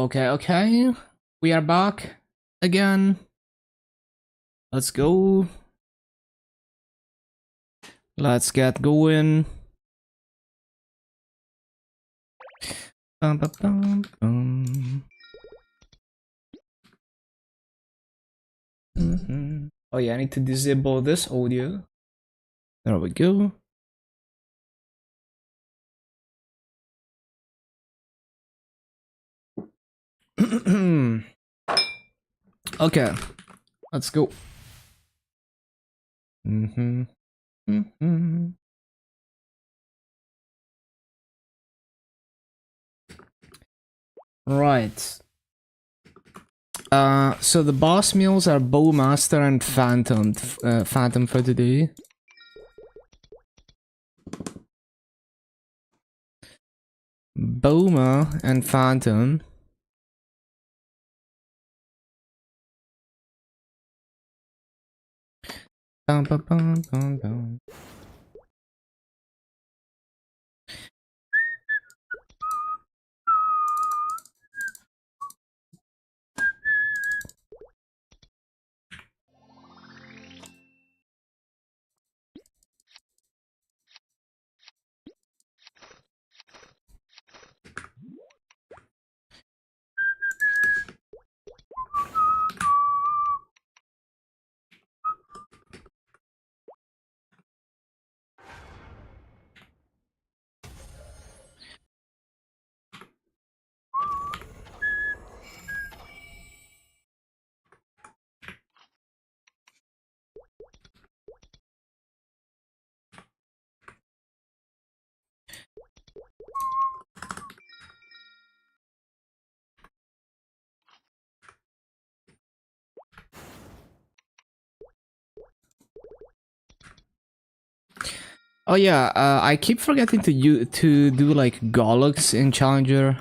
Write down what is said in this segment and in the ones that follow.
Okay, okay. We are back again. Let's go. Let's get going. Bum, bum, bum, bum. Oh yeah, I need to disable this audio. There we go. Okay, let's go. Right. So the boss meals are Bowmaster and Phantom. Phantom for today. Boma and Phantom. Bum, bum, bum, bum, bum. Oh yeah, I keep forgetting to do like Gollux in Challenger.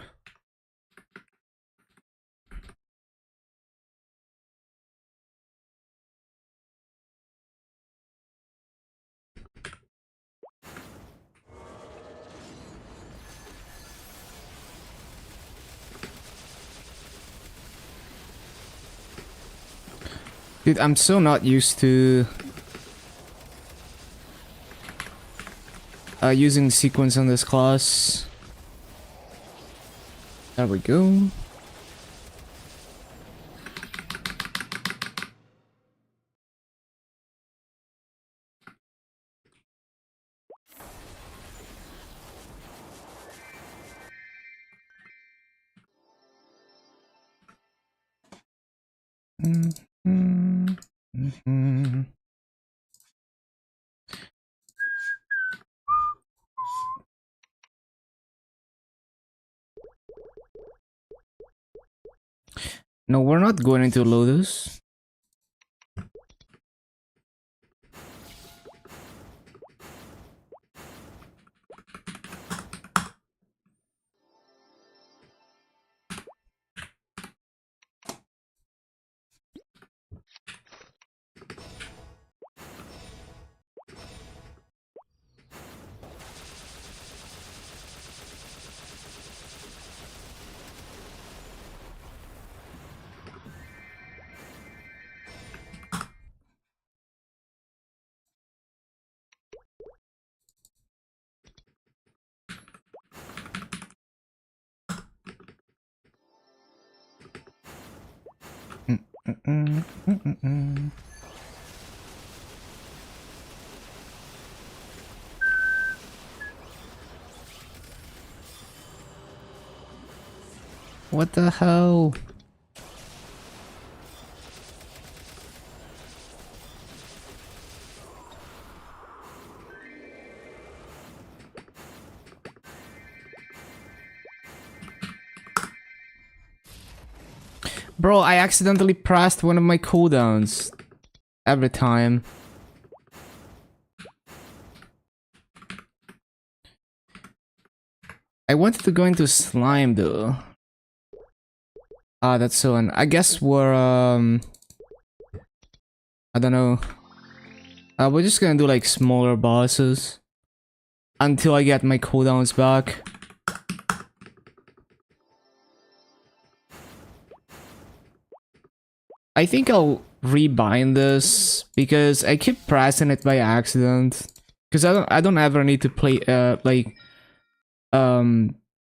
Dude, I'm so not used to using the sequence on this class. There we go. No, we're not going into Lotus. What the hell? Bro, I accidentally pressed one of my cooldowns. Every time. I wanted to go into slime though. Ah, that's so I guess we're I don't know. We're just gonna do like smaller bosses until I get my cooldowns back. I think I'll rebind this because I keep pressing it by accident. Because I don't ever need to play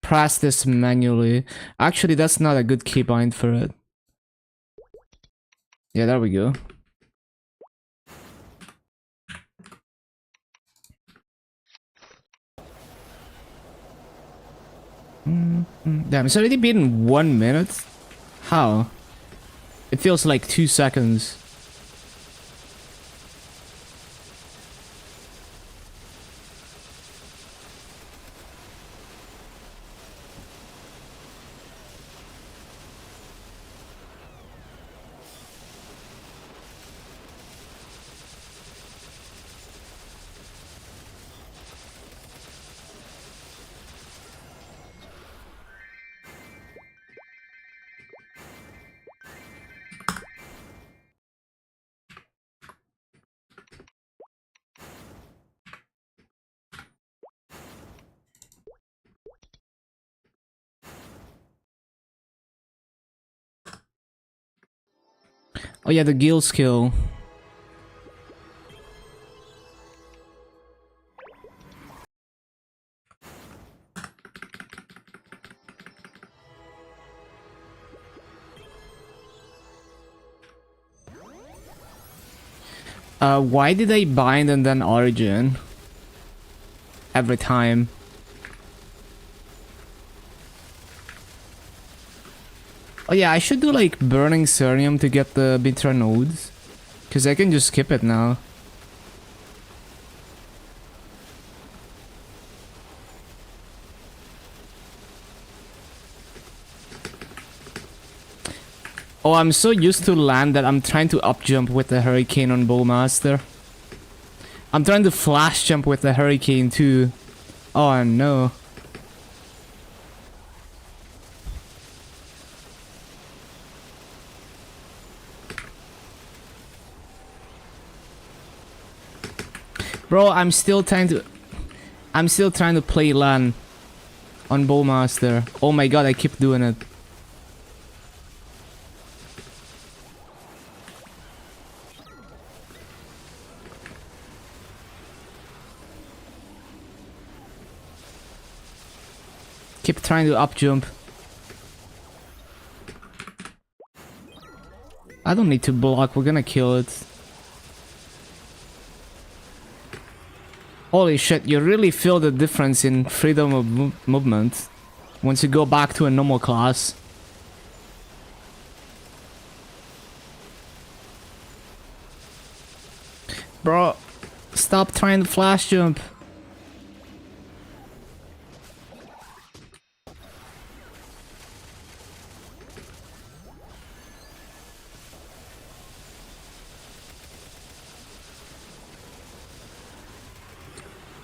press this manually. Actually, that's not a good keybind for it. Yeah, there we go. Damn, it's already been 1 minute? How? It feels like 2 seconds. Oh yeah, the guild skill. Why did I bind and then origin? Every time. Oh yeah, I should do like burning Cernium to get the Bitra nodes. Cause I can just skip it now. Oh, I'm so used to land that I'm trying to up jump with the Hurricane on Bowmaster. I'm trying to flash jump with the Hurricane too. Oh no. Bro, I'm still trying to play LAN on Bowmaster. Oh my god, I keep doing it. Keep trying to up jump. I don't need to block, we're gonna kill it. Holy shit, you really feel the difference in freedom of movement once you go back to a normal class. Bro, stop trying to flash jump.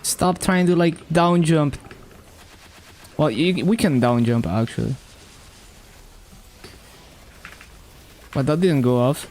Stop trying to like down jump. Well, we can down jump actually. But that didn't go off.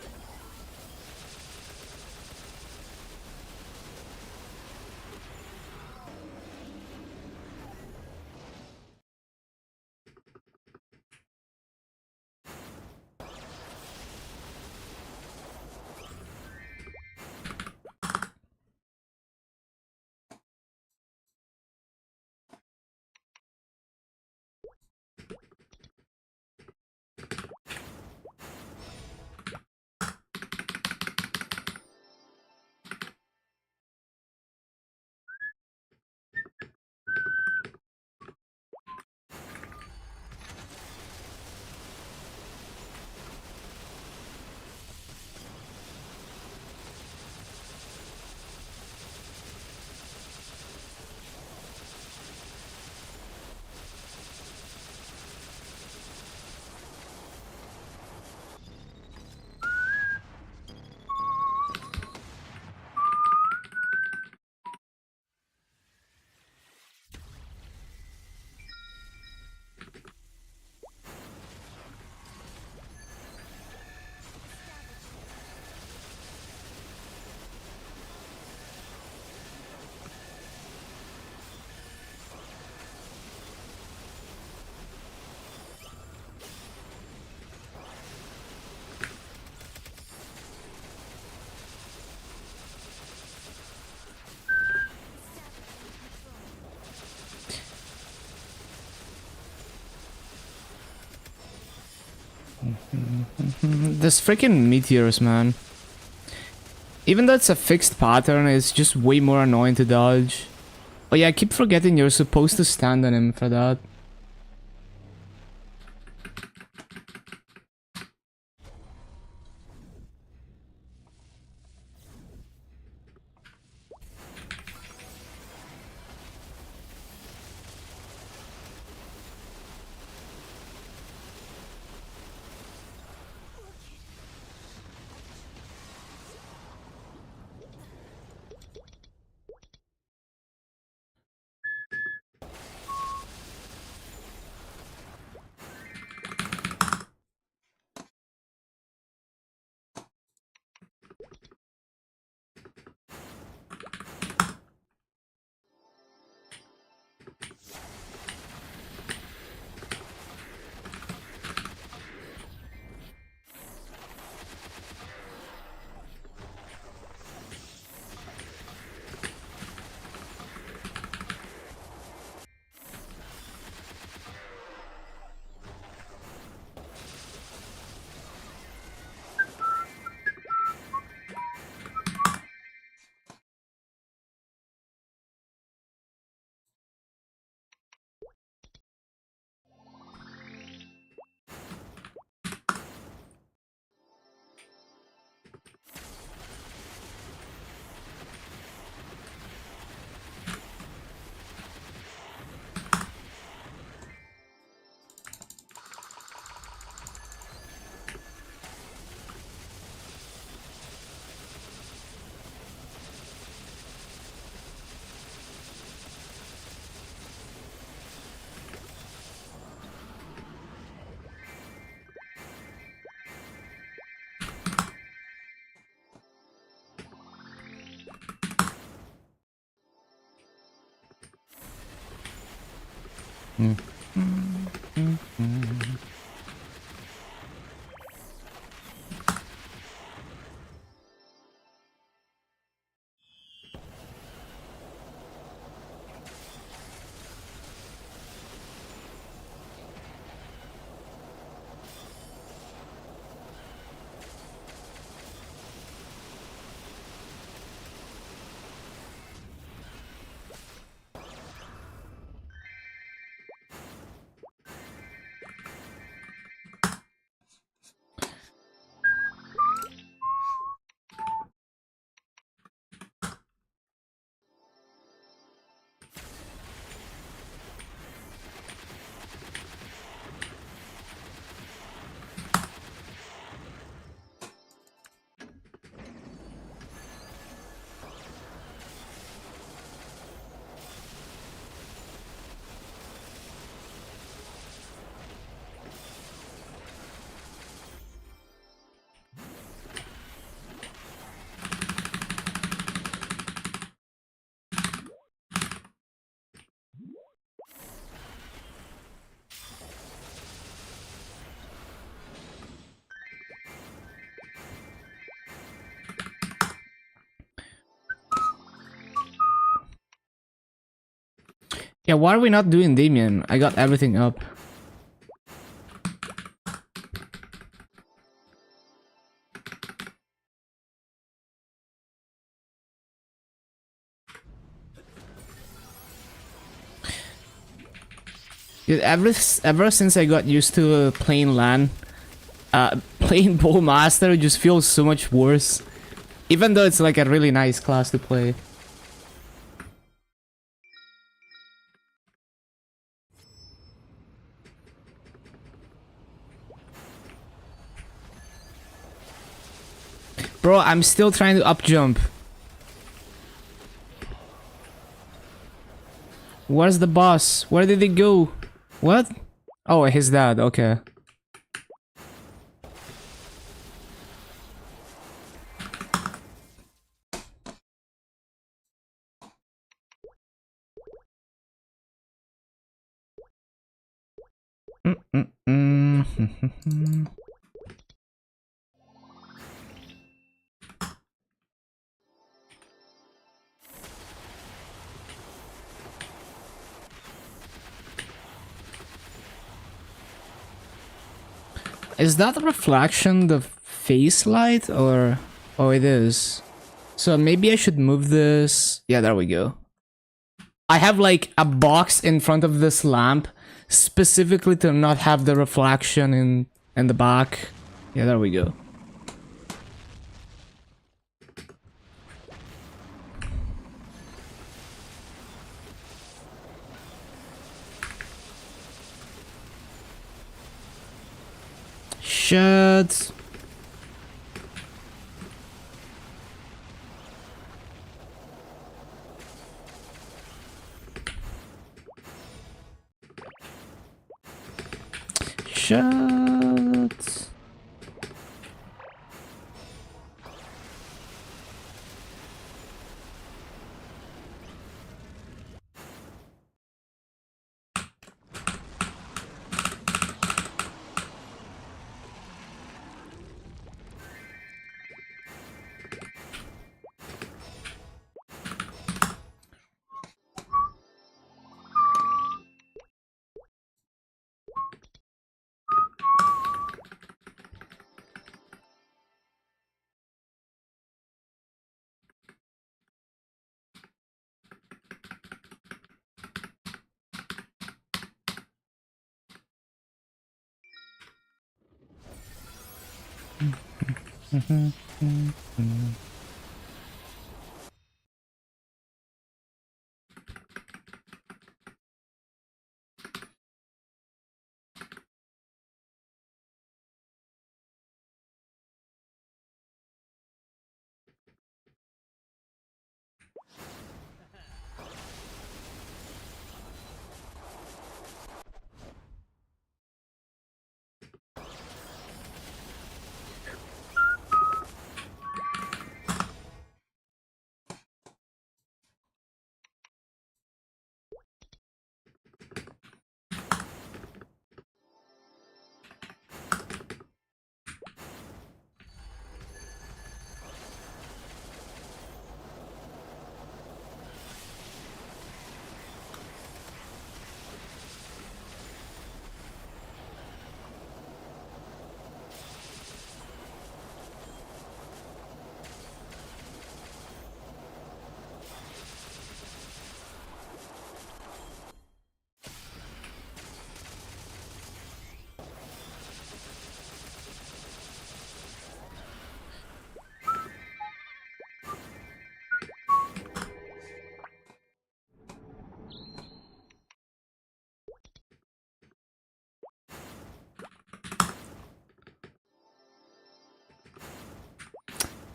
This freaking meteors, man. Even though it's a fixed pattern, it's just way more annoying to dodge. Oh yeah, I keep forgetting you're supposed to stand on him for that. Yeah, why are we not doing Damien? I got everything up. Dude, ever since I got used to playing LAN, playing Bowmaster just feels so much worse. Even though it's like a really nice class to play. Bro, I'm still trying to up jump. Where's the boss? Where did he go? What? Oh, his dad, okay. Is that reflection the face light or... Oh, it is. So maybe I should move this... Yeah, there we go. I have like a box in front of this lamp specifically to not have the reflection in the back. Yeah, there we go. Shit. Shit.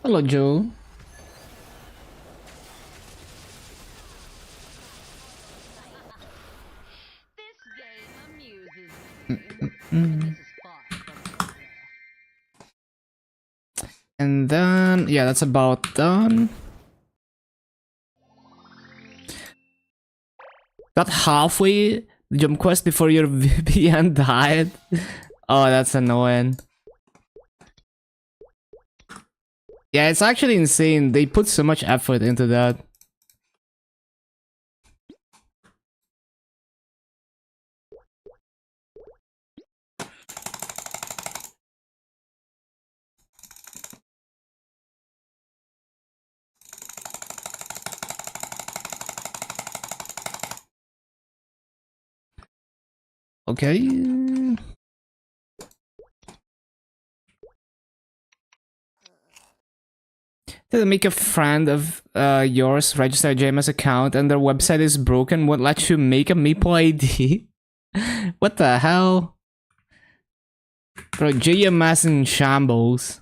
Hello, Joe. This game amuses me. This is far from over. And then, yeah, that's about done. Got halfway the jump quest before your VPN died. Oh, that's annoying. Yeah, it's actually insane. They put so much effort into that. Okay. Did make a friend of yours register a JMS account and their website is broken, won't let you make a Maple ID? What the hell? Bro, JMS in shambles.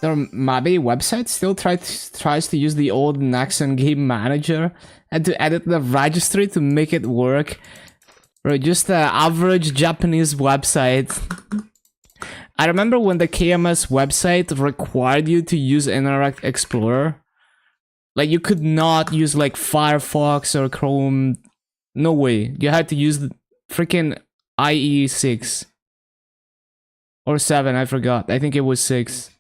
their Mabe website still tries to use the old Nexon game manager and to edit the registry to make it work. Or just an average Japanese website. I remember when the KMS website required you to use Internet Explorer. Like, you could not use like Firefox or Chrome. No way. You had to use the freaking IE 6. Or 7, I forgot. I think it was 6.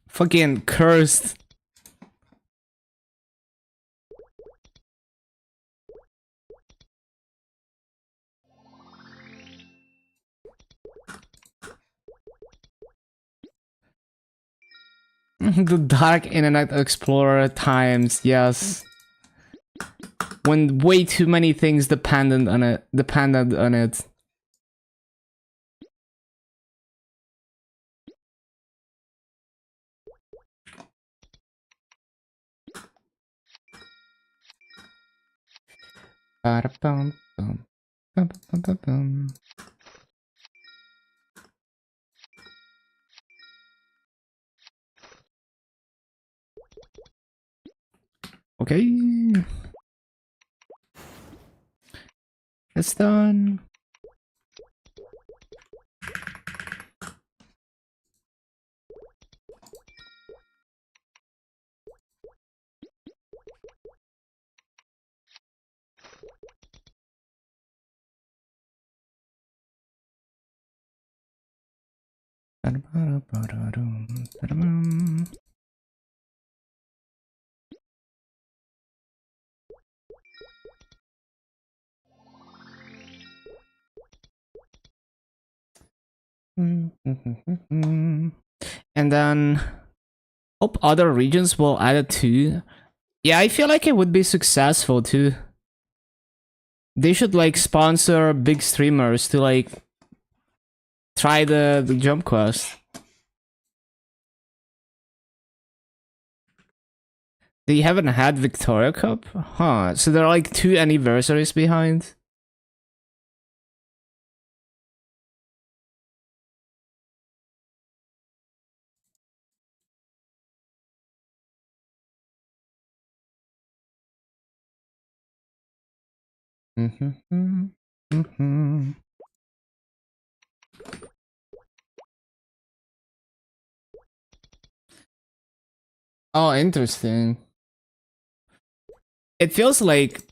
Fucking cursed. The dark Internet Explorer times, yes. When way too many things depended on it. Ba-da-bum, bum, bum. Okay. It's done. Ba-da-ba-da-ba-da-dum, ba-da-bum. And then hope other regions will add it too. Yeah, I feel like it would be successful too. They should like sponsor big streamers to like try the jump quest. They haven't had Victoria Cup? Huh, so they're like 2 anniversaries behind? Oh, interesting. It feels like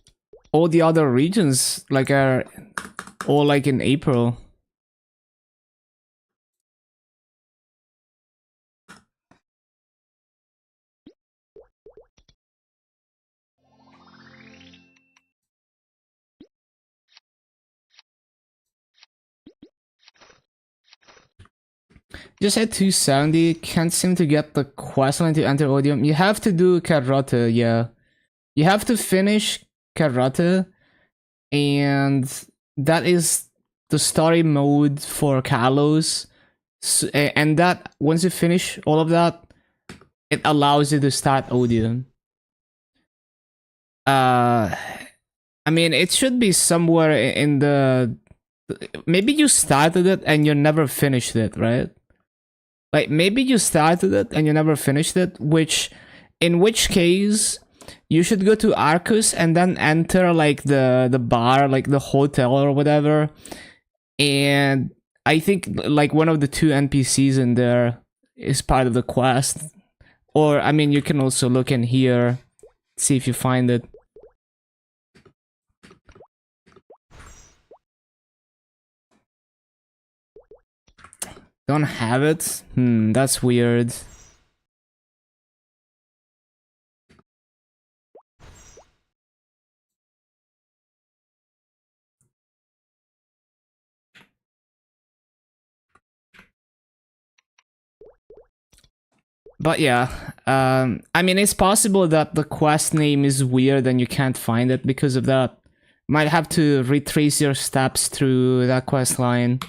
all the other regions like are all like in April. Just at 270, can't seem to get the questline to enter Odium. You have to do Karate, yeah. You have to finish Karate, and that is the story mode for Kalos. So, and that, once you finish all of that, it allows you to start Odium. I mean, it should be somewhere in the... Maybe you started it and you never finished it, right? Like, maybe you started it and you never finished it, in which case, you should go to Arcus and then enter, like, the bar, like, the hotel or whatever. And I think, like, one of the 2 NPCs in there is part of the quest. Or, I mean, you can also look in here, see if you find it. Don't have it? That's weird. But yeah, I mean, it's possible that the quest name is weird and you can't find it because of that. Might have to retrace your steps through that quest line.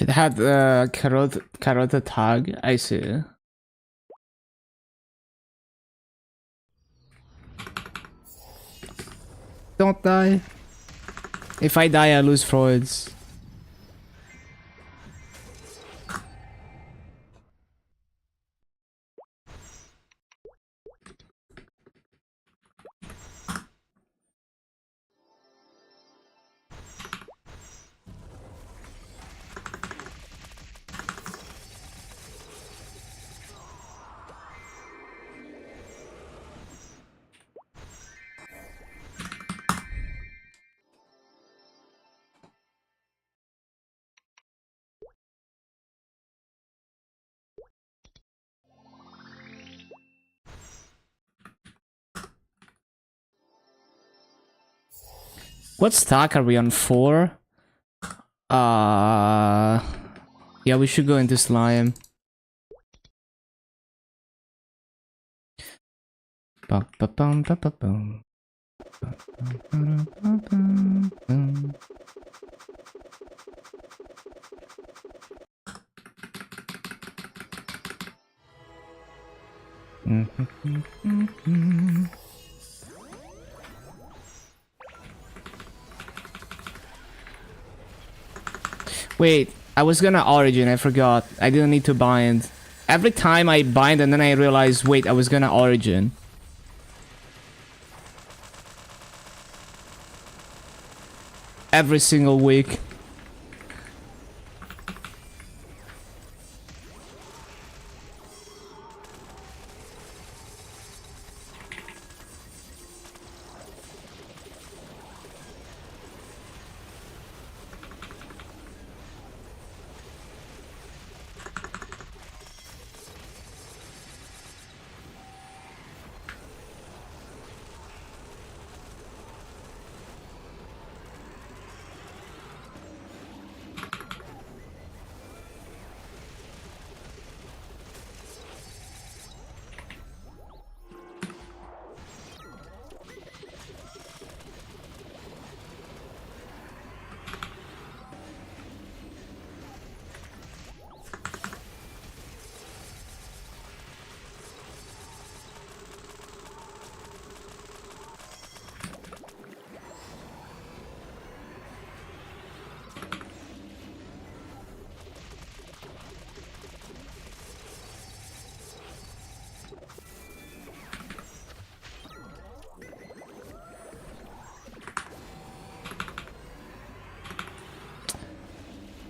It had carrot tag. I see. Don't die. If I die, I lose Freud's. What stock are we on? 4? Yeah, we should go into slime. Bum, ba, bum, ba, ba, bum. Wait, I was gonna origin, I forgot. I didn't need to bind. Every time I bind and then I realize, wait, I was gonna origin. Every single week.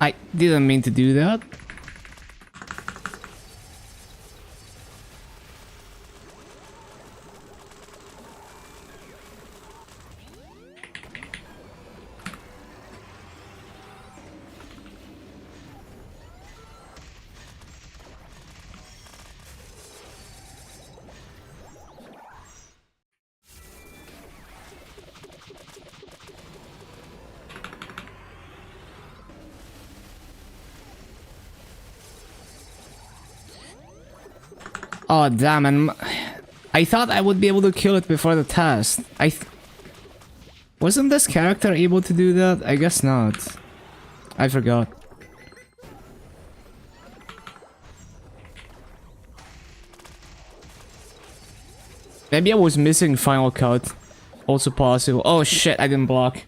I didn't mean to do that. Oh damn, and I thought I would be able to kill it before the test. Wasn't this character able to do that? I guess not. I forgot. Maybe I was missing Final Cut. Also possible. Oh shit, I didn't block.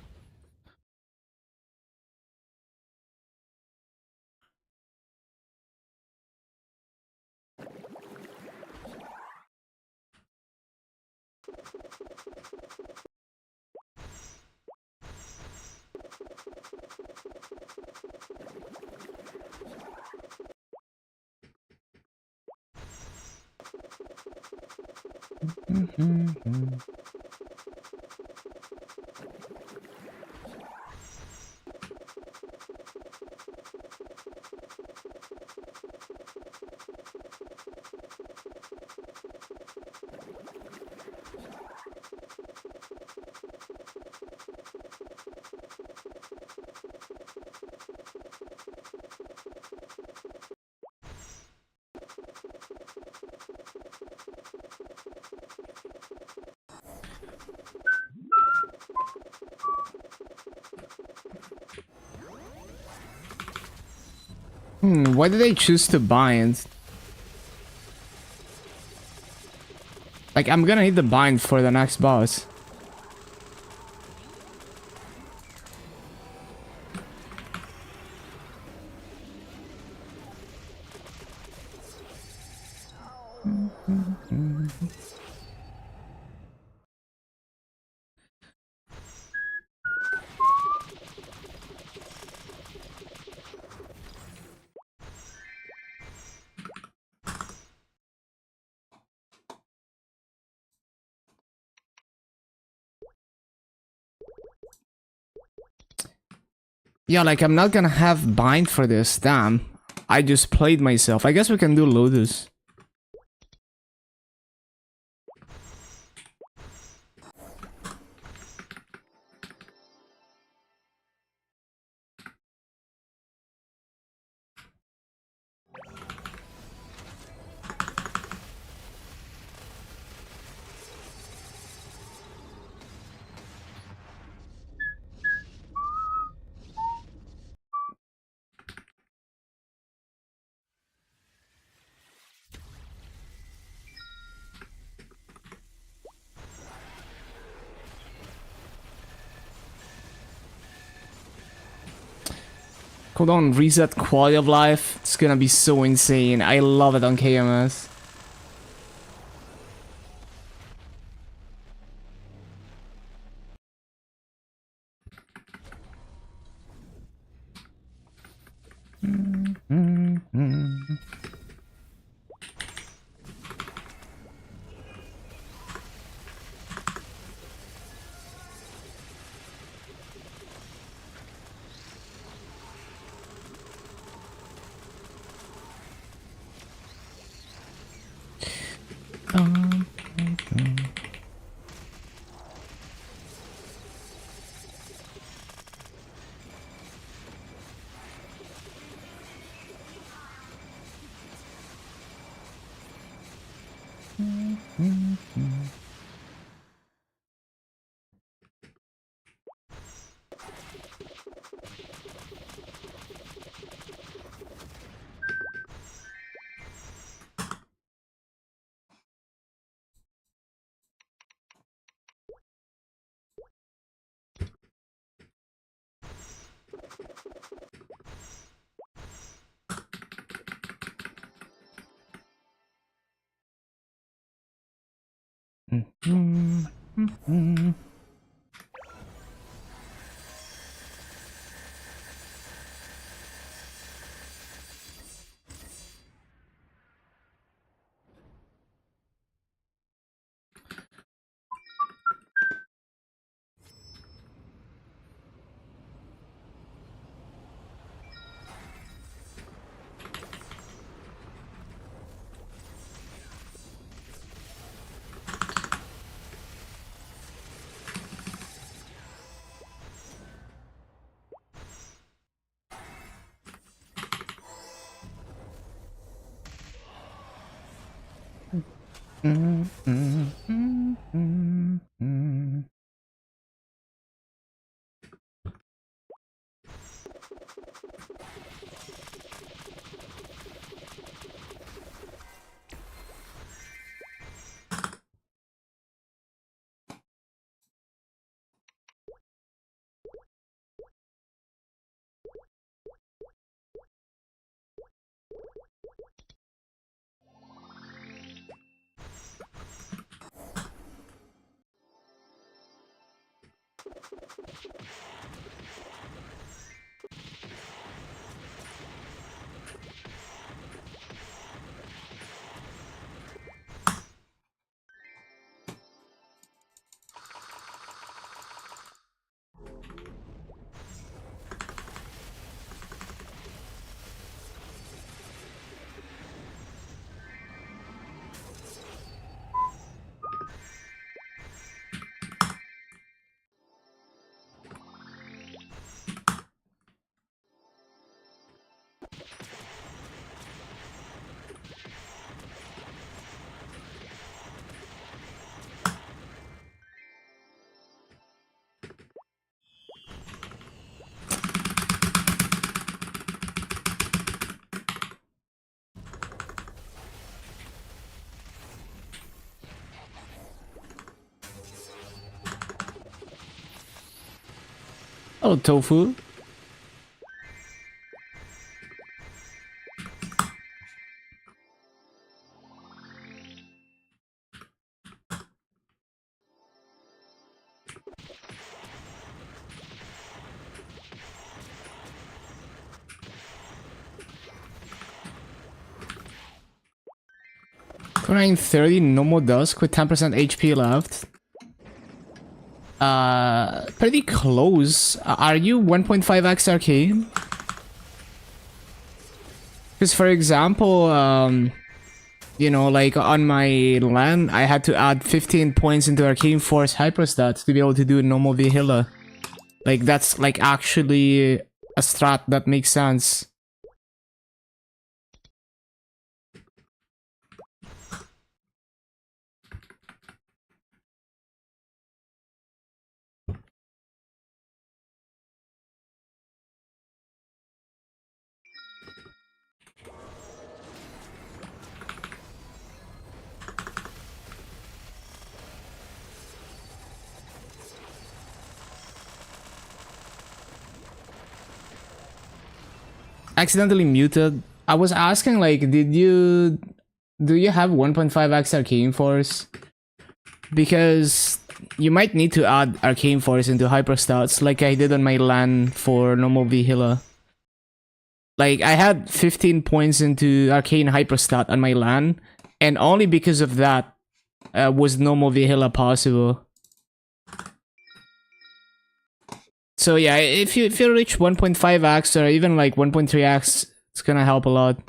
Why did they choose to bind? Like, I'm gonna need the bind for the next boss. Yeah, like, I'm not gonna have bind for this, damn. I just played myself. I guess we can do Lotus. Hold on, reset quality of life. It's gonna be so insane. I love it on KMS. Oh, tofu. Running 30 normal dusk with 10% HP left. Pretty close. Are you 1.5x arcane? Because for example, you know, like on my LAN, I had to add 15 points into Arcane Force Hyperstats to be able to do normal Vihila. Like that's like actually a strat that makes sense. Accidentally muted. I was asking like, do you have 1.5x Arcane Force? Because you might need to add Arcane Force into Hyperstats like I did on my LAN for normal Vihila. Like I had 15 points into Arcane Hyperstat on my LAN, and only because of that was normal Vihila possible. So yeah, if you reach 1.5x or even like 1.3x, it's gonna help a lot.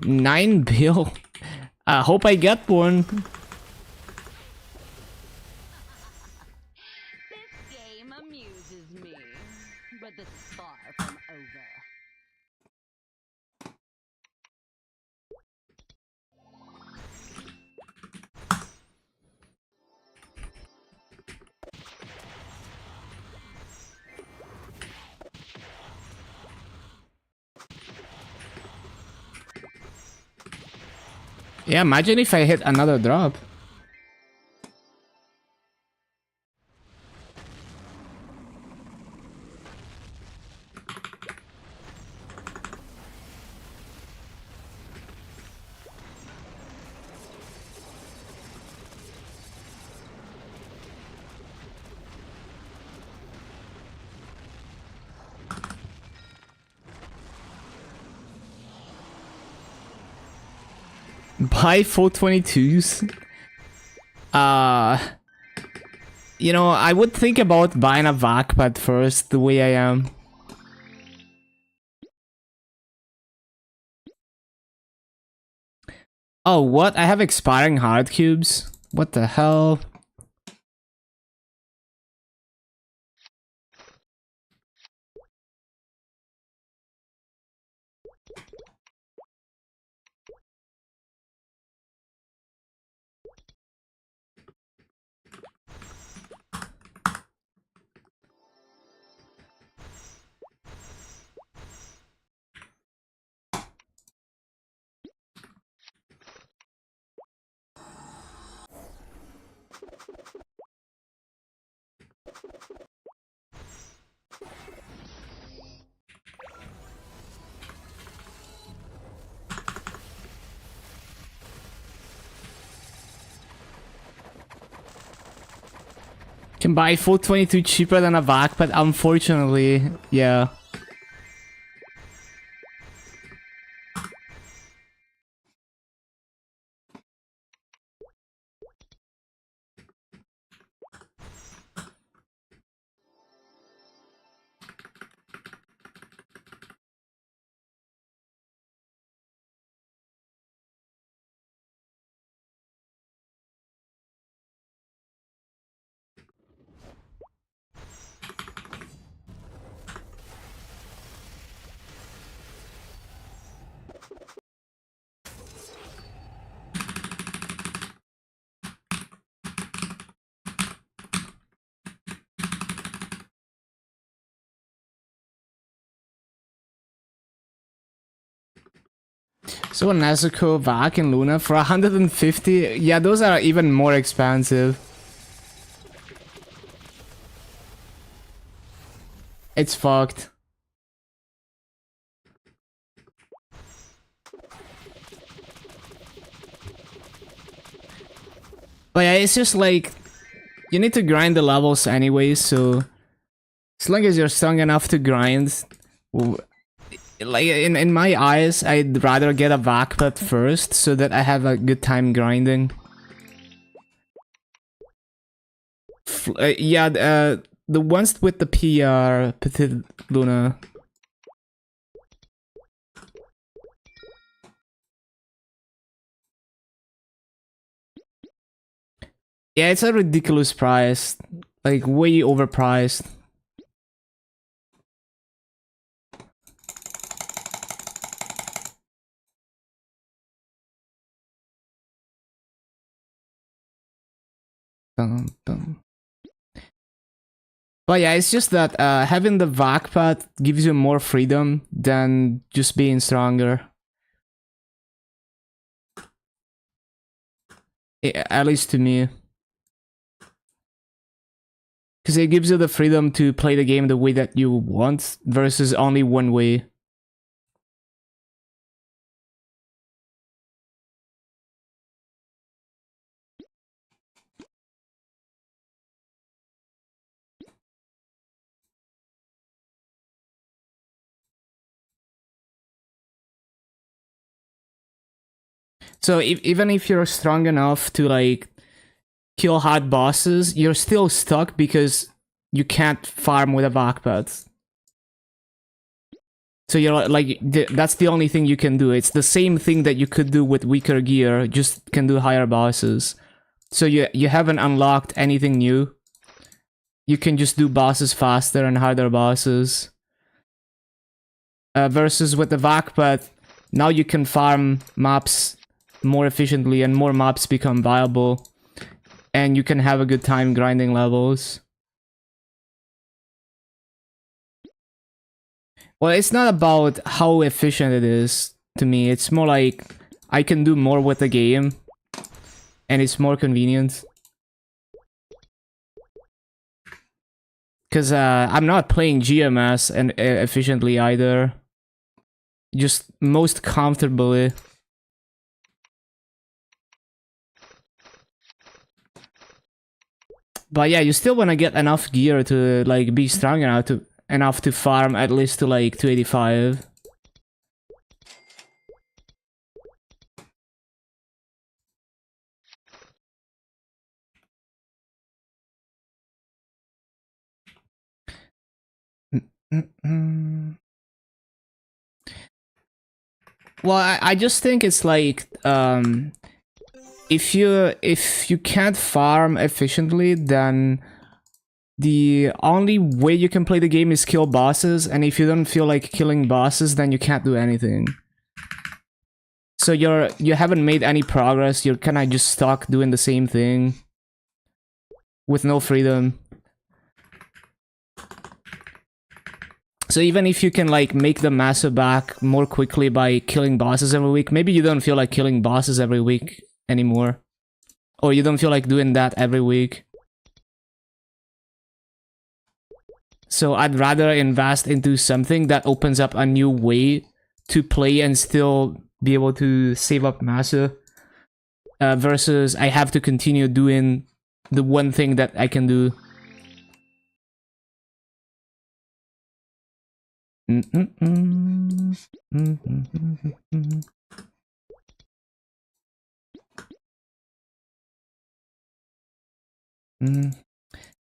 $9 bill. I hope I get one. This game amuses me, but this is far from over. Yeah, imagine if I hit another drop. Buy 422s. You know, I would think about buying a vac pad first, the way I am. Oh, what? I have expiring hard cubes? What the hell? Can buy 422 cheaper than a vac, but unfortunately, yeah. So a Nezuko, Vac, and Luna for 150. Yeah, those are even more expensive. It's fucked. But yeah, it's just like you need to grind the levels anyway, so as long as you're strong enough to grind, like in my eyes, I'd rather get a vac pet first so that I have a good time grinding. Yeah, the ones with the PR, Petit Luna. Yeah, it's a ridiculous price, like way overpriced. Dum, dum. But yeah, it's just that having the vac pad gives you more freedom than just being stronger. At least to me. Because it gives you the freedom to play the game the way that you want versus only one way. So even if you're strong enough to like kill hard bosses, you're still stuck because you can't farm with a vac pad. So you're like, that's the only thing you can do. It's the same thing that you could do with weaker gear, just can do higher bosses. So you haven't unlocked anything new. You can just do bosses faster and harder bosses. Versus with the vac pad, now you can farm maps more efficiently and more maps become viable. And you can have a good time grinding levels. Well, it's not about how efficient it is to me. It's more like I can do more with the game. And it's more convenient. Because I'm not playing GMS and efficiently either. Just most comfortably. But yeah, you still want to get enough gear to like be strong enough to farm at least to like 285. Well, I just think it's like if you can't farm efficiently, then the only way you can play the game is kill bosses, and if you don't feel like killing bosses, then you can't do anything. So you haven't made any progress. You're kind of just stuck doing the same thing with no freedom. So even if you can like make the master back more quickly by killing bosses every week, maybe you don't feel like killing bosses every week anymore. Or you don't feel like doing that every week. So I'd rather invest into something that opens up a new way to play and still be able to save up massa. Versus I have to continue doing the one thing that I can do.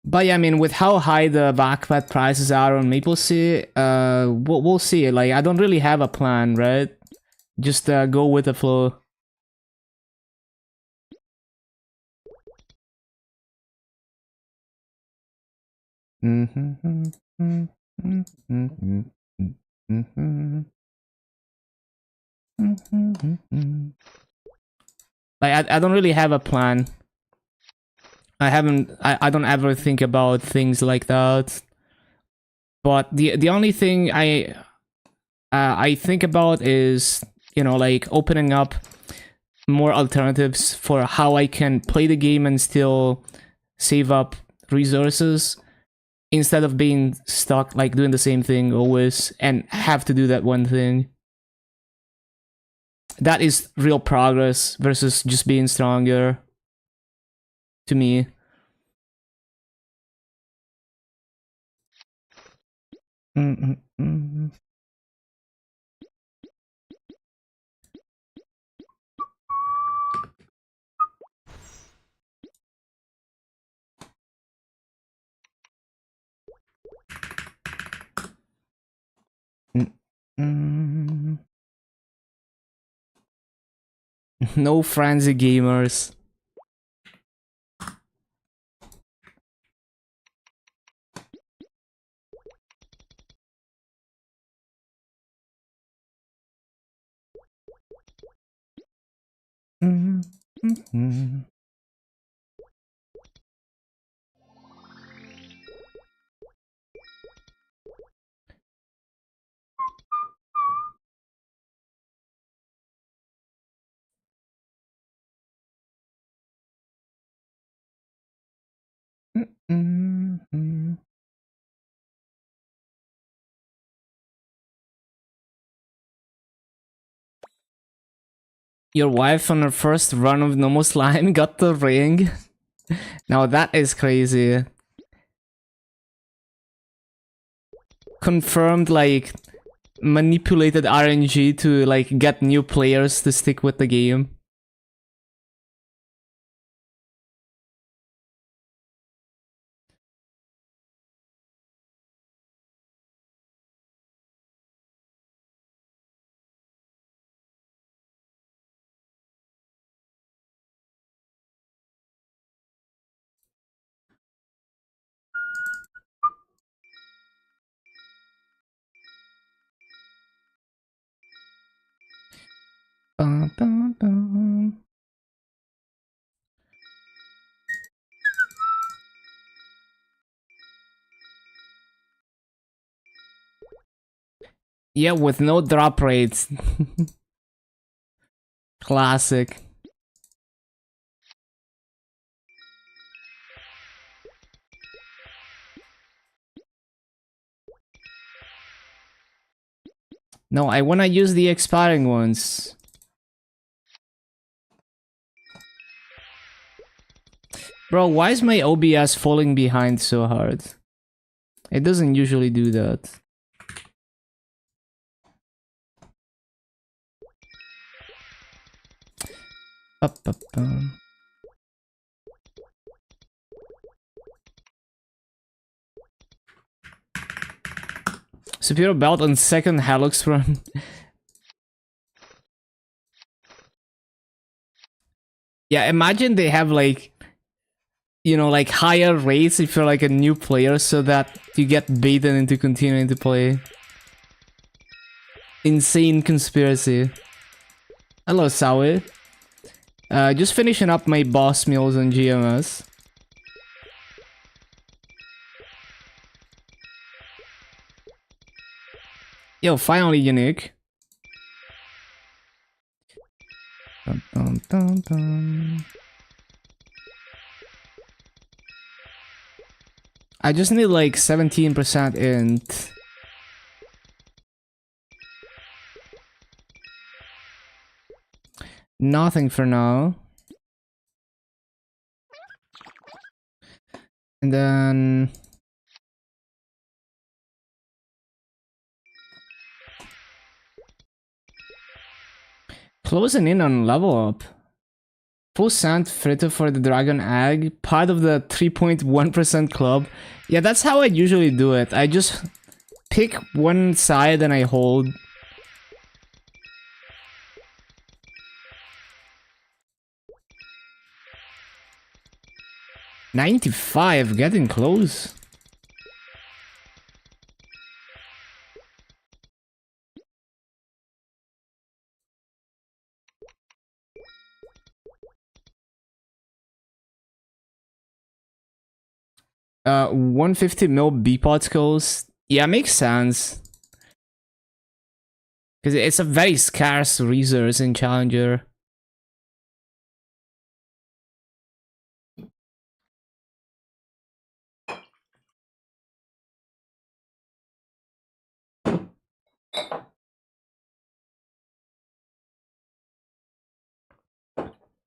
But yeah, I mean, with how high the backpack prices are on MapleStory, we'll see. Like, I don't really have a plan, right? Just go with the flow. Like, I don't really have a plan. I don't ever think about things like that. But the only thing I think about is you know, like opening up more alternatives for how I can play the game and still save up resources instead of being stuck like doing the same thing always and have to do that one thing. That is real progress versus just being stronger to me. Mm-mm-mm. Mm. No frenzy gamers. Mm. Mm. Your wife on her first run of normal slime got the ring. Now that is crazy. Confirmed like manipulated RNG to like get new players to stick with the game. Dun, dun, dun. Yeah, with no drop rates. Classic. No, I wanna use the expiring ones. Bro, why is my OBS falling behind so hard? It doesn't usually do that. Up, up, Superior belt on second Helix run. Yeah, imagine they have like, you know, like higher rates if you're like a new player so that you get baited into continuing to play. Insane conspiracy. Hello, Sawi. Just finishing up my boss meals on GMS. Yo, finally unique. Dun, dun, dun, dun. I just need like 17% int. Nothing for now. And then... closing in on level up. Full sand fritter for the dragon egg, part of the 3.1% club. Yeah, that's how I usually do it. I just pick one side and I hold. $95, getting close. Uh, 150 mil B-pot skulls. Yeah, makes sense. Because it's a very scarce resource in Challenger.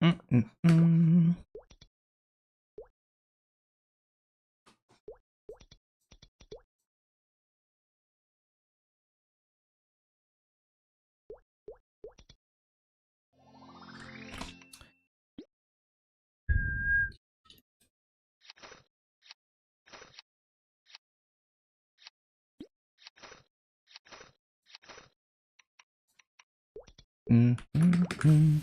Mm-mm-mm. Mm-mm-mm.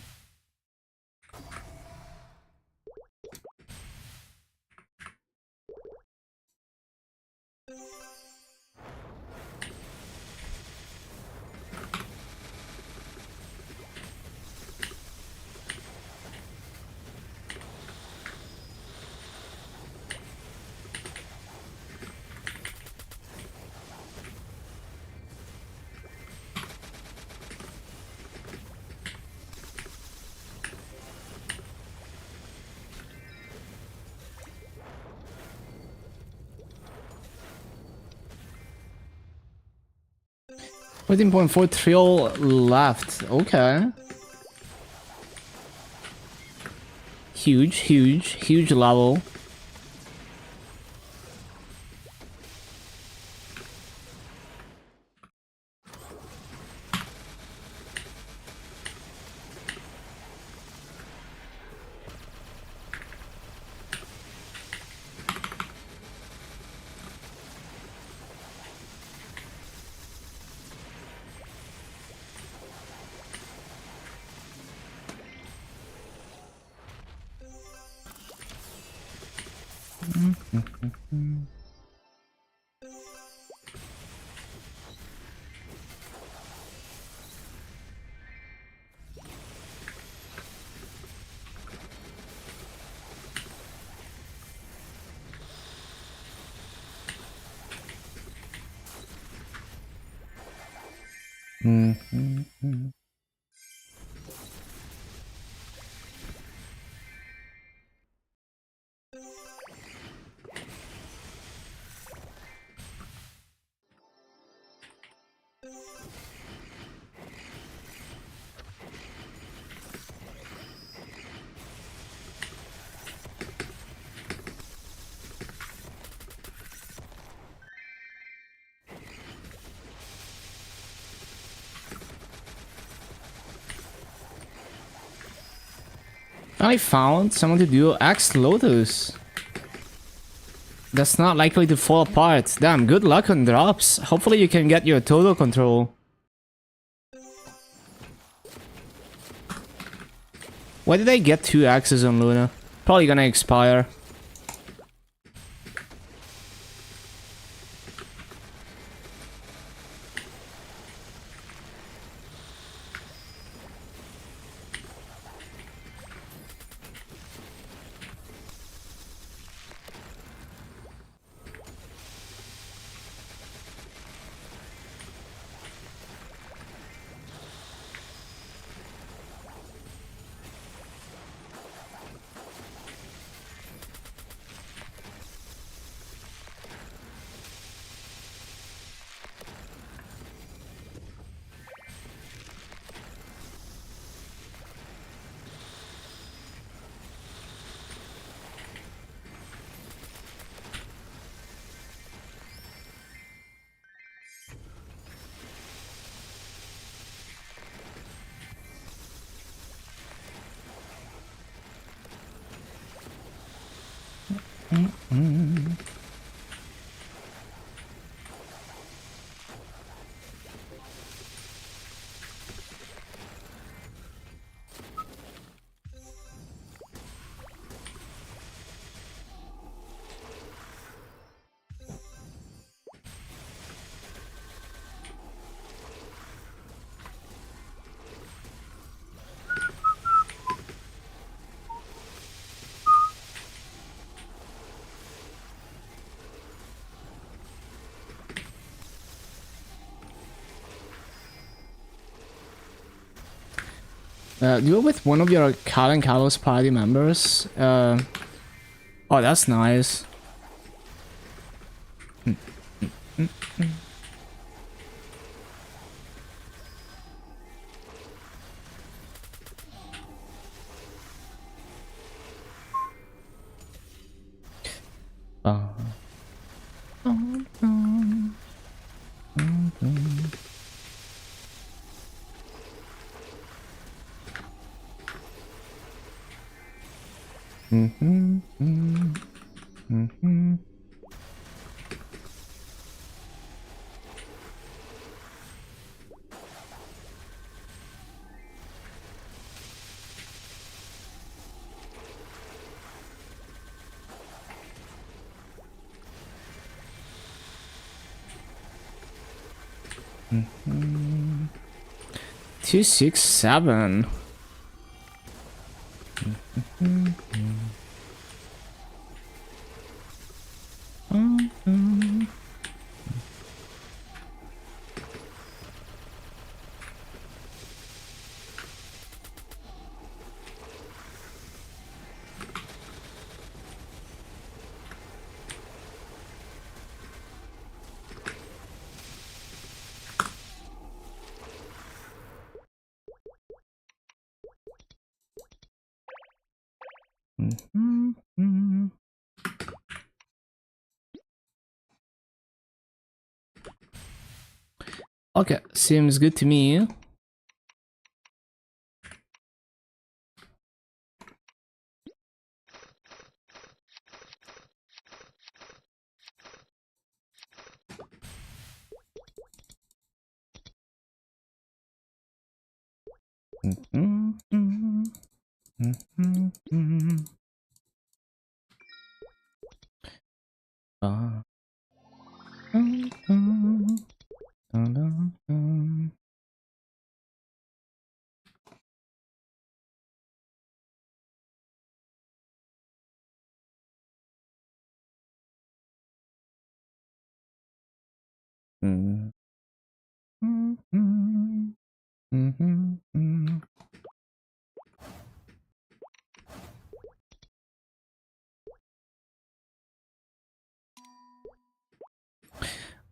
$14.4 trill left. Okay. Huge level. Mm-hmm. I found someone to do Axe Lotus. That's not likely to fall apart. Damn, good luck on drops. Hopefully you can get your total control. Why did I get 2 axes on Luna? Probably gonna expire. Do it with one of your Cal and Kalos party members. Oh, that's nice. Mm-hmm. 267. Okay, seems good to me.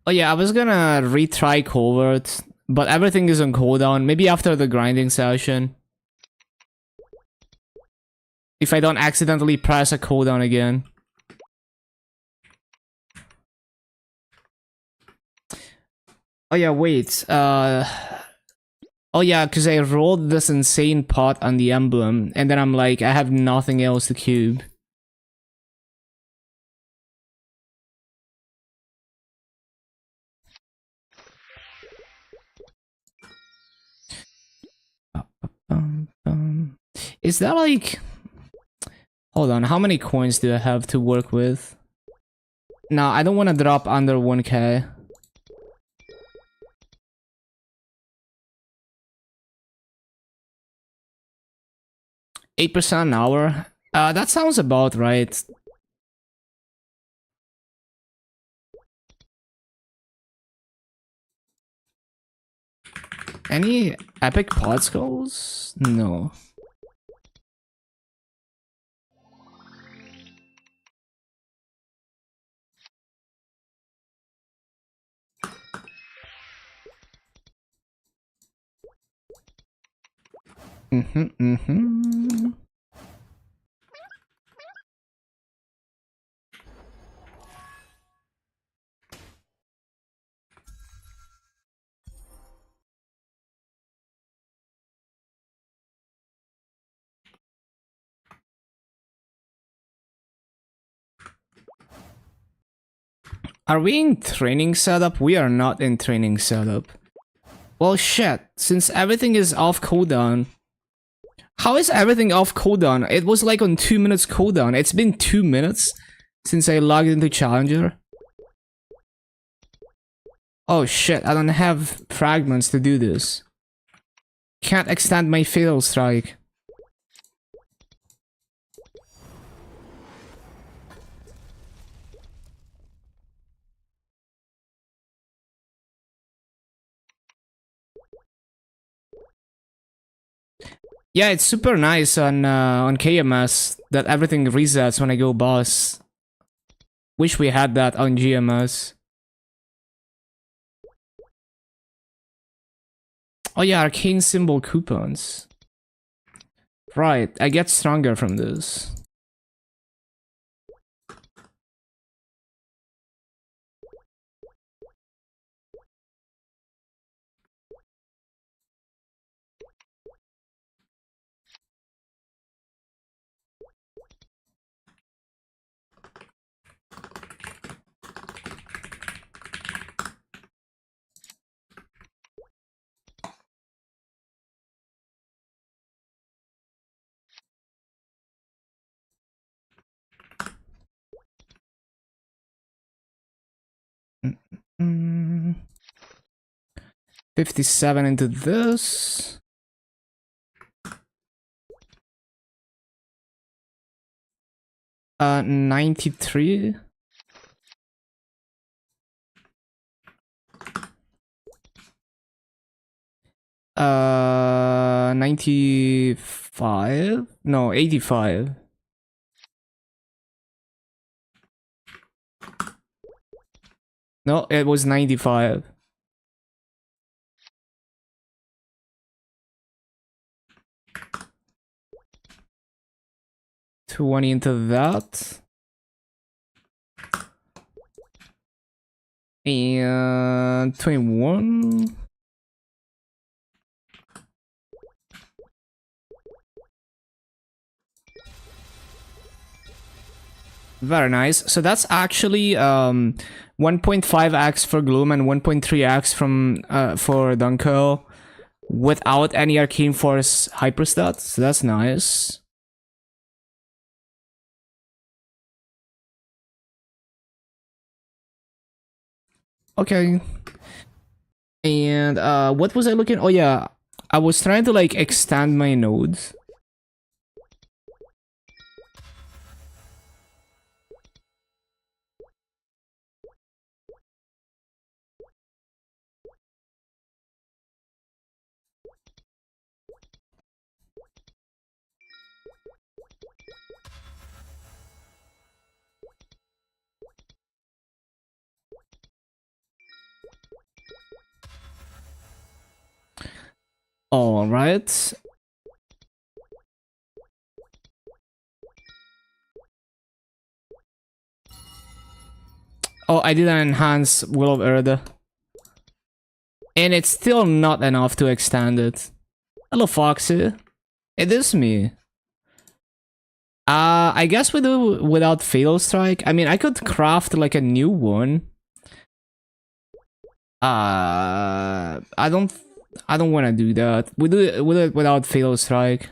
Oh yeah, I was gonna retry Covert, but everything is on cooldown. Maybe after the grinding session. If I don't accidentally press a cooldown again. Oh yeah, wait. Oh yeah, because I rolled this insane pot on the emblem, and then I'm like, I have nothing else to cube. Is that like... Hold on, how many coins do I have to work with? No, I don't want to drop under 1k. 8% an hour? That sounds about right. Any epic pot skulls? No. Are we in training setup? We are not in training setup. Well, shit. Since everything is off cooldown. How is everything off cooldown? It was like on 2 minutes cooldown. It's been 2 minutes since I logged into Challenger. Oh shit, I don't have fragments to do this. Can't extend my fatal strike. Yeah, it's super nice on KMS that everything resets when I go boss. Wish we had that on GMS. Oh yeah, arcane symbol coupons. Right, I get stronger from this. Mm, 57 into this. 93. 95? No, 85. No, it was 95. 20 into that. And 21. Very nice. So that's actually 1.5x for Gloom and 1.3x from for Dunkel without any Arcane Force hyperstat. So that's nice. Okay. And what was I looking? Oh yeah, I was trying to like extend my nodes. All right. Oh, I didn't enhance Will of Erda. And it's still not enough to extend it. Hello, Foxy. It is me. I guess we do without Fatal Strike. I mean, I could craft like a new one. I don't want to do that. We do it without Fatal Strike.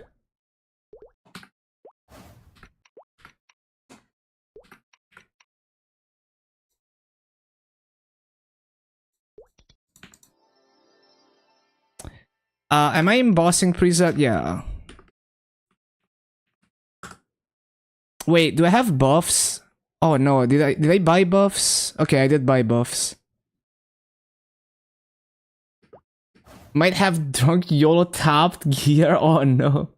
Am I embossing preset? Yeah. Wait, do I have buffs? Oh no, did I buy buffs? Okay, I did buy buffs. Might have drunk YOLO tapped gear. Oh no.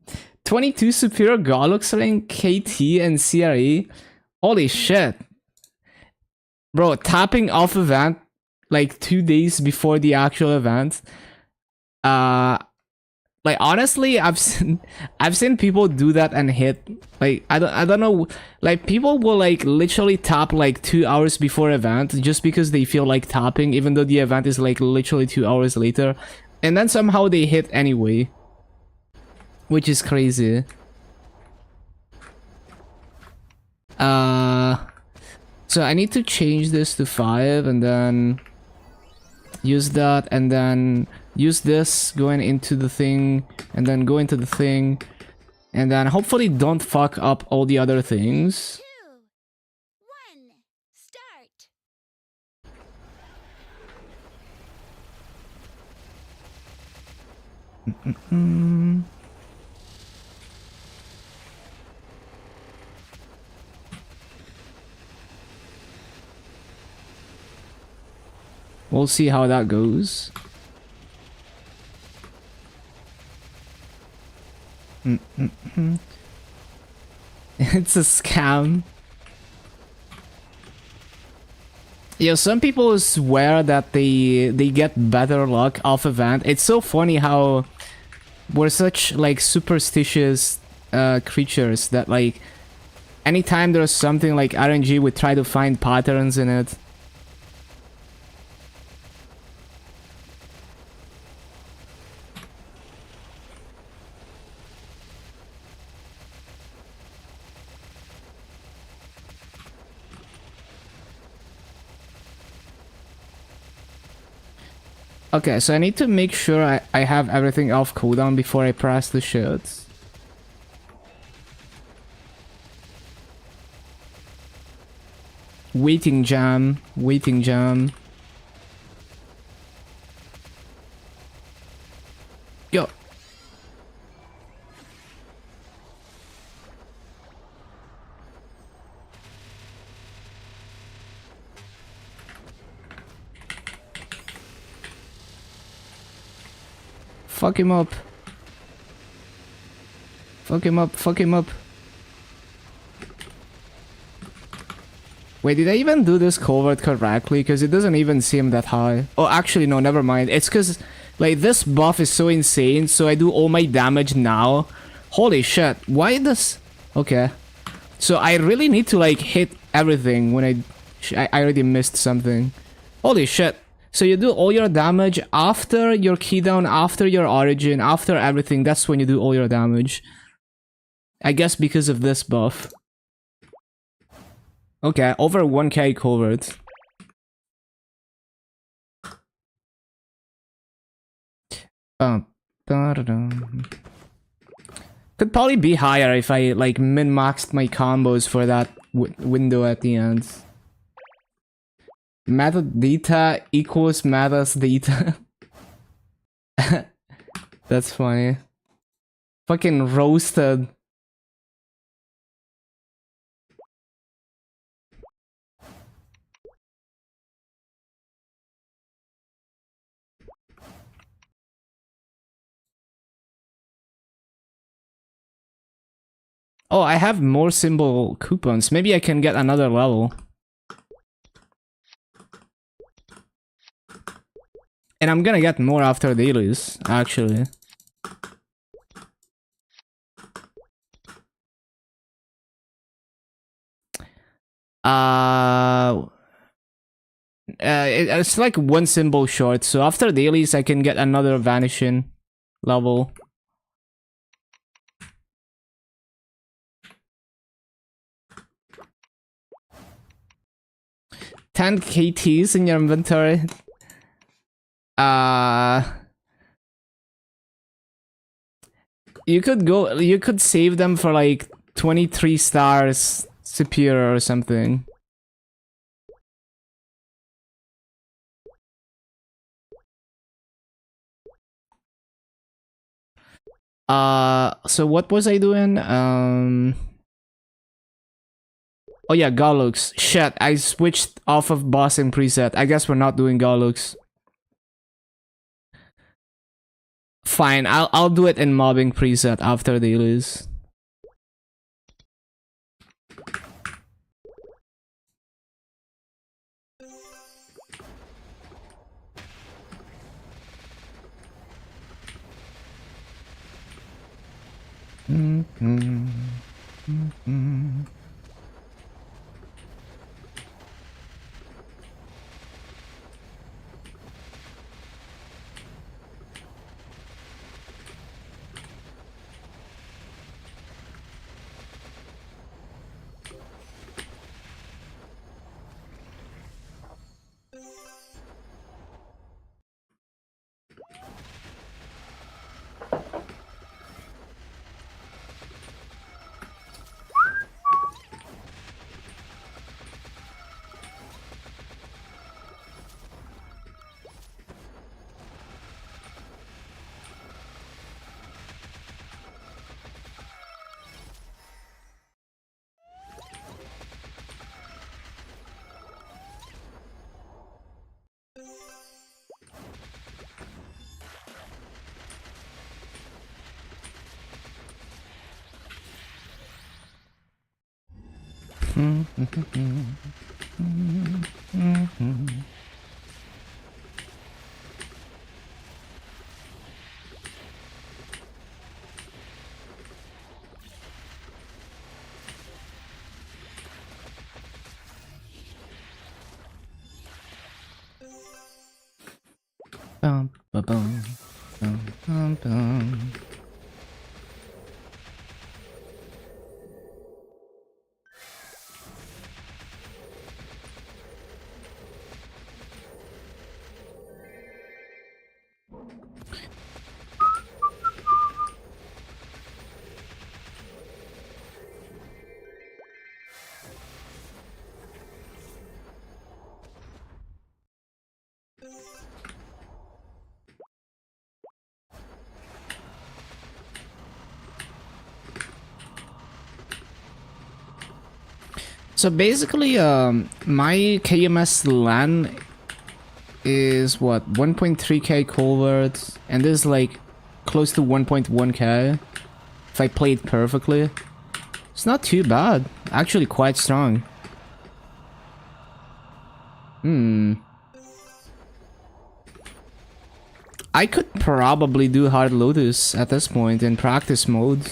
22 superior Golux rank, KT and CRE. Holy shit. Bro, tapping off event like 2 days before the actual event. Like honestly, I've seen people do that and hit. Like I don't know. Like people will like literally tap like 2 hours before event just because they feel like tapping, even though the event is like literally 2 hours later, and then somehow they hit anyway, which is crazy. So I need to change this to 5 and then use that and then use this going into the thing and then go into the thing and then hopefully don't fuck up all the other things. 2, 1, start. We'll see how that goes. It's a scam. Yeah, some people swear that they get better luck off event. It's so funny how we're such like superstitious creatures that like anytime there's something like RNG, we try to find patterns in it. Okay, so I need to make sure I have everything off cooldown before I press the shit. Waiting jam, waiting jam. Yo. Fuck him up. Fuck him up, fuck him up. Wait, did I even do this culvert correctly? Because it doesn't even seem that high. Oh, actually, no, never mind. It's because, like, this buff is so insane, so I do all my damage now. Holy shit, why does... Okay. So I really need to, like, hit everything when I already missed something. Holy shit. So you do all your damage after your keydown, after your origin, after everything. That's when you do all your damage. I guess because of this buff. Okay, over 1k covered. Could probably be higher if I like min-maxed my combos for that window at the end. Metadata equals Metas data. That's funny. Fucking roasted. Oh, I have more symbol coupons. Maybe I can get another level. And I'm gonna get more after dailies, actually. It's like one symbol short, so after dailies I can get another vanishing level. $10 KTs in your inventory. You could save them for like 23 stars superior or something. So what was I doing? Oh yeah, Galux. Shit, I switched off of bossing preset. I guess we're not doing Galux. Fine, I'll do it in mobbing preset after they lose. Bum, ba, bum, bum, bum, bum. So basically, my KMS LAN is what 1.3k culverts, and this is like close to 1.1k. If I play it perfectly, it's not too bad. Actually, quite strong. I could probably do Hard Lotus at this point in practice mode.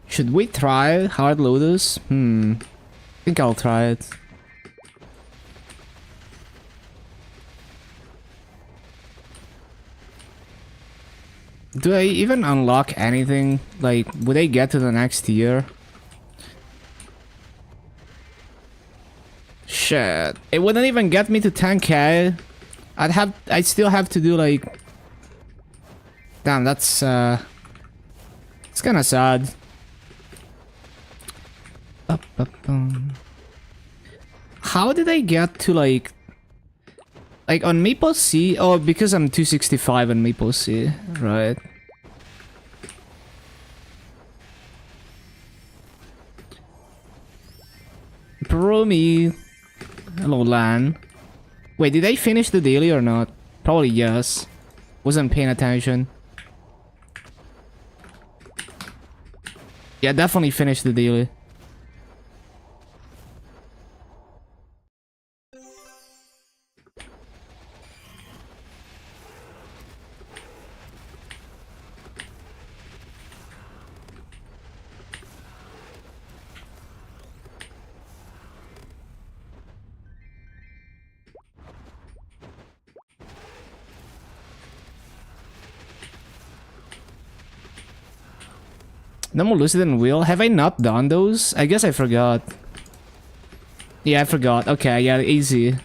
Should we try Hard Lotus? I think I'll try it. Do I even unlock anything? Like, would I get to the next tier? Shit. It wouldn't even get me to 10k. I'd still have to do like... Damn, that's it's kinda sad. How did I get to like on Maple C? Oh, because I'm 265 on Maple C, right? Broomy. Hello, Lan. Wait, did I finish the daily or not? Probably yes. Wasn't paying attention. Yeah, definitely finished the daily. No more Lucid and Wheel. Have I not done those? I guess I forgot. Yeah, I forgot. Okay, yeah, easy.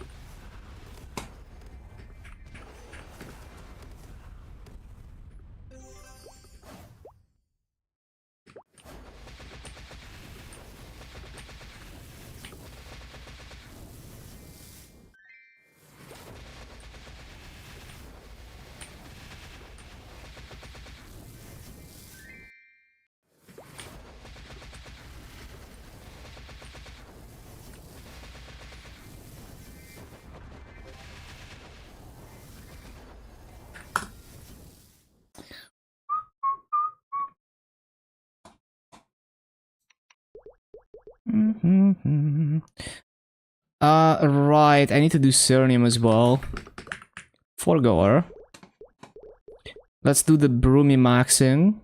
Right. I need to do Serenium as well. Foregoer. Let's do the Broomy maxing.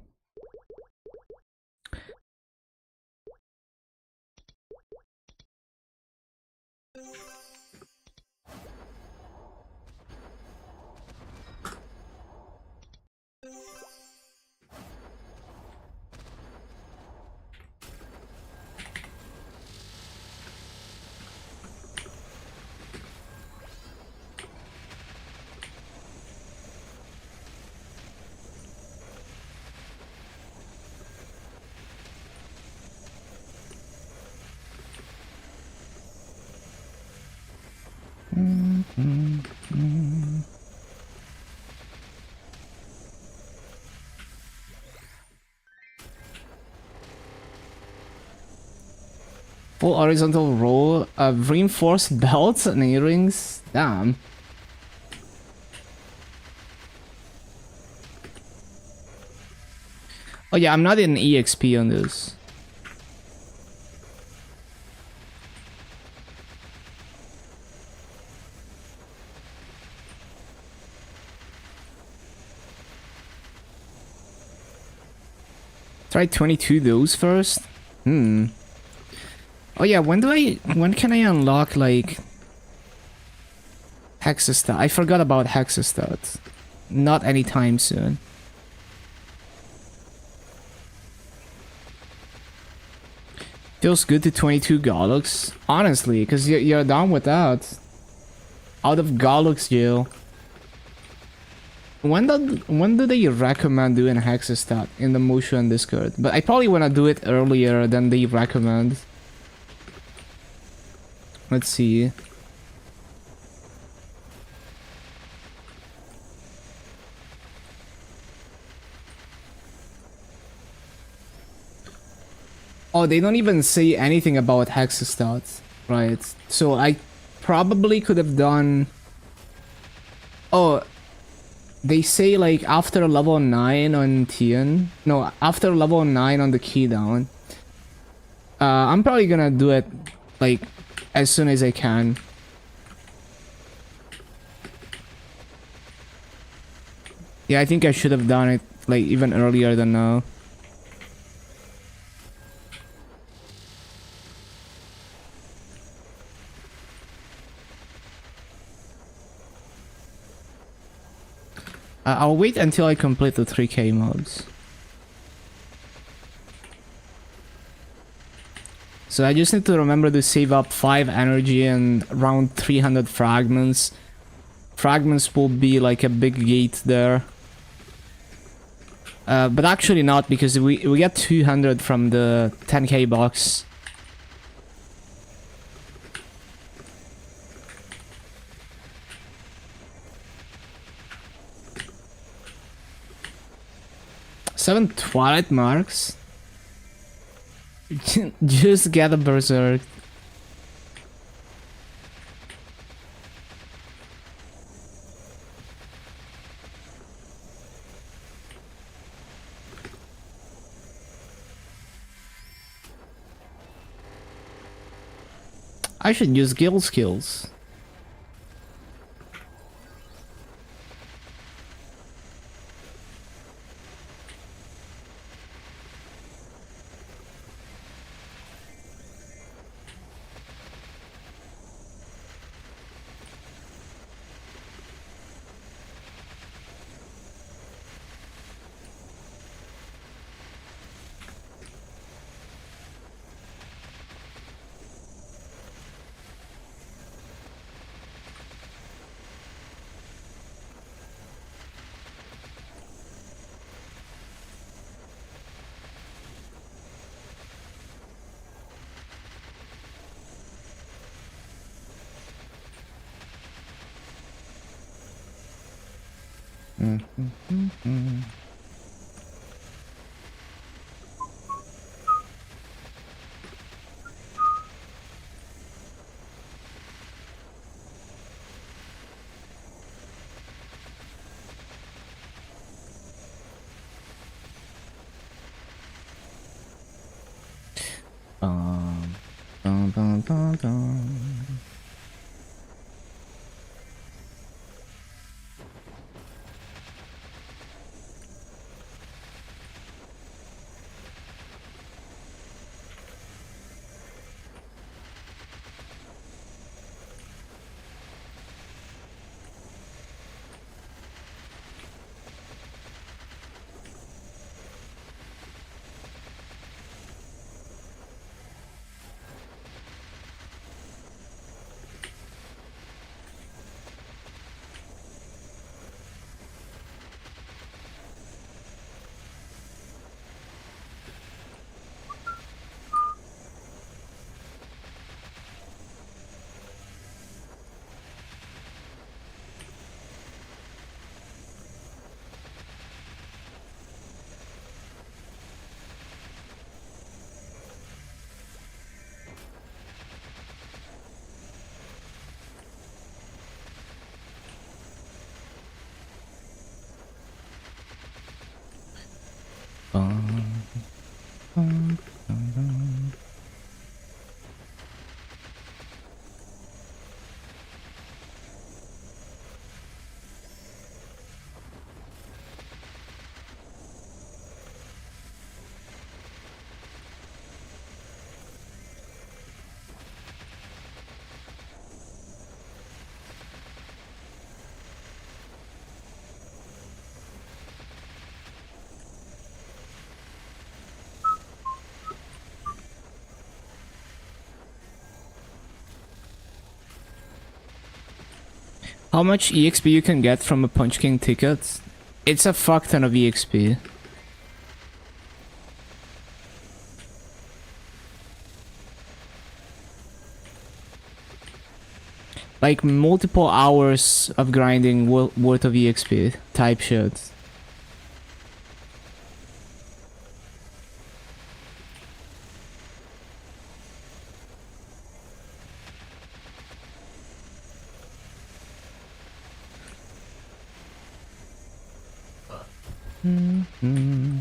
Full horizontal row of reinforced belts and earrings. Damn. Oh yeah, I'm not in EXP on this. Try 22 those first. Oh yeah, when can I unlock like Hexastat? I forgot about Hexastat. Not anytime soon. Feels good to 22 Gollux. Honestly, because you're done with that. Out of Gollux jail. When do they recommend doing Hexastat in the Motion Discord? But I probably want to do it earlier than they recommend. Let's see. Oh, they don't even say anything about Hexastat. Right. So I probably could have done... Oh, they say like after level 9 on Tian. No, after level 9 on the key down. I'm probably gonna do it like as soon as I can. Yeah, I think I should have done it like even earlier than now. I'll wait until I complete the 3K mobs. So I just need to remember to save up 5 energy and around 300 fragments. Fragments will be like a big gate there. But actually not, because we get 200 from the 10K box. Seven Twilight Marks? Just get a Berserk. I should use guild skills. Dun, dun, dun, dun. How much EXP you can get from a Punch King ticket? It's a fuck ton of EXP. Like multiple hours of grinding worth of EXP type shit. Mm-hmm.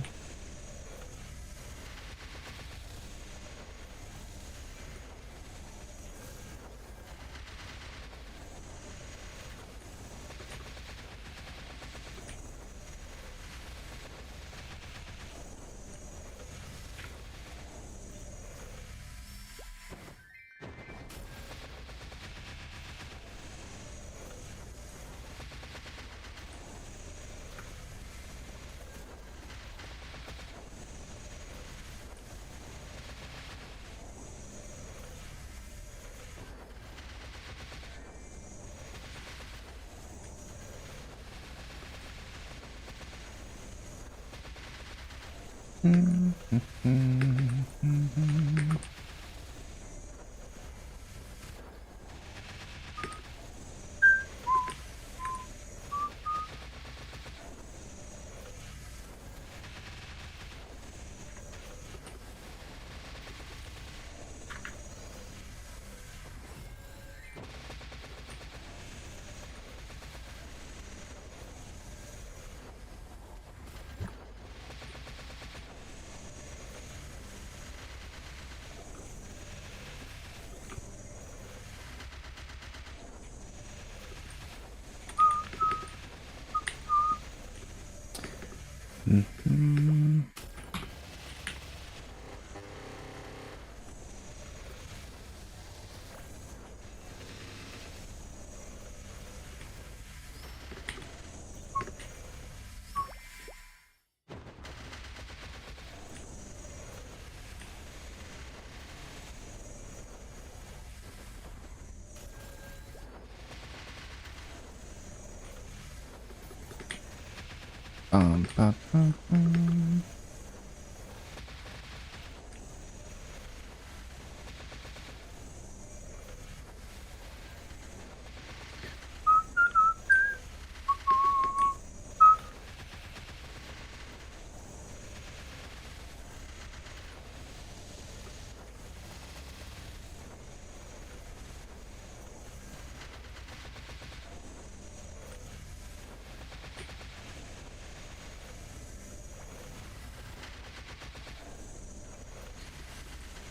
Ba, ba, ba.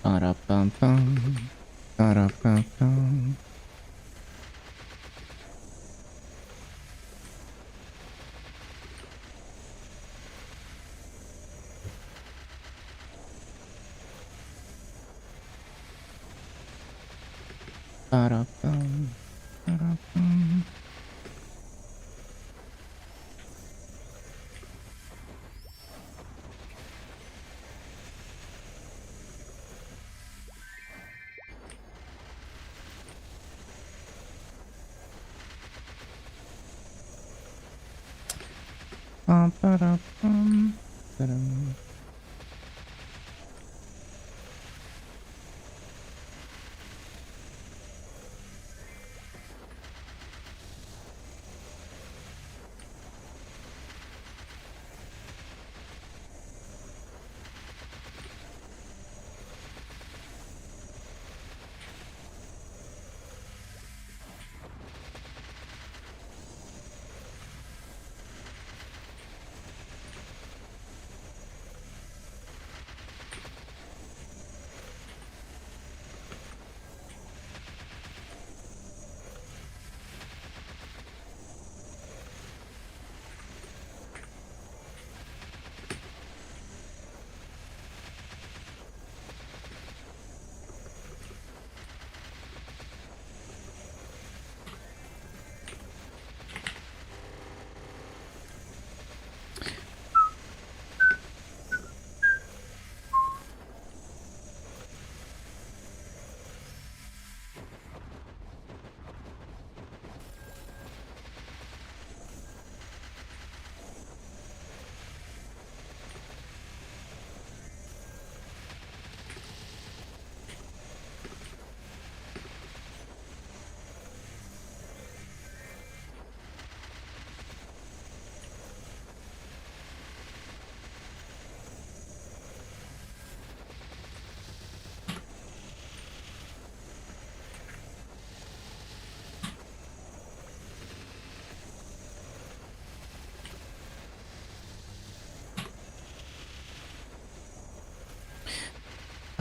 Ba-da-bum-bum. Ba-da-bum-bum. Ba-da-bum. Ba-da-bum. Ba-da-bum. Ba-dum.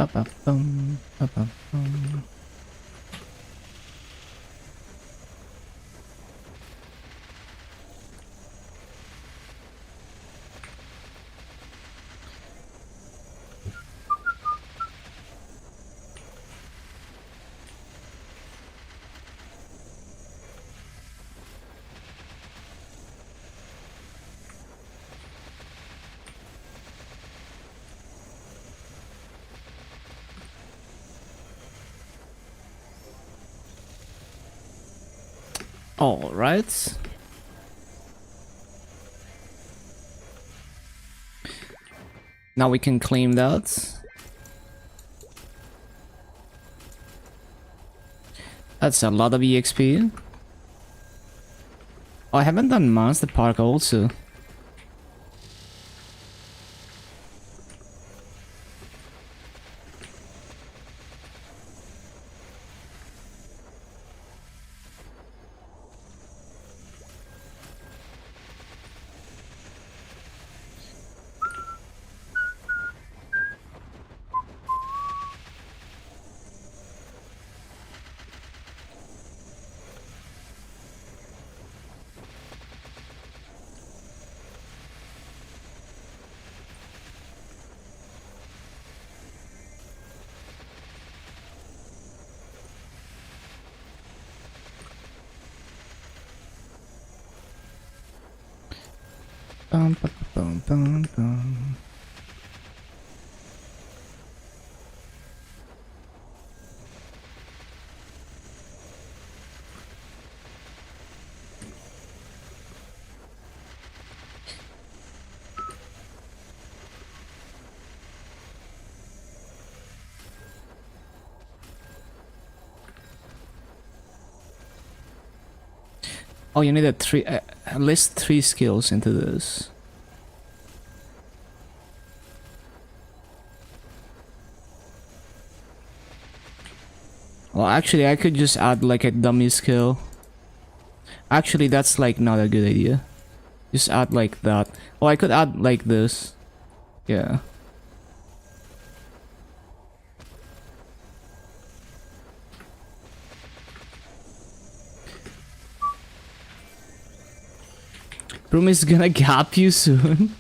Ba-ba-bum, ba-ba-bum. All right. Now we can claim that. That's a lot of EXP. Oh, I haven't done Monster Park also. Bum, bum, bum, bum, bum. Oh, you need at least 3 skills into this. Well, actually, I could just add like a dummy skill. Actually, that's like not a good idea. Just add like that. Oh, I could add like this. Yeah. Broom is gonna gap you soon.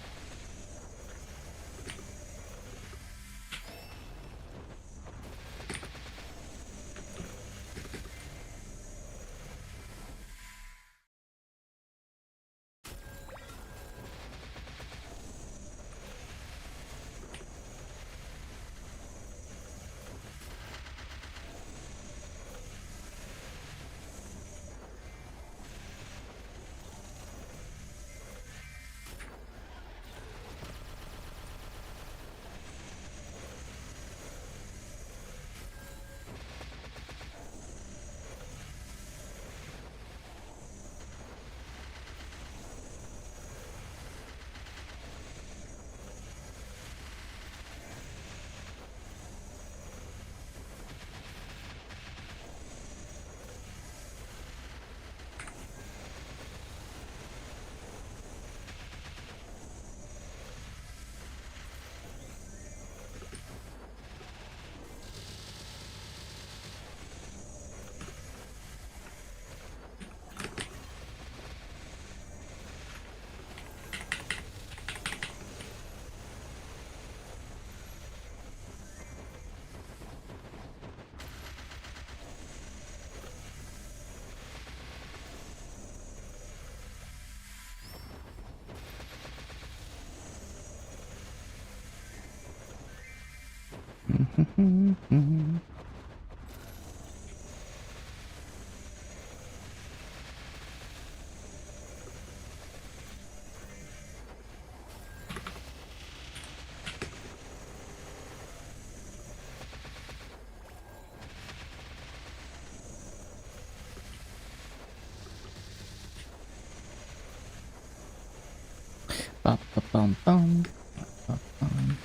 Bum, bum, bum, bum, bum.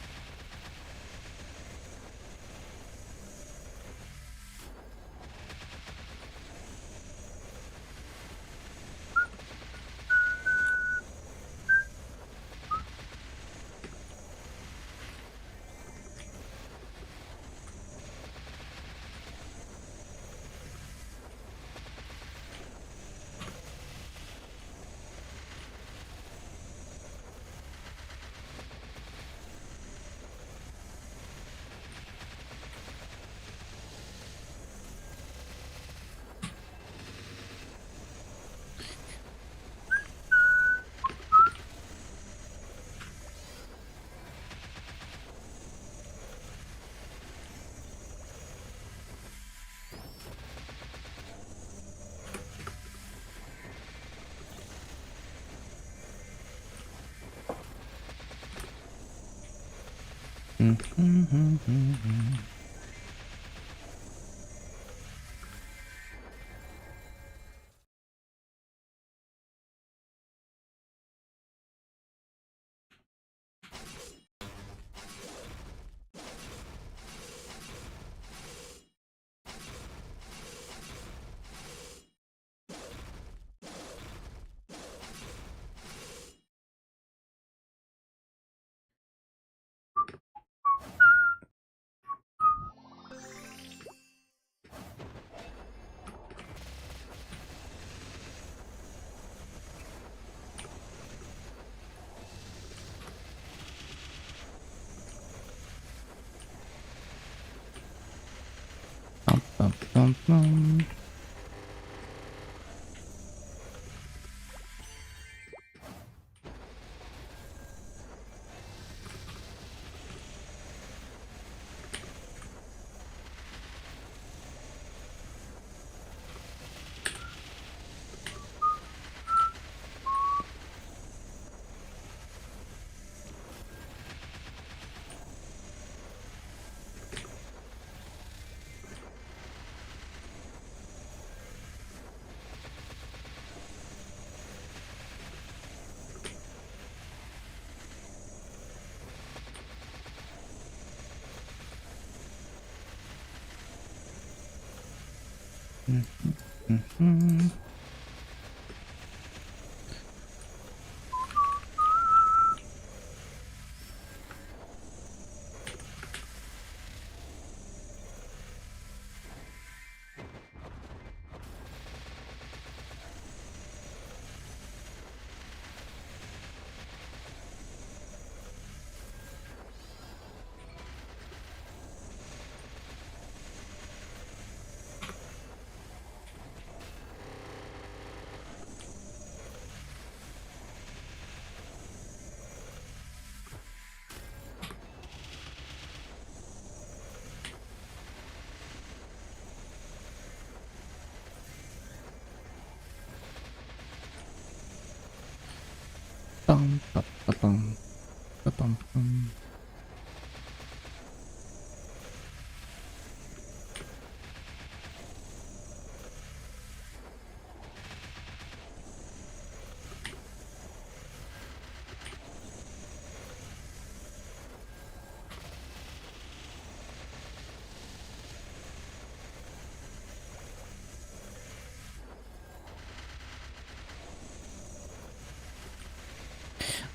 Bum, bum, bum. Bum, bum, bum, bum, bum, bum.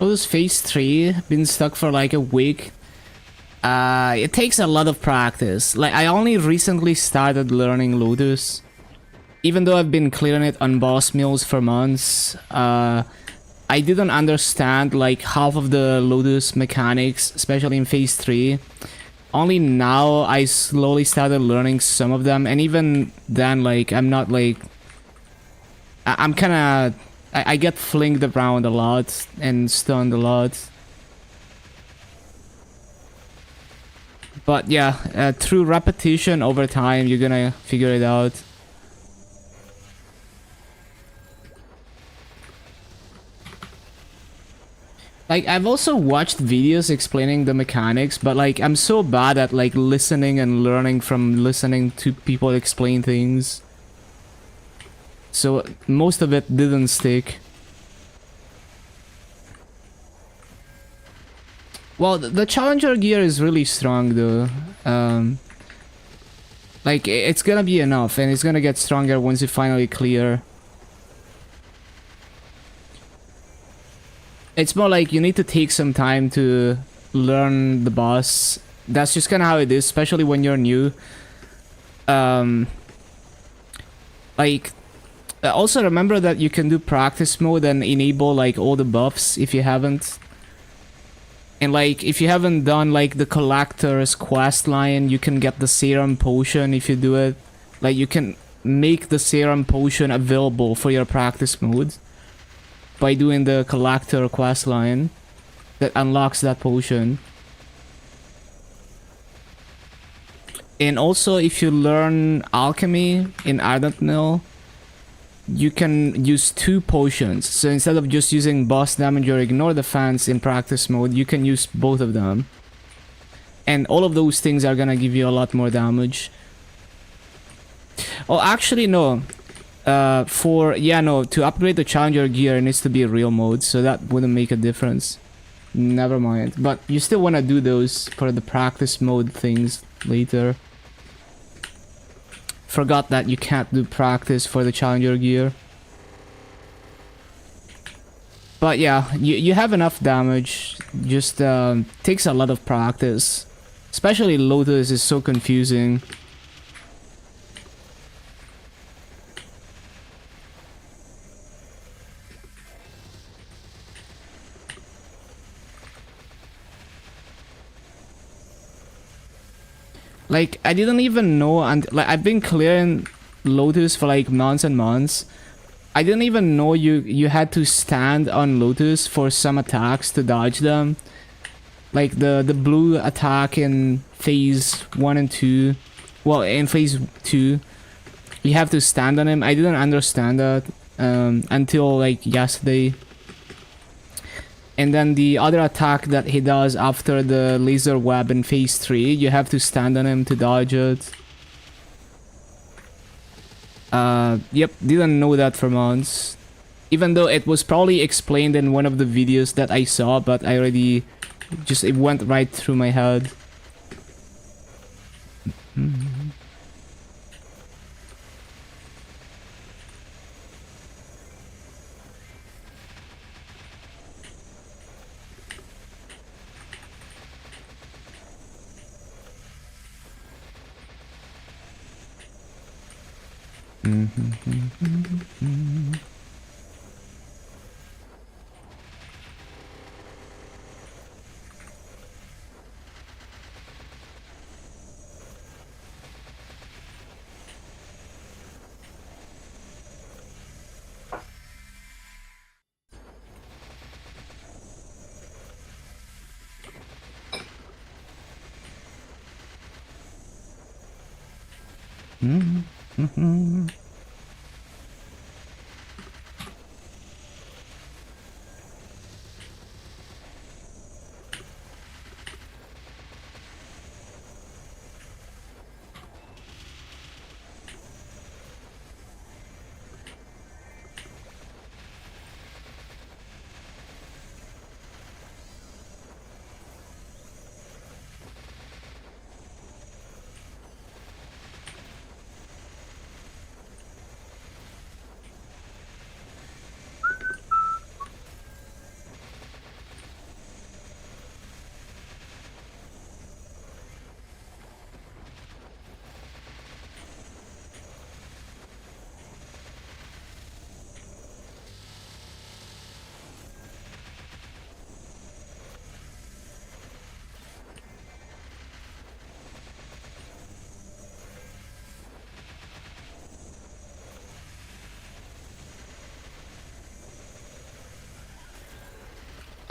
Oh, this phase 3 been stuck for like a week. It takes a lot of practice. Like, I only recently started learning Lotus. Even though I've been clearing it on boss mills for months, I didn't understand like half of the Lotus mechanics, especially in phase 3. Only now I slowly started learning some of them, and even then, like, I'm not like... I'm kinda... I get flinged around a lot and stunned a lot. But yeah, through repetition over time, you're gonna figure it out. Like, I've also watched videos explaining the mechanics, but like, I'm so bad at like listening and learning from listening to people explain things. So most of it didn't stick. Well, the Challenger gear is really strong though. Like, it's gonna be enough, and it's gonna get stronger once you finally clear. It's more like you need to take some time to learn the boss. That's just kind of how it is, especially when you're new. Like, also remember that you can do practice mode and enable like all the buffs if you haven't. And like, if you haven't done like the collector's quest line, you can get the serum potion if you do it. Like, you can make the serum potion available for your practice mode by doing the collector quest line that unlocks that potion. And also, if you learn alchemy in Ardent Mill, you can use 2 potions. So instead of just using boss damage or ignore defense in practice mode, you can use both of them. And all of those things are gonna give you a lot more damage. Oh, actually, no. To upgrade the Challenger gear, it needs to be real mode, so that wouldn't make a difference. Never mind. But you still want to do those for the practice mode things later. Forgot that you can't do practice for the Challenger gear. But yeah, you have enough damage. Just takes a lot of practice. Especially Lotus is so confusing. Like, I didn't even know, and like I've been clearing Lotus for like months and months. I didn't even know you had to stand on Lotus for some attacks to dodge them. Like the blue attack in phase 1 and 2. Well, in phase 2, you have to stand on him. I didn't understand that until like yesterday. And then the other attack that he does after the laser web in phase 3, you have to stand on him to dodge it. Yep, didn't know that for months. Even though it was probably explained in one of the videos that I saw, but I already it went right through my head.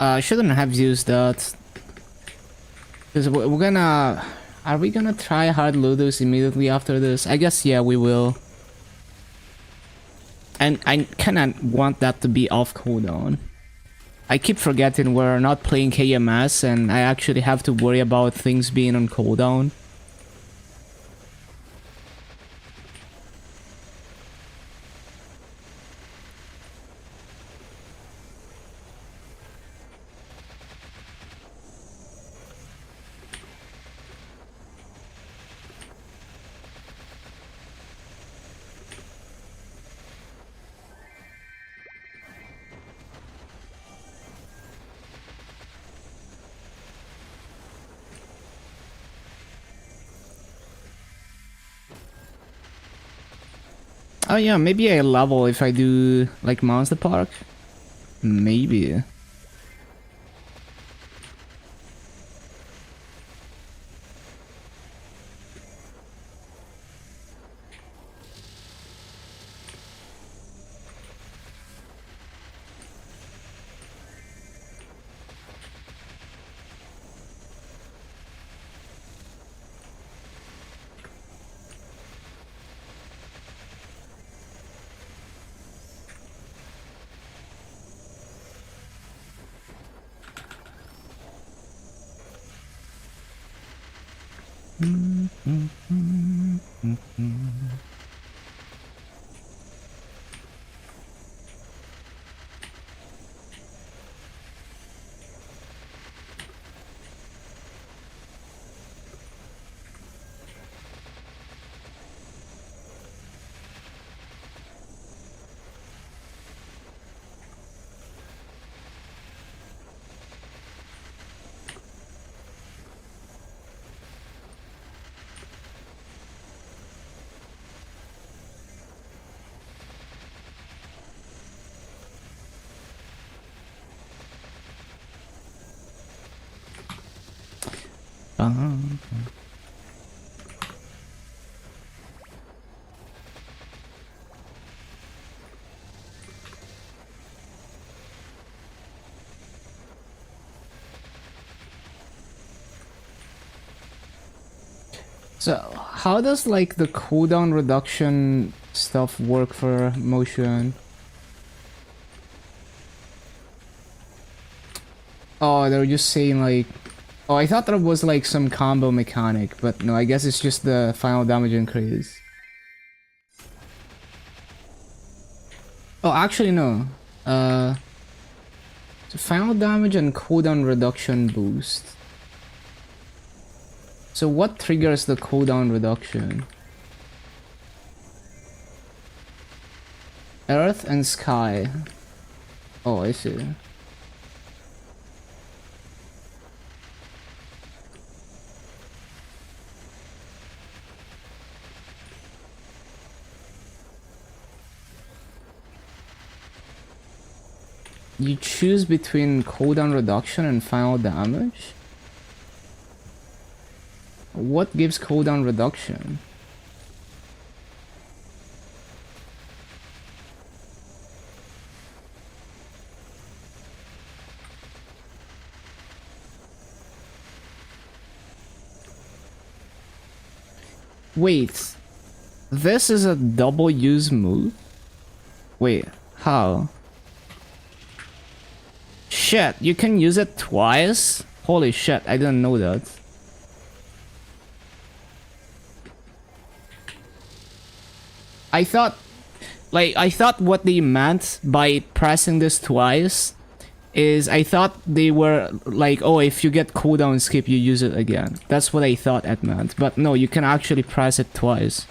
I shouldn't have used that. Because we're gonna... Are we gonna try hard Lotus immediately after this? I guess, yeah, we will. And I kinda want that to be off cooldown. I keep forgetting we're not playing KMS and I actually have to worry about things being on cooldown. Oh yeah, maybe I level if I do like Monster Park. Maybe. So, how does like the cooldown reduction stuff work for motion? Oh, they were just saying like... Oh, I thought there was like some combo mechanic, but no, I guess it's just the final damage increase. Oh, actually no. So final damage and cooldown reduction boost. So what triggers the cooldown reduction? Earth and sky. Oh, I see. You choose between cooldown reduction and final damage? What gives cooldown reduction? Wait, this is a double use move? Wait, how? Shit, you can use it twice? Holy shit, I didn't know that. I thought what they meant by pressing this twice is I thought they were like, oh, if you get cooldown skip, you use it again. That's what I thought it meant. But no, you can actually press it twice.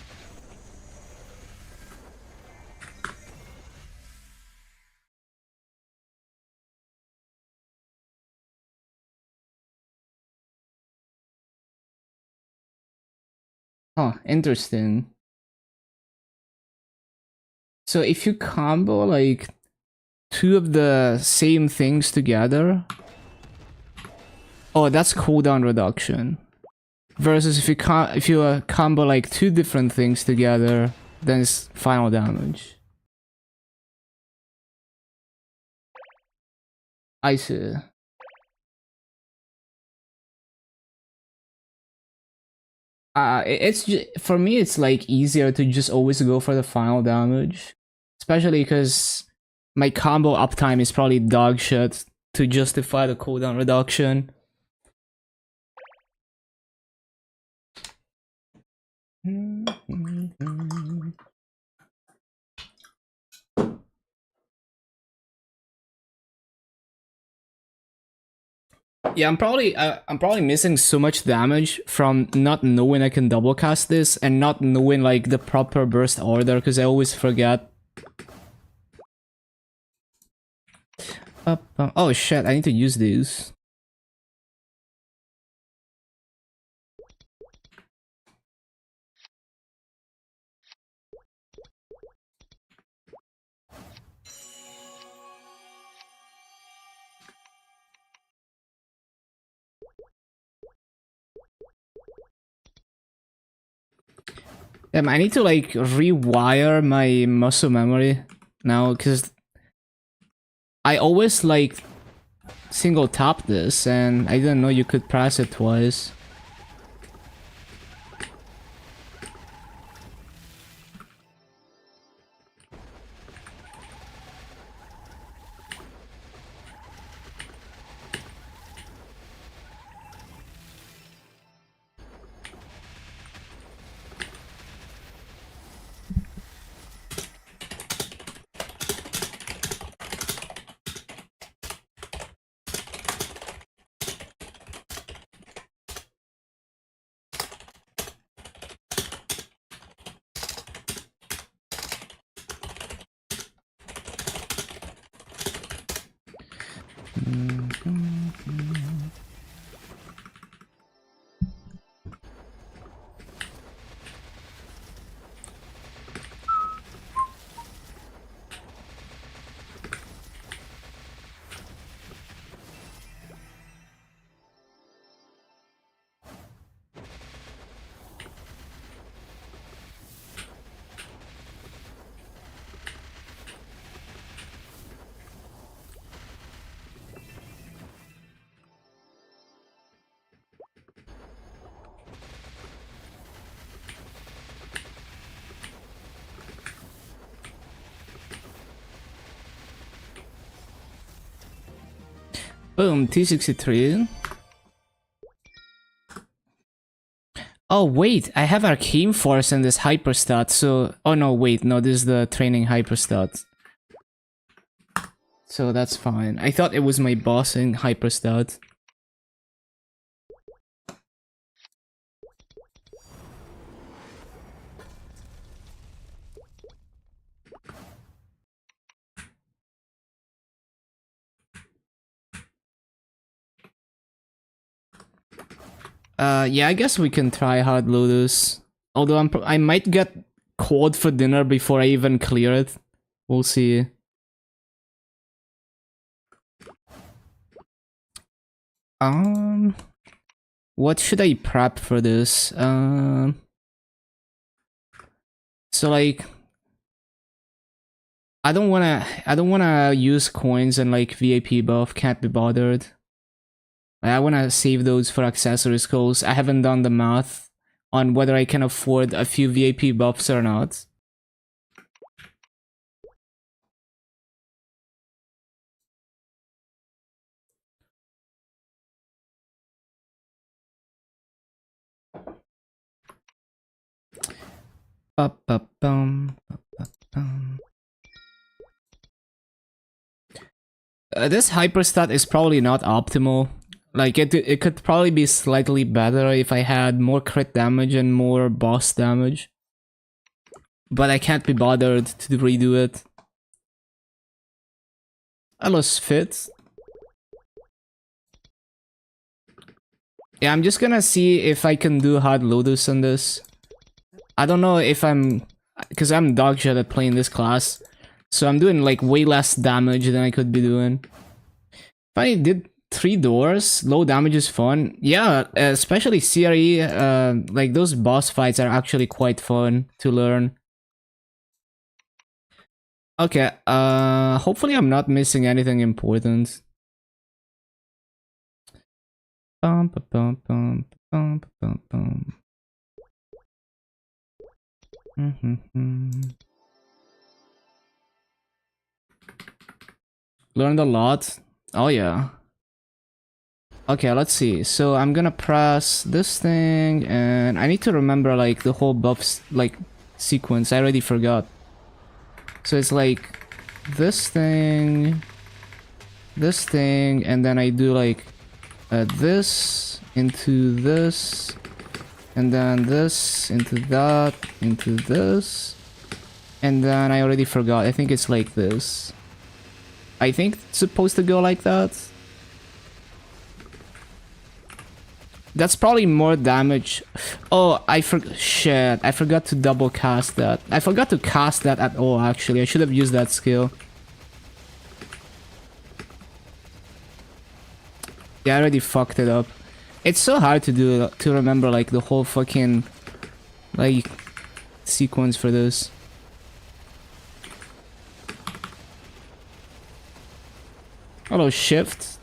Oh, interesting. So if you combo like two of the same things together... Oh, that's cooldown reduction. Versus if you combo like two different things together, then it's final damage. I see. For me, it's like easier to just always go for the final damage, especially because my combo uptime is probably dog shit to justify the cooldown reduction. Yeah, I'm probably missing so much damage from not knowing I can double cast this and not knowing like the proper burst order because I always forget. Oh shit, I need to use these. I need to like rewire my muscle memory now because I always like single tap this and I didn't know you could press it twice. Boom, T63. Oh wait, I have Arcane Force and this Hyperstat, so... Oh no, wait, no, this is the training Hyperstat. So that's fine. I thought it was my boss in Hyperstat. Yeah, I guess we can try Hard Lotus. Although I might get cold for dinner before I even clear it. We'll see. What should I prep for this? So like, I don't wanna use coins and like VIP buff. Can't be bothered. I wanna save those for accessories goals. I haven't done the math on whether I can afford a few VIP buffs or not. This hyperstat is probably not optimal. Like it could probably be slightly better if I had more crit damage and more boss damage. But I can't be bothered to redo it. I lost fit. Yeah, I'm just gonna see if I can do Hard Lotus on this. I don't know if I'm... Because I'm dog shit at playing this class. So I'm doing like way less damage than I could be doing. If I did 3 doors, low damage is fun. Yeah, especially CRE, like those boss fights are actually quite fun to learn. Okay, hopefully I'm not missing anything important. Bum, bum, bum, bum, bum, bum. Learned a lot. Oh yeah. Okay, let's see. So I'm gonna press this thing, and I need to remember like the whole buffs like sequence. I already forgot. So it's like this thing, and then I do like this into this, and then this into that, into this, and then I already forgot. I think it's like this. I think it's supposed to go like that. That's probably more damage. Oh, shit. I forgot to double cast that. I forgot to cast that at all, actually. I should have used that skill. Yeah, I already fucked it up. It's so hard to do, to remember, like, the whole fucking, like, sequence for this. Hello, shift.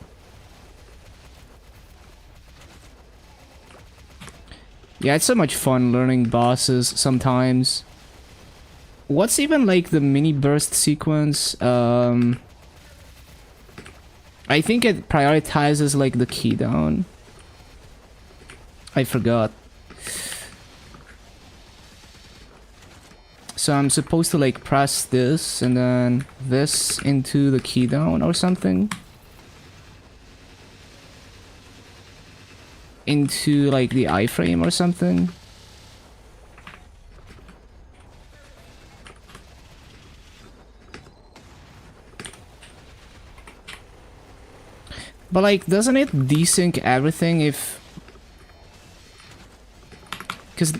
Yeah, it's so much fun learning bosses sometimes. What's even like the mini burst sequence? I think it prioritizes like the key down. I forgot. So I'm supposed to like press this and then this into the key down or something. Into like the iframe or something. But like, doesn't it desync everything if... Because,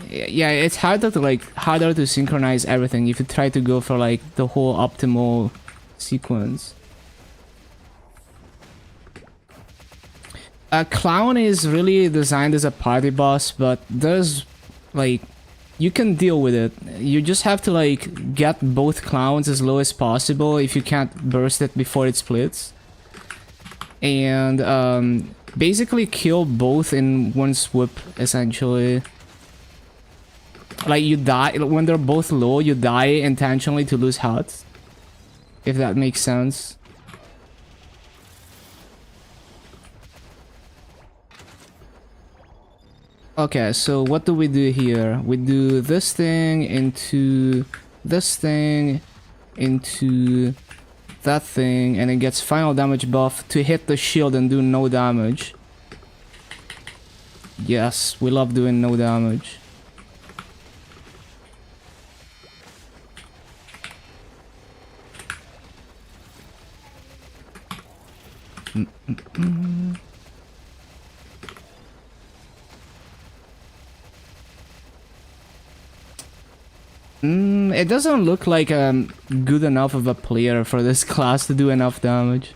yeah, it's harder to synchronize everything if you try to go for like the whole optimal sequence. Clown is really designed as a party boss, but there's like, you can deal with it. You just have to like get both clowns as low as possible if you can't burst it before it splits. And basically kill both in one swoop, essentially. Like you die, when they're both low, you die intentionally to lose health. If that makes sense. Okay, so what do we do here? We do this thing into this thing into that thing, and it gets final damage buff to hit the shield and do no damage. Yes, we love doing no damage. It doesn't look like I'm good enough of a player for this class to do enough damage.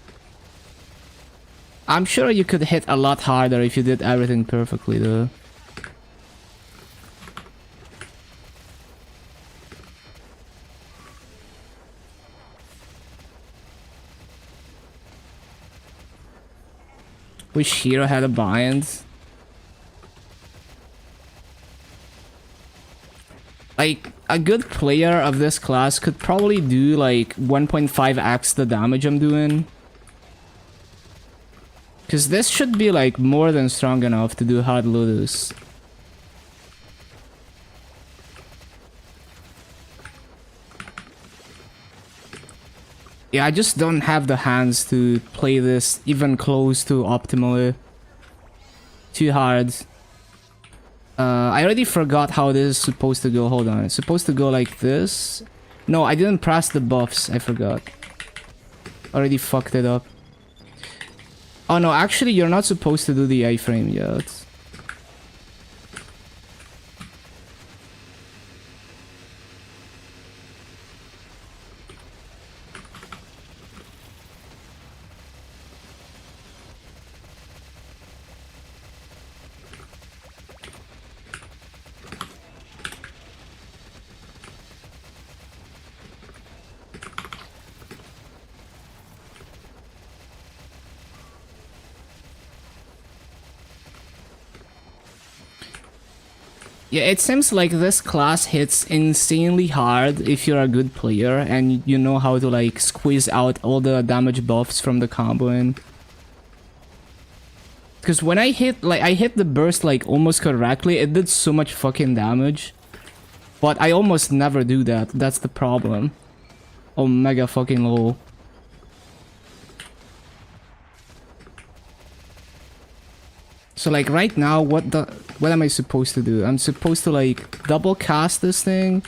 I'm sure you could hit a lot harder if you did everything perfectly though. Wish Hero had a bind. Like, a good player of this class could probably do like 1.5x the damage I'm doing. Because this should be like more than strong enough to do hard Lotus. Yeah, I just don't have the hands to play this even close to optimally. Too hard. I already forgot how this is supposed to go. Hold on. It's supposed to go like this. No, I didn't press the buffs. I forgot. Already fucked it up. Oh no, actually you're not supposed to do the iframe yet. Yeah, it seems like this class hits insanely hard if you're a good player and you know how to like squeeze out all the damage buffs from the comboing. Because when I hit the burst like almost correctly, it did so much fucking damage. But I almost never do that. That's the problem. Oh, mega fucking low. So like right now, what am I supposed to do? I'm supposed to like double cast this thing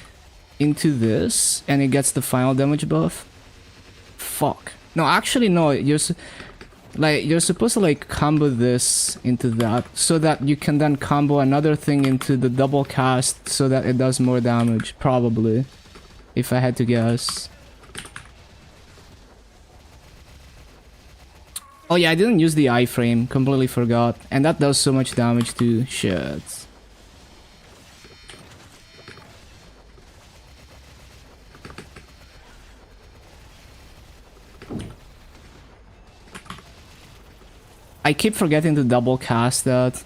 into this and it gets the final damage buff? Fuck. No, actually no, you're supposed to like combo this into that so that you can then combo another thing into the double cast so that it does more damage, probably. If I had to guess. Oh yeah, I didn't use the iframe, completely forgot. And that does so much damage too. Shit. I keep forgetting to double cast that.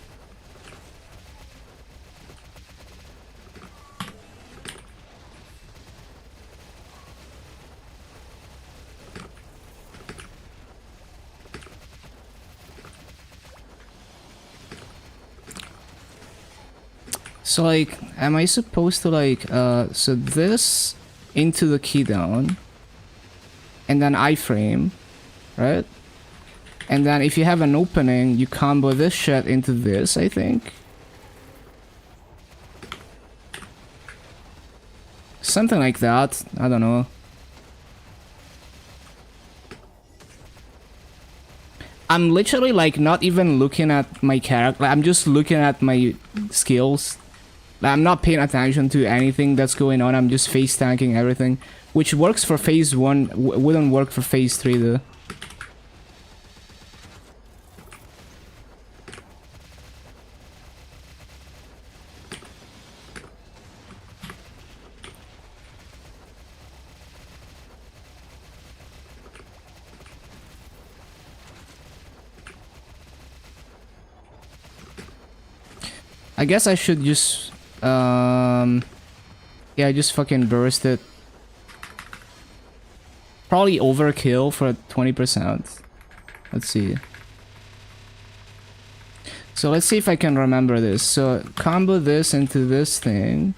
So like, am I supposed to like, so this into the key down, and then iframe, right? And then if you have an opening, you combo this shit into this, I think. Something like that, I don't know. I'm literally like not even looking at my character. Like, I'm just looking at my skills. Like, I'm not paying attention to anything that's going on. I'm just face tanking everything, which works for phase 1. Wouldn't work for phase 3 though. I guess I should just yeah, just fucking burst it. Probably overkill for 20%. Let's see. So let's see if I can remember this. So combo this into this thing,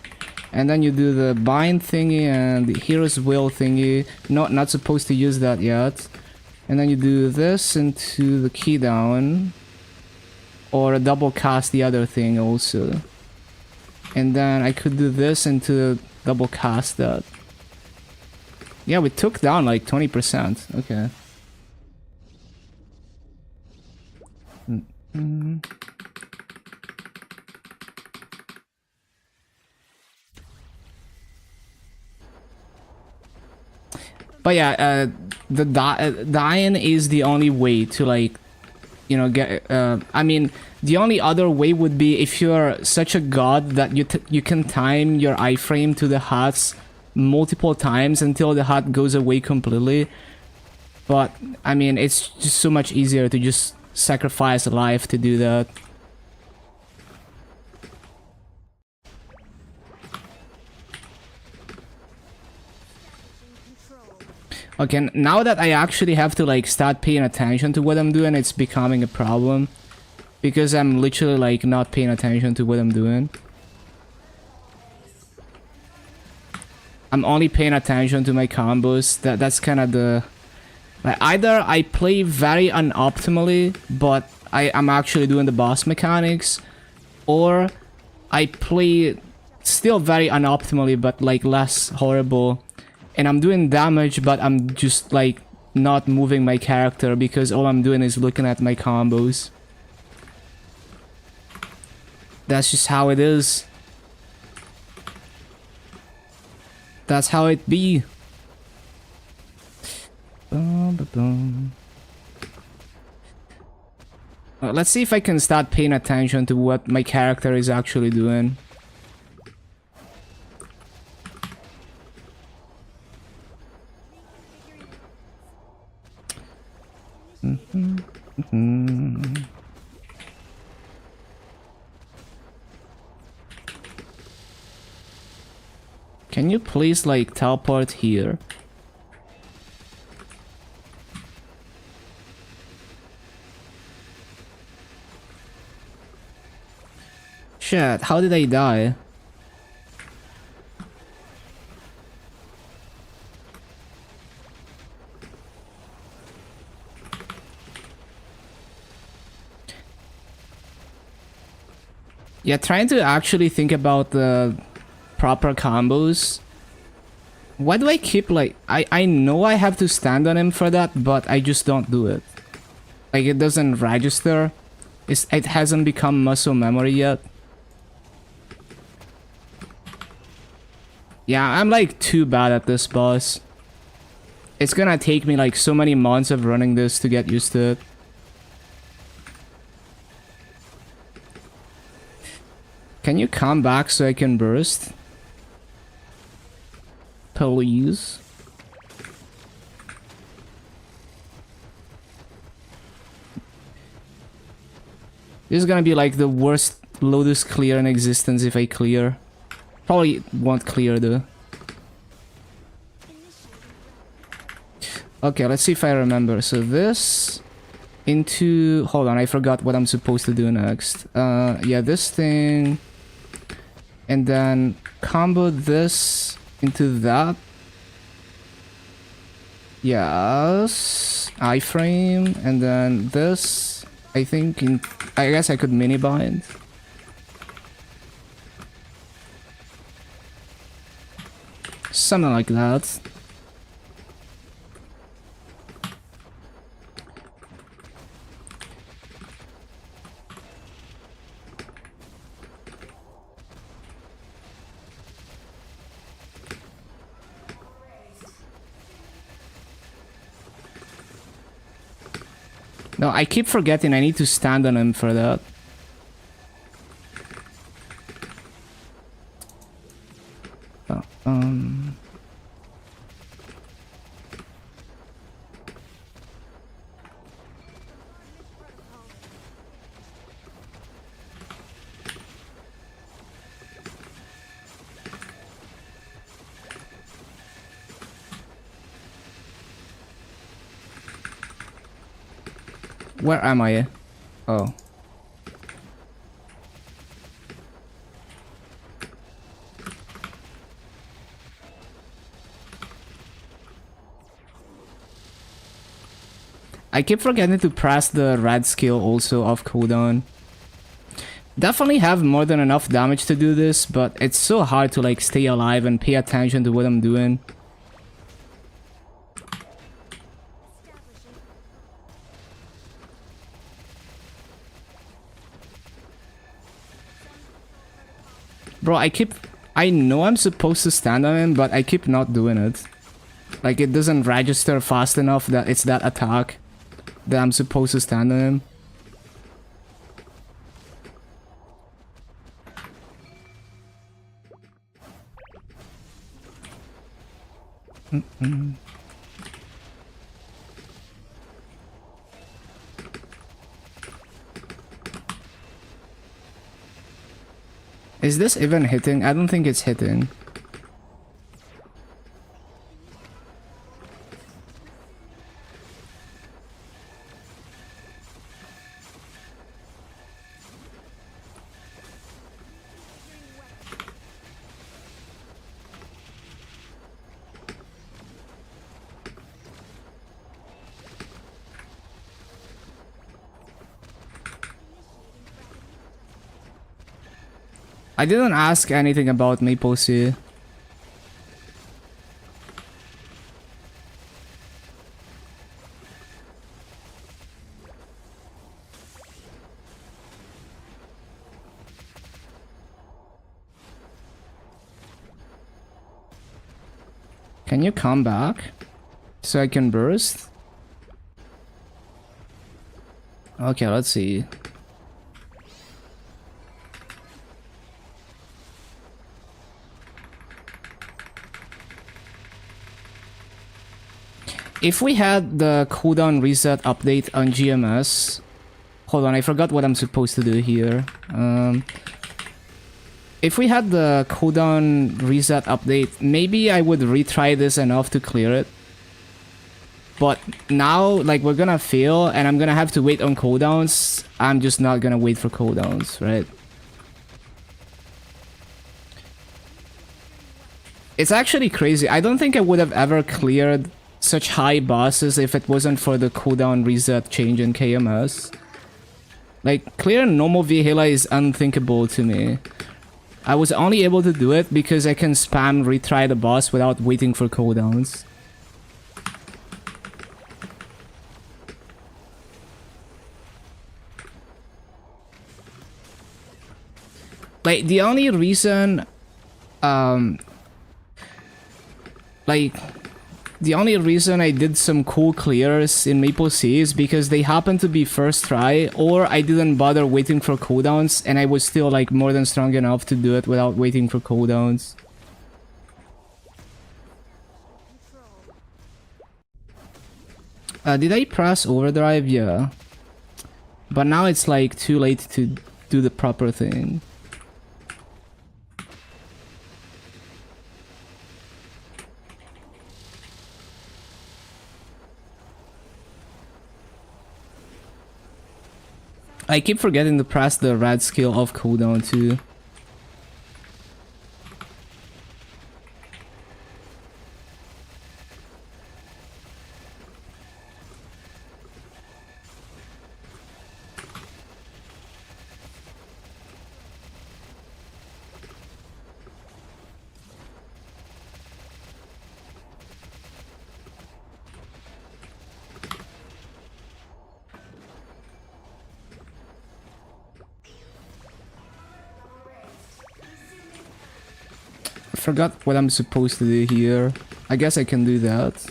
and then you do the bind thingy and the hero's will thingy. Not supposed to use that yet. And then you do this into the key down, or double cast the other thing also. And then I could do this into double cast that. Yeah, we took down like 20%. Okay. But yeah, the dying is the only way to like, you know, get. I mean, the only other way would be if you're such a god that you can time your iframe to the HUDs multiple times until the HUD goes away completely. But I mean, it's just so much easier to just sacrifice a life to do that. Okay, now that I actually have to like start paying attention to what I'm doing, it's becoming a problem. Because I'm literally like not paying attention to what I'm doing. I'm only paying attention to my combos. That's kind of the... Like, either I play very unoptimally, but I'm actually doing the boss mechanics. Or I play still very unoptimally, but like less horrible. And I'm doing damage, but I'm just like not moving my character because all I'm doing is looking at my combos. That's just how it is. That's how it be. Let's see if I can start paying attention to what my character is actually doing. Can you please like teleport here? Shit, how did I die? Yeah, trying to actually think about the proper combos. Why do I keep like... I know I have to stand on him for that, but I just don't do it. Like, it doesn't register. It hasn't become muscle memory yet. Yeah, I'm like too bad at this boss. It's gonna take me like so many months of running this to get used to it. Can you come back so I can burst? Please. This is gonna be like the worst Lotus clear in existence if I clear. Probably won't clear though. Okay, let's see if I remember. So this into... Hold on, I forgot what I'm supposed to do next. Yeah, this thing. And then combo this into that. Yes. Iframe. And then this. I think I guess I could mini bind. Something like that. No, I keep forgetting I need to stand on him for that. Oh, where am I? Oh. I keep forgetting to press the red skill also off cooldown. Definitely have more than enough damage to do this, but it's so hard to like stay alive and pay attention to what I'm doing. Bro, I know I'm supposed to stand on him, but I keep not doing it. Like, it doesn't register fast enough that it's that attack that I'm supposed to stand on him. Is this even hitting? I don't think it's hitting. I didn't ask anything about MapleStory. Can you come back so I can burst? Okay, let's see. If we had the cooldown reset update on GMS... Hold on, I forgot what I'm supposed to do here. If we had the cooldown reset update, maybe I would retry this enough to clear it. But now, like, we're gonna fail and I'm gonna have to wait on cooldowns. I'm just not gonna wait for cooldowns, right? It's actually crazy. I don't think I would have ever cleared such high bosses if it wasn't for the cooldown reset change in KMS. Like, clearing normal Vihela is unthinkable to me. I was only able to do it because I can spam retry the boss without waiting for cooldowns. Like, the only reason, the only reason I did some cool clears in MapleStory is because they happened to be first try, or I didn't bother waiting for cooldowns and I was still like more than strong enough to do it without waiting for cooldowns. Did I press overdrive? Yeah. But now it's like too late to do the proper thing. I keep forgetting to press the red skill off cooldown too. I forgot what I'm supposed to do here. I guess I can do that.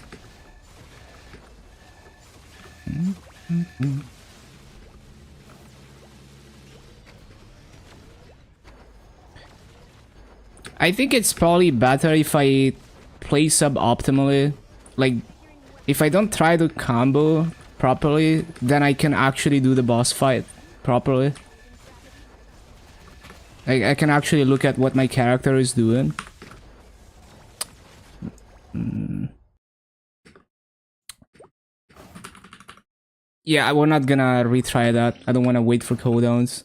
I think it's probably better if I play suboptimally. Like, if I don't try to combo properly, then I can actually do the boss fight properly. I can actually look at what my character is doing. Yeah, we're not gonna retry that. I don't want to wait for cooldowns.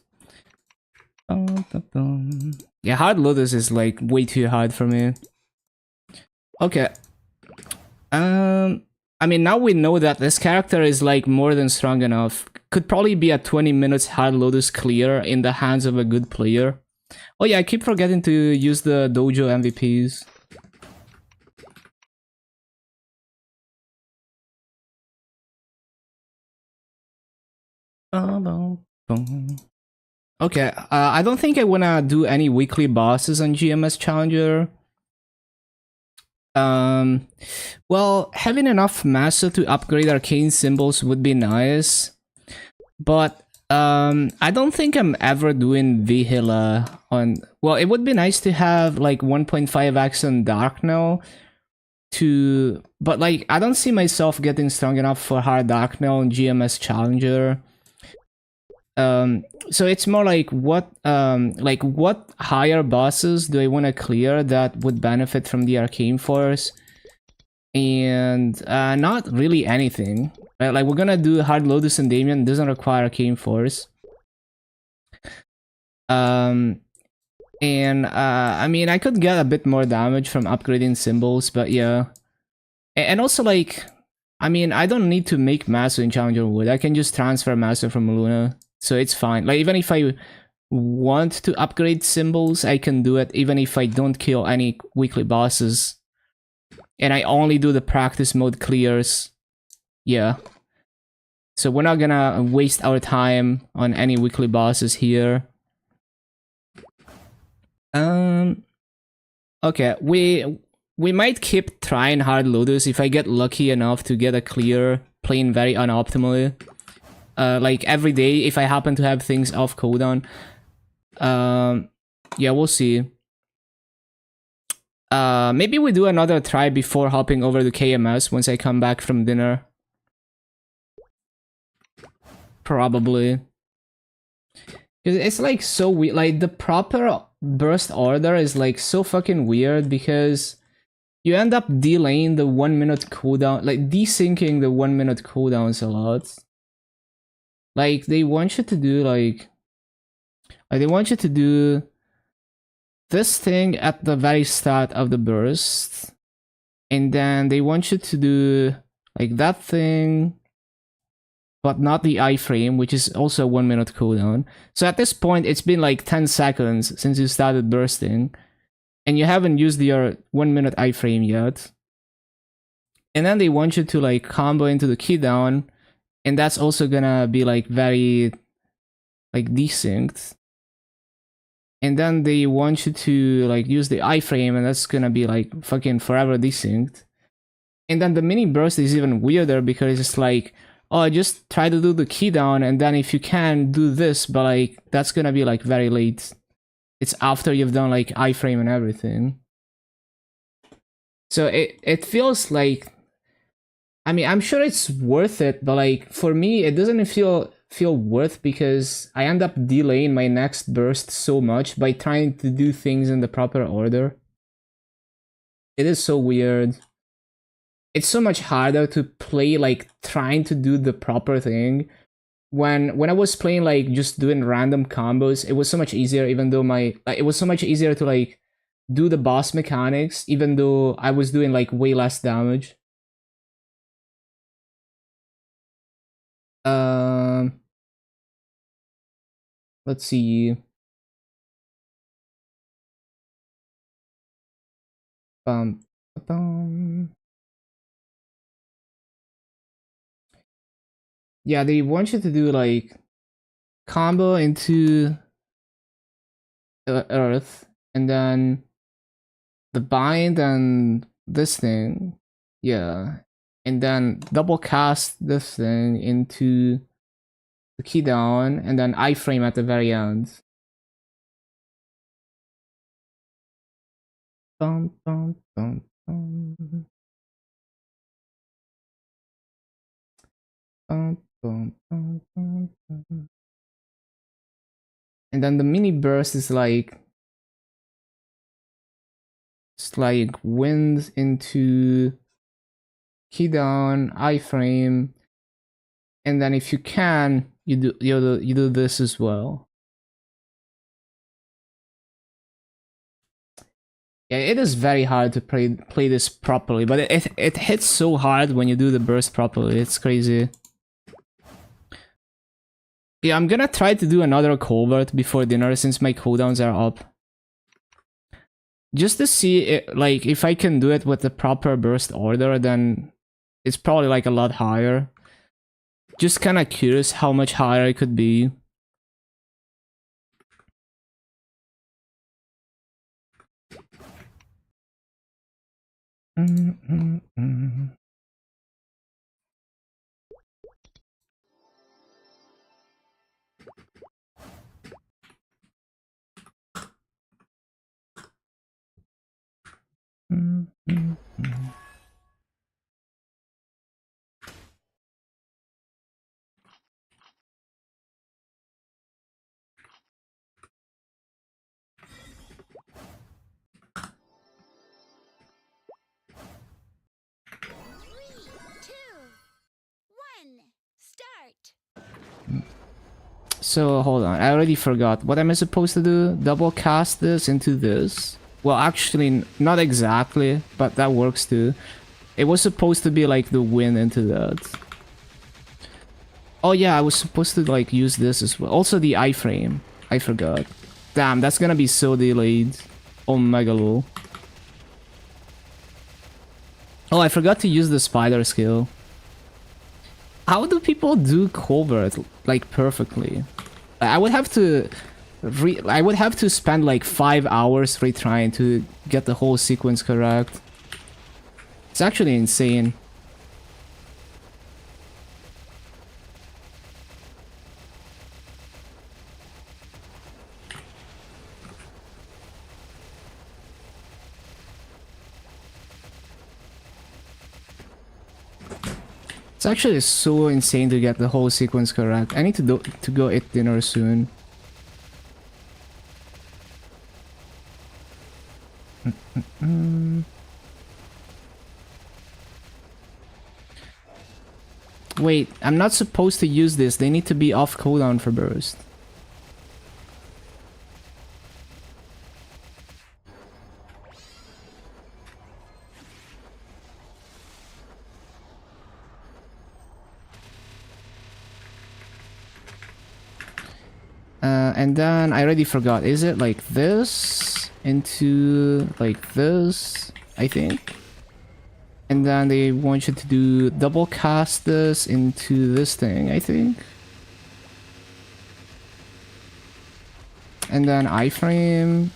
Yeah, Hard Lotus is like way too hard for me. Okay. I mean, now we know that this character is like more than strong enough. Could probably be a 20 minutes Hard Lotus clear in the hands of a good player. Oh yeah, I keep forgetting to use the dojo MVPs. Okay, I don't think I wanna do any weekly bosses on GMS Challenger. Well, having enough massa to upgrade arcane symbols would be nice, but I don't think I'm ever doing Vihila on. Well, it would be nice to have like 1.5x on Dark now, but like I don't see myself getting strong enough for hard Dark now on GMS Challenger. So it's more like what higher bosses do I want to clear that would benefit from the arcane force, and not really anything. Right? Like we're gonna do Hard Lotus and Damien, doesn't require arcane force. And I mean I could get a bit more damage from upgrading symbols, but yeah, and also like I mean I don't need to make Master in Challenger Wood. I can just transfer Master from Luna. So it's fine. Like, even if I want to upgrade symbols, I can do it even if I don't kill any weekly bosses. And I only do the practice mode clears. Yeah. So we're not gonna waste our time on any weekly bosses here. Okay, we might keep trying Hard Lotus if I get lucky enough to get a clear playing very unoptimally. Like every day if I happen to have things off cooldown. Yeah, we'll see. Maybe we do another try before hopping over to KMS once I come back from dinner. Probably. It's like so weird. Like the proper burst order is like so fucking weird because you end up delaying the 1 minute cooldown, like desyncing the 1 minute cooldowns a lot. Like they want you to do they want you to do this thing at the very start of the burst, and then they want you to do like that thing, but not the iframe, which is also a 1 minute cooldown. So at this point, it's been like 10 seconds since you started bursting, and you haven't used your 1 minute iframe yet. And then they want you to like combo into the key down, and that's also gonna be like very like desynced. And then they want you to like use the iframe, and that's gonna be like fucking forever desynced. And then the mini burst is even weirder because it's like, oh, just try to do the key down, and then if you can do this, but like that's gonna be like very late. It's after you've done like iframe and everything. So it feels like, I mean, I'm sure it's worth it, but like for me, it doesn't feel worth because I end up delaying my next burst so much by trying to do things in the proper order. It is so weird. It's so much harder to play like trying to do the proper thing. When I was playing like just doing random combos, it was so much easier, even though it was so much easier to like do the boss mechanics, even though I was doing like way less damage. Let's see. Bum, bum. Yeah, they want you to do like combo into Earth, and then the bind and this thing. Yeah. And then double cast this thing into the key down, and then iframe at the very end. Bum, bum, bum, bum. Bum, bum, bum, bum, bum. And then the mini burst is like it's like wind into key down iframe, and then if you can, you do this as well. Yeah, it is very hard to play this properly, but it hits so hard when you do the burst properly. It's crazy. Yeah, I'm gonna try to do another culvert before dinner since my cooldowns are up. Just to see it, like if I can do it with the proper burst order, then it's probably like a lot higher. Just kind of curious how much higher it could be. So hold on, I already forgot. What am I supposed to do? Double cast this into this? Well, actually, not exactly, but that works too. It was supposed to be like the win into that. Oh yeah, I was supposed to like use this as well. Also the iframe. I forgot. Damn, that's gonna be so delayed. Oh mega lol. Oh, I forgot to use the spider skill. How do people do Colbert like perfectly? I would have to I would have to spend like 5 hours retrying to get the whole sequence correct. It's actually insane. It's actually so insane to get the whole sequence correct. I need to go eat dinner soon. Wait, I'm not supposed to use this. They need to be off cooldown for burst. And then I already forgot. Is it like this into like this? I think. And then they want you to do double cast this into this thing, I think. And then iframe.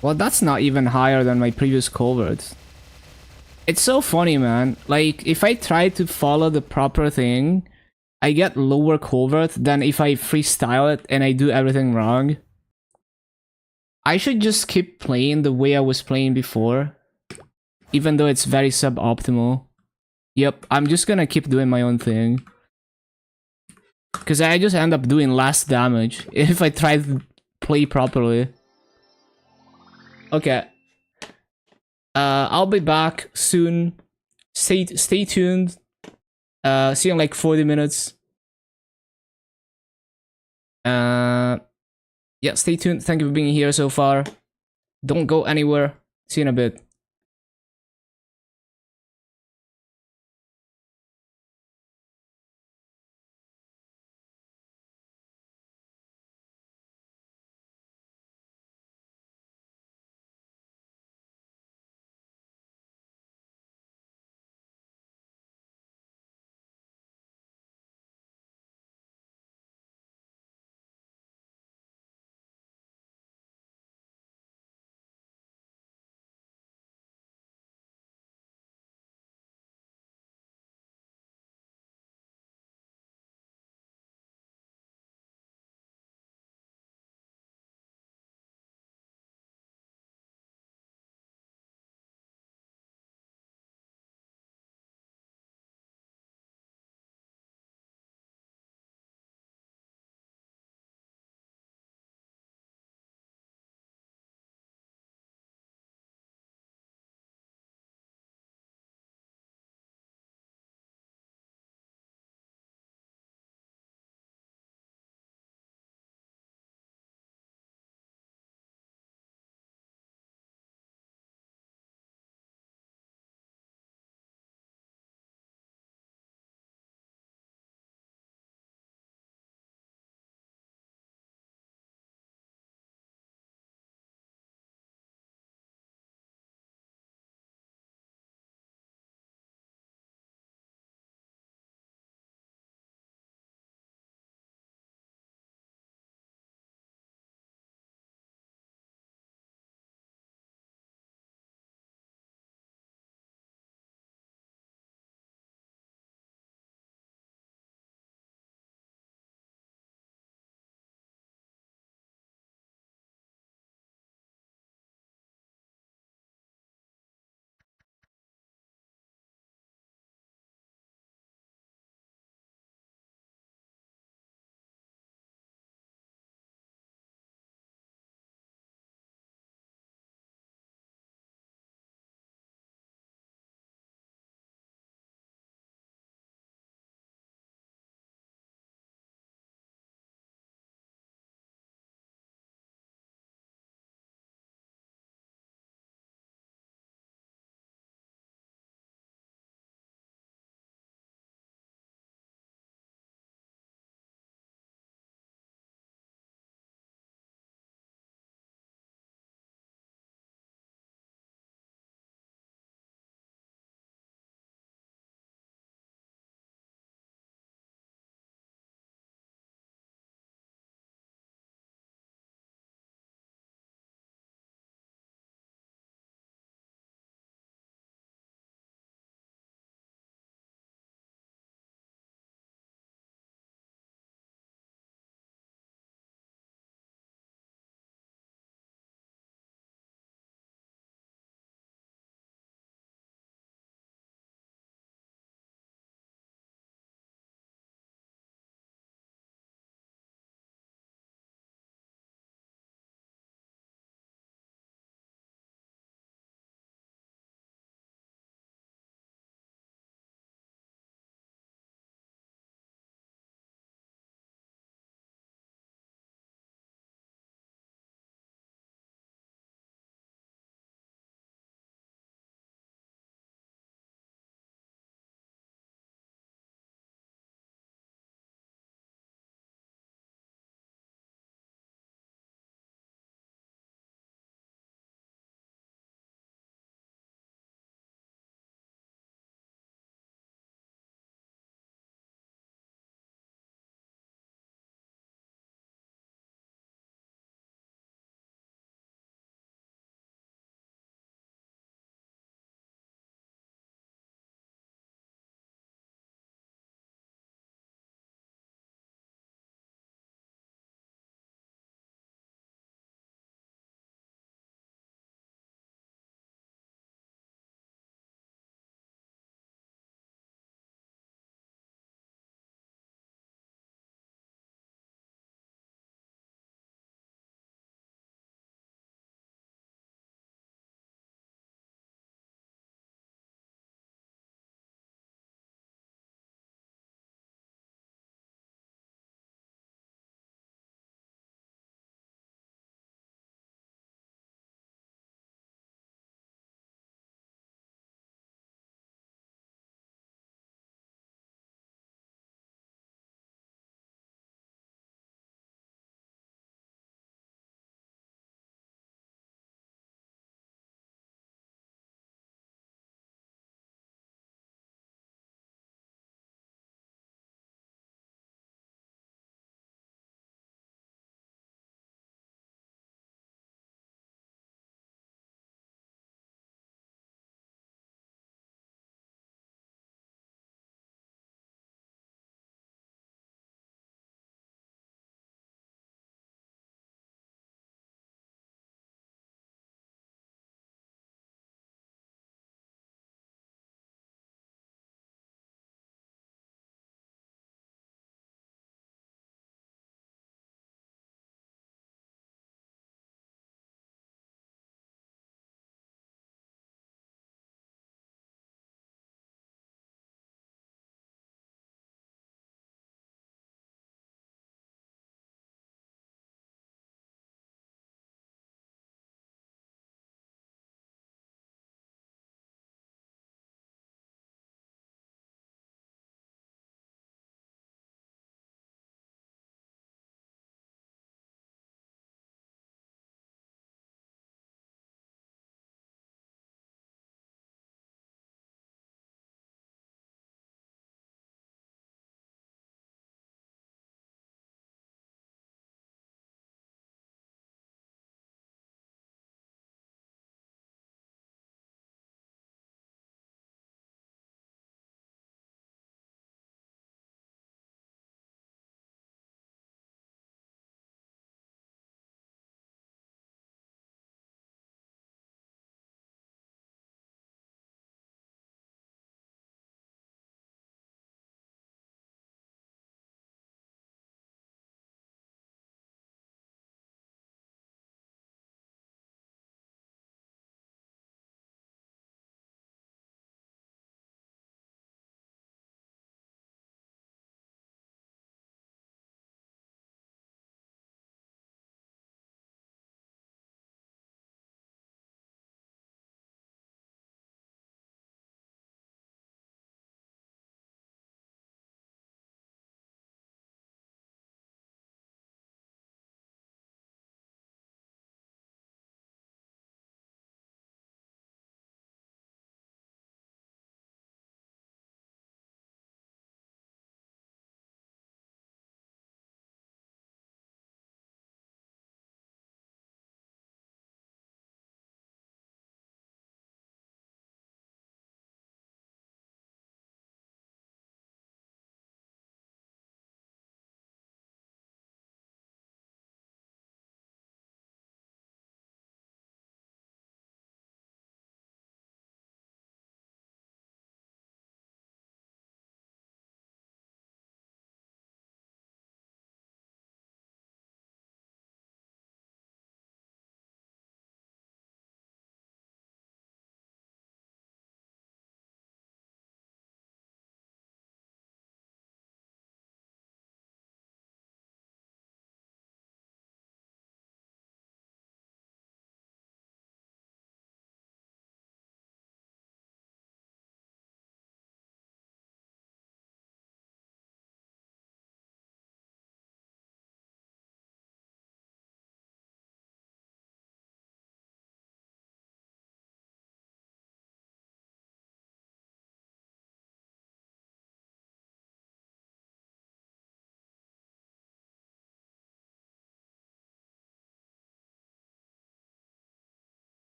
Well, that's not even higher than my previous culvert. It's so funny, man. Like, if I try to follow the proper thing, I get lower culvert than if I freestyle it and I do everything wrong. I should just keep playing the way I was playing before, even though it's very suboptimal. Yep, I'm just gonna keep doing my own thing. Because I just end up doing less damage if I try to play properly. Okay. I'll be back soon. Stay tuned. See you in like 40 minutes. Yeah, stay tuned. Thank you for being here so far. Don't go anywhere. See you in a bit.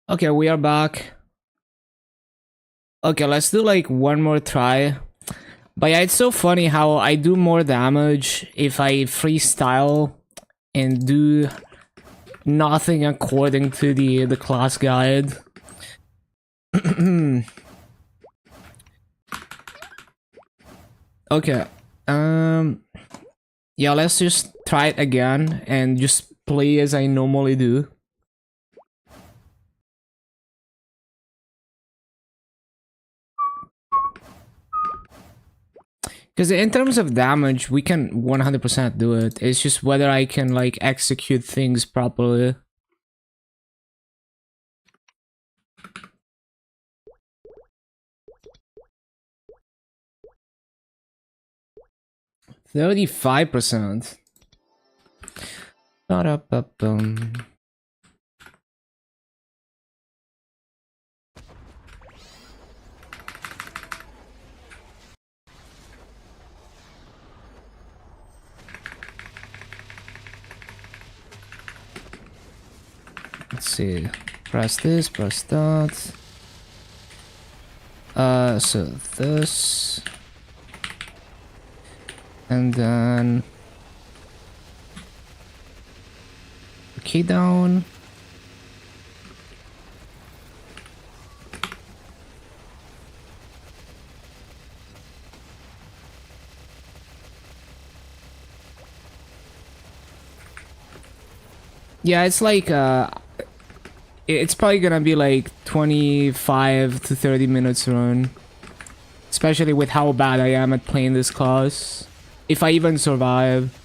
Okay, we are back. Okay, let's do like one more try. But yeah, it's so funny how I do more damage if I freestyle and do nothing according to the class guide. Okay. Yeah, let's just try it again and just play as I normally do. Because in terms of damage, we can 100% do it. It's just whether I can like execute things properly. $35%. Ba-da-ba-bum. Let's see. Press this, press that. So this. And then key down. Yeah, it's like it's probably gonna be like 25 to 30 minutes run. Especially with how bad I am at playing this class. If I even survive.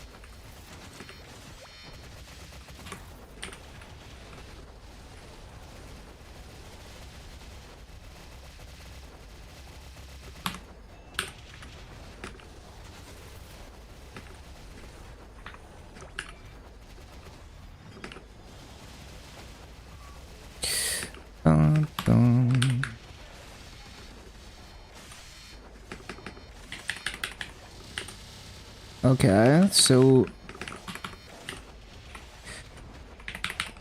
Dun, dun. Okay, so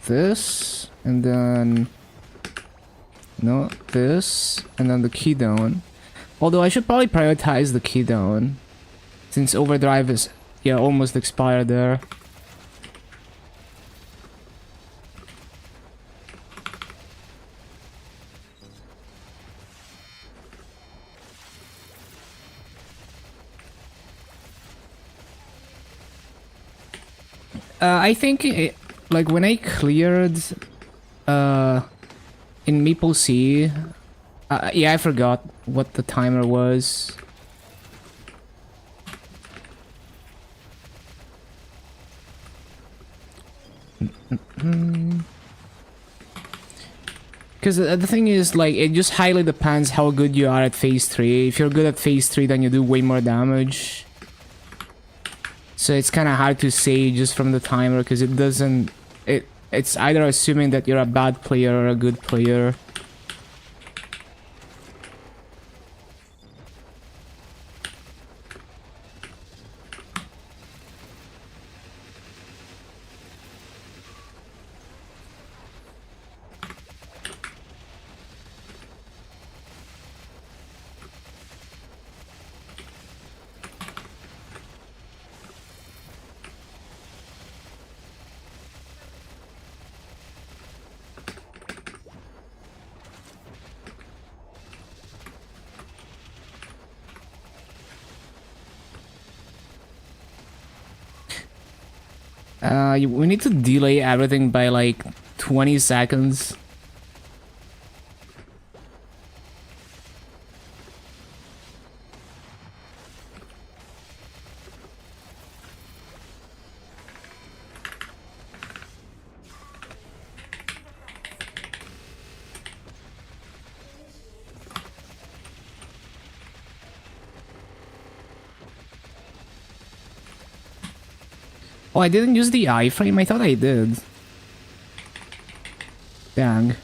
this, and then no, this, and then the key down. Although I should probably prioritize the key down, since overdrive is almost expired there. I think like when I cleared in MapleStory, yeah, I forgot what the timer was. Because the thing is, like, it just highly depends how good you are at phase 3. If you're good at phase 3, then you do way more damage. So it's kind of hard to say just from the timer, because it doesn't... It's either assuming that you're a bad player or a good player. We need to delay everything by like 20 seconds. Oh, I didn't use the iframe? I thought I did. Dang.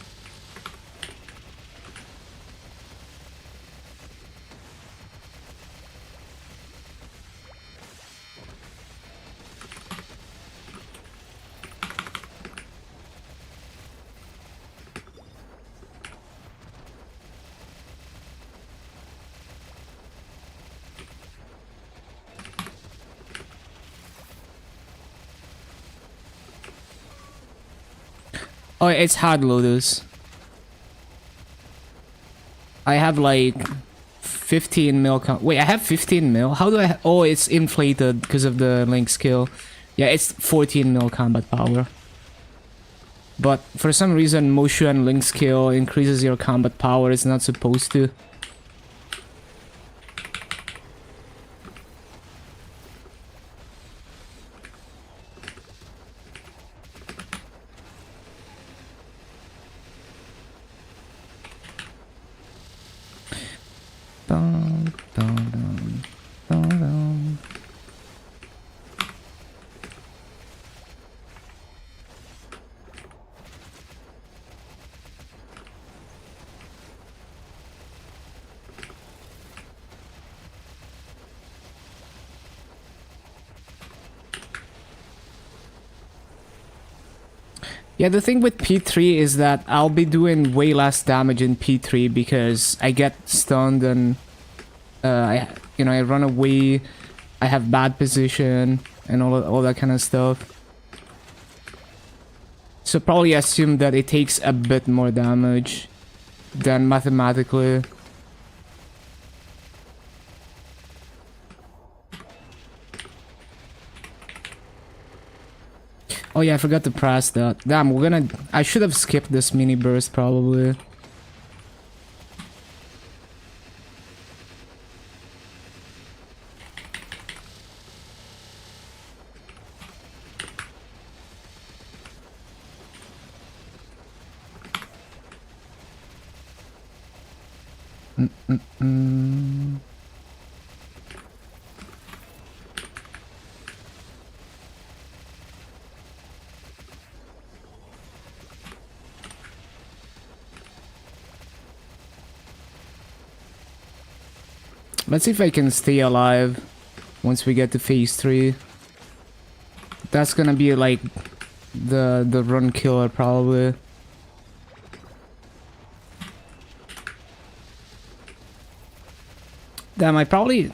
Oh, it's hard lotus. I have like 15 mil. Wait, I have 15 mil. How do I? Oh, it's inflated because of the link skill. Yeah, it's 14 mil combat power. But for some reason, motion link skill increases your combat power. It's not supposed to. Dun, dun, dun, dun, dun. Yeah, the thing with P3 is that I'll be doing way less damage in P3 because I get stunned and I run away, I have bad position and all that kind of stuff. So probably assume that it takes a bit more damage than mathematically. Oh yeah, I forgot to press that. Damn, I should have skipped this mini burst probably. Let's see if I can stay alive once we get to phase 3. That's gonna be like the run killer probably. Damn, I probably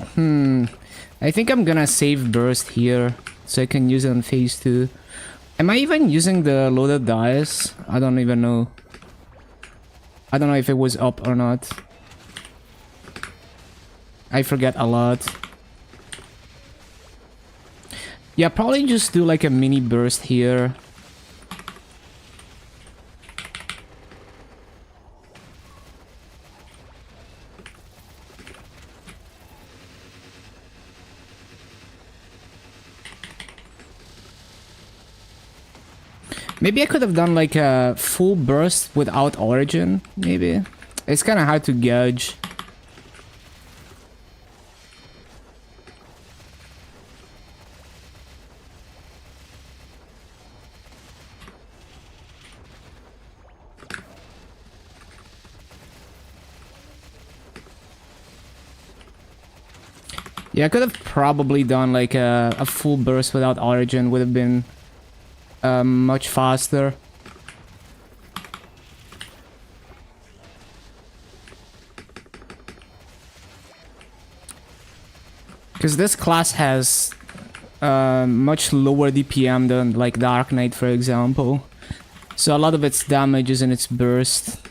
I think I'm gonna save burst here so I can use it on phase 2. Am I even using the loaded dice? I don't even know. I don't know if it was up or not. I forget a lot. Yeah, probably just do like a mini burst here. Maybe I could have done like a full burst without origin, maybe. It's kind of hard to gauge. Yeah, I could have probably done like a full burst without origin, would have been much faster. Because this class has much lower DPM than like Dark Knight, for example. So a lot of its damage is in its burst.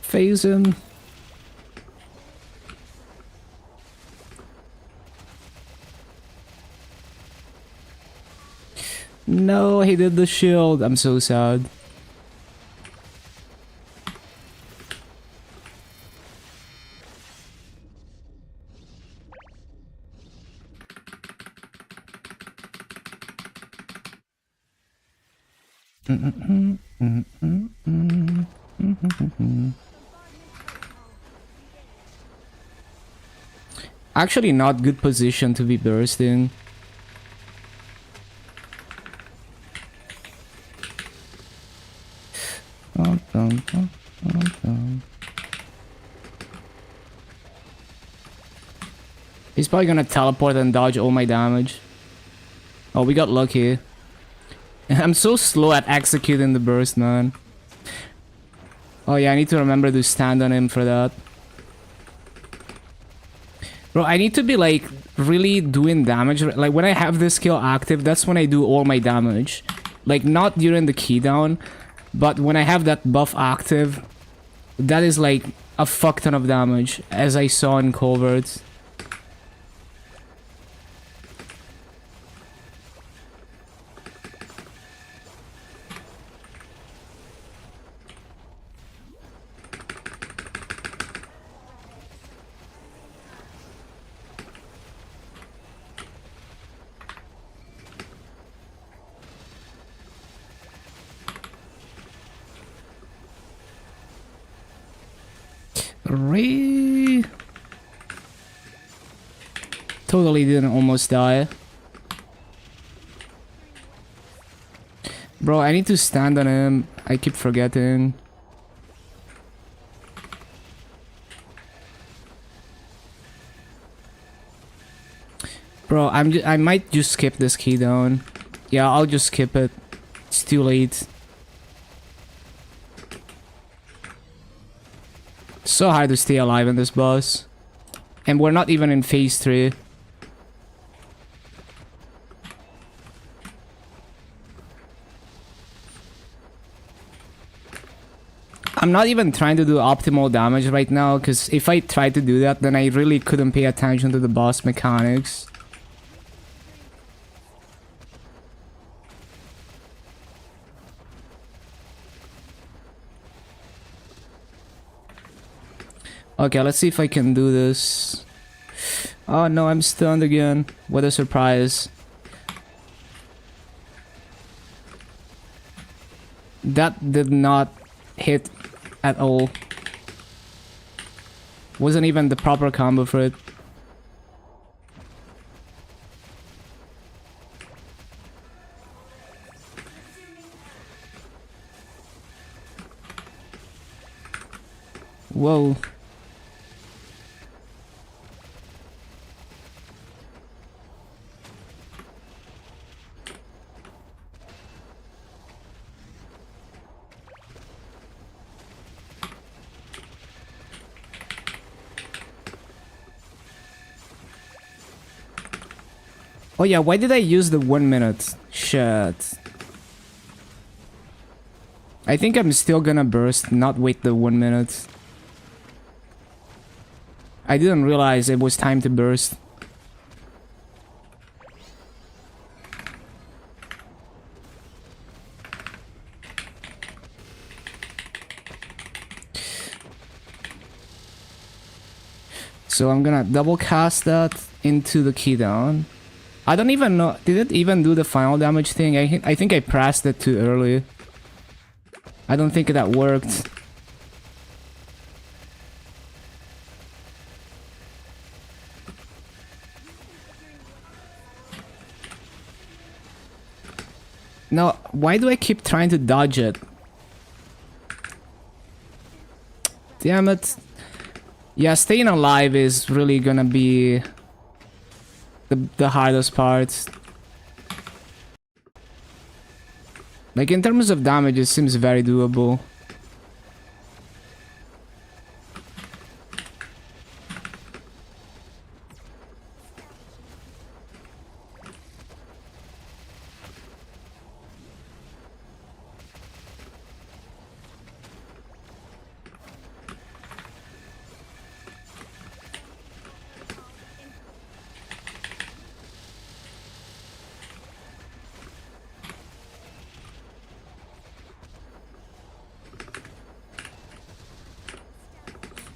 Phase him. No, he did the shield. I'm so sad. Actually, not good position to be bursting. He's probably gonna teleport and dodge all my damage. Oh, we got lucky. I'm so slow at executing the burst, man. Oh yeah, I need to remember to stand on him for that. Bro, I need to be like really doing damage. Like when I have this skill active, that's when I do all my damage. Like not during the key down, but when I have that buff active, that is like a fuck ton of damage, as I saw in Covert. Totally didn't almost die. Bro, I need to stand on him. I keep forgetting. Bro, I might just skip this key down. Yeah, I'll just skip it. It's too late. So hard to stay alive in this boss. And we're not even in phase 3. I'm not even trying to do optimal damage right now, because if I tried to do that, then I really couldn't pay attention to the boss mechanics. Okay, let's see if I can do this. Oh no, I'm stunned again. What a surprise. That did not hit at all. Wasn't even the proper combo for it. Whoa. Oh yeah, why did I use the 1 minute? Shit. I think I'm still gonna burst, not wait the 1 minute. I didn't realize it was time to burst. So I'm gonna double cast that into the key down. I don't even know. Did it even do the final damage thing? I think I pressed it too early. I don't think that worked. No, why do I keep trying to dodge it? Damn it. Yeah, staying alive is really gonna be the hardest part. Like in terms of damage, it seems very doable.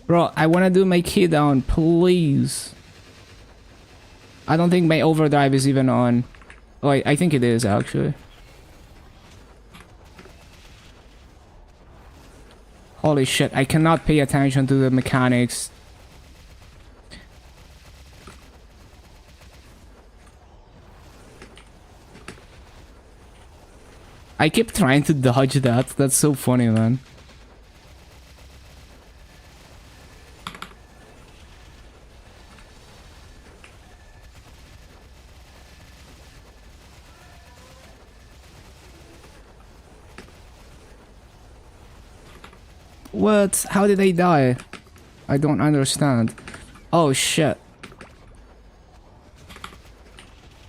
Bro, I wanna do my key down, please. I don't think my overdrive is even on. Oh, I think it is, actually. Holy shit, I cannot pay attention to the mechanics. I keep trying to dodge that. That's so funny, man. What? How did I die? I don't understand. Oh shit.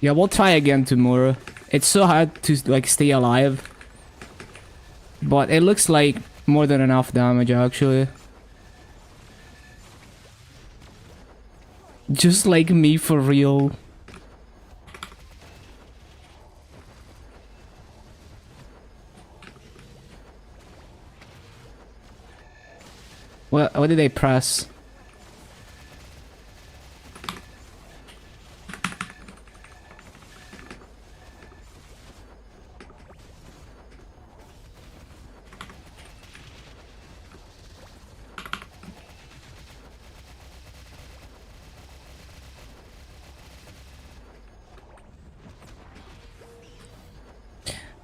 Yeah, we'll try again tomorrow. It's so hard to like stay alive. But it looks like more than enough damage actually. Just like me for real. What did they press?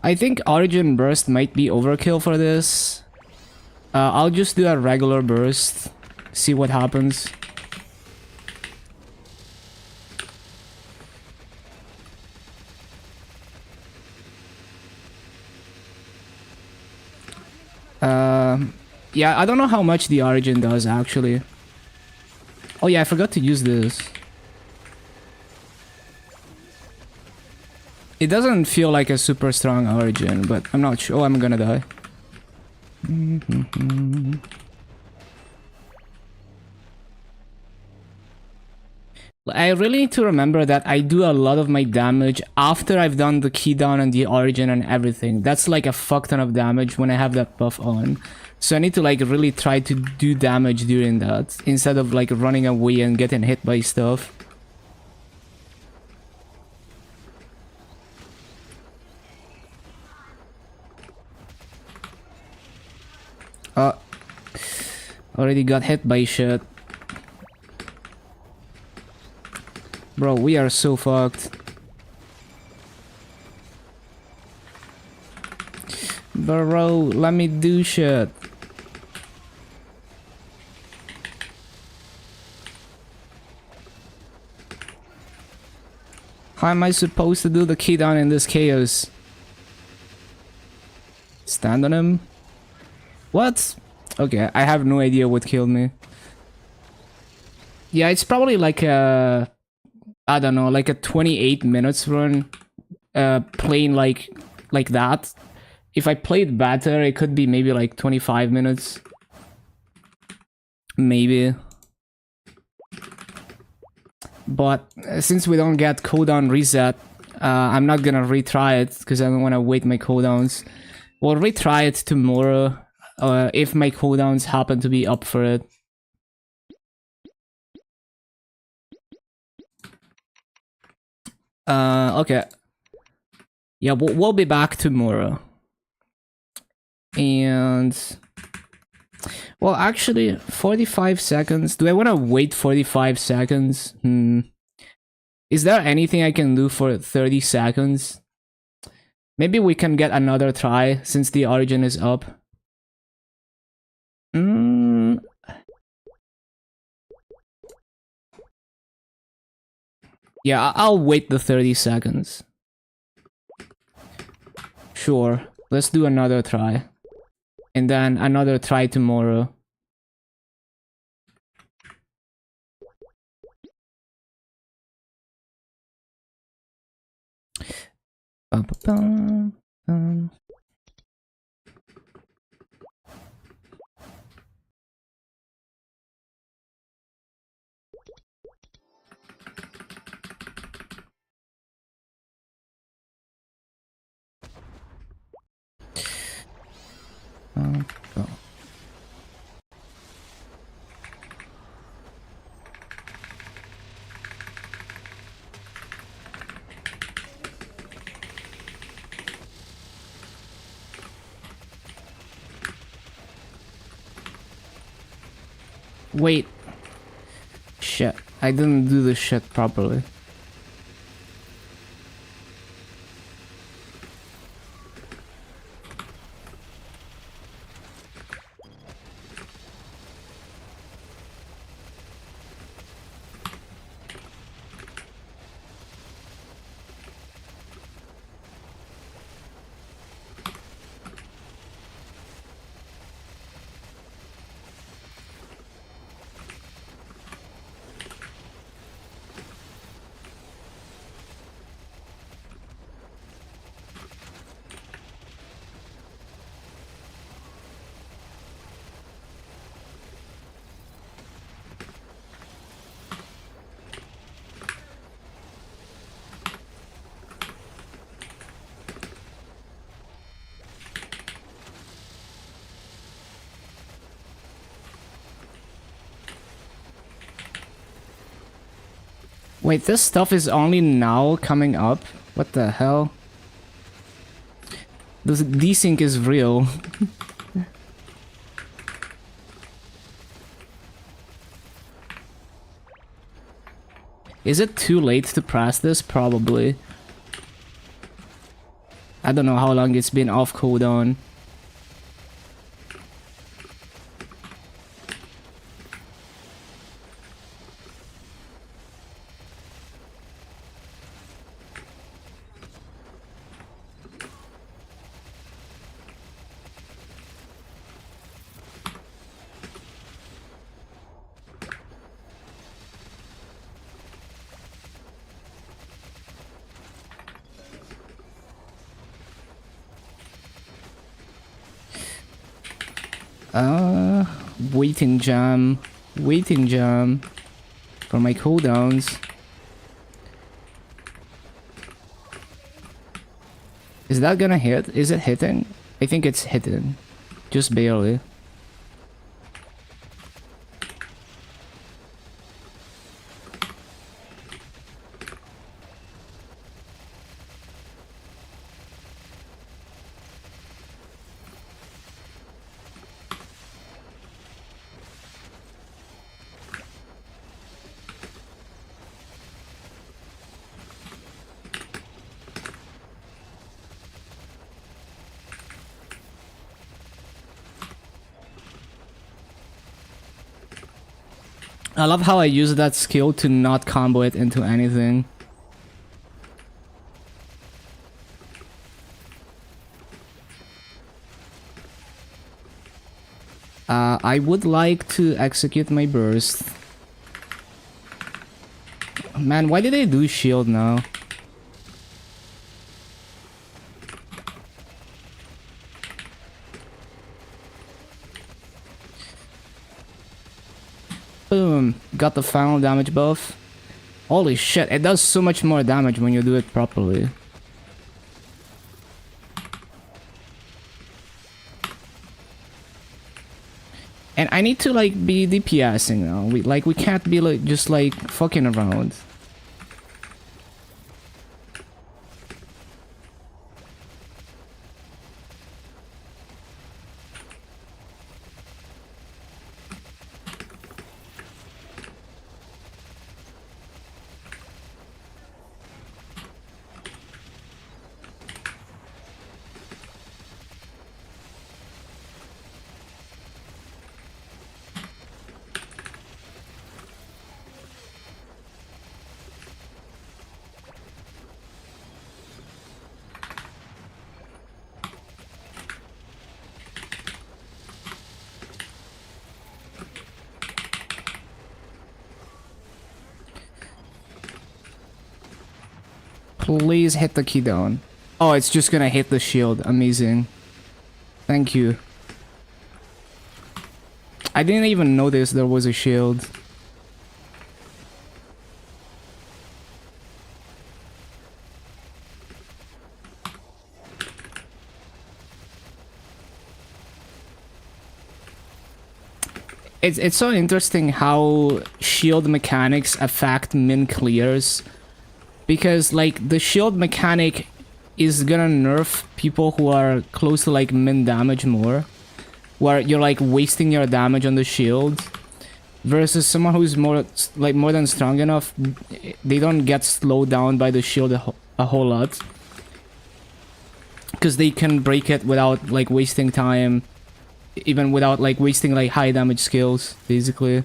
I think Origin Burst might be overkill for this. I'll just do a regular burst. See what happens. Yeah, I don't know how much the Origin does actually. Oh yeah, I forgot to use this. It doesn't feel like a super strong Origin, but I'm not sure. Oh, I'm gonna die. I really need to remember that I do a lot of my damage after I've done the key down and the Origin and everything. That's like a fuck ton of damage when I have that buff on. So I need to like really try to do damage during that instead of like running away and getting hit by stuff. Already got hit by shit. Bro, we are so fucked. Bro, let me do shit. How am I supposed to do the key down in this chaos? Stand on him? What? Okay, I have no idea what killed me. Yeah, it's probably like a... I don't know, like a 28 minutes run. Playing like that. If I played better, it could be maybe like 25 minutes. Maybe. But since we don't get cooldown reset, I'm not gonna retry it because I don't want to wait my cooldowns. We'll retry it tomorrow if my cooldowns happen to be up for it. Okay. Yeah, we'll be back tomorrow. And... well, actually, 45 seconds. Do I want to wait 45 seconds? Is there anything I can do for 30 seconds? Maybe we can get another try since the Origin is up. Yeah, I'll wait the 30 seconds. Sure, let's do another try. And then another try tomorrow. Wait. Shit. I didn't do this shit properly. Wait, this stuff is only now coming up? What the hell? This desync is real. Is it too late to press this? Probably. I don't know how long it's been off cooldown. Waiting jam for my cooldowns. Is that gonna hit? Is it hitting? I think it's hitting. Just barely. I love how I use that skill to not combo it into anything. I would like to execute my burst. Man, why did I do shield now? Boom, got the final damage buff. Holy shit, it does so much more damage when you do it properly. And I need to like be DPSing now. We can't be like just like fucking around. Please hit the key down. Oh, it's just gonna hit the shield. Amazing. Thank you. I didn't even notice there was a shield. It's so interesting how shield mechanics affect min clears. Because, like, the shield mechanic is gonna nerf people who are close to, like, min damage more. Where you're, like, wasting your damage on the shield. Versus someone who's more, like, more than strong enough, they don't get slowed down by the shield a whole lot. Because they can break it without, like, wasting time. Even without, like, wasting, like, high damage skills, basically.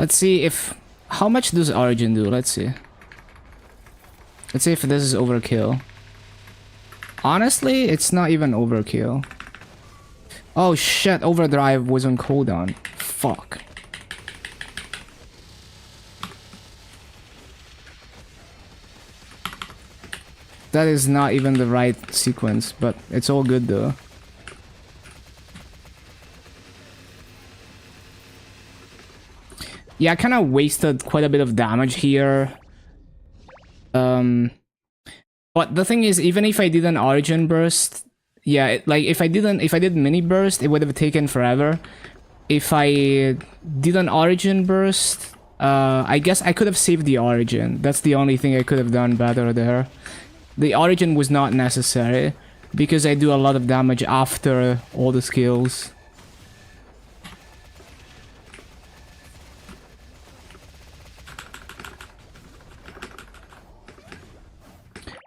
Let's see if... How much does Origin do? Let's see. Let's see if this is overkill. Honestly, it's not even overkill. Oh shit, Overdrive was on cooldown. Fuck. That is not even the right sequence, but it's all good though. Yeah, I kind of wasted quite a bit of damage here. But the thing is, even if I did an Origin burst, yeah, like if I did mini burst, it would have taken forever. If I did an Origin burst, I guess I could have saved the Origin. That's the only thing I could have done better there. The Origin was not necessary because I do a lot of damage after all the skills.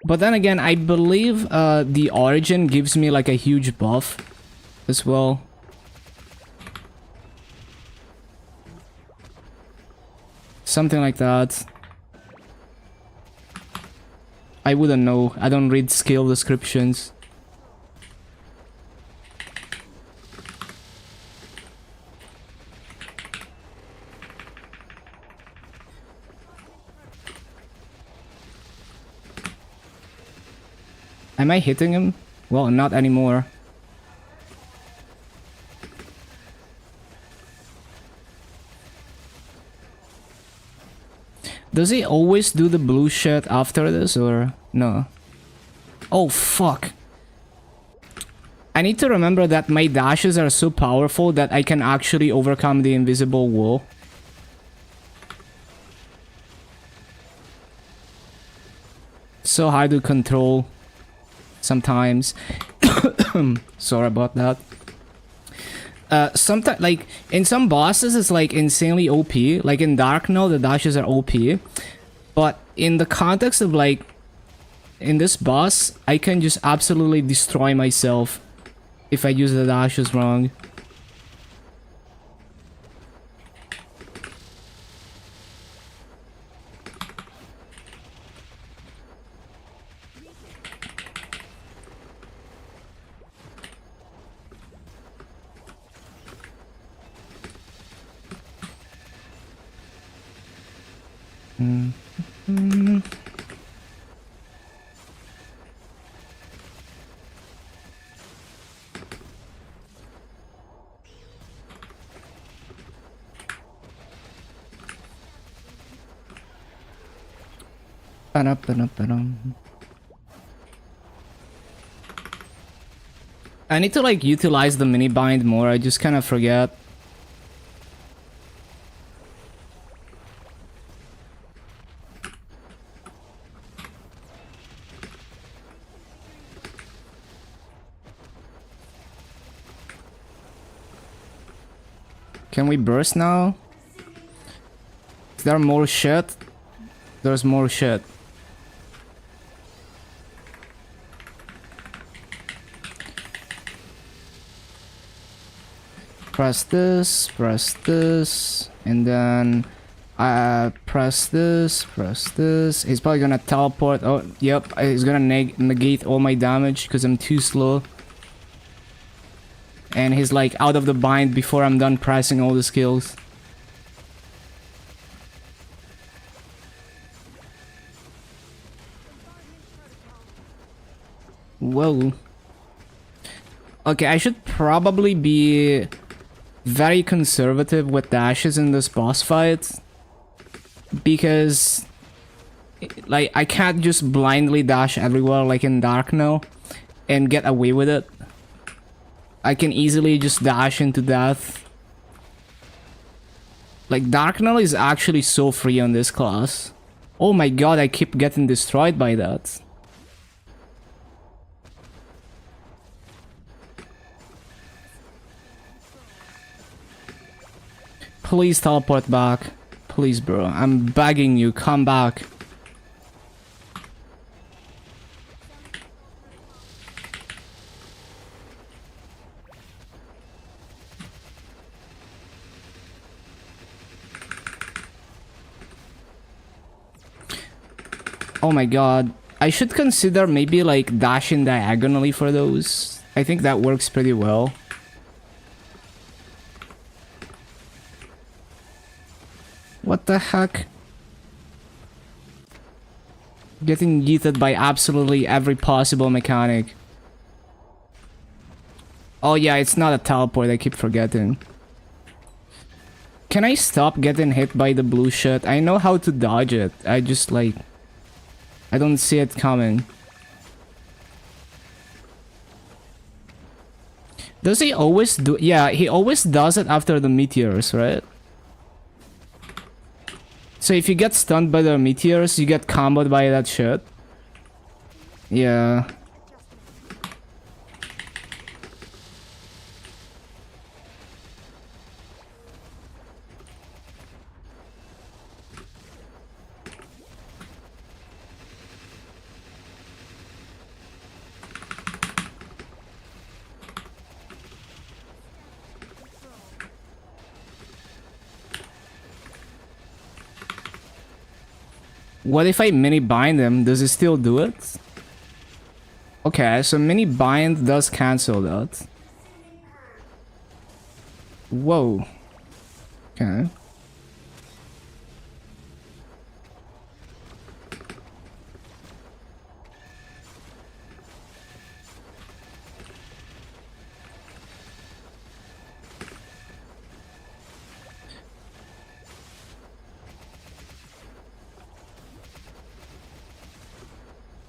But then again, I believe the Origin gives me like a huge buff as well. Something like that. I wouldn't know. I don't read skill descriptions. Am I hitting him? Well, not anymore. Does he always do the blue shit after this, or no? Oh, fuck. I need to remember that my dashes are so powerful that I can actually overcome the invisible wall. So hard to control sometimes. Sorry about that. Sometimes, like, in some bosses it's like insanely OP. Like in Dark Now, the dashes are OP. But in the context of like, in this boss, I can just absolutely destroy myself if I use the dashes wrong. I need to like utilize the mini bind more. I just kind of forget. Can we burst now? Is there more shit? There's more shit. Press this, and then press this. He's probably gonna teleport. Oh, yep, he's gonna negate all my damage because I'm too slow. And he's like out of the bind before I'm done pressing all the skills. Whoa. Okay, I should probably be very conservative with dashes in this boss fight. Because, like, I can't just blindly dash everywhere like in Dark Now and get away with it. I can easily just dash into death. Like, Dark Now is actually so free on this class. Oh my god, I keep getting destroyed by that. Please teleport back. Please, bro. I'm begging you, come back. Oh my god. I should consider maybe like dashing diagonally for those. I think that works pretty well. What the heck? Getting yeeted by absolutely every possible mechanic. Oh yeah, it's not a teleport, I keep forgetting. Can I stop getting hit by the blue shit? I know how to dodge it. I just like... I don't see it coming. Does he always do... Yeah, he always does it after the meteors, right? So if you get stunned by the meteors, you get comboed by that shit. Yeah. What if I mini bind him? Does it still do it? Okay, so mini bind does cancel that. Whoa. Okay.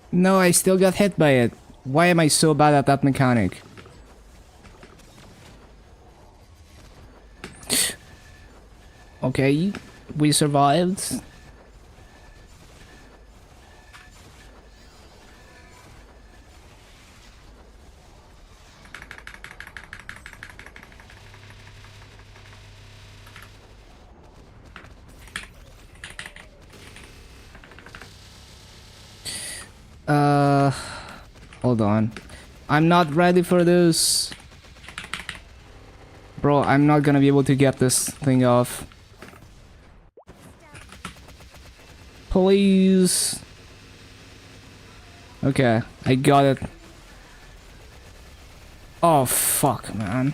No, I still got hit by it. Why am I so bad at that mechanic? Okay, we survived. Hold on. I'm not ready for this. Bro, I'm not gonna be able to get this thing off. Please. Okay, I got it. Oh, fuck, man.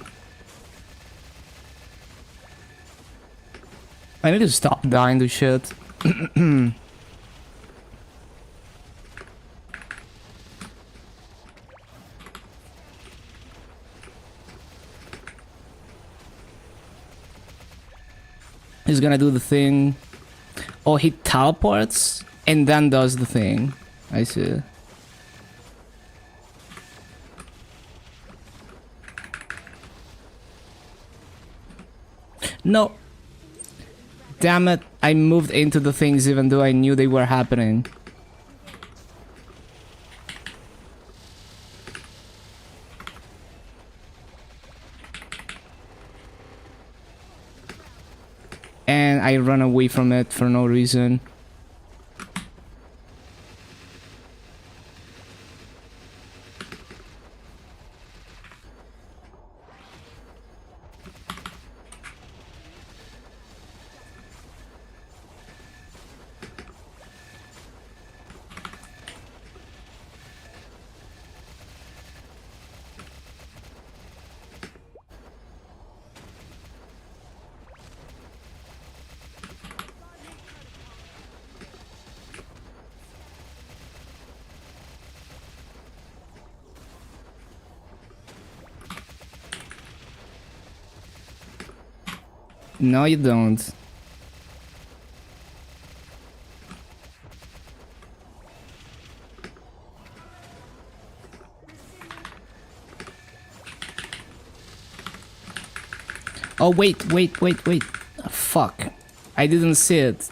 I need to stop dying to shit. He's gonna do the thing. Oh, he teleports and then does the thing. I see. No. Damn it. I moved into the things even though I knew they were happening. And I run away from it for no reason. No, you don't. Oh, wait. Oh, fuck. I didn't see it.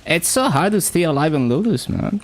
It's so hard to stay alive in Lotus, man.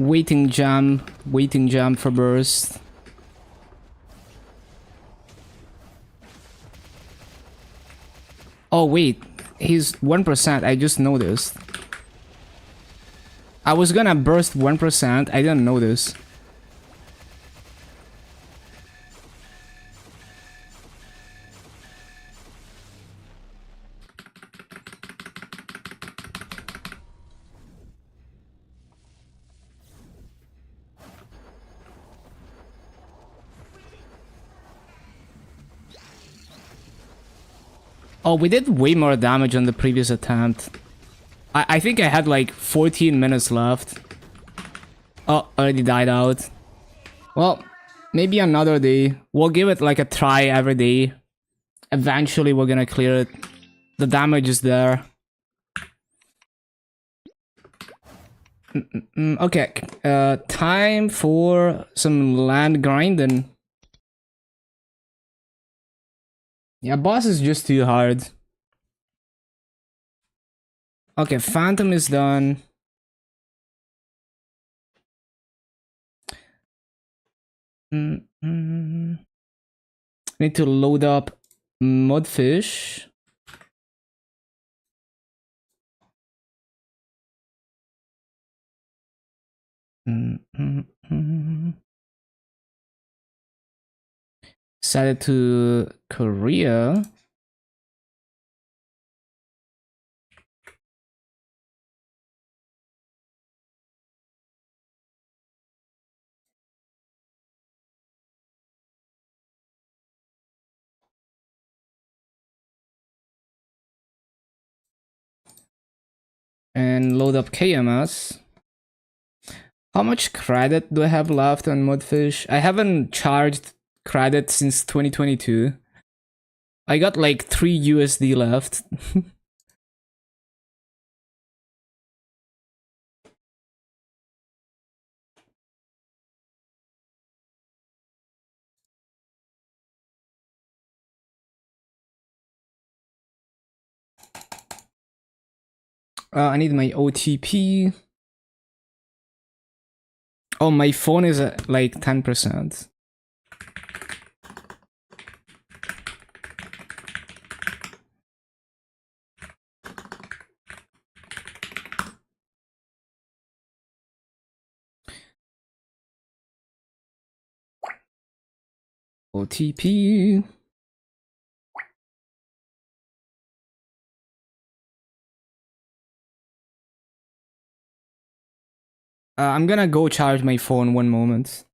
Waiting jump for burst. Oh wait, he's 1%, I just noticed. I was gonna burst 1%, I didn't notice. Oh, we did way more damage on the previous attempt. I think I had like 14 minutes left. Oh, already died out. Well, maybe another day. We'll give it like a try every day. Eventually we're gonna clear it. The damage is there. Okay, time for some land grinding. Yeah, boss is just too hard. Okay, Phantom is done. Need to load up Mudfish. Set it to Korea. And load up KMS. How much credit do I have left on Mudfish? I haven't charged credit since 2022. I got like 3 USD left. I need my OTP. Oh, my phone is at like 10%. OTP. I'm gonna go charge my phone 1 moment.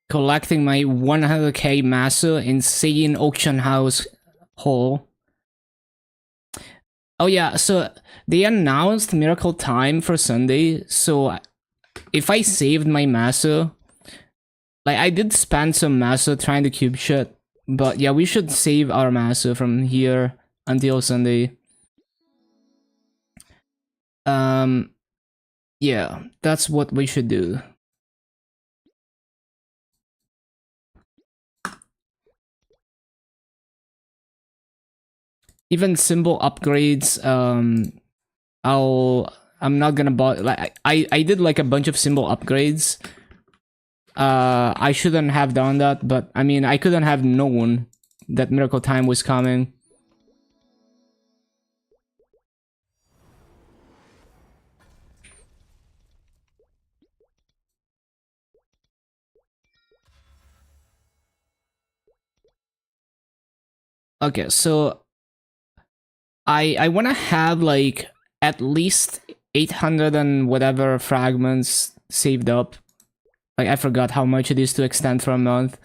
Collecting my 100k Maso insane auction house haul. Oh yeah, so they announced Miracle Time for Sunday, so if I saved my Maso, like I did spend some Maso trying to cube shit, but yeah, we should save our Maso from here until Sunday. Yeah, that's what we should do. Even symbol upgrades, I'm not gonna buy, like I did like a bunch of symbol upgrades. I shouldn't have done that, but I mean I couldn't have known that Miracle Time was coming. Okay, so I want to have like at least 800 and whatever fragments saved up. Like I forgot how much it is to extend for a month.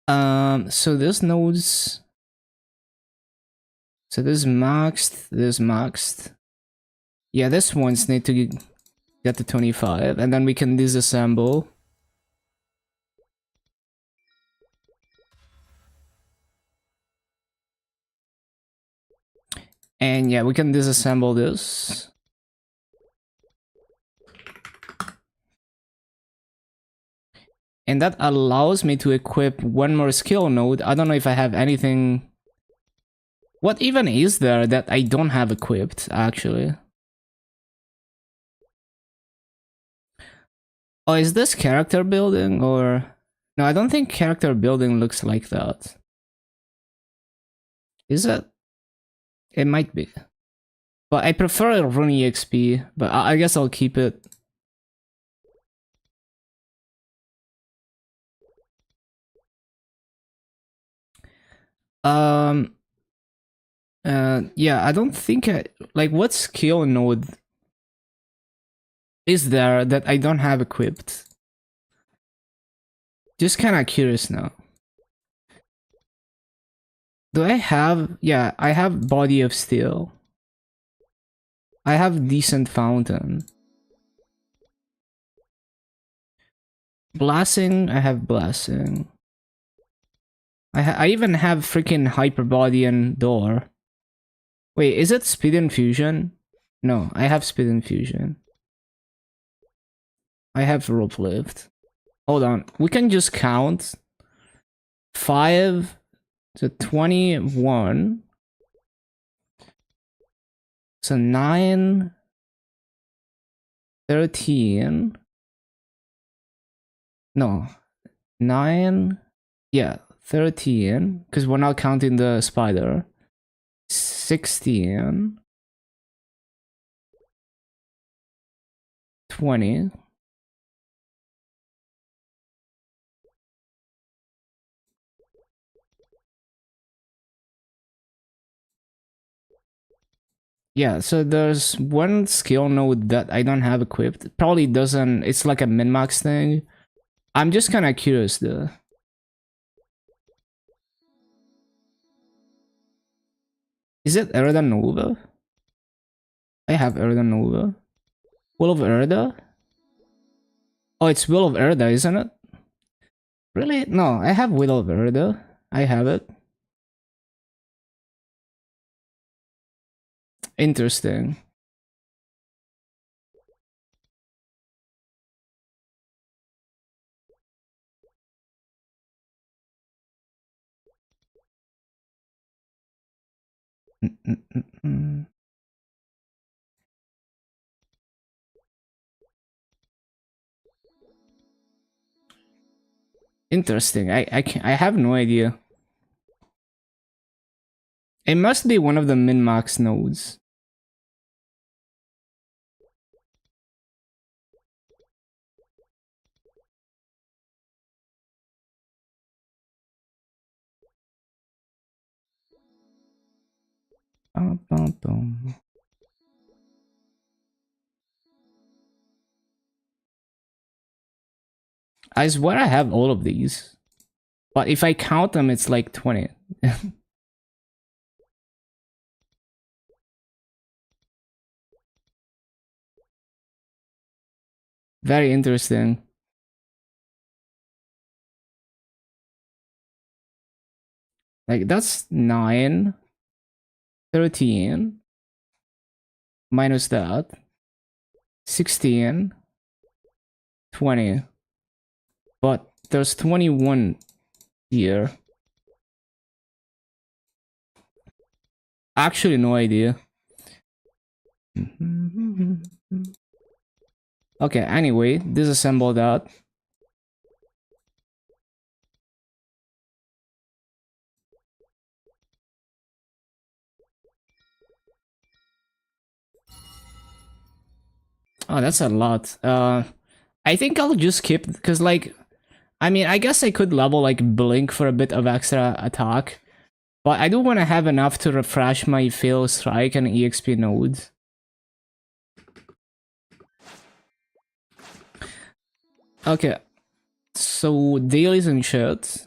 So this nodes. So this maxed. This maxed. Yeah, this ones need to get to 25, and then we can disassemble. And yeah, we can disassemble this. And that allows me to equip one more skill node. I don't know if I have anything. What even is there that I don't have equipped, actually? Oh, is this character building or... No, I don't think character building looks like that. Is it? It might be. But I prefer Rune EXP, but I guess I'll keep it. Um... Yeah, I don't think I... Like, what skill node is there that I don't have equipped? Just kinda curious now. Do I have... Yeah, I have Body of Steel. I have Decent Fountain. Blasting, I have Blasting. I even have freaking Hyper Body and Door. Wait, is it Speed Infusion? No, I have Speed Infusion. I have Rope Lift. Hold on, we can just count 5 to 21. So 9, 13. No, 9. Yeah, 13. Because we're not counting the spider. 16. 20. Yeah, so there's one skill node that I don't have equipped. It probably doesn't... It's like a min-max thing. I'm just kind of curious though. Is it Erda Nova? I have Erda Nova. Will of Erda? Oh, it's Will of Erda, isn't it? Really? No, I have Will of Erda. I have it. Interesting. Interesting. I have no idea. It must be one of the min-max nodes. Bum, bum, bum. I swear I have all of these. But if I count them, it's like 20. Very interesting. Like, that's 9, 13, minus that, 16, 20. But there's 21 here. Actually, no idea. Okay, anyway, disassemble that. Oh, that's a lot. I think I'll just skip, because like, I mean, I guess I could level like Blink for a bit of extra attack. But I do want to have enough to refresh my Fail Strike and EXP nodes. Okay. So, dailies and shit.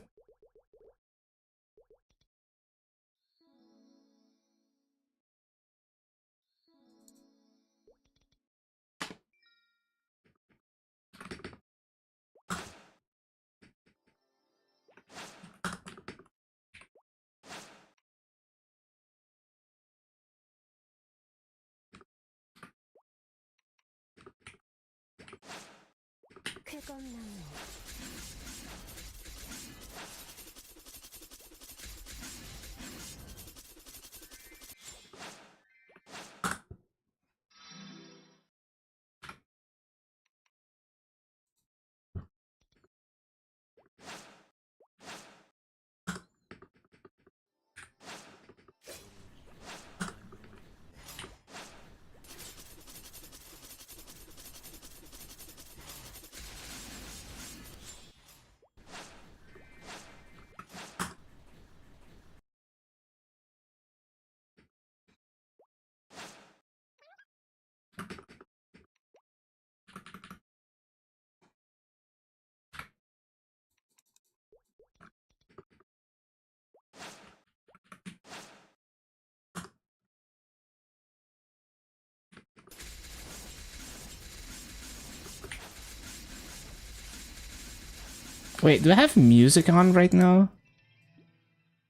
Wait, do I have music on right now?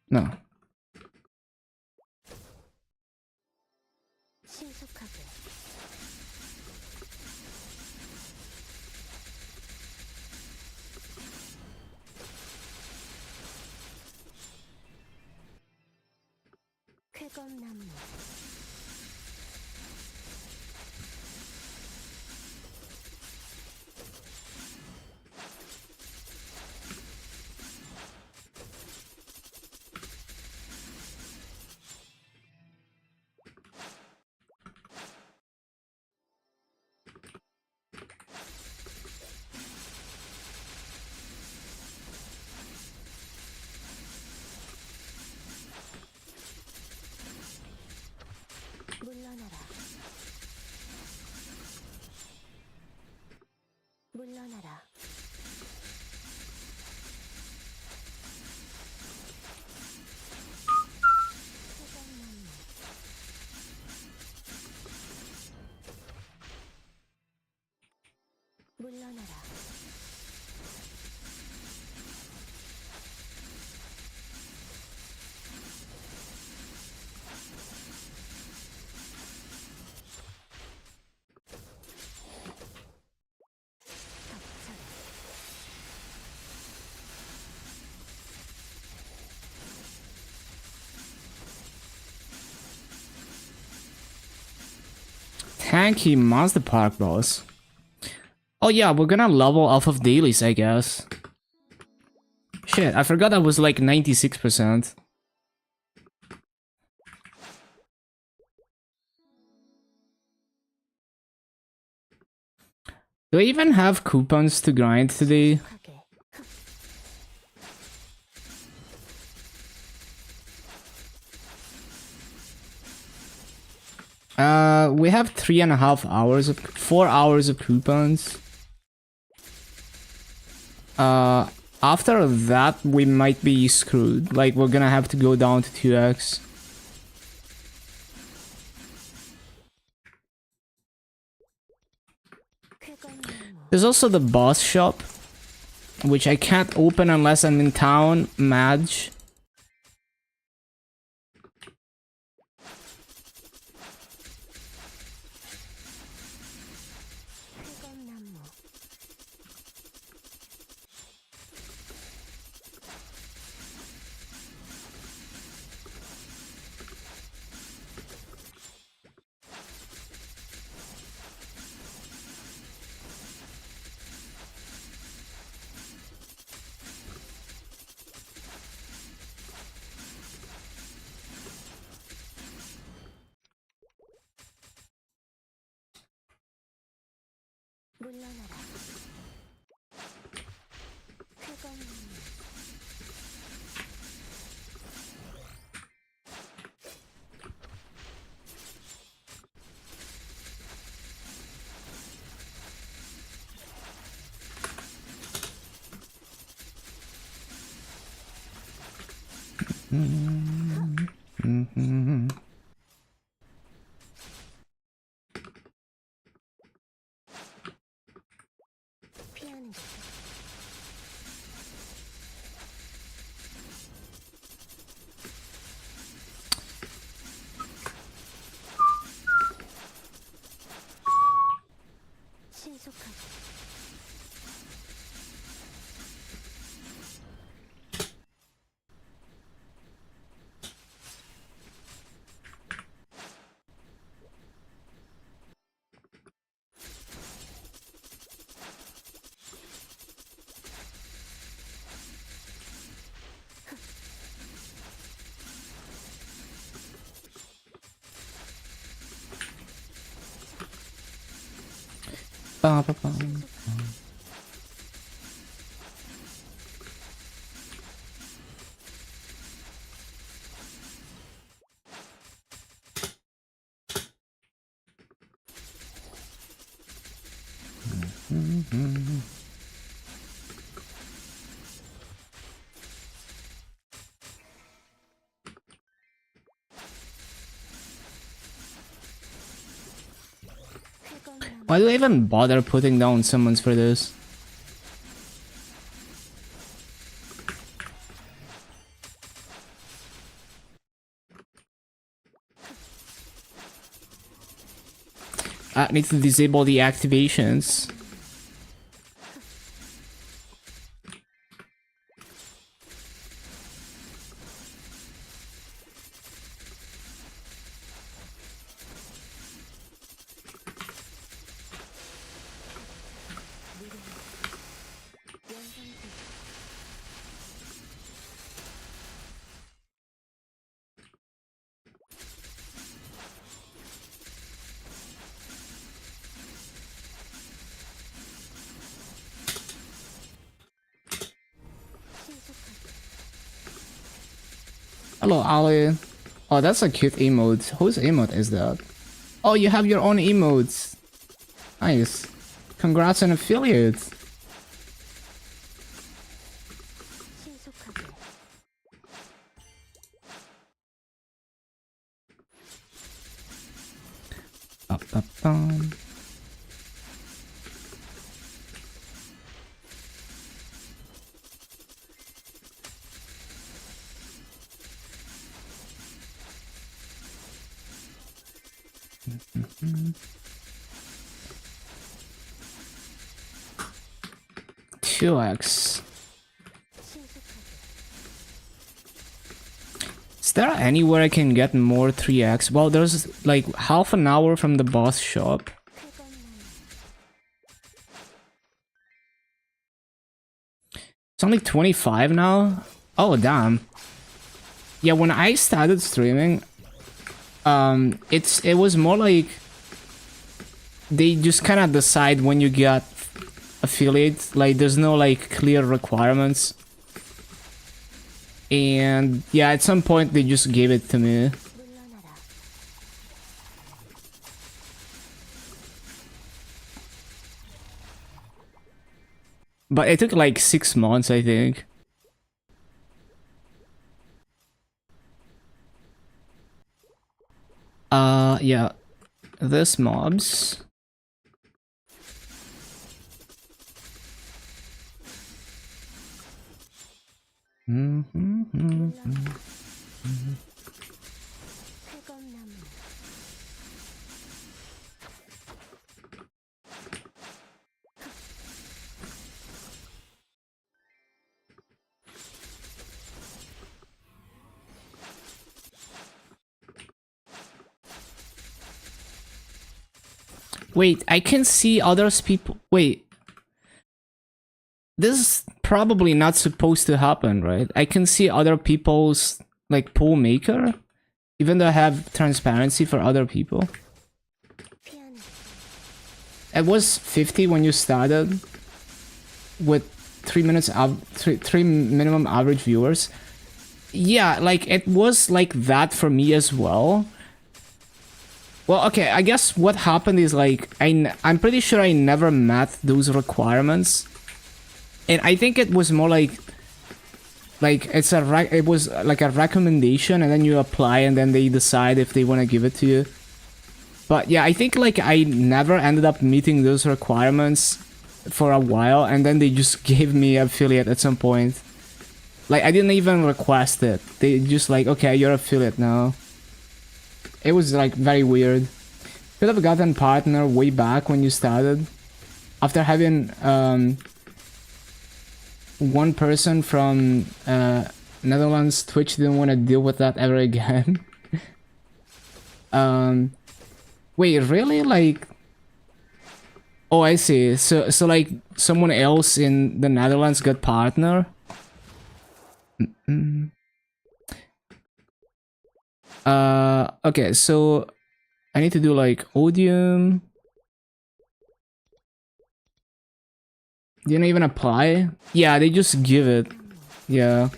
No. Tanky Monster Park boss. Oh yeah, we're gonna level off of dailies, I guess. Shit, I forgot I was like 96%. Do I even have coupons to grind today? We have 3.5 hours of 4 hours of coupons. After that, we might be screwed. Like, we're gonna have to go down to 2x. There's also the boss shop, which I can't open unless I'm in town, Madge. Ba, ba, ba. Why do I even bother putting down summons for this? I need to disable the activations. Hello, Ali. Oh, that's a cute emote. Whose emote is that? Oh, you have your own emotes. Nice. Congrats on affiliate. Up, up, down. Two X. Is there anywhere I can get more 3x? Well, there's like half an hour from the boss shop. It's only 25 now? Oh, damn. Yeah, when I started streaming, it was more like they just kind of decide when you get affiliate. Like, there's no like clear requirements. And yeah, at some point they just gave it to me. But it took like 6 months, I think. Yeah. This mobs. Wait, I can see others people. Wait. This is probably not supposed to happen, right? I can see other people's like pool maker, even though I have transparency for other people. It was 50 when you started with 3 minutes three minimum average viewers. Yeah, like it was like that for me as well. Well, okay, I guess what happened is like I'm pretty sure I never met those requirements. And I think it was more like Like it was like a recommendation, and then you apply, and then they decide if they want to give it to you. But yeah, I think like I never ended up meeting those requirements for a while, and then they just gave me affiliate at some point. Like I didn't even request it. They just like, okay, you're affiliate now. It was like very weird. Could have gotten partner way back when you started. After having one person from Netherlands, Twitch didn't want to deal with that ever again. Wait, really? Like, oh, I see. So like someone else in the Netherlands got partner. Okay, so I need to do like Odium. Didn't even apply? Yeah, they just give it. Yeah.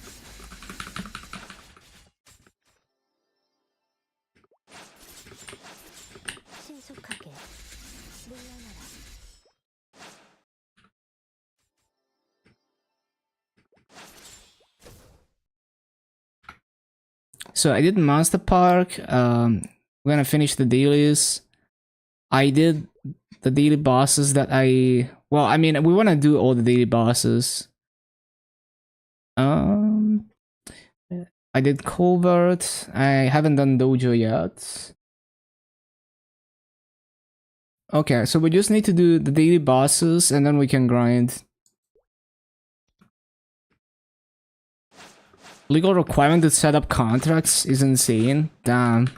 So I did Monster Park. We're gonna finish the dailies. I did the daily bosses that well, I mean, we want to do all the daily bosses. Um, I did Colbert. I haven't done Dojo yet. Okay, so we just need to do the daily bosses, and then we can grind. Legal requirement to set up contracts is insane. Damn.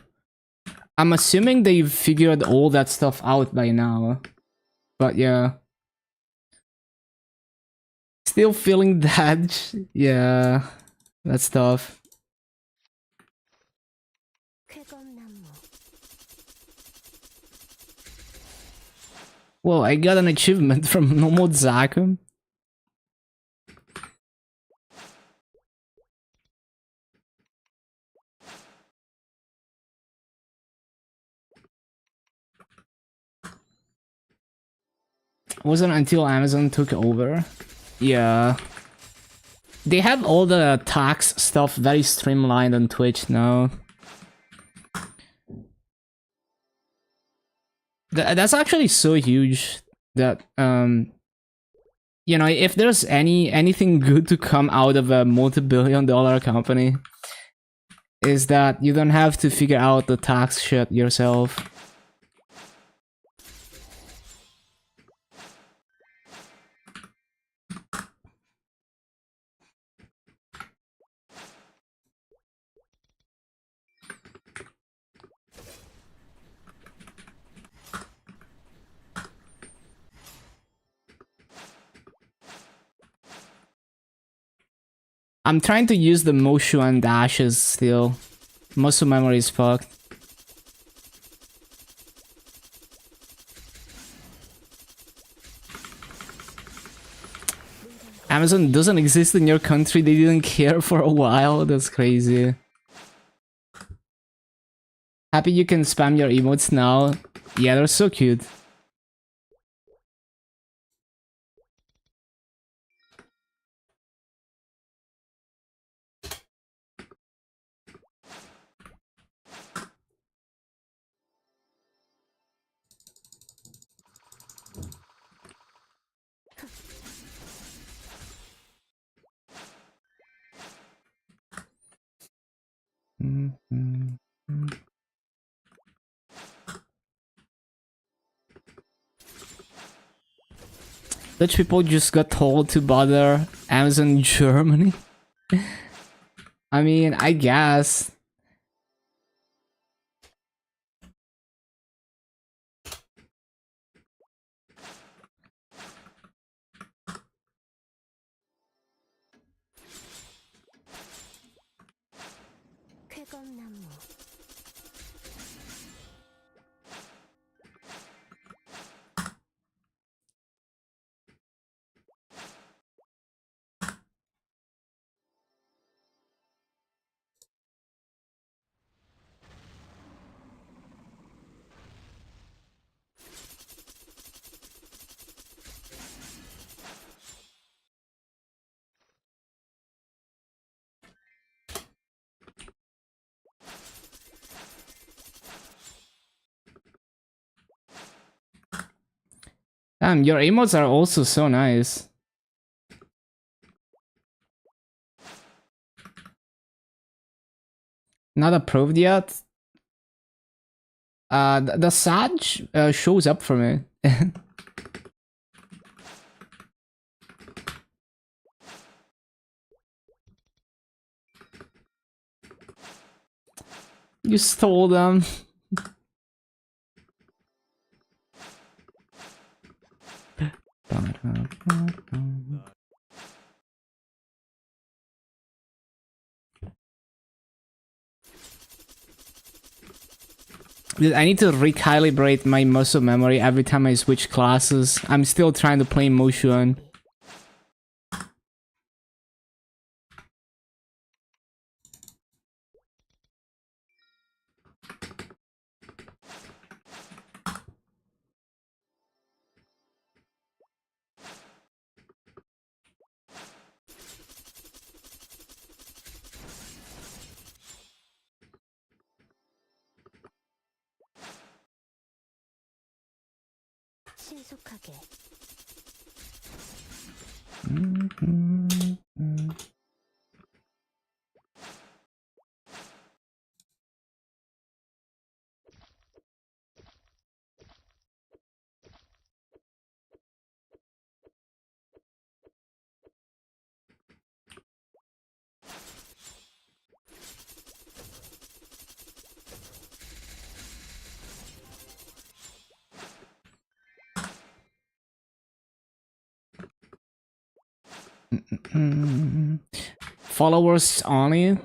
I'm assuming they've figured all that stuff out by now. But yeah. Still feeling that. Yeah. That's tough. Well, I got an achievement from Nomod Zakum. Wasn't until Amazon took over. Yeah. They have all the tax stuff very streamlined on Twitch now. That's actually so huge that you know, if there's anything good to come out of a multi-billion-dollar company, is that you don't have to figure out the tax shit yourself. I'm trying to use the Moshu and dashes still. Muscle memory is fucked. Amazon doesn't exist in your country, they didn't care for a while, that's crazy. Happy you can spam your emotes now. Yeah, they're so cute. Dutch people just got told to bother Amazon Germany. I mean, I guess. Your emotes are also so nice. Not approved yet. The Sag shows up for me. You stole them. Dude, I need to recalibrate my muscle memory every time I switch classes. I'm still trying to play Motion. Followers only?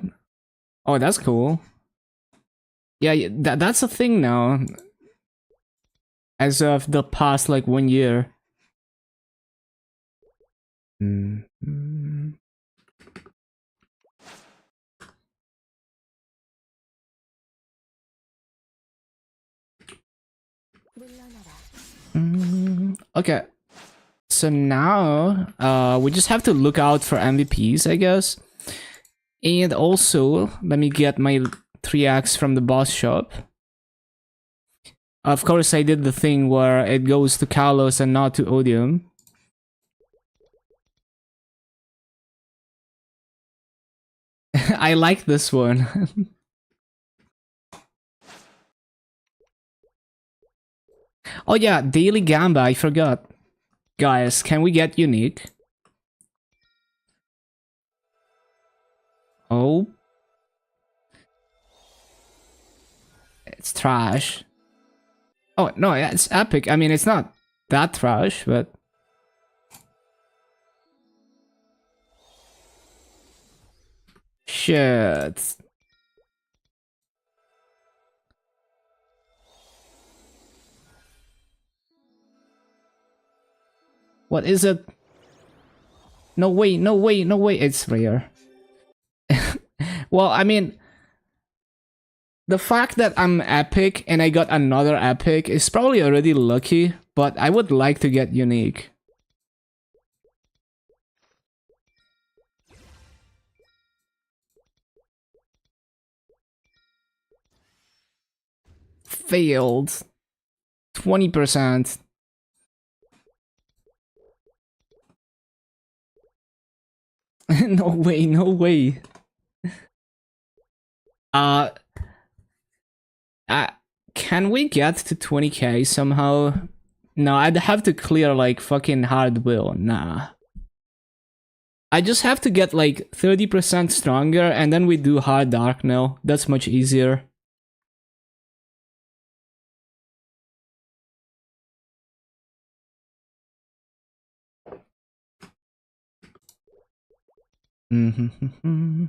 Oh, that's cool. Yeah, that's a thing now. As of the past, like, 1 year. Okay. So now, we just have to look out for MVPs, I guess. And also, let me get my 3x from the boss shop. Of course, I did the thing where it goes to Kalos and not to Odium. I like this one. Oh yeah, Daily Gamba, I forgot. Guys, can we get unique? Oh. It's trash. Oh, no, yeah, it's epic. I mean, it's not that trash, but... Shit. What is it? No way, no way, no way, it's rare. Well, I mean... The fact that I'm epic and I got another epic is probably already lucky, but I would like to get unique. Failed. 20%. No way, no way. Uh, can we get to 20k somehow? No, I'd have to clear like fucking hard will. Nah. I just have to get like 30% stronger and then we do hard dark now. That's much easier. Mm-hmm.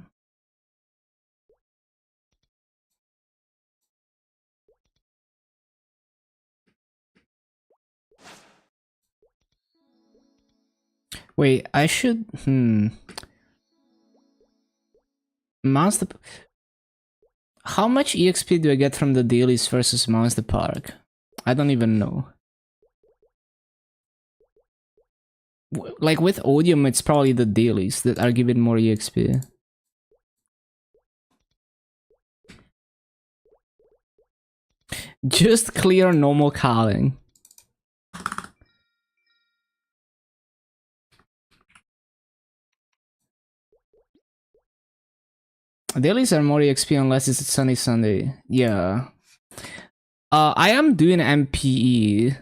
Wait, I should... Monster... How much EXP do I get from the dailies versus Monster Park? I don't even know. Like with Odium, it's probably the dailies that are giving more EXP. Just clear normal calling. Dailies are more EXP unless it's a sunny Sunday. Yeah. I am doing MPE.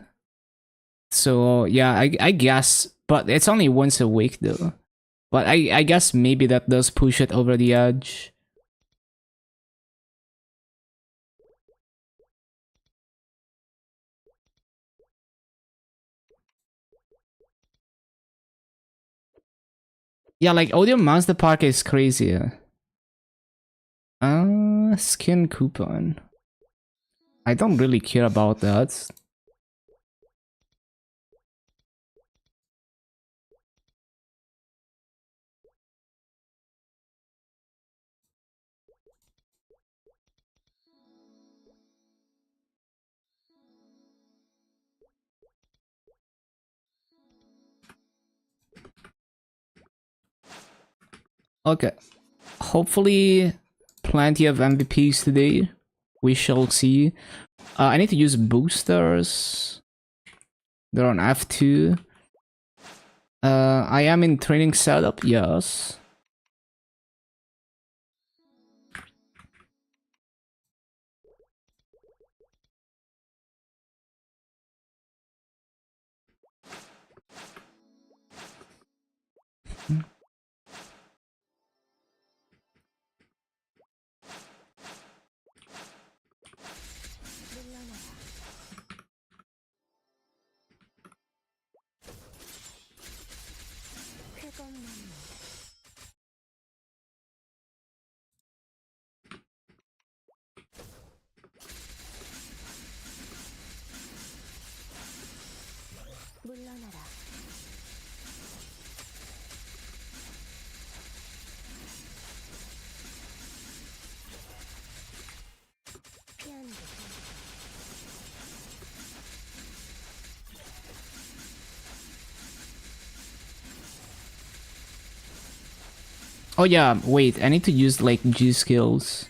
So yeah, I guess, but it's only once a week though. But I guess maybe that does push it over the edge. Yeah, like Audio Monster Park is crazy. Skin coupon. I don't really care about that. Okay. Hopefully, plenty of MVPs today. We shall see. I need to use boosters. They're on F2. I am in training setup, yes. Oh yeah, wait, I need to use like G skills.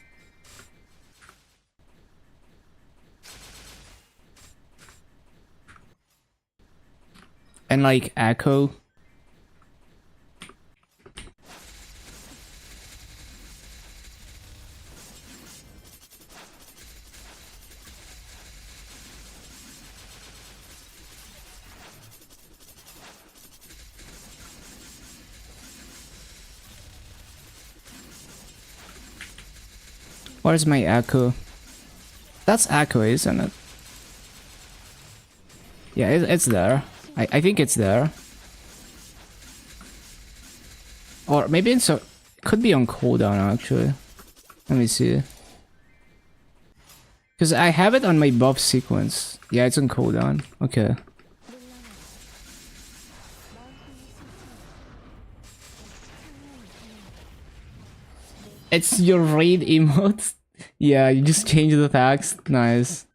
And like Echo. Where's my Echo? That's Echo, isn't it? Yeah, it's there. I think it's there. Or maybe it's it could be on cooldown actually. Let me see. Because I have it on my buff sequence. Yeah, it's on cooldown. Okay. It's your raid emote? Yeah, you just change the text. Nice.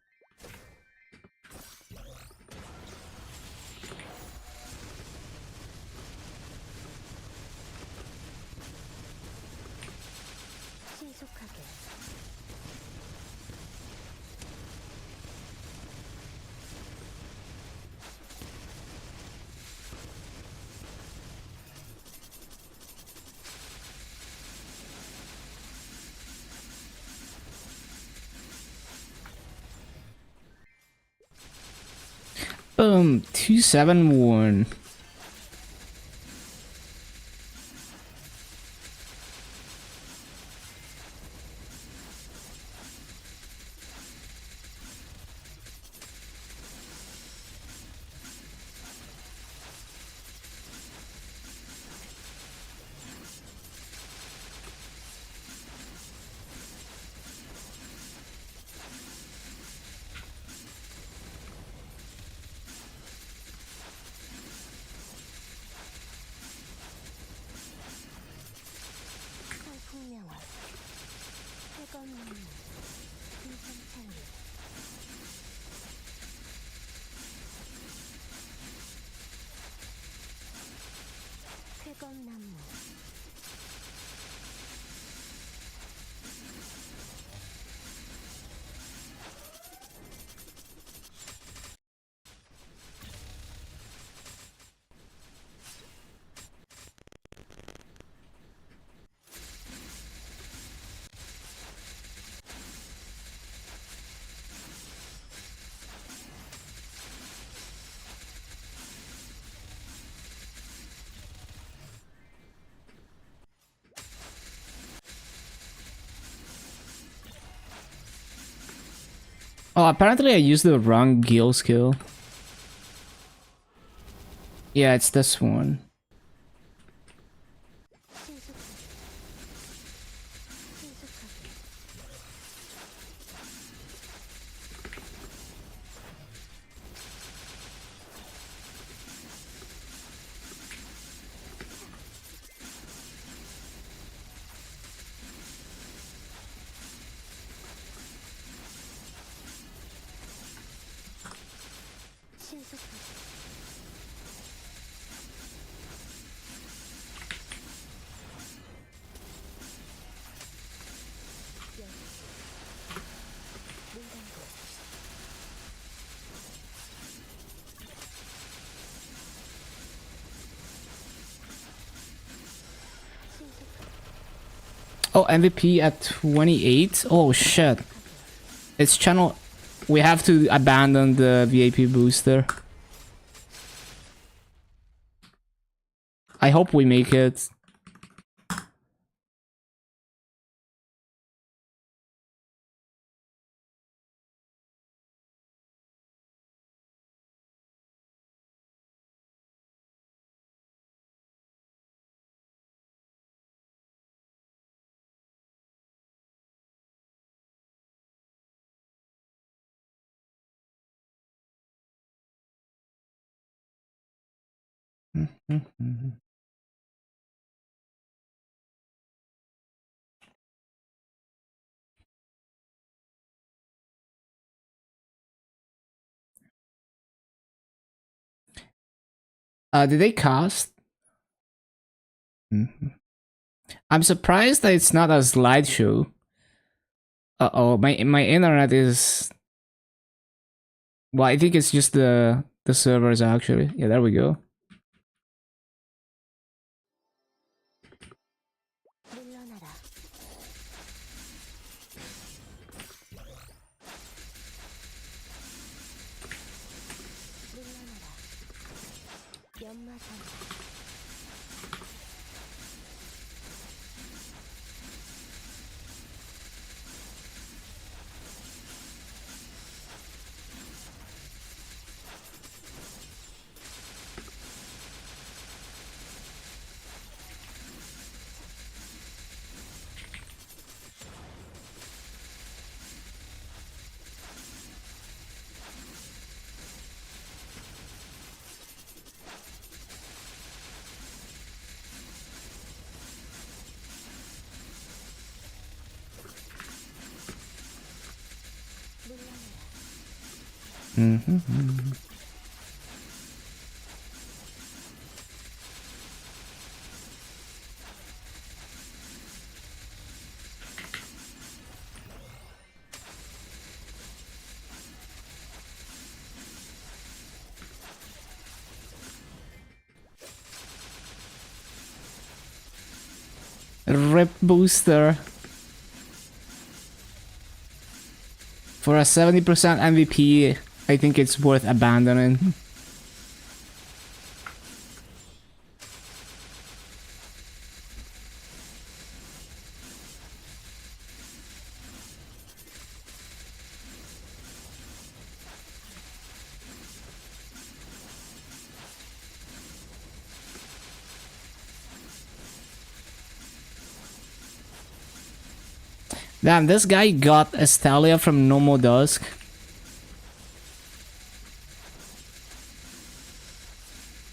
Boom, 271. Oh, apparently I used the wrong guild skill. Yeah, it's this one. Oh, MVP at 28? Oh shit. It's channel... We have to abandon the VIP booster. I hope we make it. Did they cast? I'm surprised that it's not a slideshow. Uh-oh, my internet is... Well, I think it's just the servers actually. Yeah, there we go. Rip booster. For a 70% MVP, I think it's worth abandoning. Damn, this guy got Estalia from Nomo Dusk.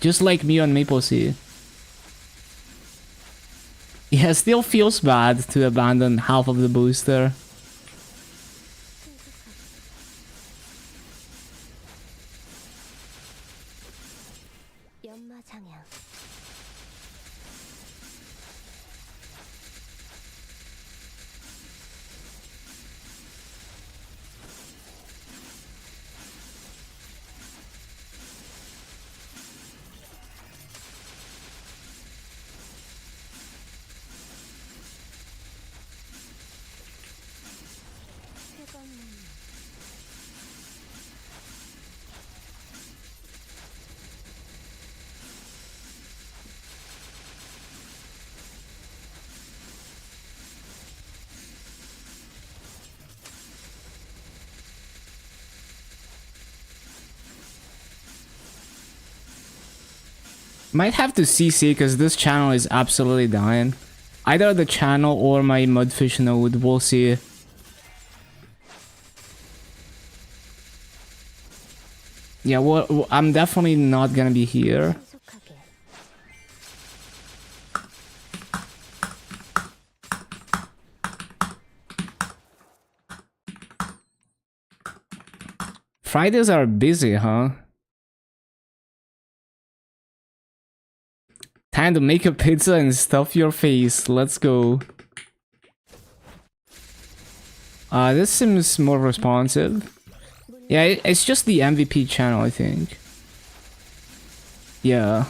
Just like me on MapleStory. Yeah, still feels bad to abandon half of the booster. Might have to CC because this channel is absolutely dying. Either the channel or my mudfish node, we'll see. Yeah, well, I'm definitely not gonna be here. Fridays are busy, huh? Time to make a pizza and stuff your face. Let's go. This seems more responsive. Yeah, it's just the MVP channel, I think. Yeah.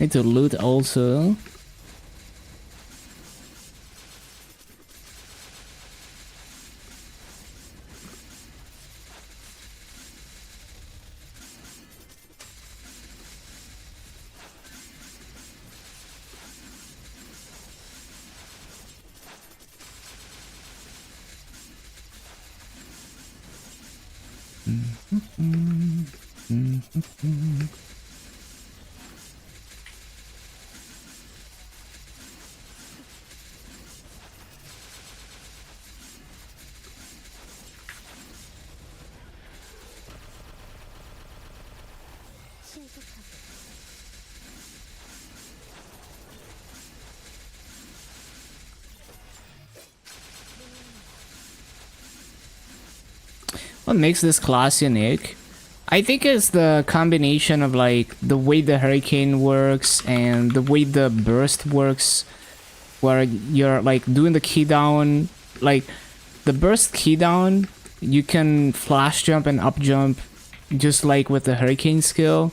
Need to loot also. What makes this class unique? I think it's the combination of like the way the hurricane works and the way the burst works, where you're like doing the key down, like the burst key down, you can flash jump and up jump just like with the hurricane skill,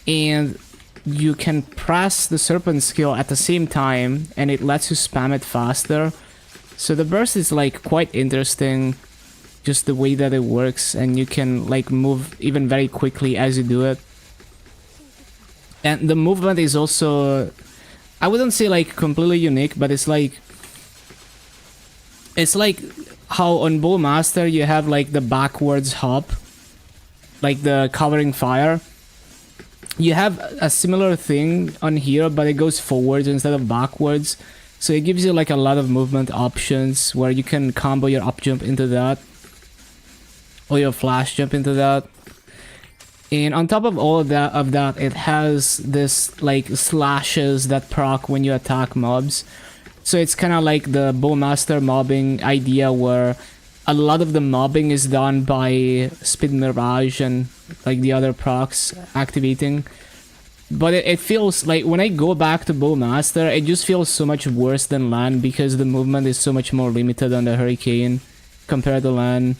and you can press the serpent skill at the same time and it lets you spam it faster. So the burst is like quite interesting, just the way that it works, and you can like move even very quickly as you do it. And the movement is also, I wouldn't say like completely unique, but it's like how on Bowmaster you have like the backwards hop, like the covering fire. You have a similar thing on here, but it goes forwards instead of backwards. So it gives you like a lot of movement options where you can combo your up jump into that, or your flash jump into that. And on top of all of that, it has this like slashes that proc when you attack mobs. So it's kind of like the Bowmaster mobbing idea where a lot of the mobbing is done by Speed Mirage and like the other procs activating. But it feels like when I go back to Bowmaster, it just feels so much worse than LAN because the movement is so much more limited on the Hurricane compared to LAN.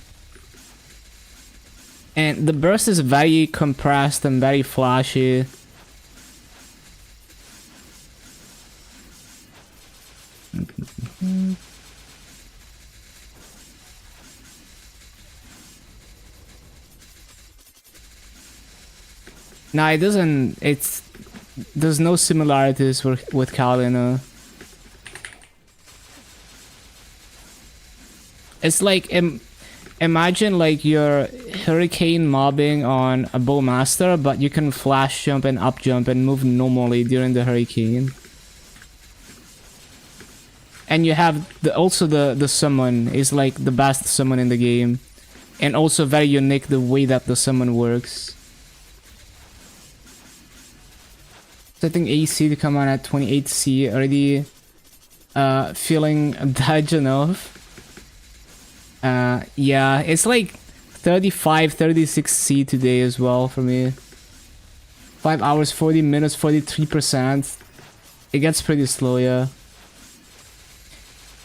And the burst is very compressed and very flashy. No, it doesn't. There's no similarities with Kalina. It's like imagine like your Hurricane mobbing on a Bowmaster, but you can flash jump and up jump and move normally during the Hurricane. And you have also the summon is like the best summon in the game, and also very unique the way that the summon works. Setting AC to come on at 28C already. Feeling dodge enough. Yeah, it's like 35, 36C today as well for me. 5 hours, 40 minutes, 43%. It gets pretty slow, yeah.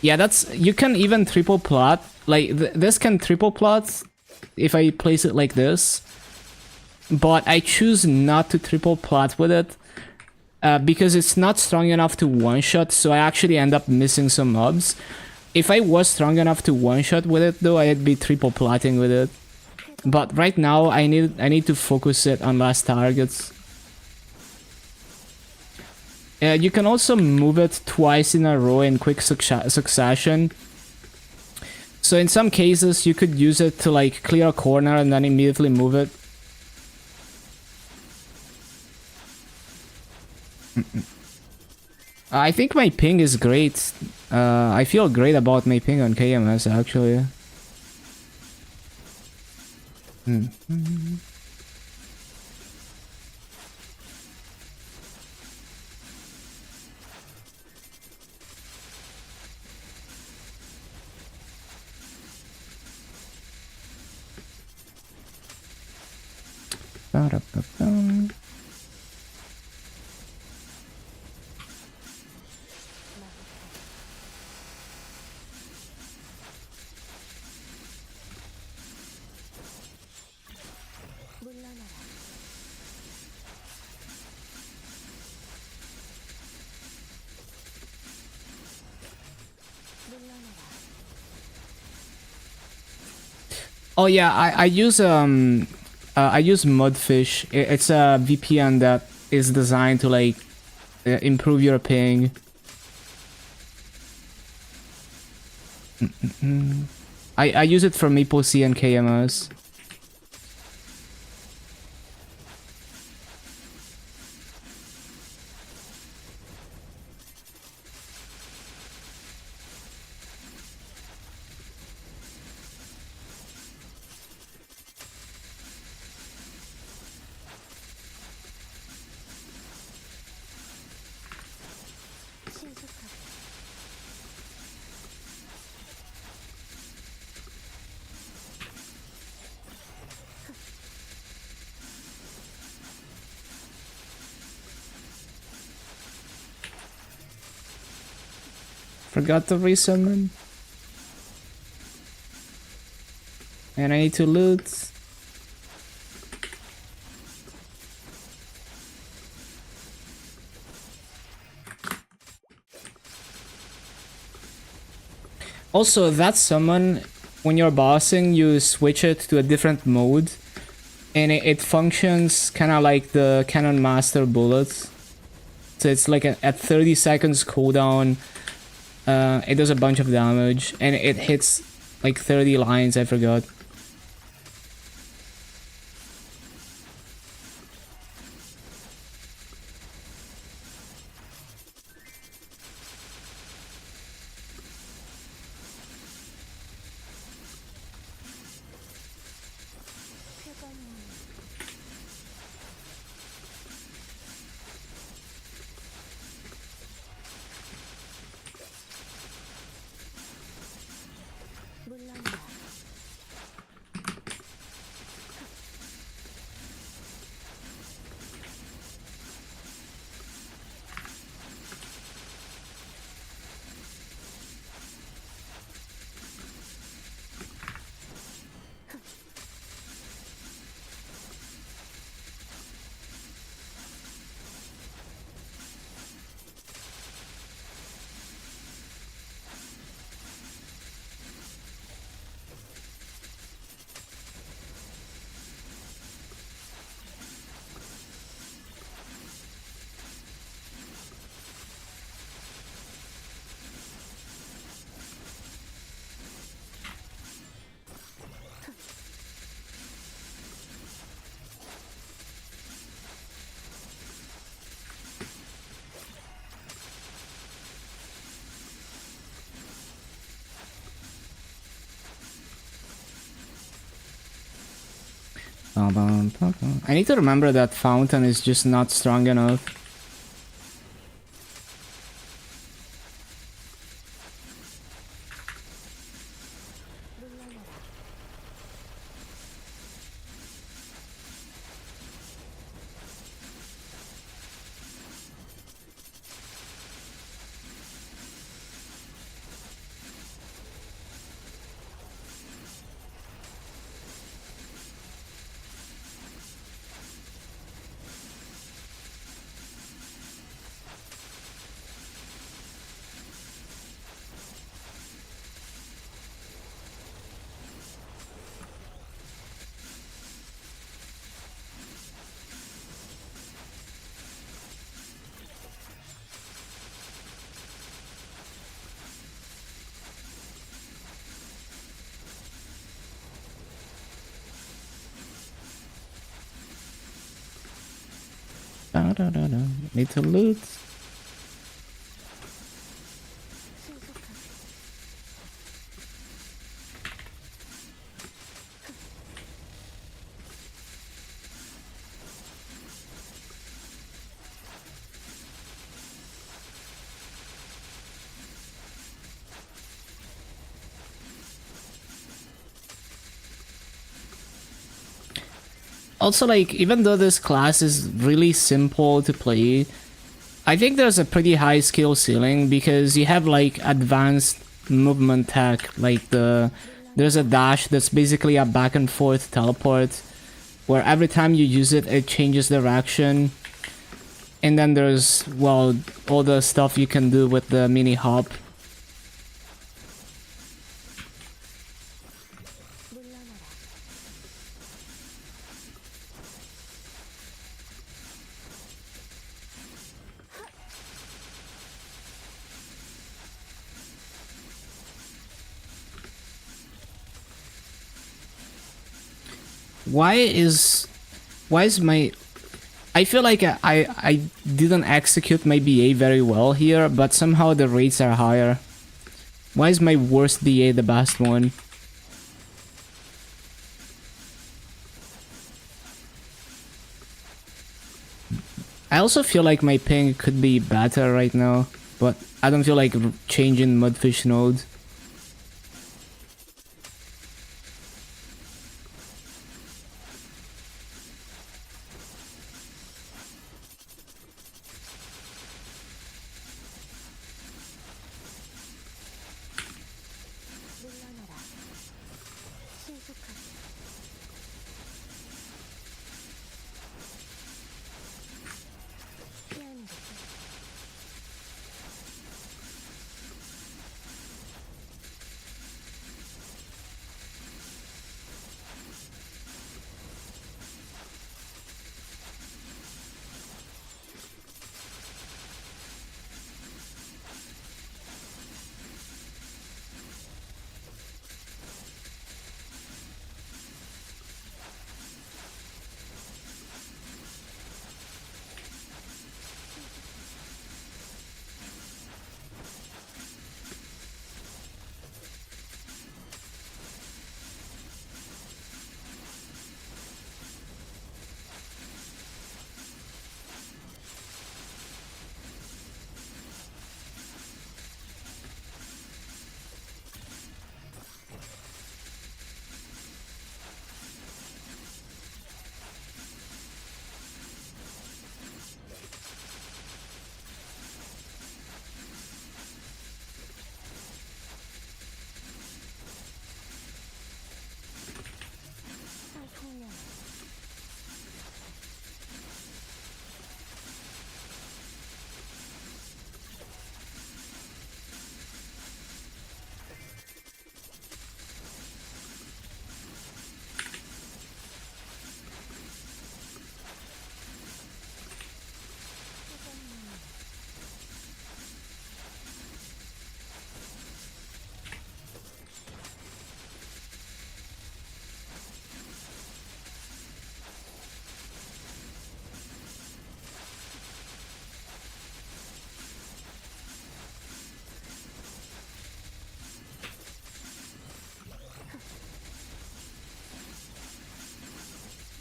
Yeah, you can even triple plot. Like, this can triple plot if I place it like this. But I choose not to triple plot with it. Because it's not strong enough to one-shot, so I actually end up missing some mobs. If I was strong enough to one-shot with it, though, I'd be triple plotting with it. But right now, I need to focus it on last targets. You can also move it twice in a row in quick succession. So in some cases, you could use it to like clear a corner and then immediately move it. I think my ping is great. I feel great about my ping on KMS actually. Ba-da-ba-bum. Oh yeah, I use Mudfish. It's a VPN that is designed to like improve your ping. I use it for MapleStory and KMS. Forgot to resummon. And I need to loot. Also, that summon, when you're bossing, you switch it to a different mode. And it functions kind of like the Cannon Master bullets. So it's like at 30 seconds cooldown. It does a bunch of damage. And it hits like 30 lines, I forgot. I need to remember that fountain is just not strong enough. Need to loot. Also, like, even though this class is really simple to play, I think there's a pretty high skill ceiling because you have, like, advanced movement tech. Like, there's a dash that's basically a back and forth teleport, where every time you use it, it changes direction. And then there's, well, all the stuff you can do with the mini hop. Why is my... I feel like I didn't execute my BA very well here, but somehow the rates are higher. Why is my worst BA the best one? I also feel like my ping could be better right now, but I don't feel like changing Mudfish node.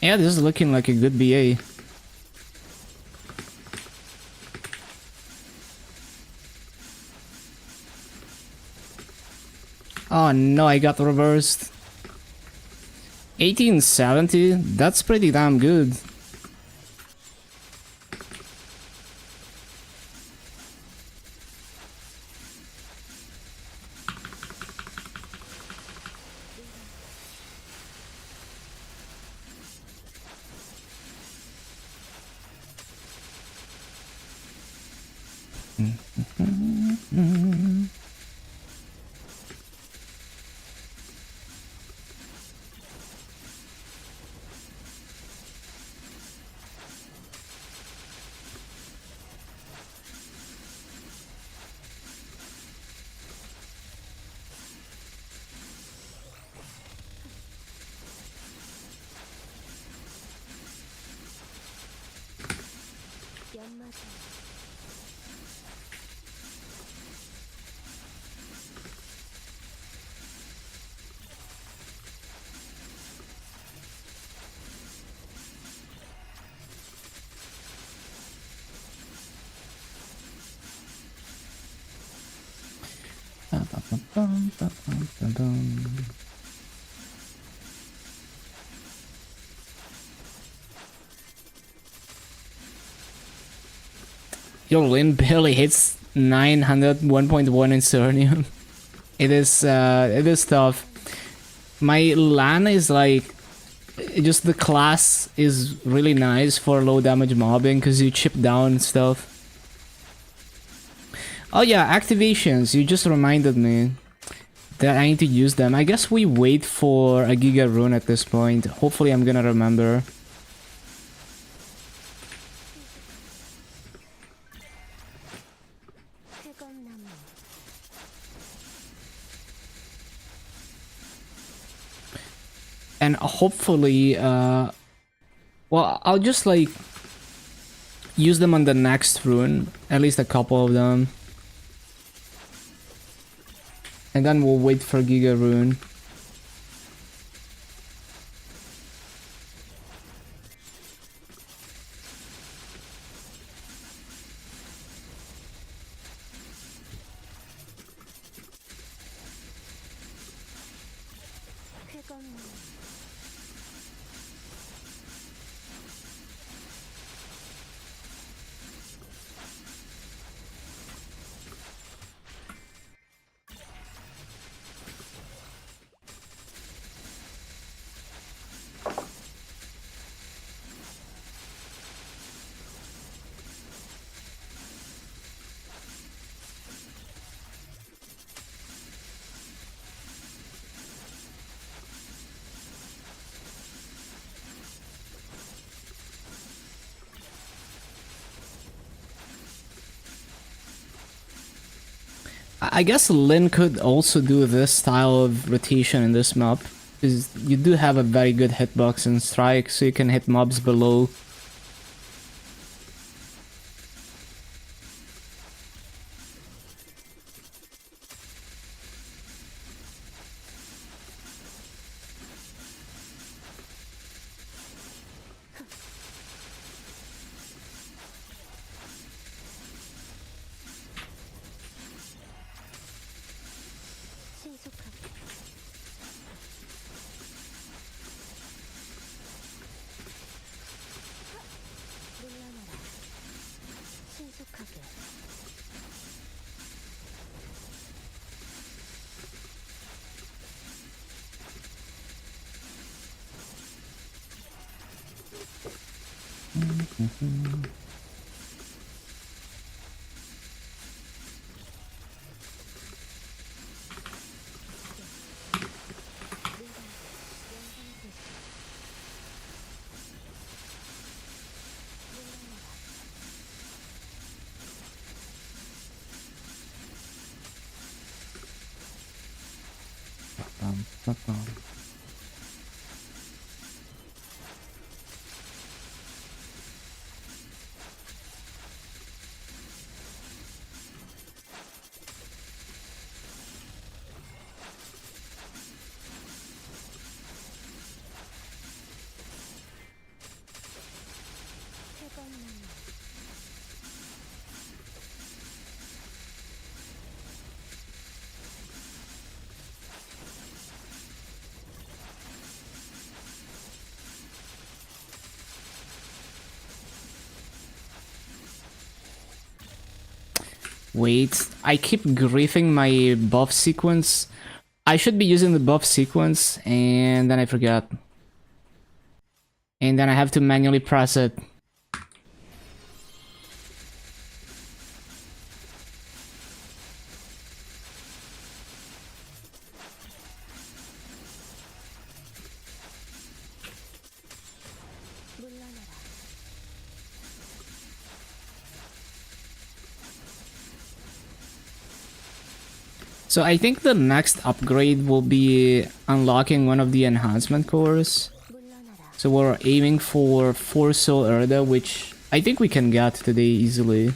Yeah, this is looking like a good BA. Oh no, I got reversed. 1870? That's pretty damn good. Your Lin barely hits 900 1.1 in Sernium. It is tough. My LAN is like, just the class is really nice for low damage mobbing because you chip down stuff. Oh yeah, activations. You just reminded me that I need to use them. I guess we wait for a Giga Rune at this point. Hopefully I'm gonna remember. And hopefully, well, I'll just like use them on the next rune, at least a couple of them. And then we'll wait for Giga Rune. I guess Lin could also do this style of rotation in this map, because you do have a very good hitbox and strike, so you can hit mobs below. Wait, I keep griefing my buff sequence. I should be using the buff sequence, and then I forgot. And then I have to manually press it. So I think the next upgrade will be unlocking one of the enhancement cores. So we're aiming for 4 Soul Erda, which I think we can get today easily.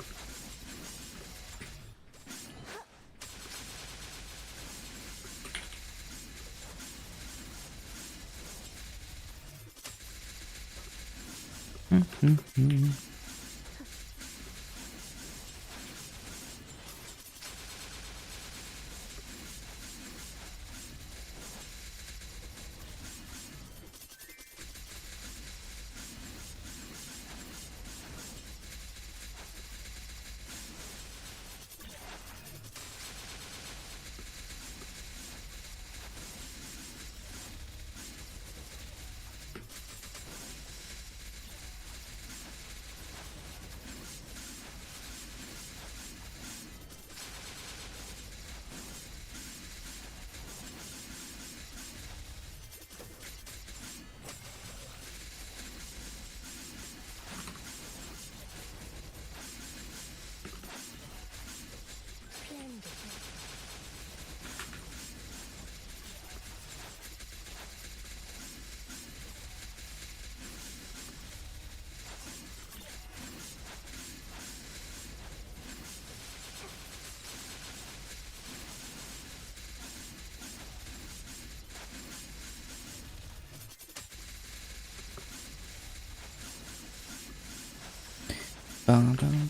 Ba-dum.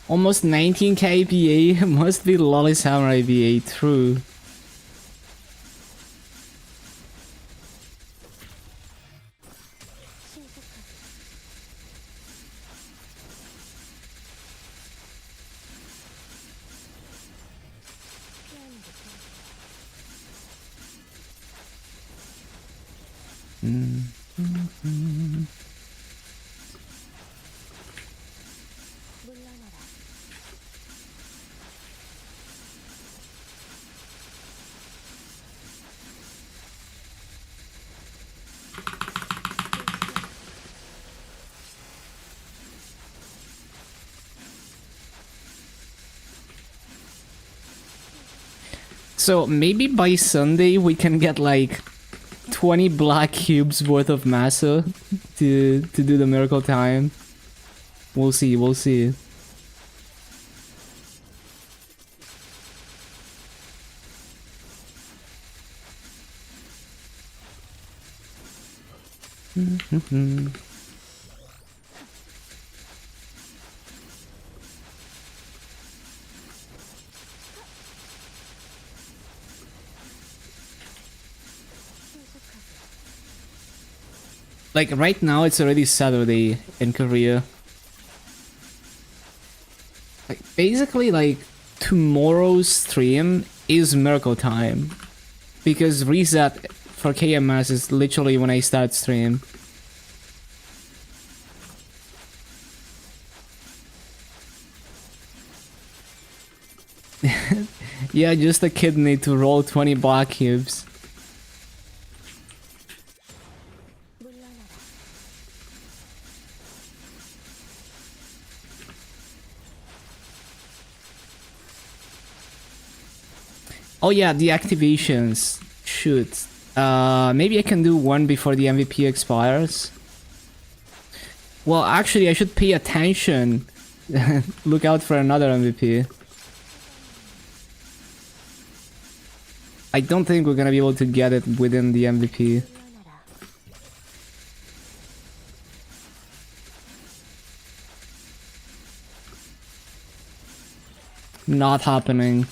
Almost 19k BA, must be Lolly Samurai BA, true. So maybe by Sunday we can get like 20 black cubes worth of massa to do the miracle time. We'll see, we'll see. Like right now it's already Saturday in Korea. Like basically like tomorrow's stream is miracle time. Because reset for KMS is literally when I start stream. Yeah, just a kid need to roll 20 black cubes. Oh yeah, the activations. Shoot. Maybe I can do one before the MVP expires. Well, actually, I should pay attention. Look out for another MVP. I don't think we're gonna be able to get it within the MVP. Not happening.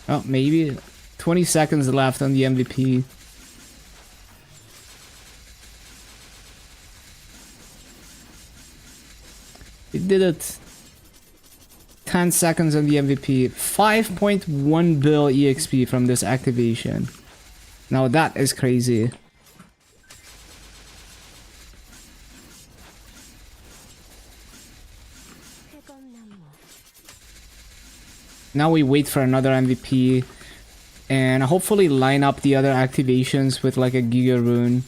Oh, maybe 20 seconds left on the MVP. We did it. 10 seconds on the MVP. 5.1 bill EXP from this activation. Now that is crazy. Now we wait for another MVP and hopefully line up the other activations with like a Giga Rune.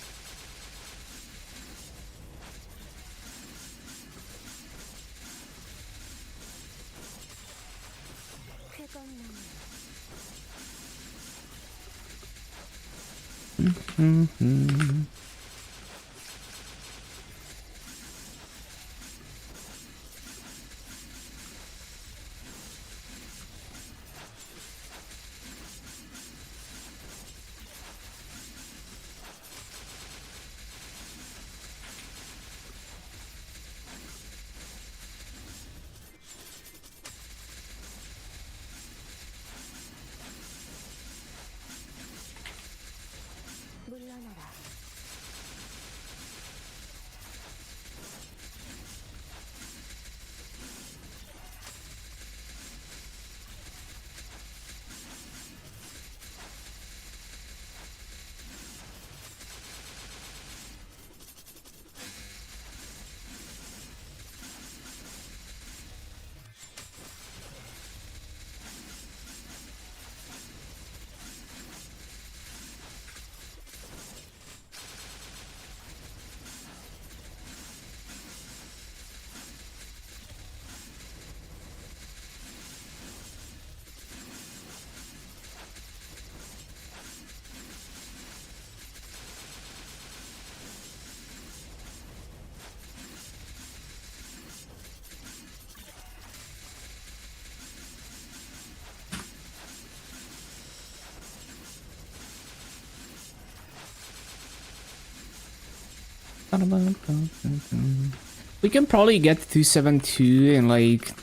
We can probably get 272 in like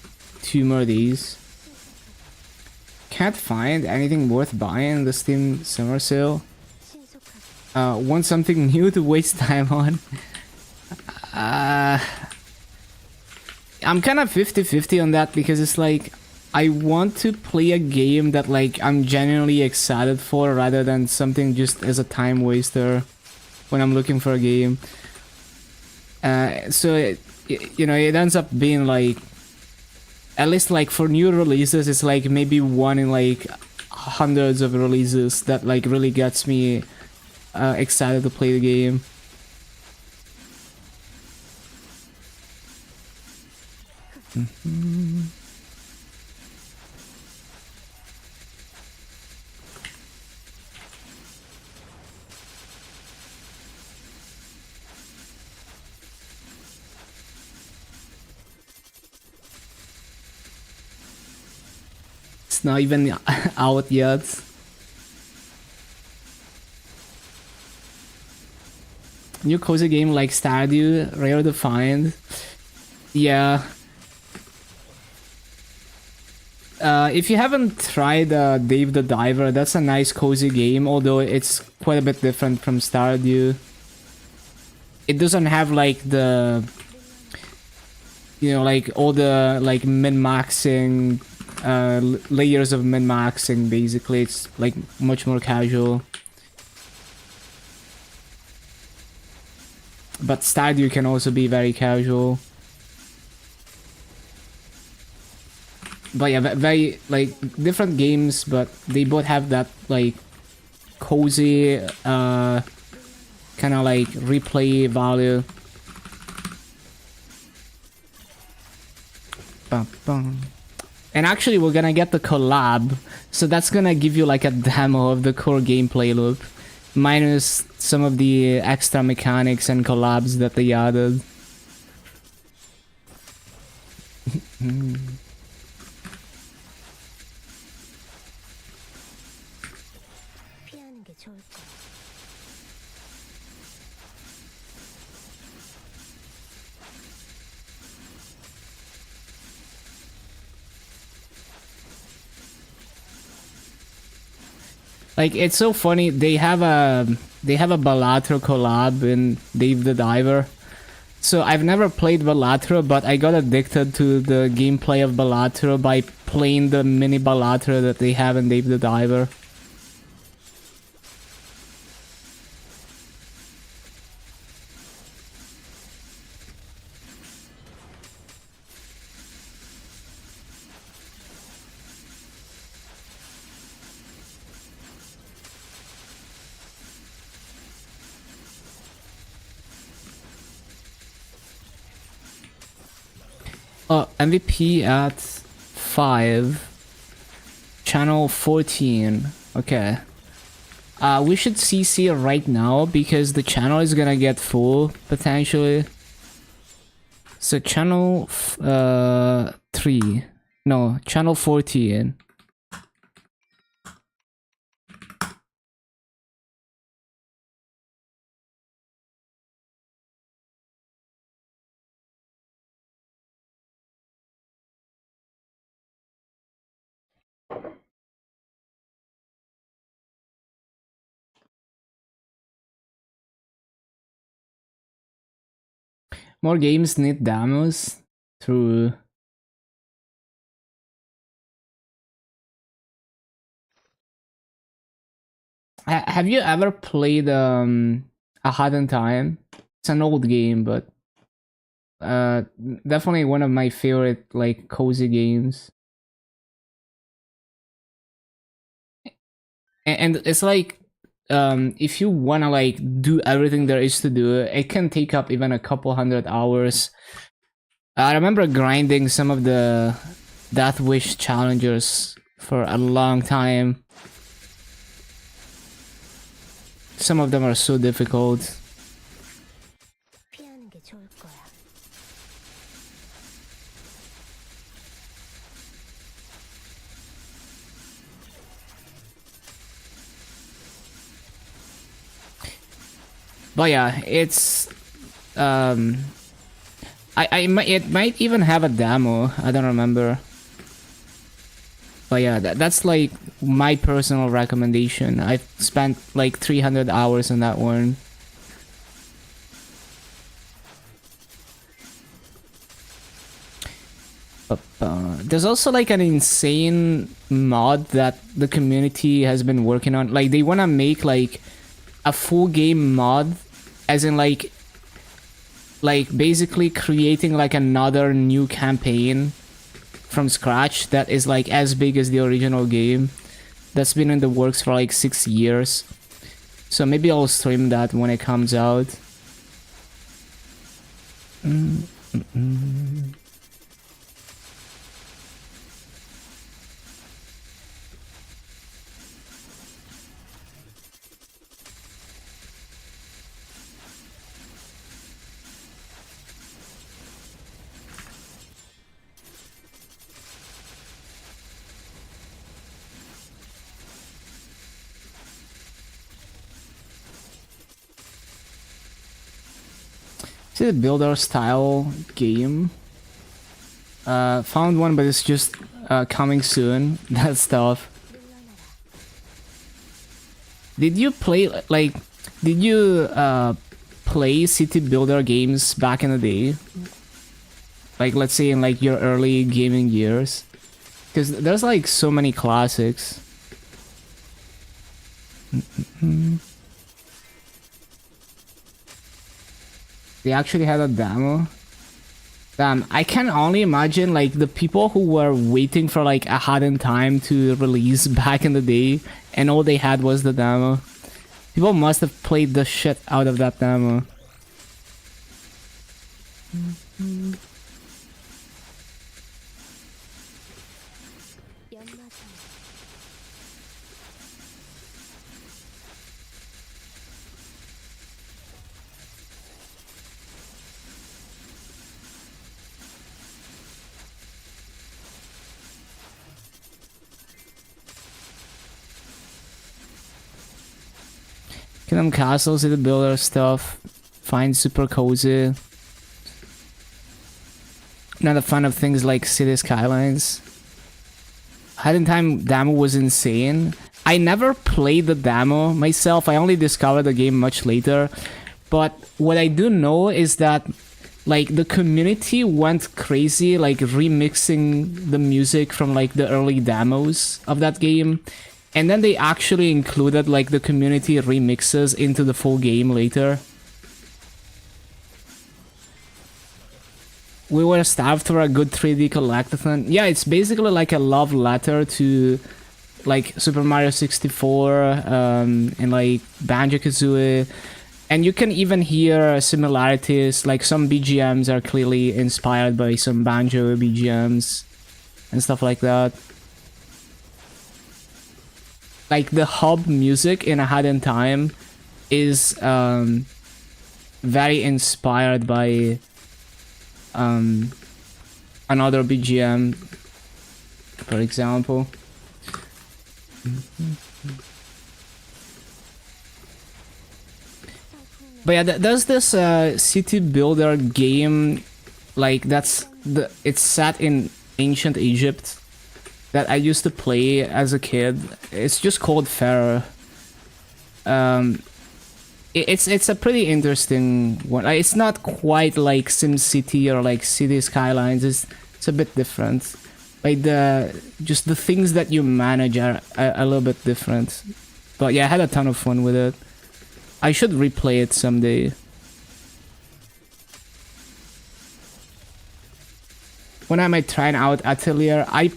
2 more days. Can't find anything worth buying in the Steam summer sale. Want something new to waste time on? I'm kind of 50-50 on that because it's like I want to play a game that like I'm genuinely excited for rather than something just as a time waster when I'm looking for a game. So you know, it ends up being like, at least like for new releases, it's like maybe one in like hundreds of releases that like really gets me excited to play the game. It's not even out yet. New cozy game like Stardew, rare to find. Yeah. If you haven't tried Dave the Diver, that's a nice cozy game, although it's quite a bit different from Stardew. It doesn't have like the, you know, like all the like min-maxing, layers of min-maxing. Basically, it's like much more casual. But Stardew can also be very casual. But yeah, very like different games, but they both have that like cozy kind of like replay value. Bum, bum. And actually we're gonna get the collab, so that's gonna give you like a demo of the core gameplay loop, minus some of the extra mechanics and collabs that they added. Like, it's so funny. They have a Balatro collab in Dave the Diver. So I've never played Balatro, but I got addicted to the gameplay of Balatro by playing the mini Balatro that they have in Dave the Diver. Oh, MVP at 5. Channel 14. Okay. We should CC right now because the channel is gonna get full, potentially. So channel 3. No, channel 14. More games need demos. True. Have you ever played A Hot in Time? It's an old game, but definitely one of my favorite like cozy games. And it's like if you wanna like do everything there is to do, it can take up even a couple 100 hours. I remember grinding some of the Death Wish challengers for a long time. Some of them are so difficult. 피하는 게 좋을 거야. But yeah, it's it might even have a demo. I don't remember. But yeah, that's like my personal recommendation. I've spent like 300 hours on that one. There's also like an insane mod that the community has been working on. Like they want to make like a full game mod, as in like basically creating like another new campaign from scratch that is like as big as the original game. That's been in the works for like 6 years. So maybe I'll stream that when it comes out. Is it a builder style game? Found one, but it's just coming soon. That stuff. Did you play like? Did you play city builder games back in the day? Like, let's say in like your early gaming years, because there's like so many classics. They actually had a demo. Damn, I can only imagine like the people who were waiting for like A Hot in Time to release back in the day, and all they had was the demo. People must have played the shit out of that demo. 연마장. Kingdom Castle, city builder stuff. Find super cozy. Not a fan of things like City Skylines. Hidden Time demo was insane. I never played the demo myself. I only discovered the game much later. But what I do know is that like the community went crazy, like remixing the music from like the early demos of that game. And then they actually included like the community remixes into the full game later. We were starved for a good 3D collectathon. Yeah, it's basically like a love letter to like Super Mario 64 and like Banjo-Kazooie. And you can even hear similarities, like some BGMs are clearly inspired by some Banjo BGMs and stuff like that. Like the hub music in A Hat in Time is very inspired by another BGM, for example. But yeah, there's this city builder game, like it's set in ancient Egypt that I used to play as a kid. It's just called Pharaoh. It's a pretty interesting one. It's not quite like SimCity or like City Skylines. It's a bit different. Like just the things that you manage are a little bit different. But yeah, I had a ton of fun with it. I should replay it someday. When am I trying out Atelier? I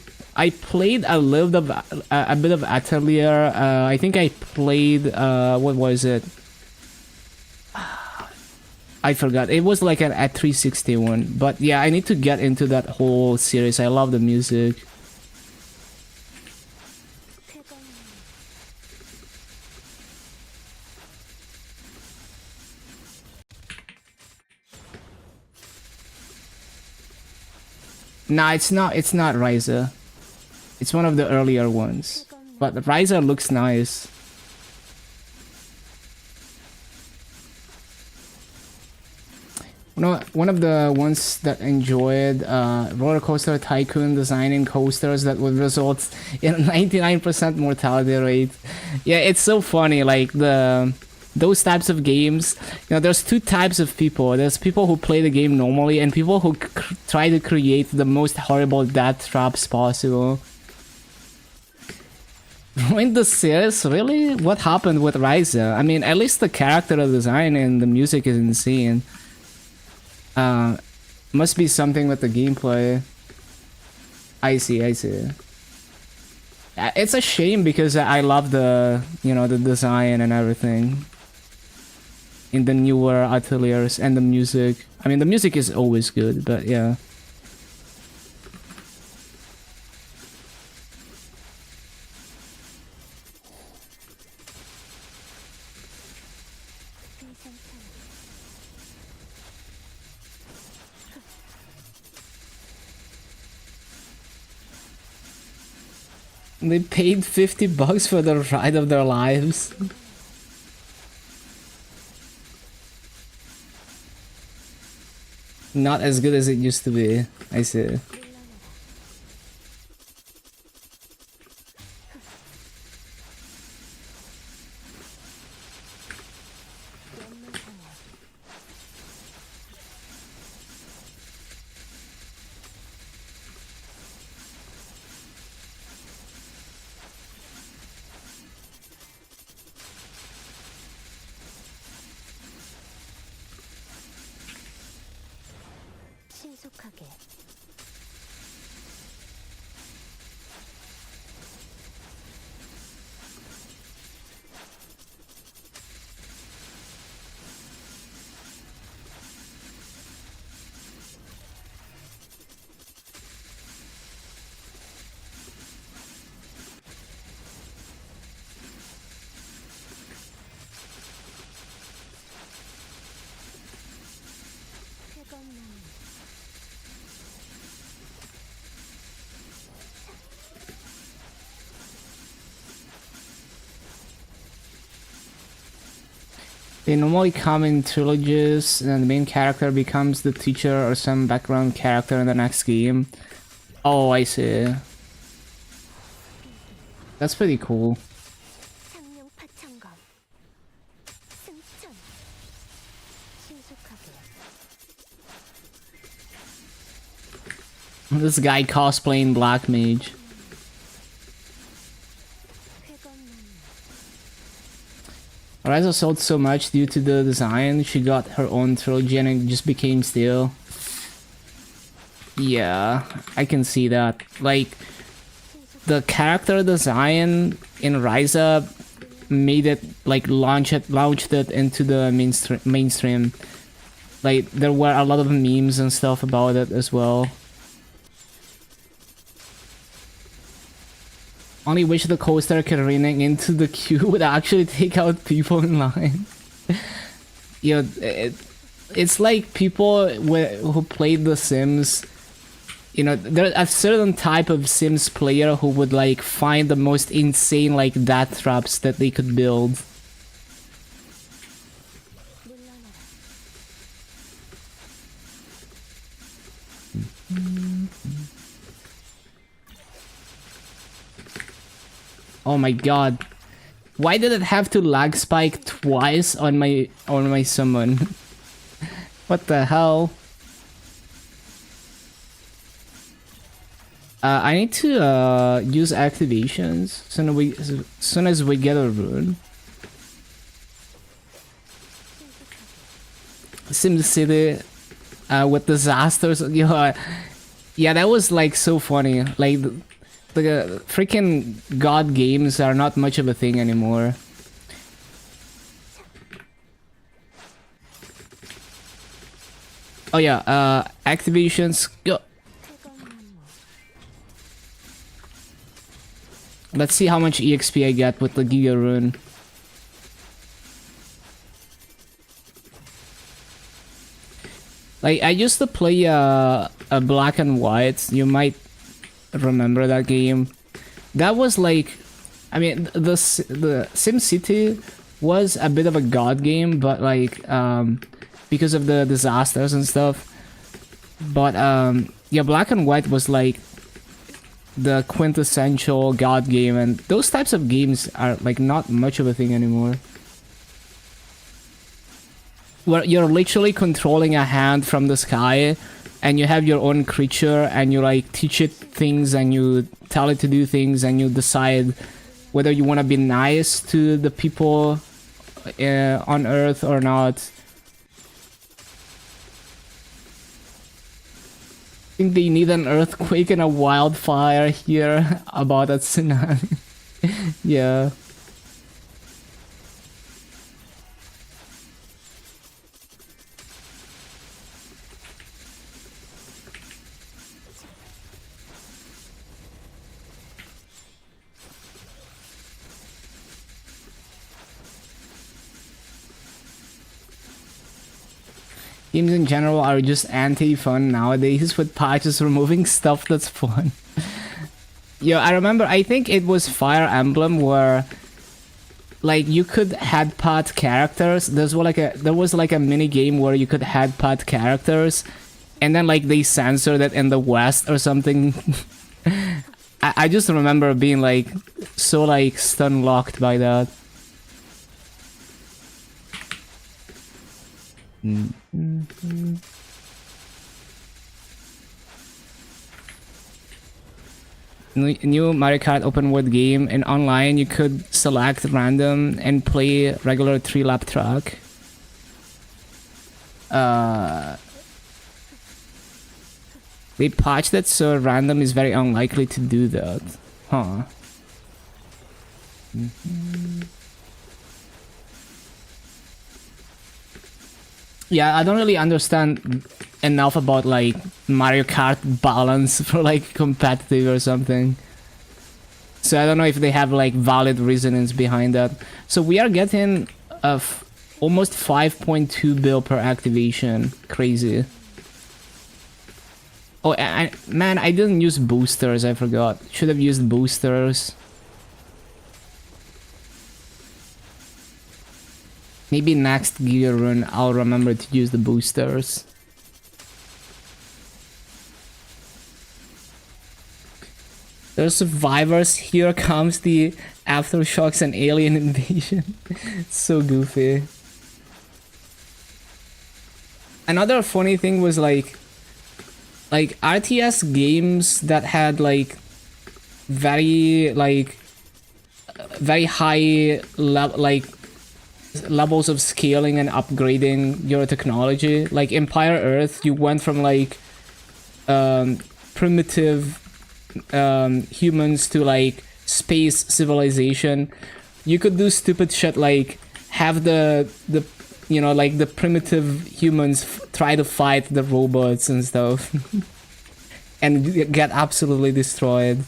played a bit of Atelier. I think I played what was it? I forgot. It was like at 361. But yeah, I need to get into that whole series. I love the music. Nah, it's not Ryza. It's one of the earlier ones. But Ryza looks nice. No, one of the ones that enjoyed Roller Coaster Tycoon designing coasters that would result in a 99% mortality rate. Yeah, it's so funny, like those types of games. You know, there's two types of people. There's people who play the game normally and people who try to create the most horrible death traps possible. Ruined the series? Really? What happened with Ryza? I mean, at least the character design and the music is insane. Must be something with the gameplay. I see. It's a shame because I love the design and everything in the newer Ateliers and the music. I mean, the music is always good, but yeah. They paid $50 for the ride of their lives. Not as good as it used to be, I see. They normally come in trilogies, and the main character becomes the teacher or some background character in the next game. Oh, I see. That's pretty cool. This guy cosplaying Black Mage. Ryza sold so much due to the design. She got her own trilogy and it just became stale. Yeah, I can see that. Like, the character design in Ryza made it, like, launched it into the mainstream. Like, there were a lot of memes and stuff about it as well. Only wish the coaster careening into the queue would actually take out people in line. You know, it's like people who played The Sims. You know, there's a certain type of Sims player who would like find the most insane like death traps that they could build. Oh my god. Why did it have to lag spike twice on my summon? What the hell? I need to use activations soon as we get a rune. SimCity with disasters. Yeah, that was like so funny. Like the freaking god games are not much of a thing anymore. Oh yeah, activations go. Let's see how much EXP I get with the Giga Rune. Like, I used to play a Black and White. You might remember that game. That was like, I mean, the SimCity was a bit of a god game, but like, because of the disasters and stuff. But yeah, Black and White was like the quintessential god game, and those types of games are like not much of a thing anymore. Where you're literally controlling a hand from the sky and you have your own creature and you like teach it things and you tell it to do things and you decide whether you want to be nice to the people on Earth or not. I think they need an earthquake and a wildfire here about that scenario. Yeah. Games in general are just anti-fun nowadays with patches removing stuff that's fun. Yeah, I remember, I think it was Fire Emblem where like you could headbutt characters. There was like a mini game where you could headbutt characters and then like they censored it in the West or something. I just remember being like so like stun locked by that. New Mario Kart open world game, and online you could select random and play regular 3-lap track. They patched it so random is very unlikely to do that. Huh. Yeah, I don't really understand enough about like Mario Kart balance for like competitive or something. So I don't know if they have like valid reasonings behind that. So we are getting almost 5.2 bill per activation. Crazy. Oh, man, I didn't use boosters. I forgot. Should have used boosters. Maybe next Giga Run I'll remember to use the boosters. There's survivors. Here comes the aftershocks and alien invasion. It's so goofy. Another funny thing was like like RTS games that had like very high levels of scaling and upgrading your technology. Like Empire Earth, you went from like primitive humans to like space civilization. You could do stupid shit like have the you know, like the primitive humans try to fight the robots and stuff and get absolutely destroyed.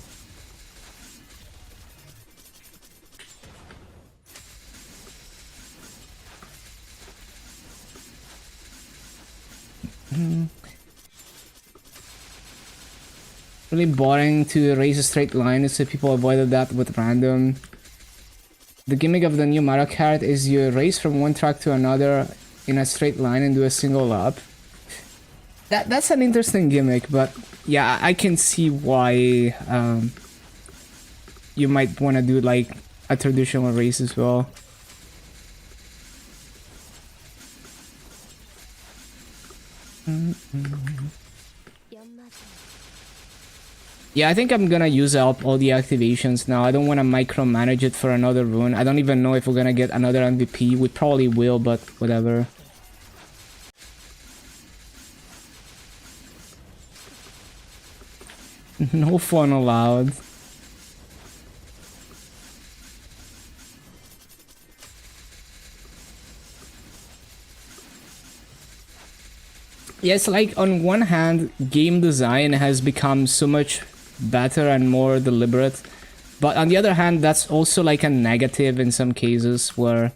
Really boring to raise a straight line, so people avoided that with random. The gimmick of the new Mario Kart is you race from one track to another in a straight line and do a single lap. That's an interesting gimmick, but yeah, I can see why you might want to do like a traditional race as well. Yeah, I think I'm gonna use up all the activations now. I don't want to micromanage it for another run. I don't even know if we're gonna get another MVP. We probably will, but whatever. No fun allowed. Yes, like on one hand, game design has become so much better and more deliberate, but on the other hand, that's also like a negative in some cases where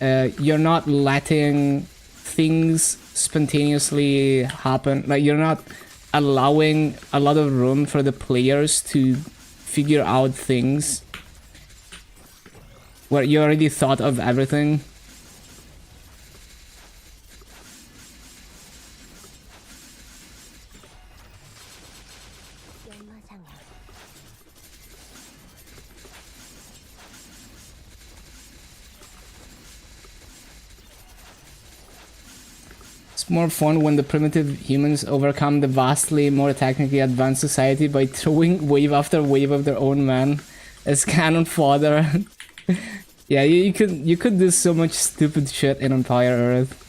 you're not letting things spontaneously happen. Like you're not allowing a lot of room for the players to figure out things where you already thought of everything. It's more fun when the primitive humans overcome the vastly more technically advanced society by throwing wave after wave of their own men as cannon fodder. Yeah, you could do so much stupid shit in Empire Earth.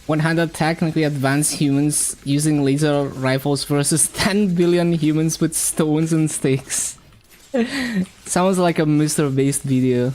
One-handed technically advanced humans using laser rifles versus 10 billion humans with stones and sticks. Sounds like a Mr. Based video.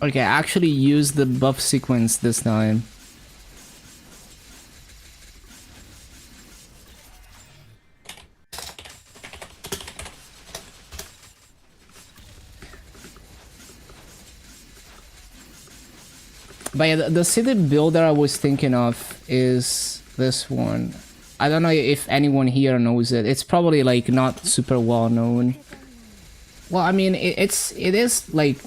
Okay, I actually used the buff sequence this time. But yeah, the city builder I was thinking of is this one. I don't know if anyone here knows it. It's probably like not super well known. Well, I mean, it is like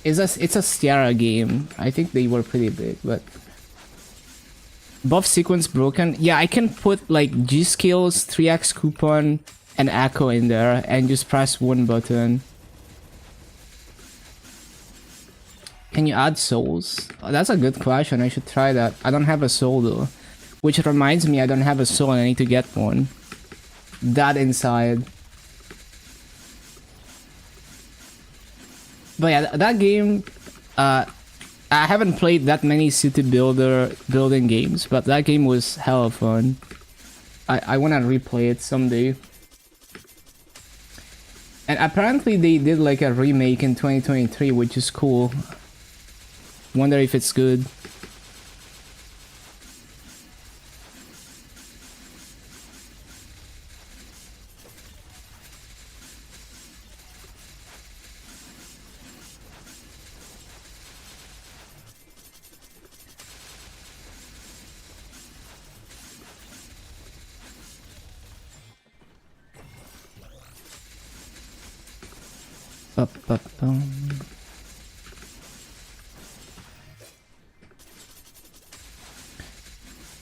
it's a Sierra game. I think they were pretty big, but buff sequence broken. Yeah, I can put like G skills, 3x coupon, and echo in there, and just press one button. Can you add souls? Oh, that's a good question. I should try that. I don't have a soul though. Which reminds me, I don't have a soul and I need to get one. That inside. But yeah, that game, I haven't played that many city building games, but that game was hella fun. I wanna replay it someday. And apparently they did like a remake in 2023, which is cool. Wonder if it's good. Ba-ba-bum.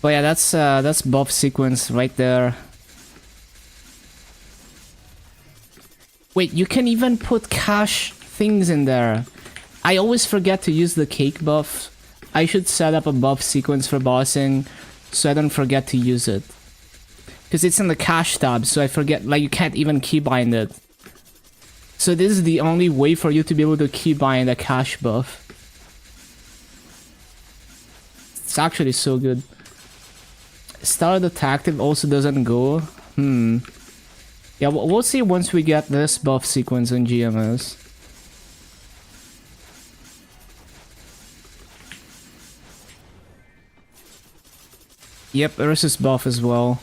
But yeah, that's buff sequence right there. Wait, you can even put cash things in there. I always forget to use the cake buff. I should set up a buff sequence for bossing so I don't forget to use it. Because it's in the cash tab, so I forget, like you can't even keybind it. So this is the only way for you to be able to keybind a cash buff. It's actually so good. Star Detective also doesn't go. Yeah, we'll see once we get this buff sequence in GMS. Yep, Ursus buff as well.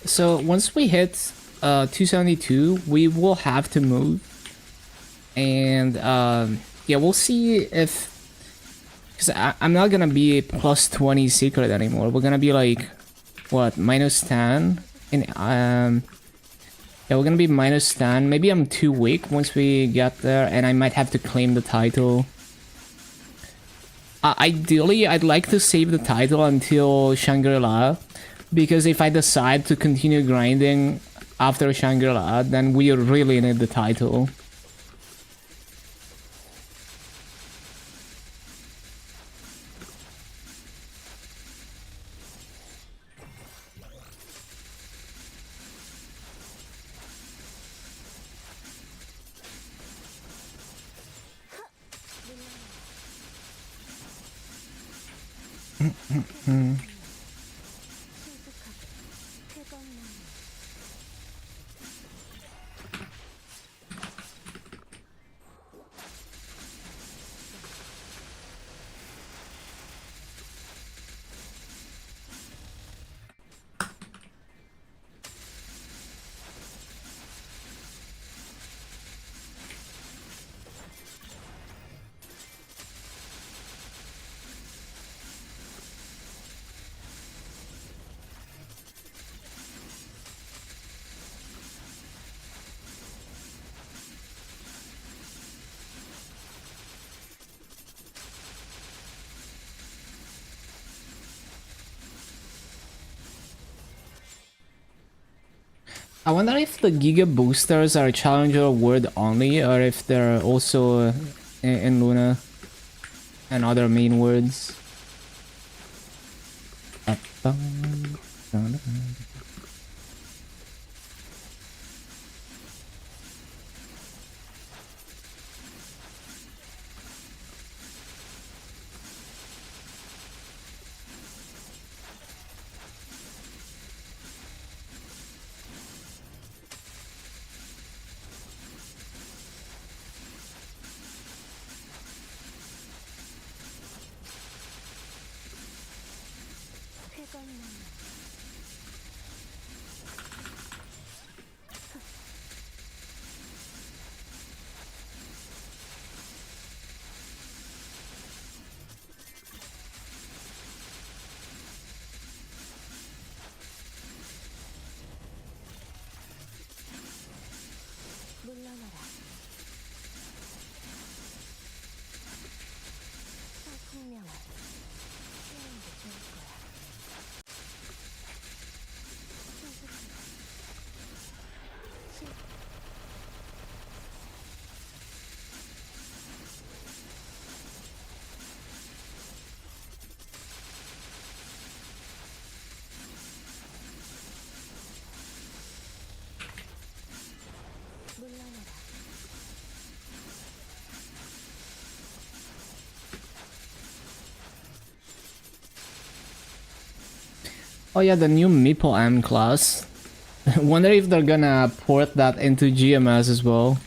So once we hit 272, we will have to move, and yeah, we'll see if, because I'm not gonna be a plus 20 secret anymore. We're gonna be like what, minus 10 in yeah, we're gonna be minus 10. Maybe I'm too weak once we get there, and I might have to claim the title. Ideally, I'd like to save the title until Shangri-La, because if I decide to continue grinding after Shangri-La, then we really need the title. I wonder if the Giga boosters are Challenger word only, or if they're also in Luna and other main words. Oh yeah, the new Meeple M class. Wonder if they're gonna port that into GMS as well.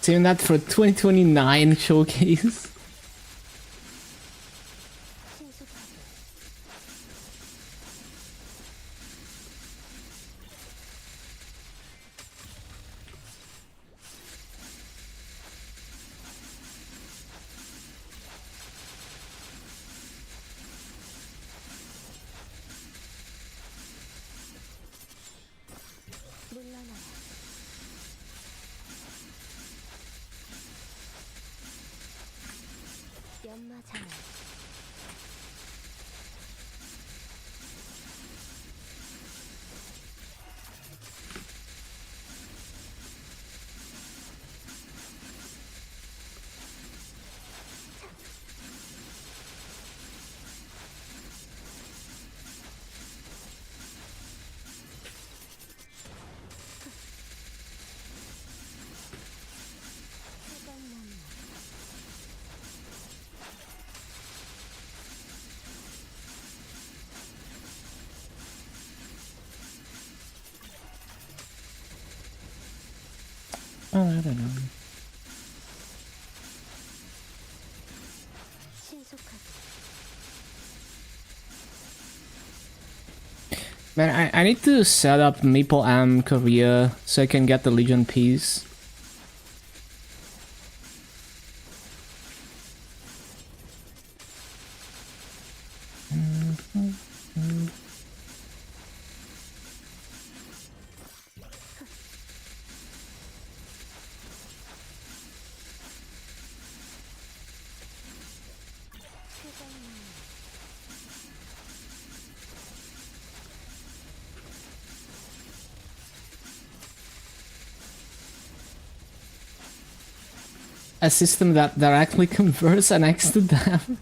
Saving that for 2029 showcase. Oh, I don't know. Man, I need to set up Maple Am Korea so I can get the Legion piece. A system that directly converts an X to them.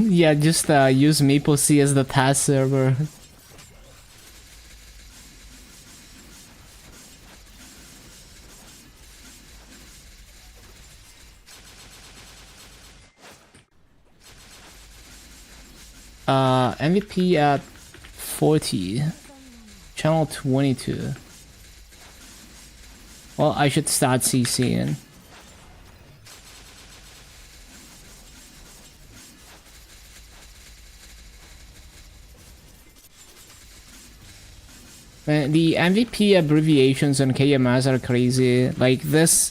Yeah, just use MapleC as the task server. MVP at 40. Channel 22. Well, I should start CCing. Man, the MVP abbreviations on KMS are crazy. Like, this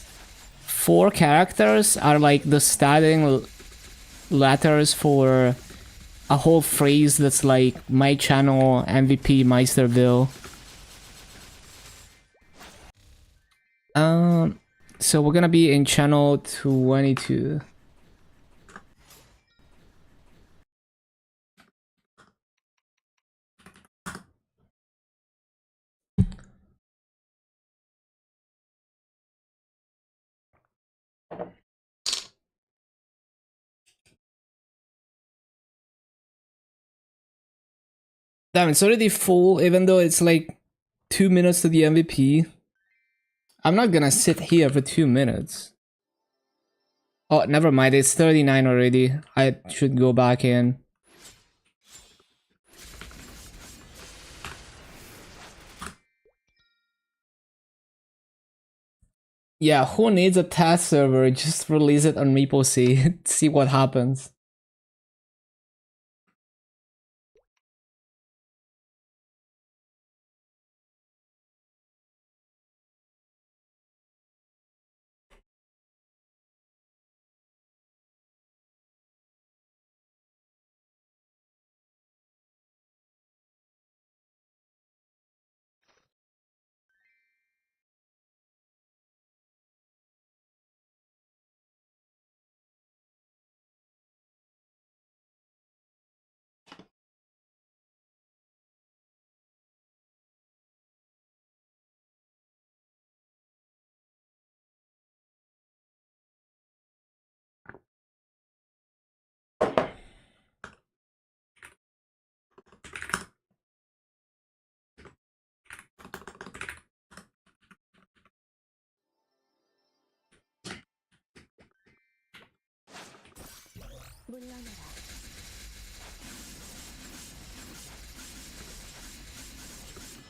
4 characters are like the starting letters for a whole phrase that's like my channel MVP Meisterville. So we're gonna be in channel 22. Damn, it's already full, even though it's like 2 minutes to the MVP. I'm not gonna sit here for 2 minutes. Oh, never mind, it's 39 already. I should go back in. Yeah, who needs a test server? Just release it on MapleC. See what happens.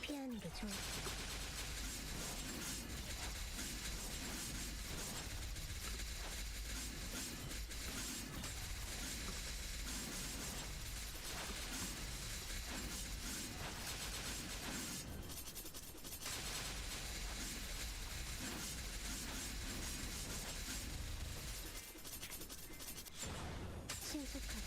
피하는 게 좋을 친숙하게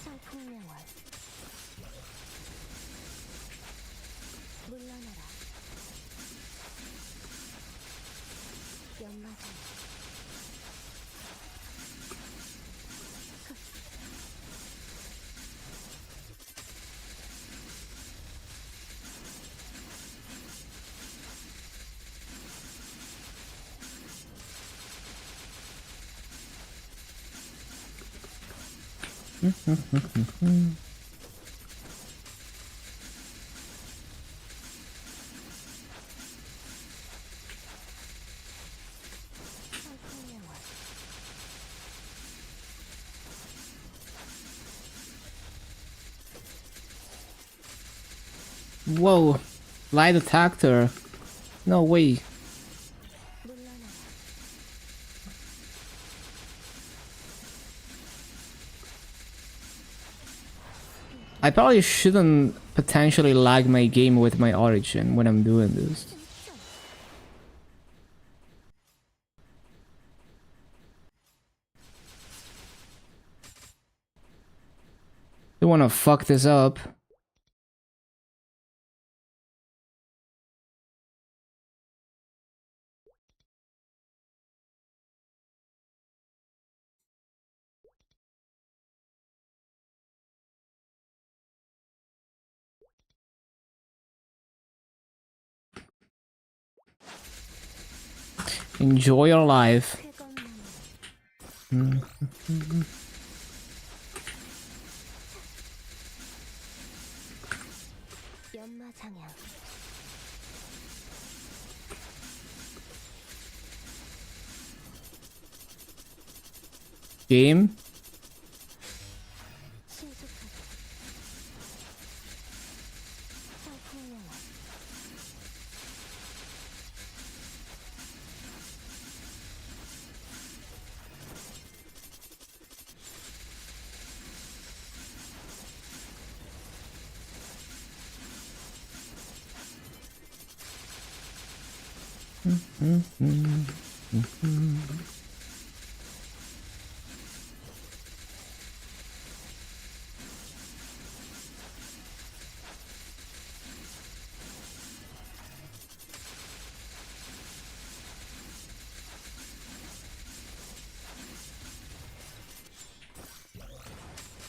상풍명월 물러나라 연마장 상풍명월 Whoa, light attacked her. No way. 물러나라 I probably shouldn't potentially lag my game with my origin when I'm doing this. Don't wanna fuck this up. Enjoy your life. 쾌검나무 연마장양 Game? 신속하게 상풍명월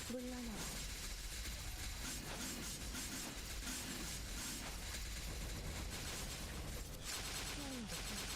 물러나라 피하는 게 좋을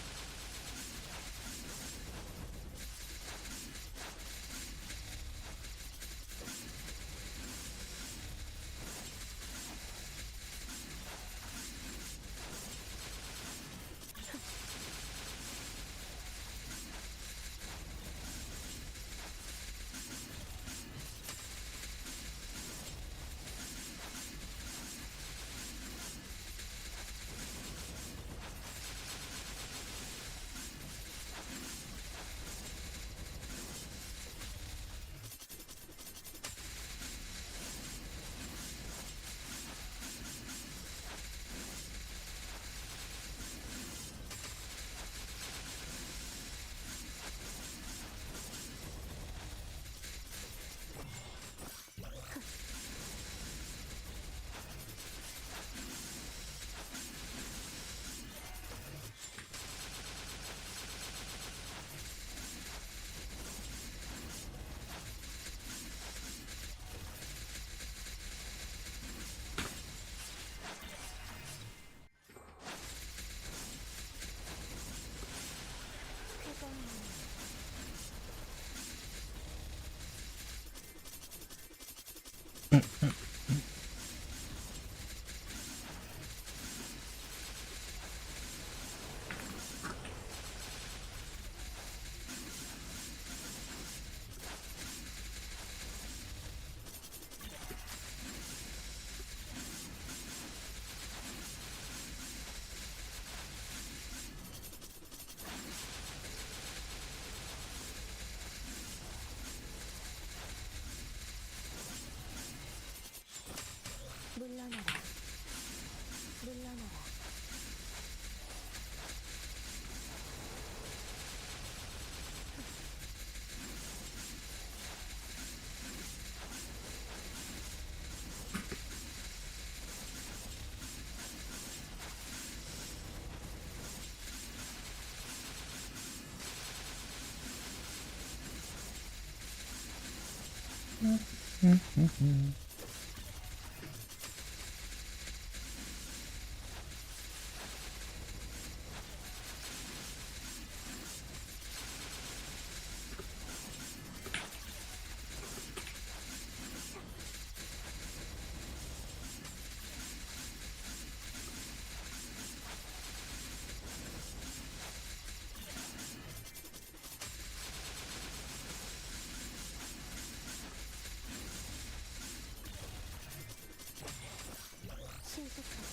신속하게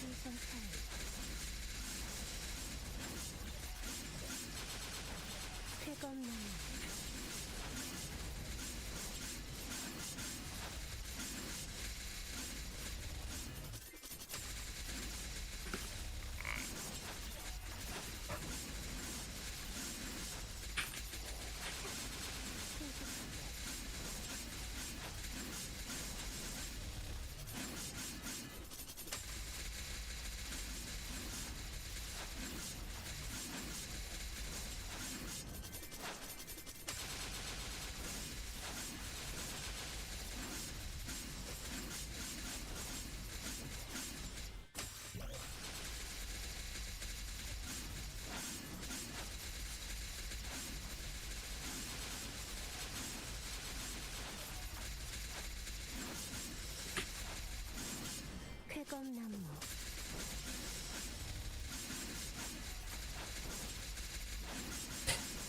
시선 차이 쾌검나무 쾌검나무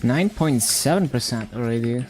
9.7% already.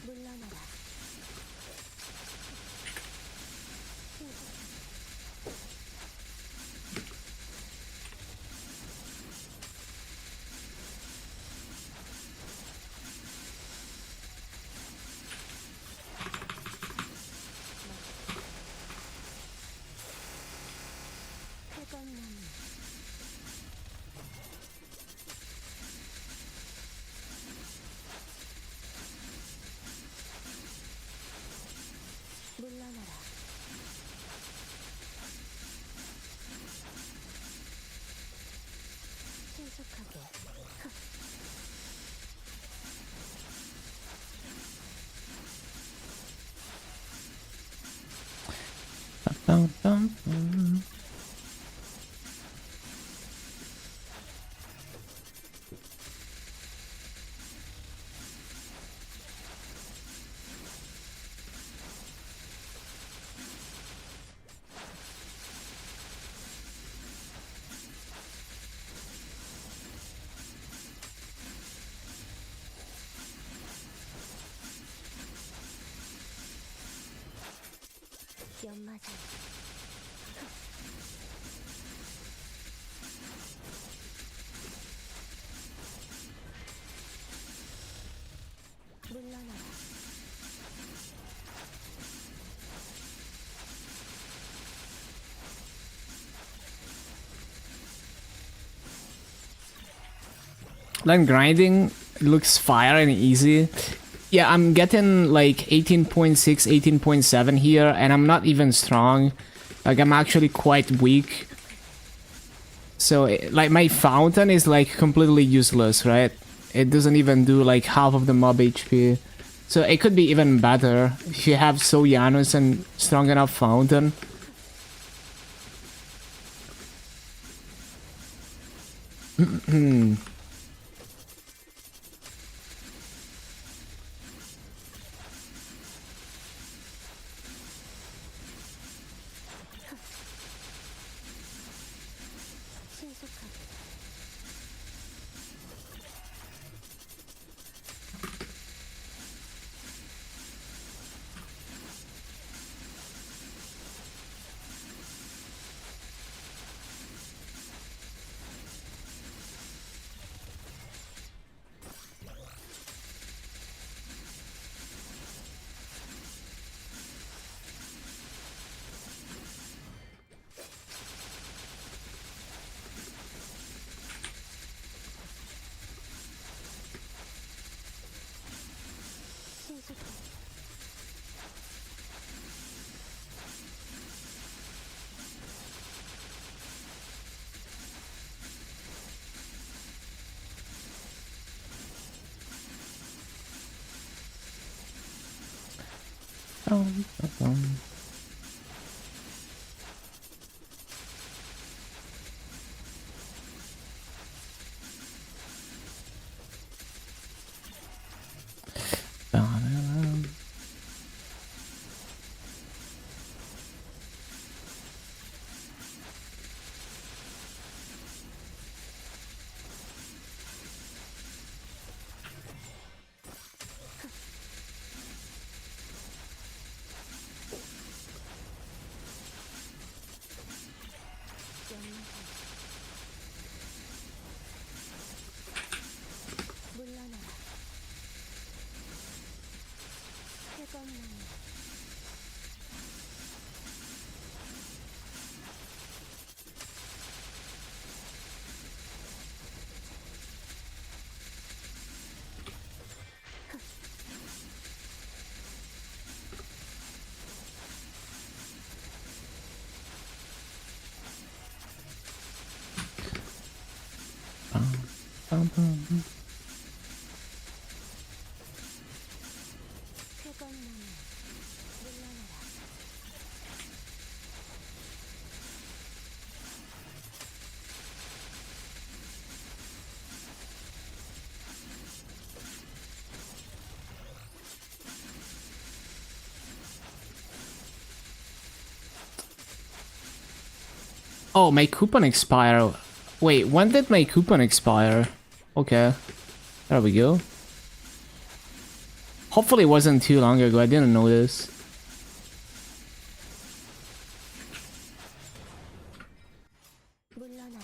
물러나라 쾌검나무 물러나라 신속하게 Dun, dun, dun. 연마장 물러나라. Like grinding looks fire and easy. Yeah, I'm getting like 18.6, 18.7 here, and I'm not even strong. Like, I'm actually quite weak. So, like, my fountain is like completely useless, right? It doesn't even do like half of the mob HP. So it could be even better if you have Soyanus and strong enough fountain. 신속하게 신속하게 물러나라. 태건나무 태건나무 물러나라. Oh, my coupon expire. Wait, when did my coupon expire? Okay, there we go. Hopefully it wasn't too long ago, I didn't know this. 물러나라.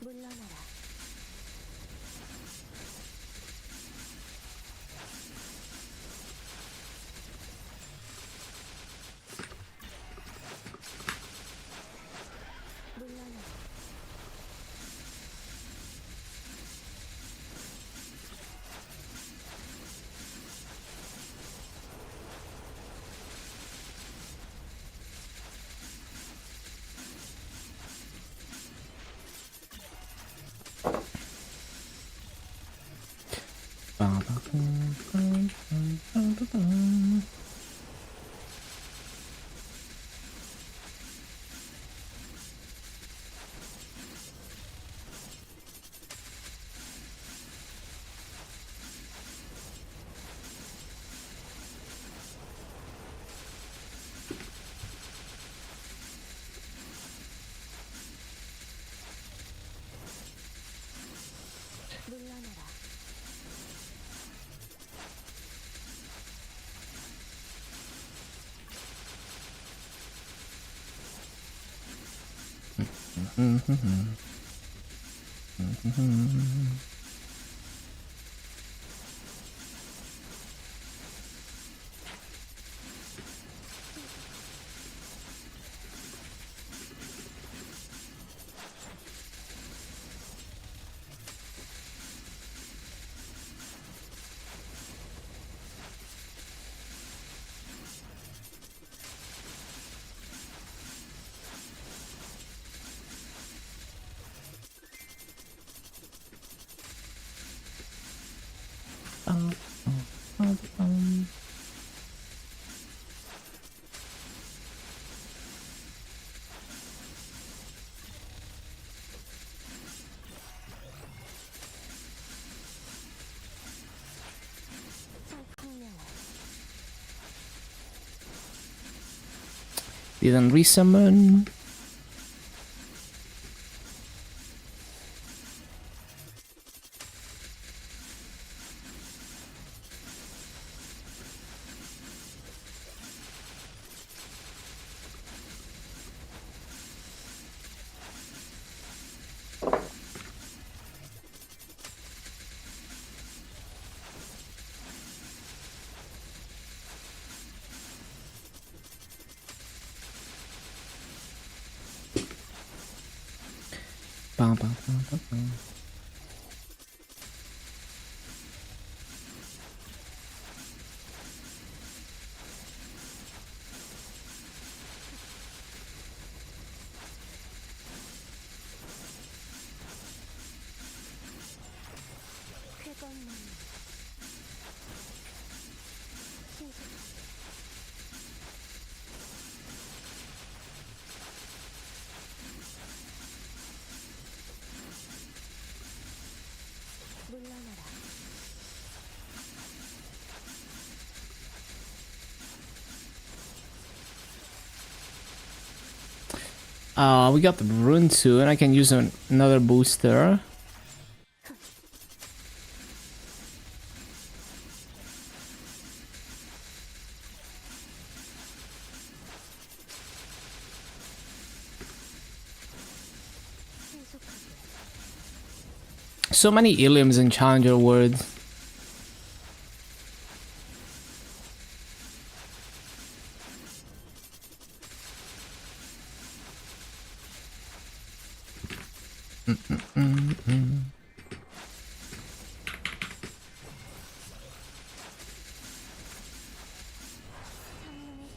물러나라. 물러나라. 청명한 Didn't resummon. Bum, bum, bum, bum, bum. 쾌건만 신속 물러나라. We got the rune too, and I can use another booster. 신속하게 So many iliums in Challenger words. 성령의 힘 내 삶을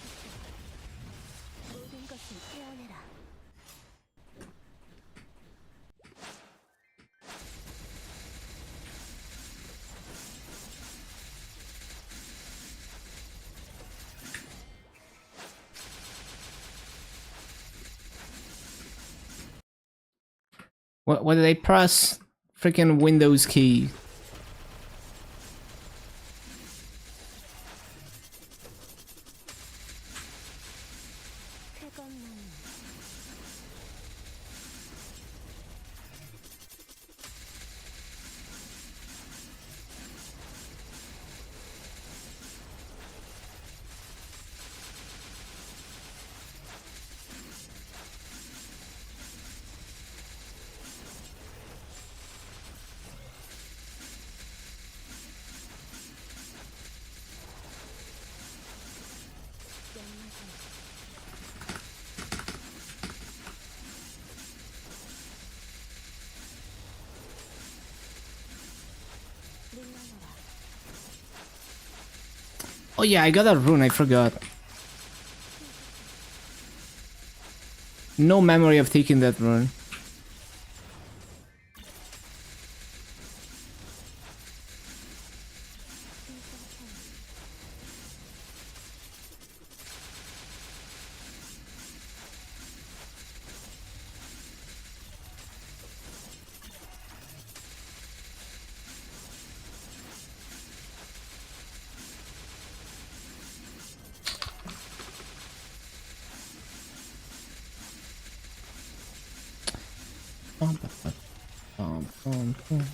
지켜 모든 것을 깨어내라. What did I press? Freaking Windows key. 쾌건만 연마선 물러나라. Oh yeah, I got a rune, I forgot. No memory of taking that rune. Oh, no. Bum.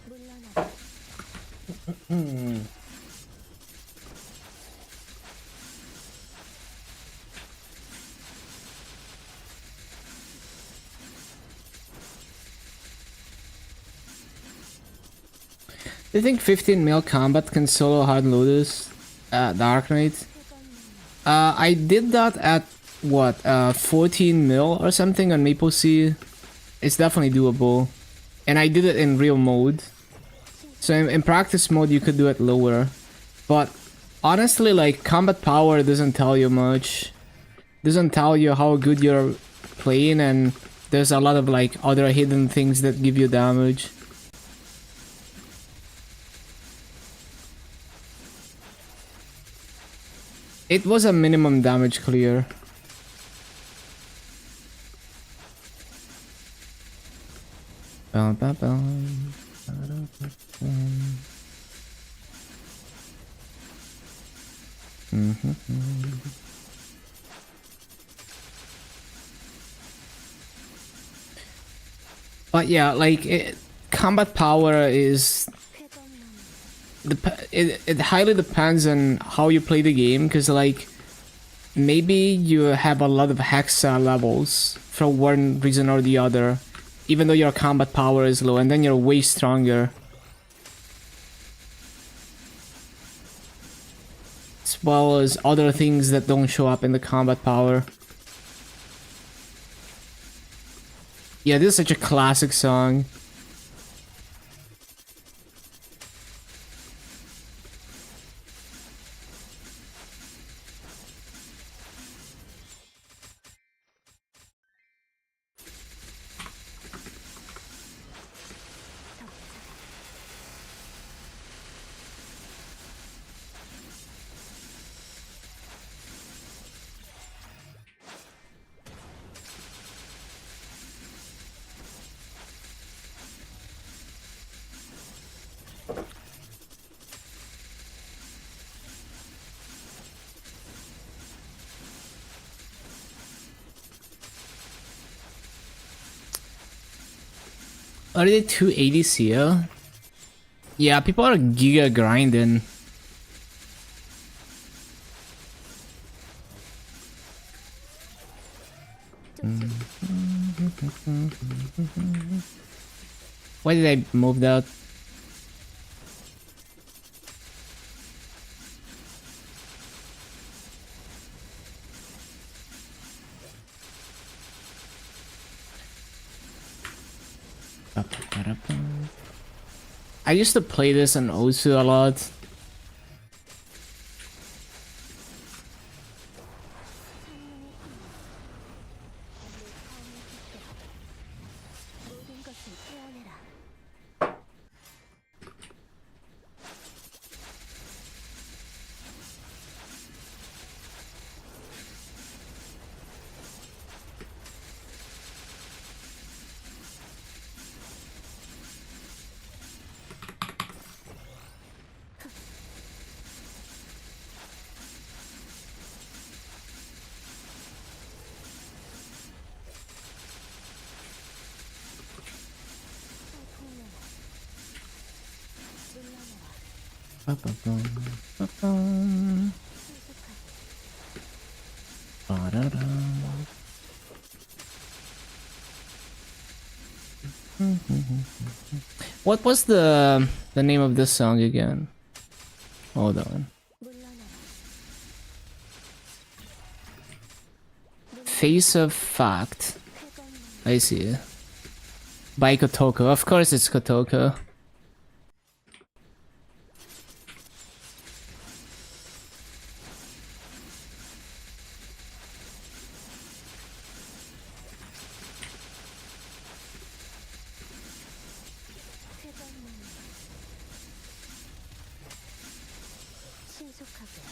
물러나라. Do you think 15 mil combat can solo hard Lotus Dark Knight? I did that at what 14 mil or something on MapleStory. It's definitely doable, and I did it in real mode. So in practice mode you could do it lower, but honestly, like, combat power doesn't tell you much. Doesn't tell you how good you're playing, and there's a lot of like other hidden things that give you damage. It was a minimum damage clear. But yeah, like, combat power is it highly depends on how you play the game, because like maybe you have a lot of hexa levels for one reason or the other, even though your combat power is low, and then you're way stronger. As well as other things that don't show up in the combat power. Yeah, this is such a classic song. Are they 280s here? Yeah, people are giga grinding. Why did I move that? I used to play this on Osu a lot. 모든 것을 깨어내라. What was the name of this song again? Hold on. 물러나라. Face of Fact. 쾌건 I see. By Kotoko. Of course it's Kotoko. 쾌건 신속하게.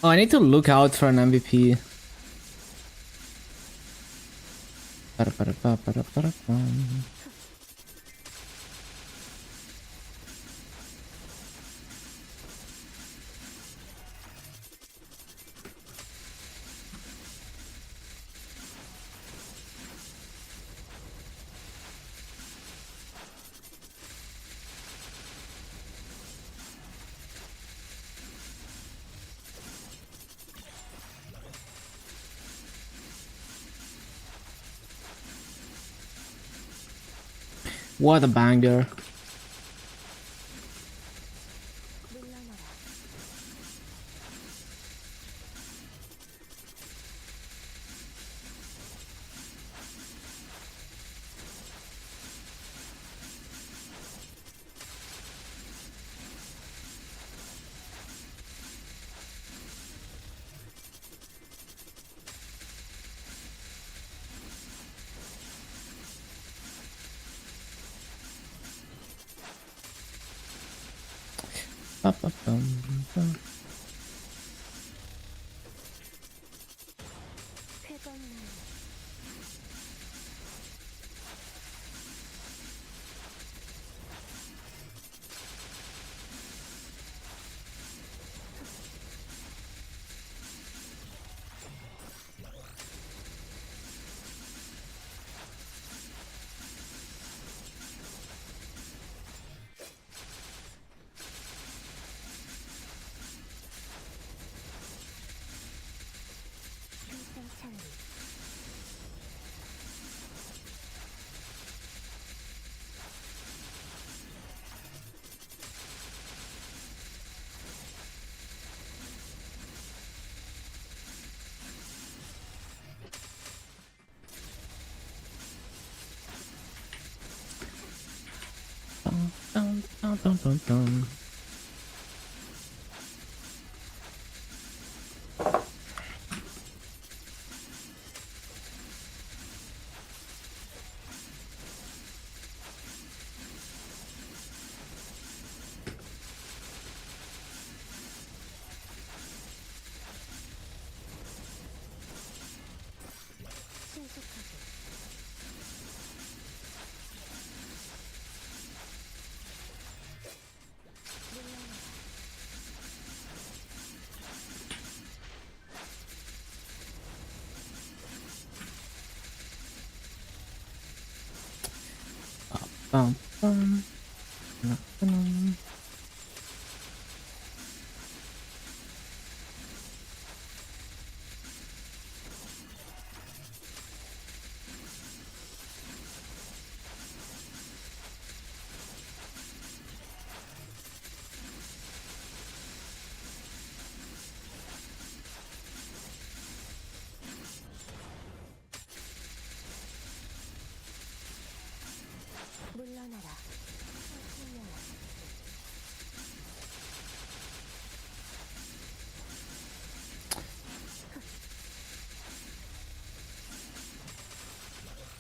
Oh, I need to look out for an MVP. Ba-da-ba-da-ba-ba-da-ba-da-bum. What a banger. 물러나라. Ba-ba-bum-bum. 쾌건 생창리. Dum-dum-dum-dum-dum. 신속하게. 물러나라. Bum-bum. Bum-bum. 물러나라. 물러나라.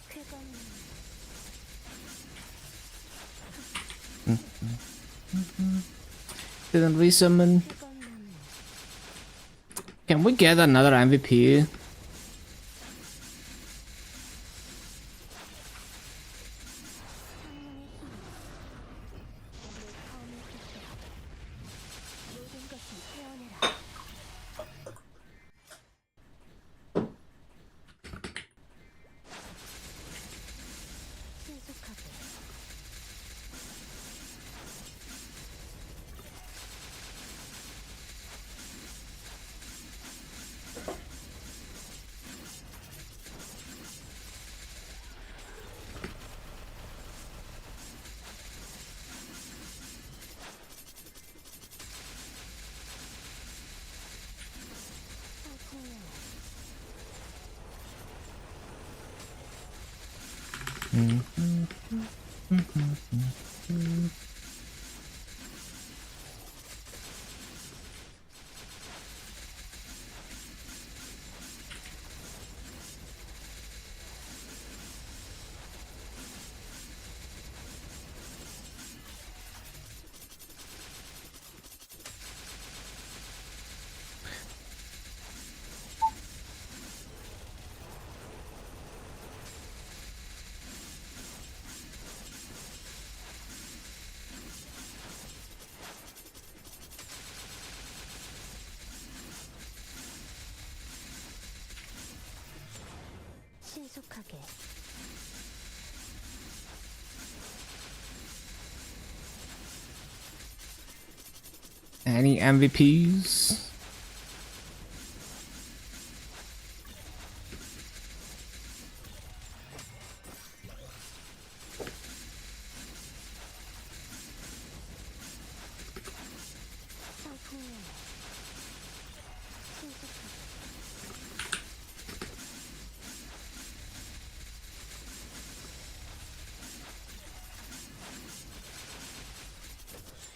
쾌건 Didn't resummon. 쾌건 Can we get another MVP? 창문의 힘. 나를 검을겠다. 모든 것을 깨어내라. 신속하게. 상품명. 신속하게. Any MVPs? 상품명. 신속하게.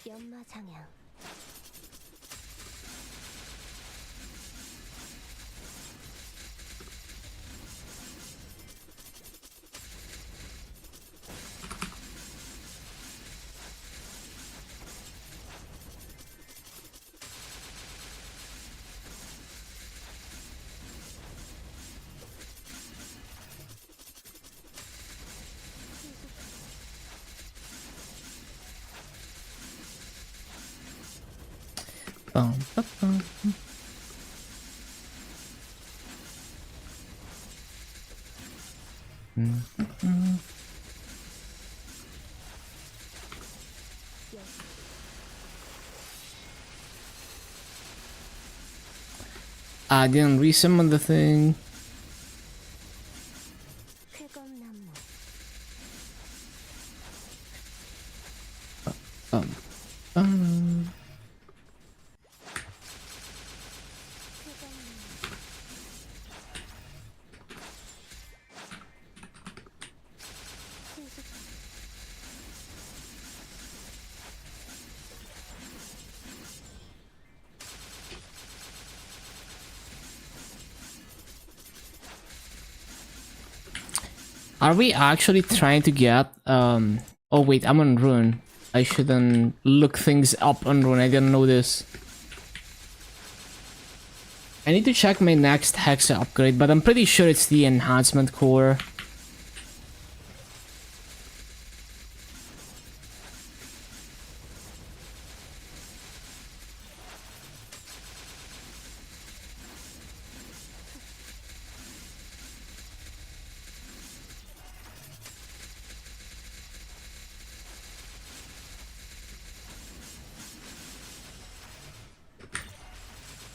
연마 장양. Bum, bum, bum. I didn't resummon the thing. 쾌검나무. Um, um. 쾌검나무. 신속하게. Are we actually trying to get oh wait, I'm on Rune. I shouldn't look things up on Rune. I didn't know this. I need to check my next Hexa upgrade, but I'm pretty sure it's the enhancement core.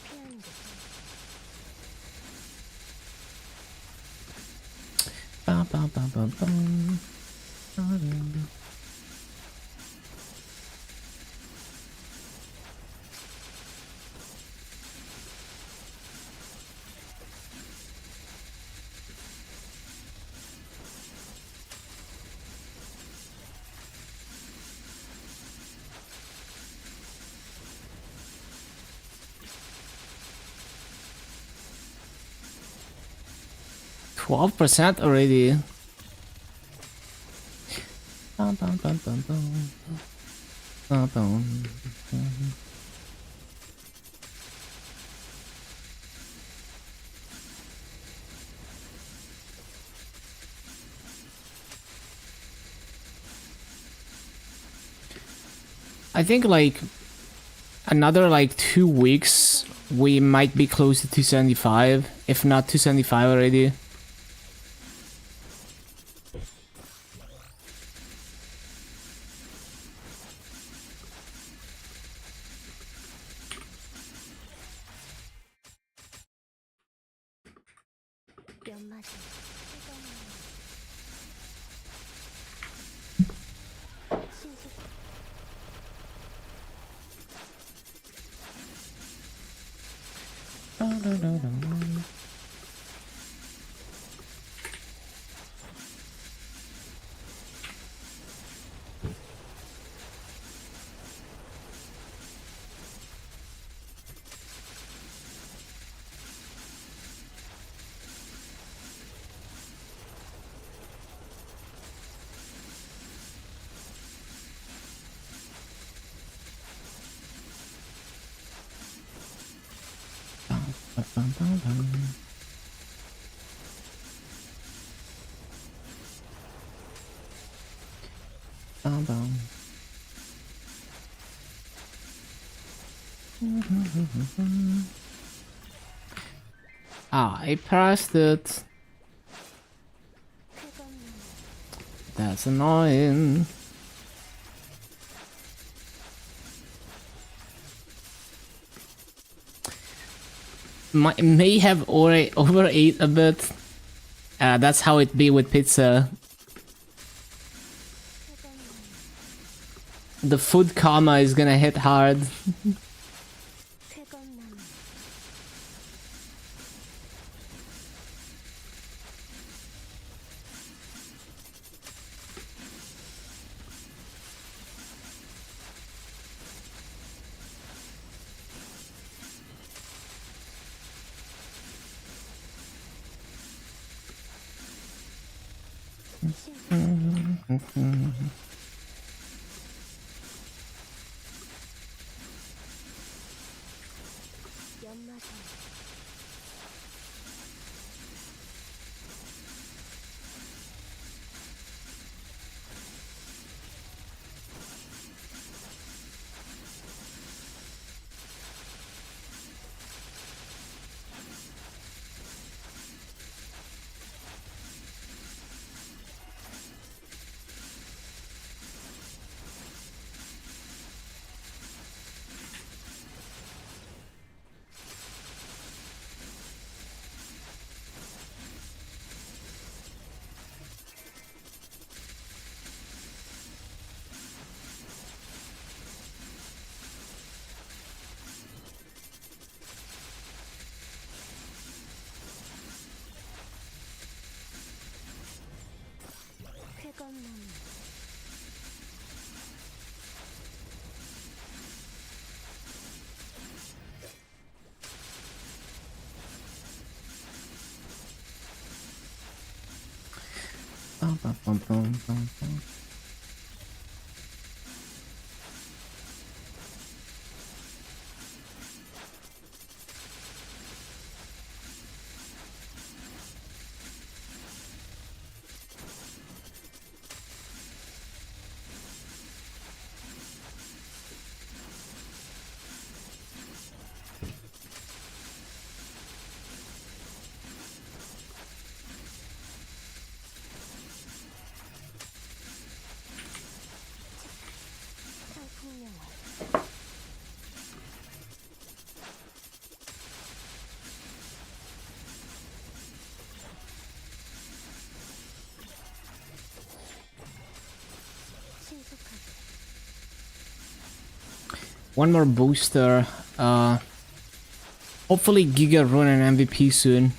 피하는 게. Ba, ba, ba, ba, ba. 12% already. Bum, bum, bum, bum, bum. Bum, bum, bum. I think like another like 2 weeks we might be close to 275, if not 275 already. 연마장 신속 Ah, I pressed it. 쾌검나무 That's annoying. May have overate a bit. That's how it be with pizza. 쾌검나무 The food karma is gonna hit hard. 쾌검나무 연마장 쾌검나무 상풍명화 신속하게 One more booster. Hopefully Giga run an MVP soon.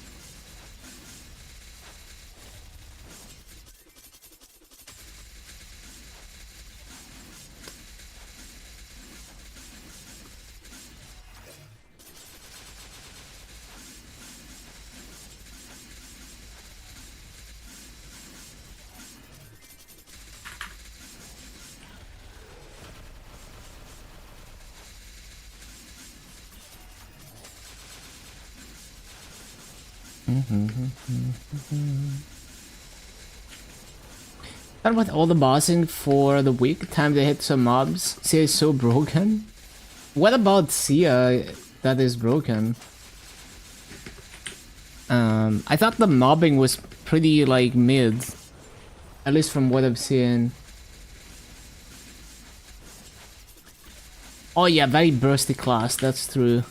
Done with all the bossing for the week. Time to hit some mobs. Sia is so broken. What about Sia that is broken? I thought the mobbing was pretty like mid. At least from what I've seen. Oh yeah, very bursty class, that's true.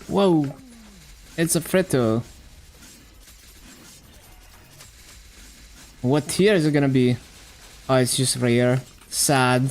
Whoa, it's a Fritto. What tier is it gonna be? Oh, it's just rare. Sad.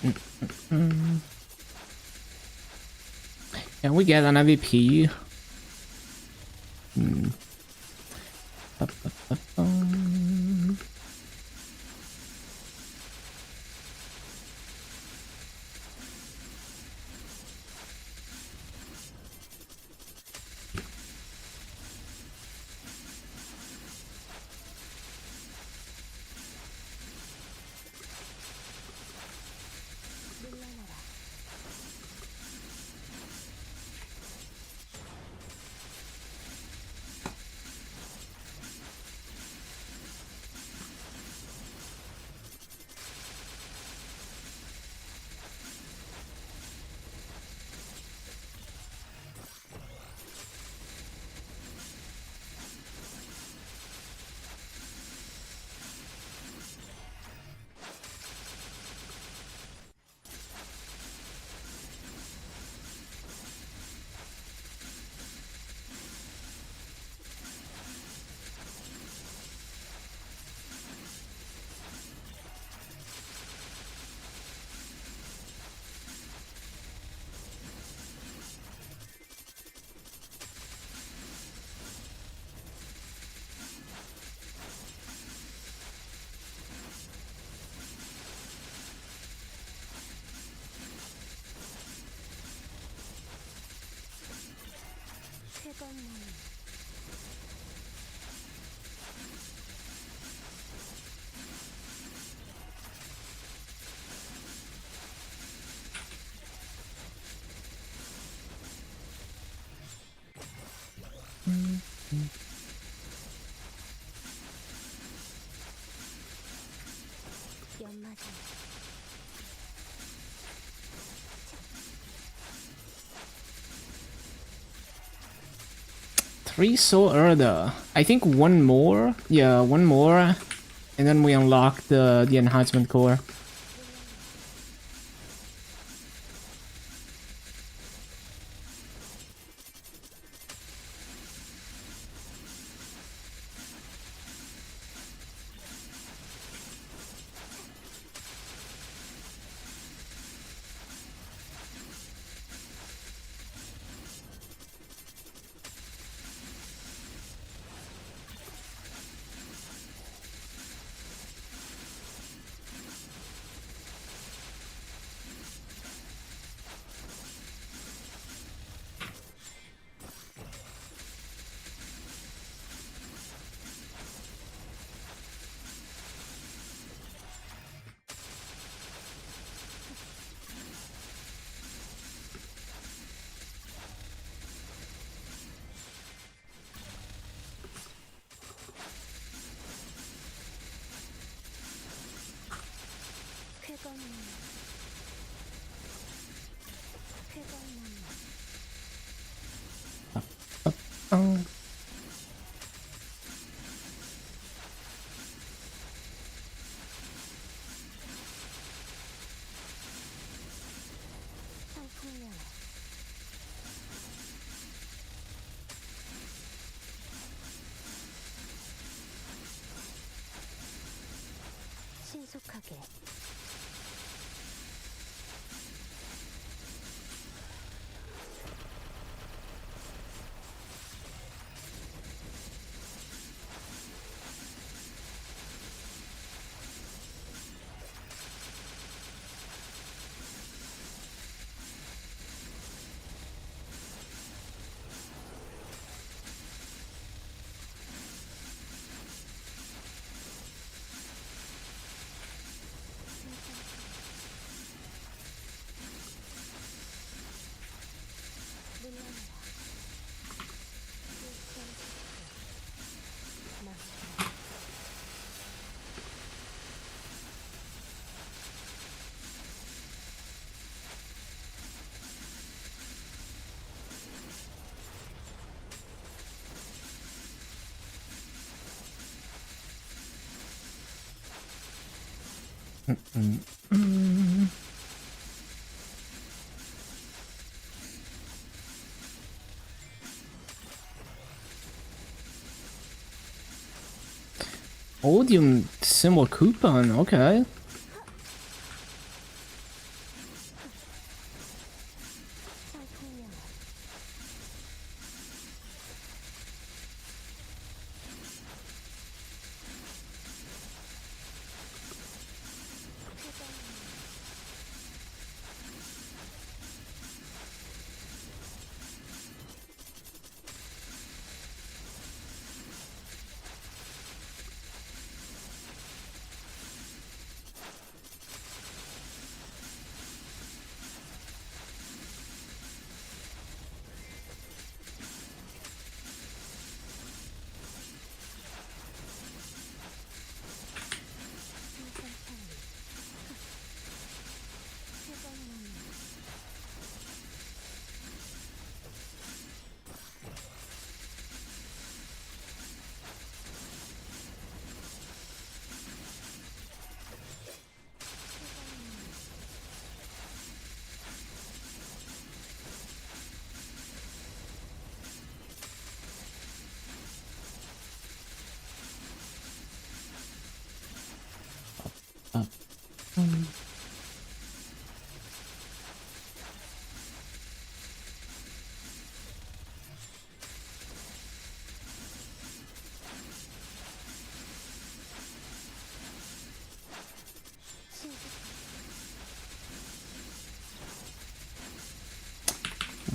Can we get an MVP? 물러나라. 쾌감만. 연마장. Three so early. I think one more. Yeah, one more, and then we unlock the enhancement core. 쾌감만. 쾌감만. Oh. 상품명. 신속하게. Odium symbol coupon, okay.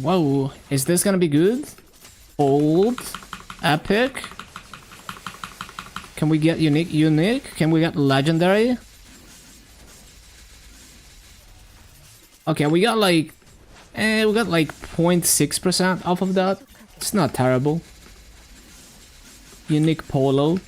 Whoa, is this gonna be good? Old, epic. Can we get unique? Unique? Can we get legendary? Okay, we got like 0.6% off of that. It's not terrible. Unique polo.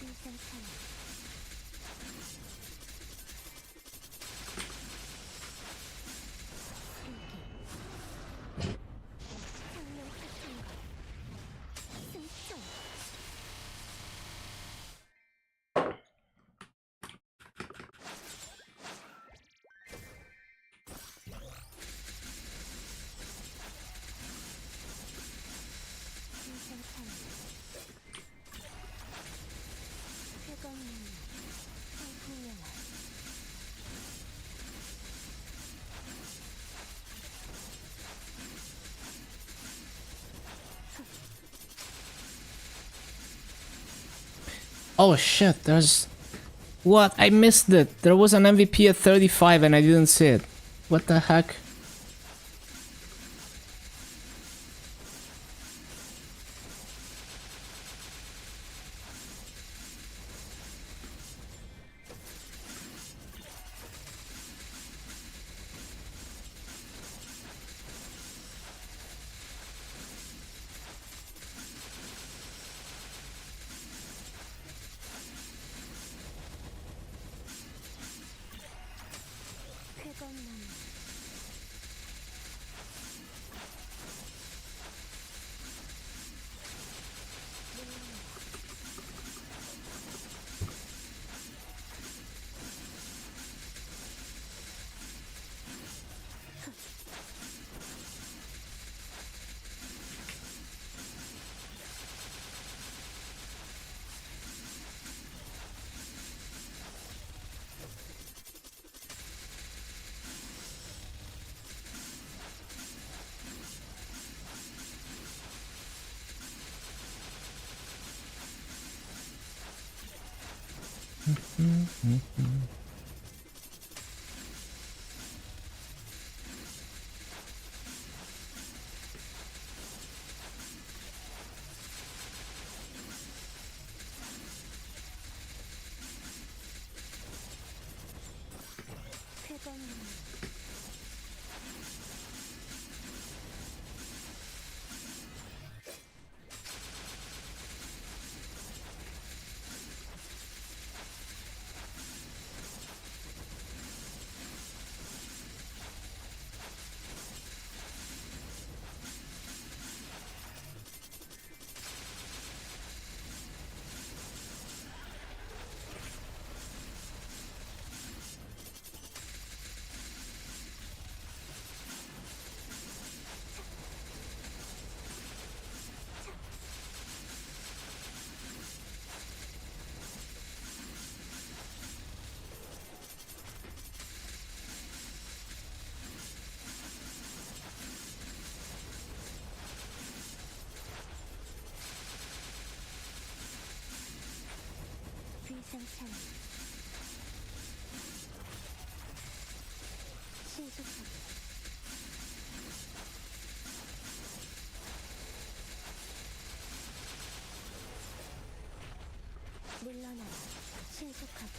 Oh shit, there's... What? I missed it. There was an MVP at 35 and I didn't see it. What the heck? 불상찬 신속하게 물러나라 신속하게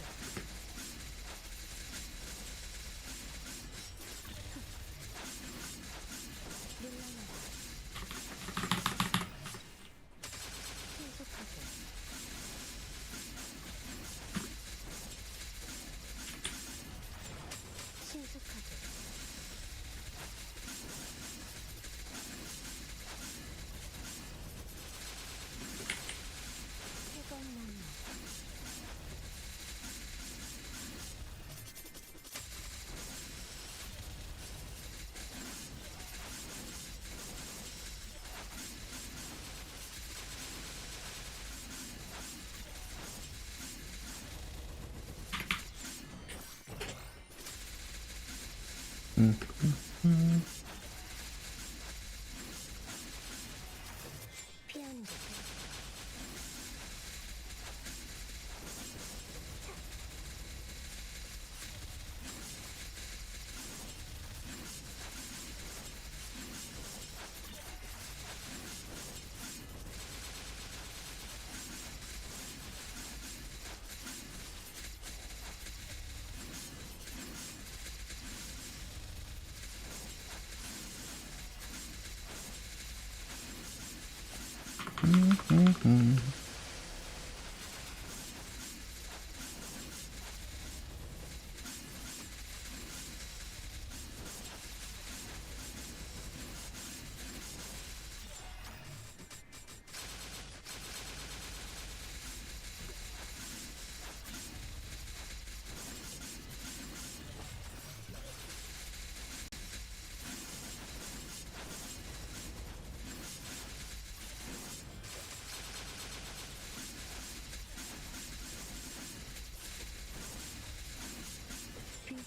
물러나라 신속하게 신속하게 태건 만나 피하는 게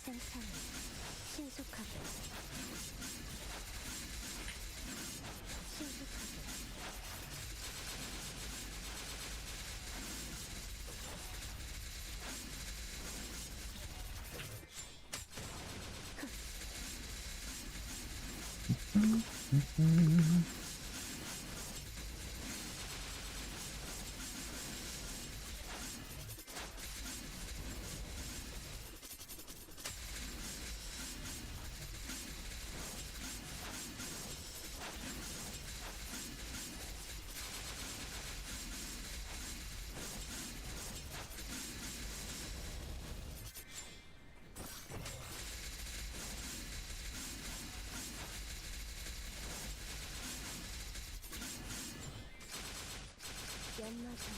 불상사는 신속하게 신속하게 연마장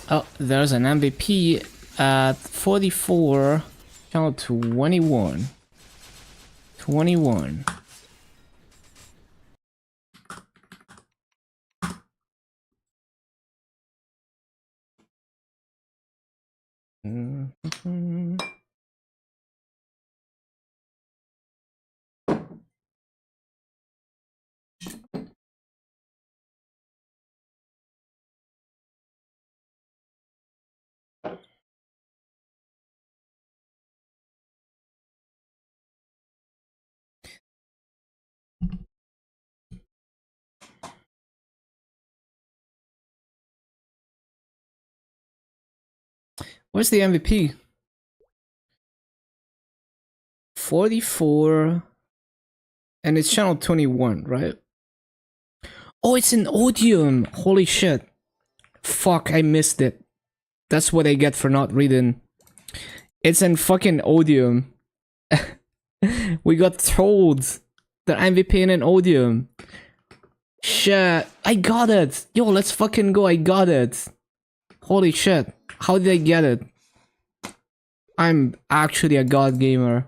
Oh, there's an MVP at 44, channel 21. 21. Mhm. Where's the MVP? 44, and it's channel 21, right? Oh, it's in Odium. Holy shit. Fuck, I missed it. That's what I get for not reading. It's in fucking Odium. We got told that MVP in an Odium. Shit, I got it. Yo, let's fucking go. I got it. Holy shit. How did I get it? I'm actually a god gamer.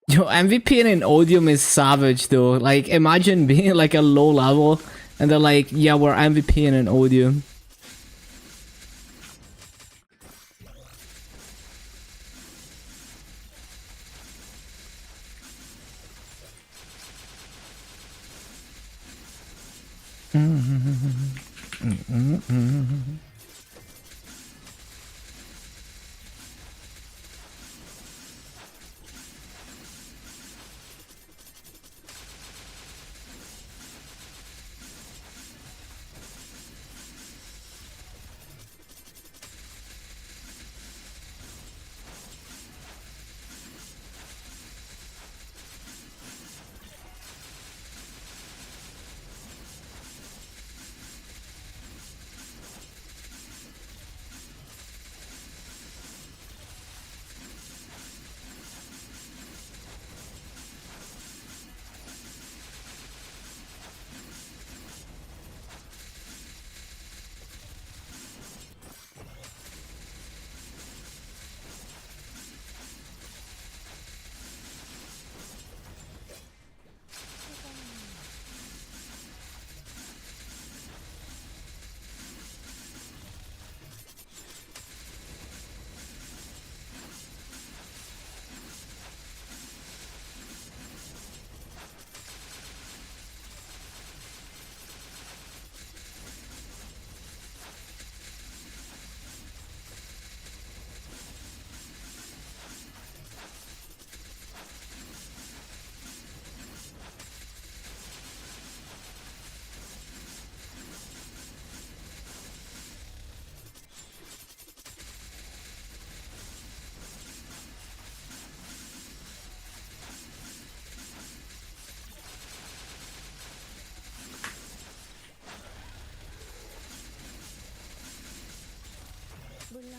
Yo, MVP in an Odium is savage though. Like, imagine being like a low level and they're like, yeah, we're MVP in an Odium.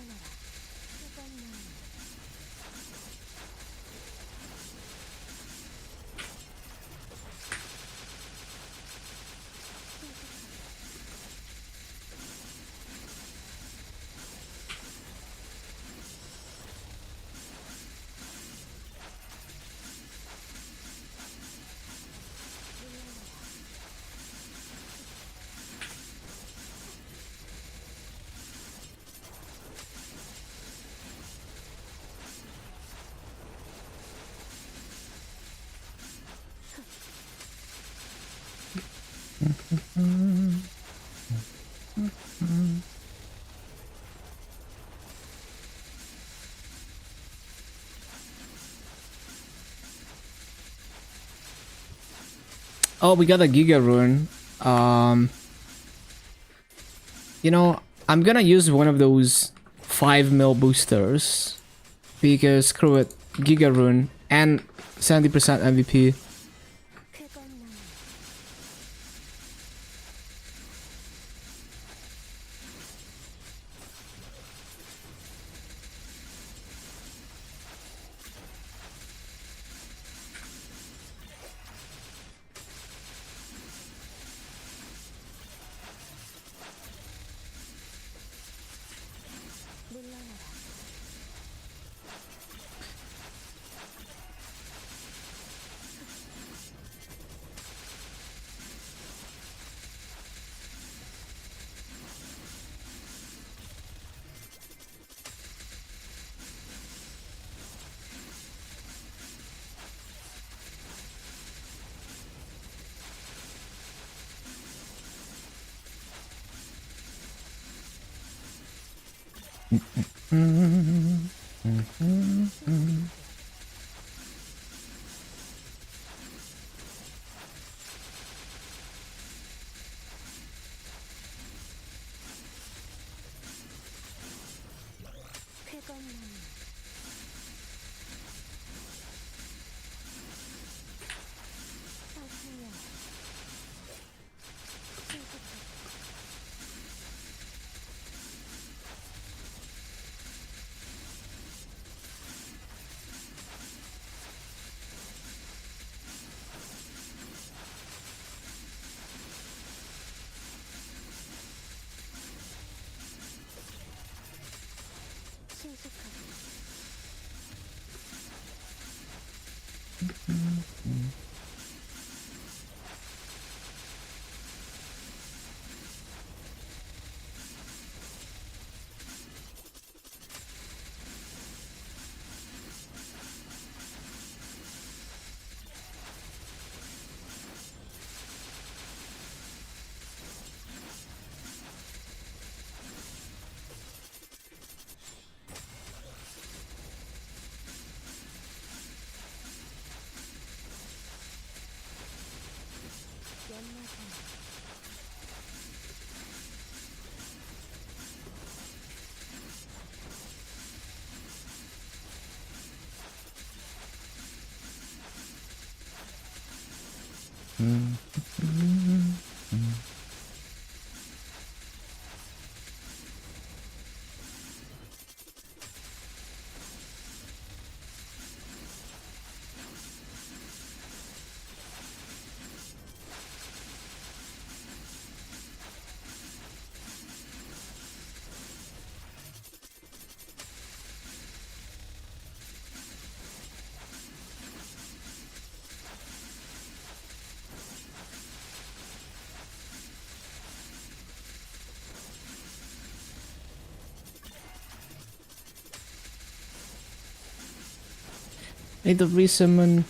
물러나라. 뜨거운 마음. Oh, we got a Giga Rune. You know, I'm gonna use one of those 5 mil boosters because screw it, Giga Rune and 70% MVP. 뜨거운 마음. 물러나라. 뜨거운 마음. 상승력. 신속하게. 신속하게. 연마상. Need to resummon.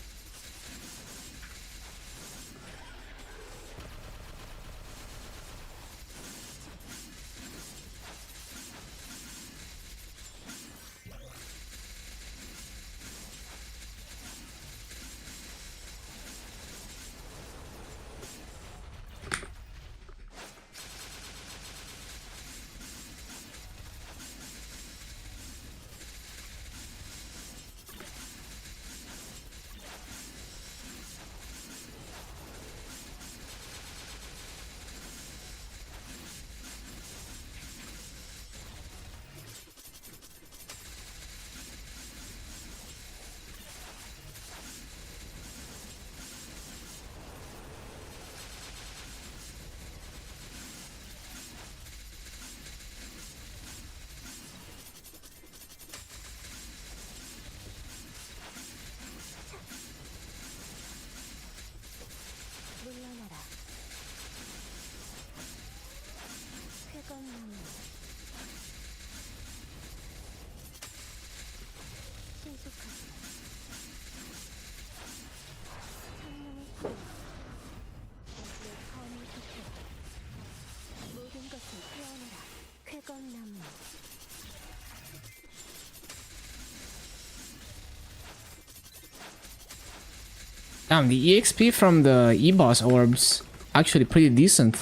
Damn, the EXP from the E-boss orbs actually pretty decent.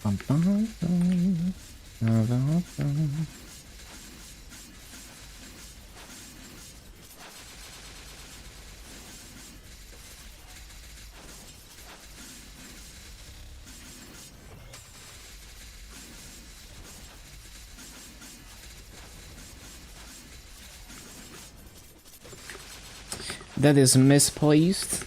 연마장 풍명아 That is misplaced.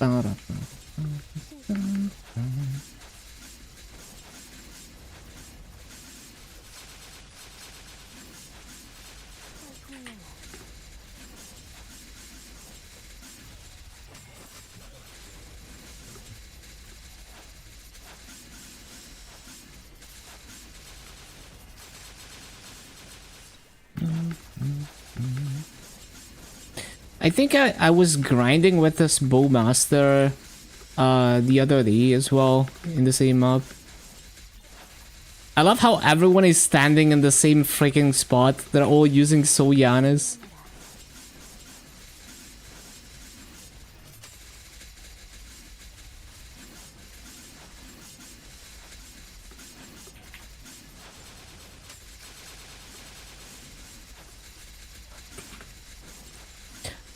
연마장어 풍명아 I think I was grinding with this Bowmaster the other day as well in the same map. I love how everyone is standing in the same freaking spot. They're all using Soyanas.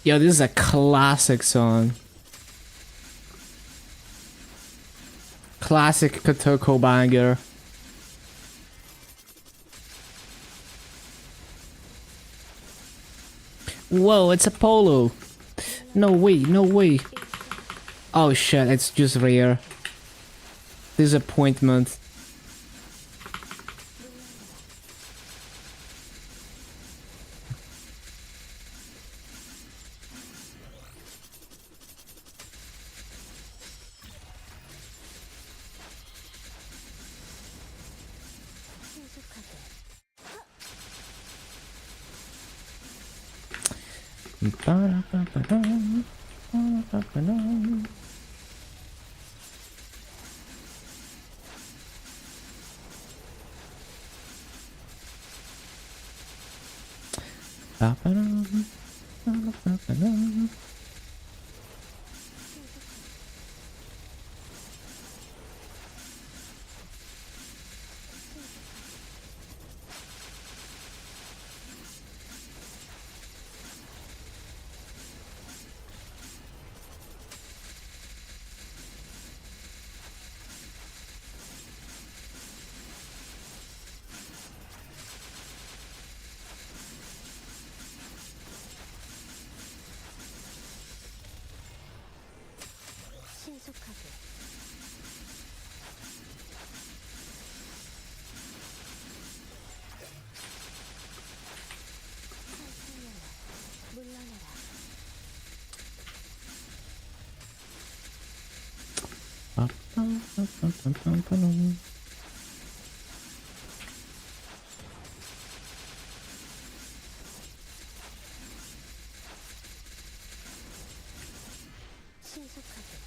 Yo, this is a classic song. Classic Kotoko banger. Whoa, it's a polo. No way, no way. Oh shit, it's just rare. Disappointment. 신속하게 신속하게 신속하게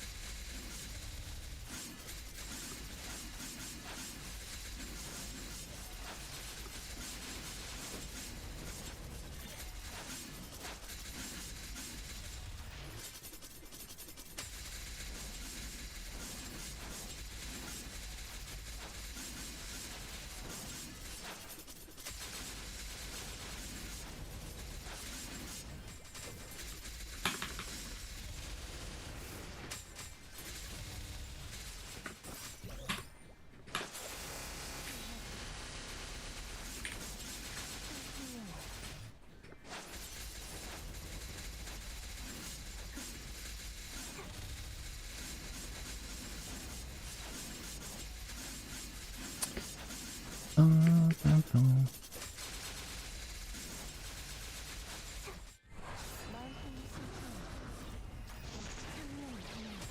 말씀이 신청해 상명이 동행해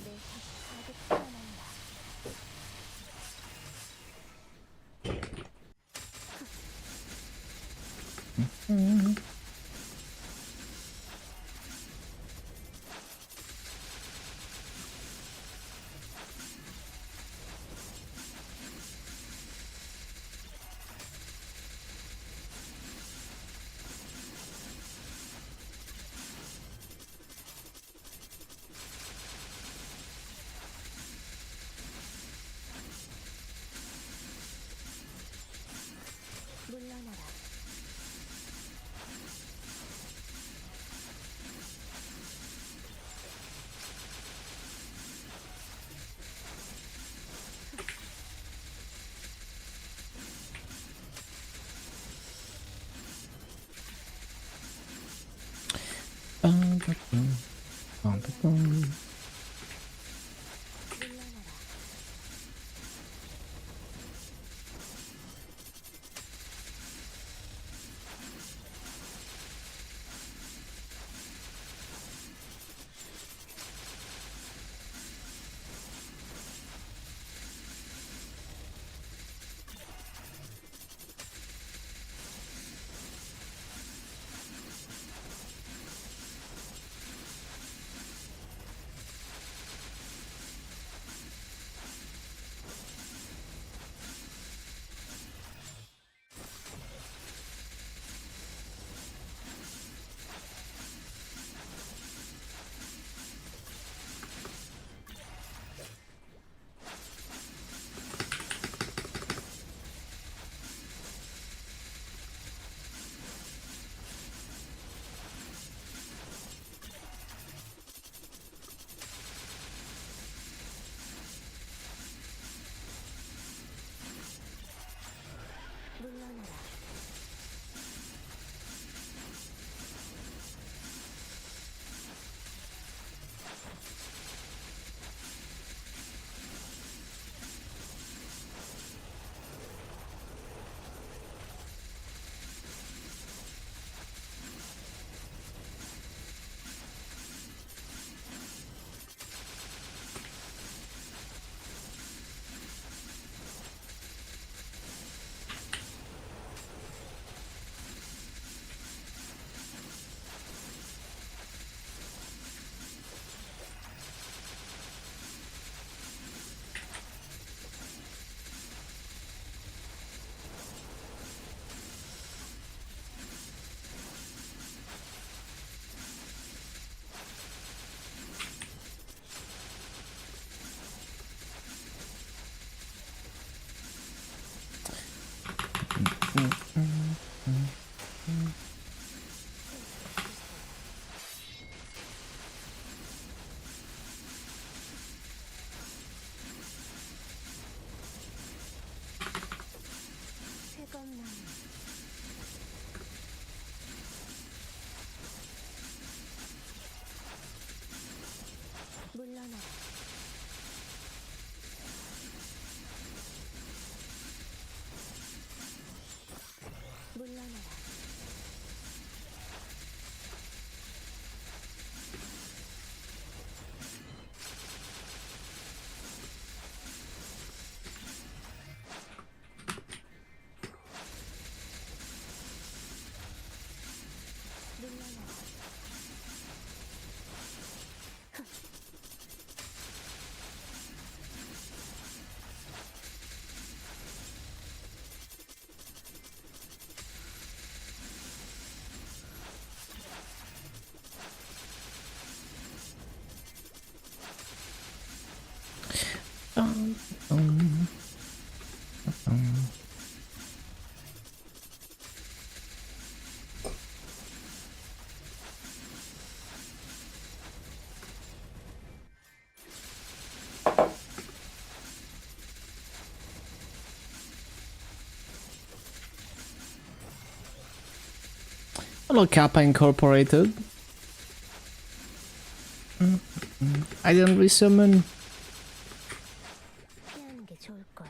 내 다시 가득 태어난다 물러나라 물러나라 Hello, Kappa Incorporated. I didn't resummon. 피하는 게 좋을 거야.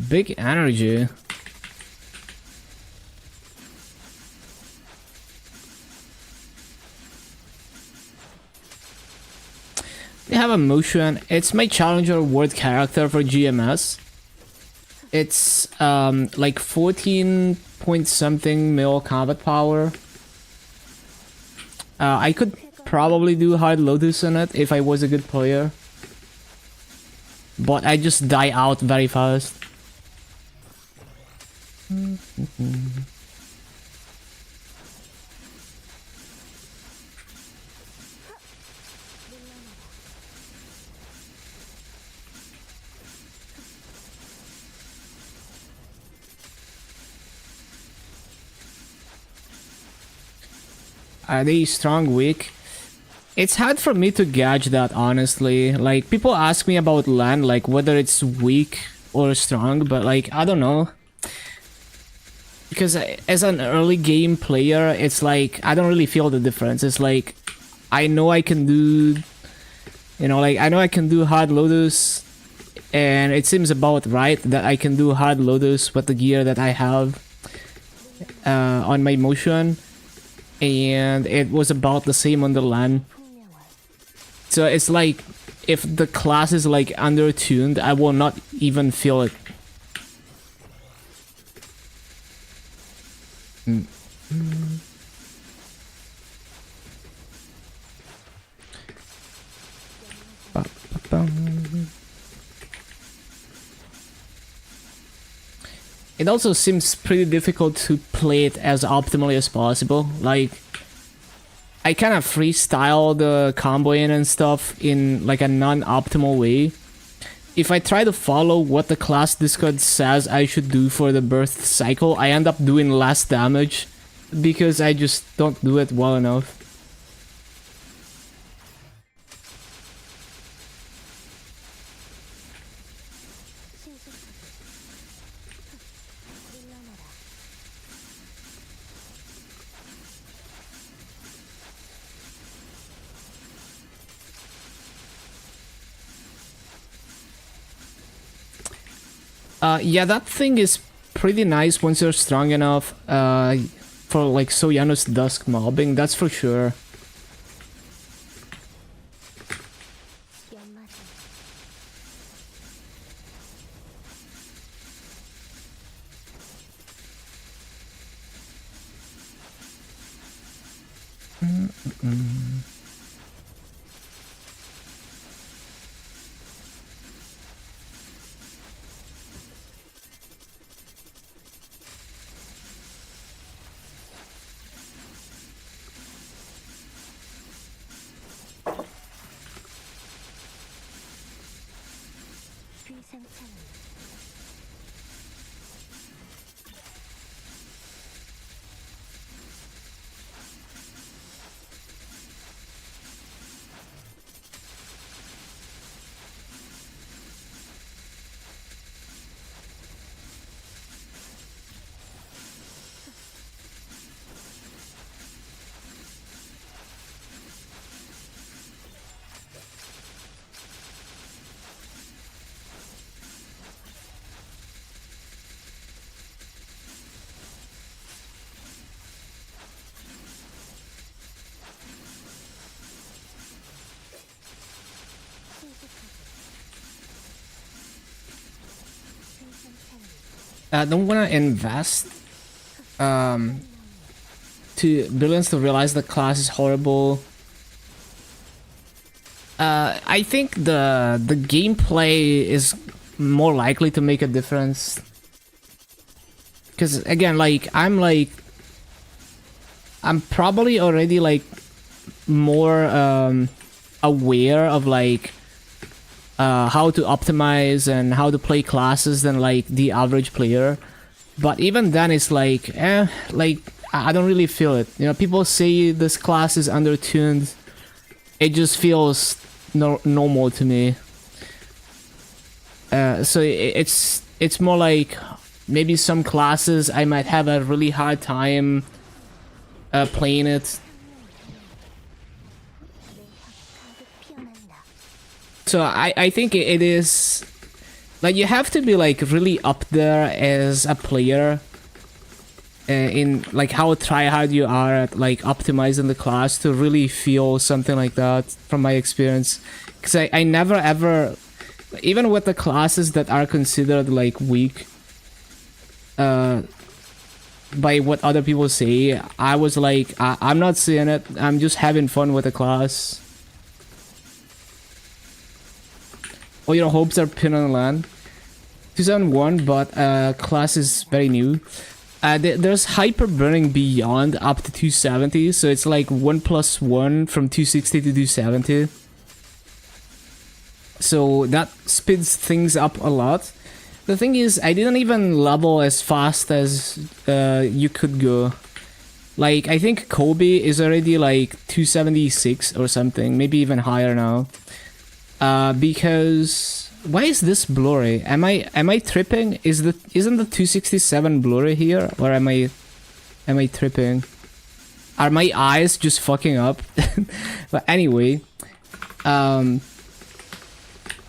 Big energy. They have a motion. It's my challenger award character for GMS. It's like 14 point something mil combat power. I could probably do hard lotus on it if I was a good player, but I just die out very fast. Are they strong, weak? It's hard for me to gauge that, honestly. Like, people ask me about land, like whether it's weak or strong, but like, I don't know. Because as an early game player, it's like, I don't really feel the difference. It's like, I know I can do, you know, like, I know I can do hard lotus, and it seems about right that I can do hard lotus with the gear that I have on my motion. And it was about the same on the land. So it's like, if the class is like undertuned, I will not even feel it. It also seems pretty difficult to play it as optimally as possible. Like, I kind of freestyle the comboing and stuff in like a non-optimal way. If I try to follow what the class Discord says I should do for the birth cycle, I end up doing less damage because I just don't do it well enough. Yeah, that thing is pretty nice once you're strong enough for like Soyanu's Dusk mobbing, that's for sure. I don't want to invest to billions to realize the class is horrible. I think the gameplay is more likely to make a difference. Because again, like I'm probably already like more aware of like how to optimize and how to play classes than like the average player. But even then, it's like, like I don't really feel it. You know, people say this class is undertuned. It just feels normal to me. So it's more like maybe some classes I might have a really hard time playing it. So I think it is like you have to be like really up there as a player in like how tryhard you are at like optimizing the class to really feel something like that from my experience. Because I never ever, even with the classes that are considered like weak by what other people say, I was like, I'm not seeing it, I'm just having fun with the class. All your hopes are pinned on land. 2001, but class is very new. There's hyper burning beyond up to 270, so it's like 1+1 from 260 to 270. So that speeds things up a lot. The thing is, I didn't even level as fast as you could go. Like, I think Kobe is already like 276 or something, maybe even higher now. Because why is this blurry? Am I tripping? Isn't the 267 blurry here, or am I tripping? Are my eyes just fucking up? But anyway,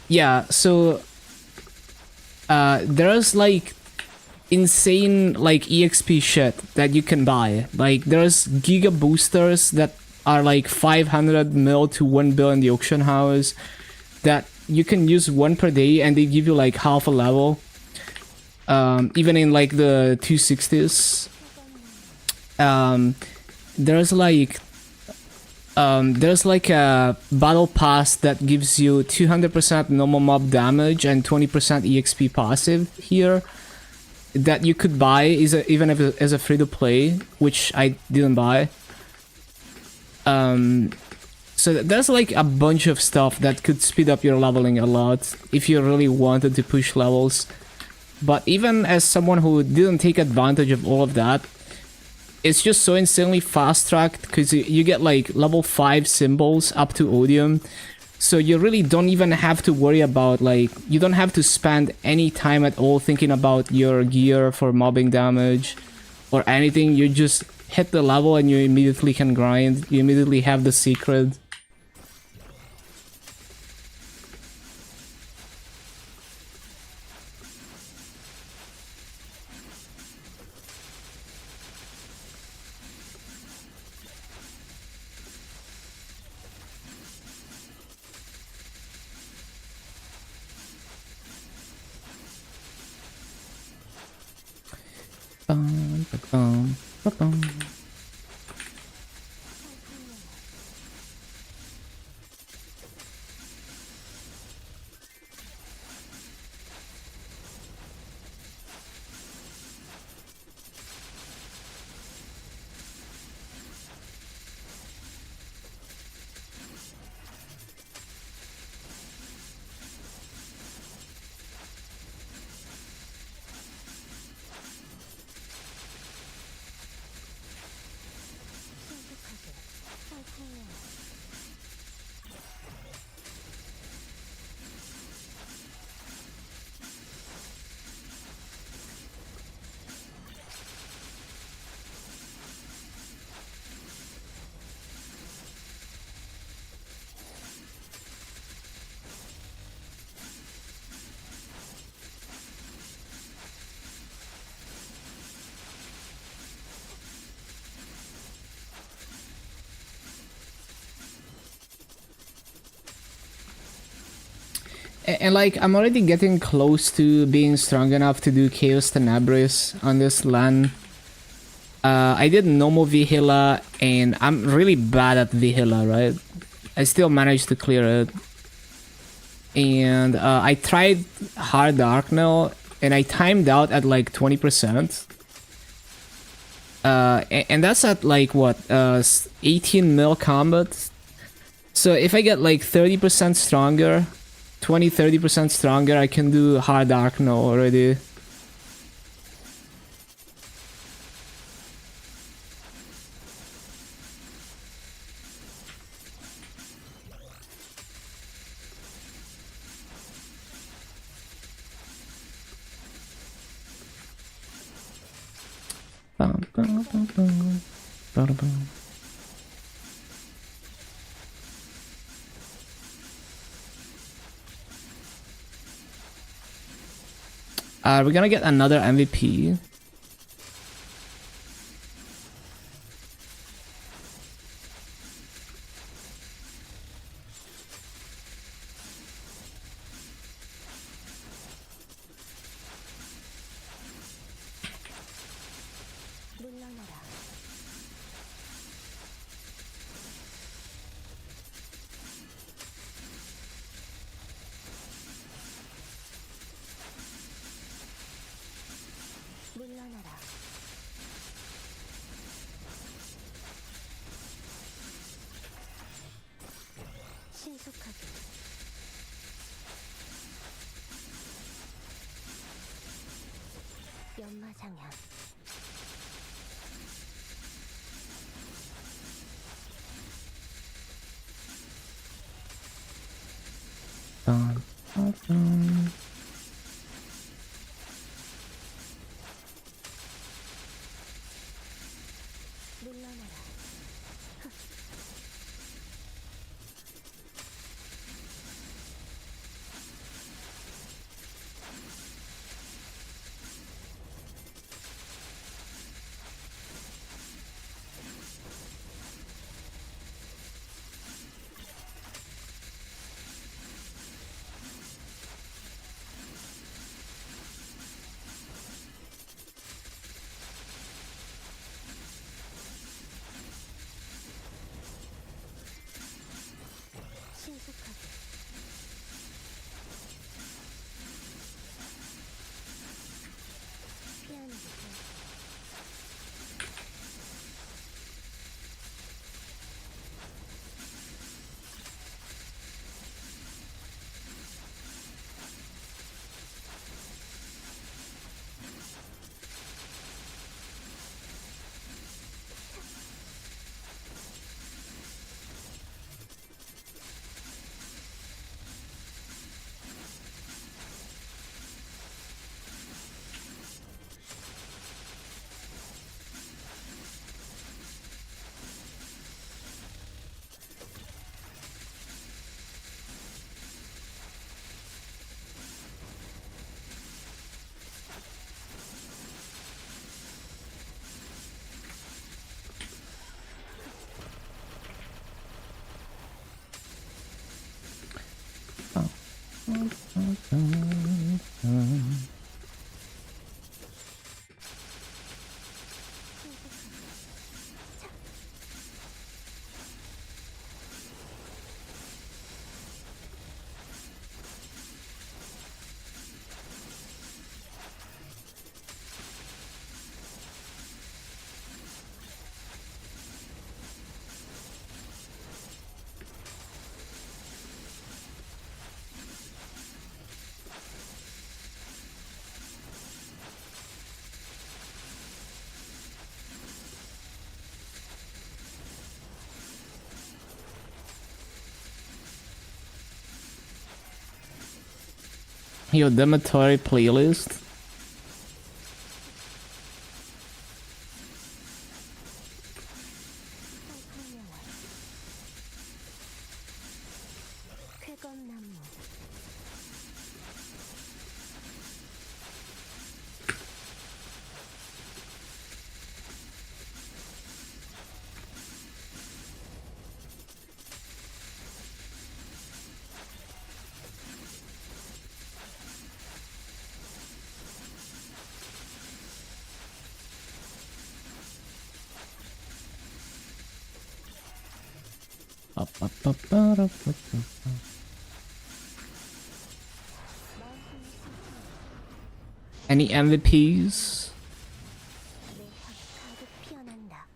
yeah. So there's like insane like EXP shit that you can buy. Like there's Giga boosters that are like 500 mil to 1 bill in the auction house that you can use one per day and they give you like half a level. Even in like the 260s. There's like a battle pass that gives you 200% normal mob damage and 20% EXP passive here that you could buy even if as a free to play, which I didn't buy. So there's like a bunch of stuff that could speed up your leveling a lot if you really wanted to push levels. But even as someone who didn't take advantage of all of that, it's just so insanely fast-tracked because you get like level 5 symbols up to Odium. So you really don't even have to worry about like, you don't have to spend any time at all thinking about your gear for mobbing damage or anything. You just hit the level and you immediately can grind. You immediately have the secret. And like, I'm already getting close to being strong enough to do Chaos Tenebris on this LAN. I did normal Vihila, and I'm really bad at Vihila, right? I still managed to clear it. And I tried Hard Darknell, and I timed out at like 20%. And that's at like, what, 18 mil combat? So if I get like 30% stronger, 20-30% stronger, I can do Hard Dark now already. We're gonna get another MVP. 물러나라. 물러나라. 신속하게. 연마장향. 물러나라. 신속하게. 피하는 게 Your dormitory playlist. 상상명활. 쾌검나무. Any MVPs? 내 가득 피어난다.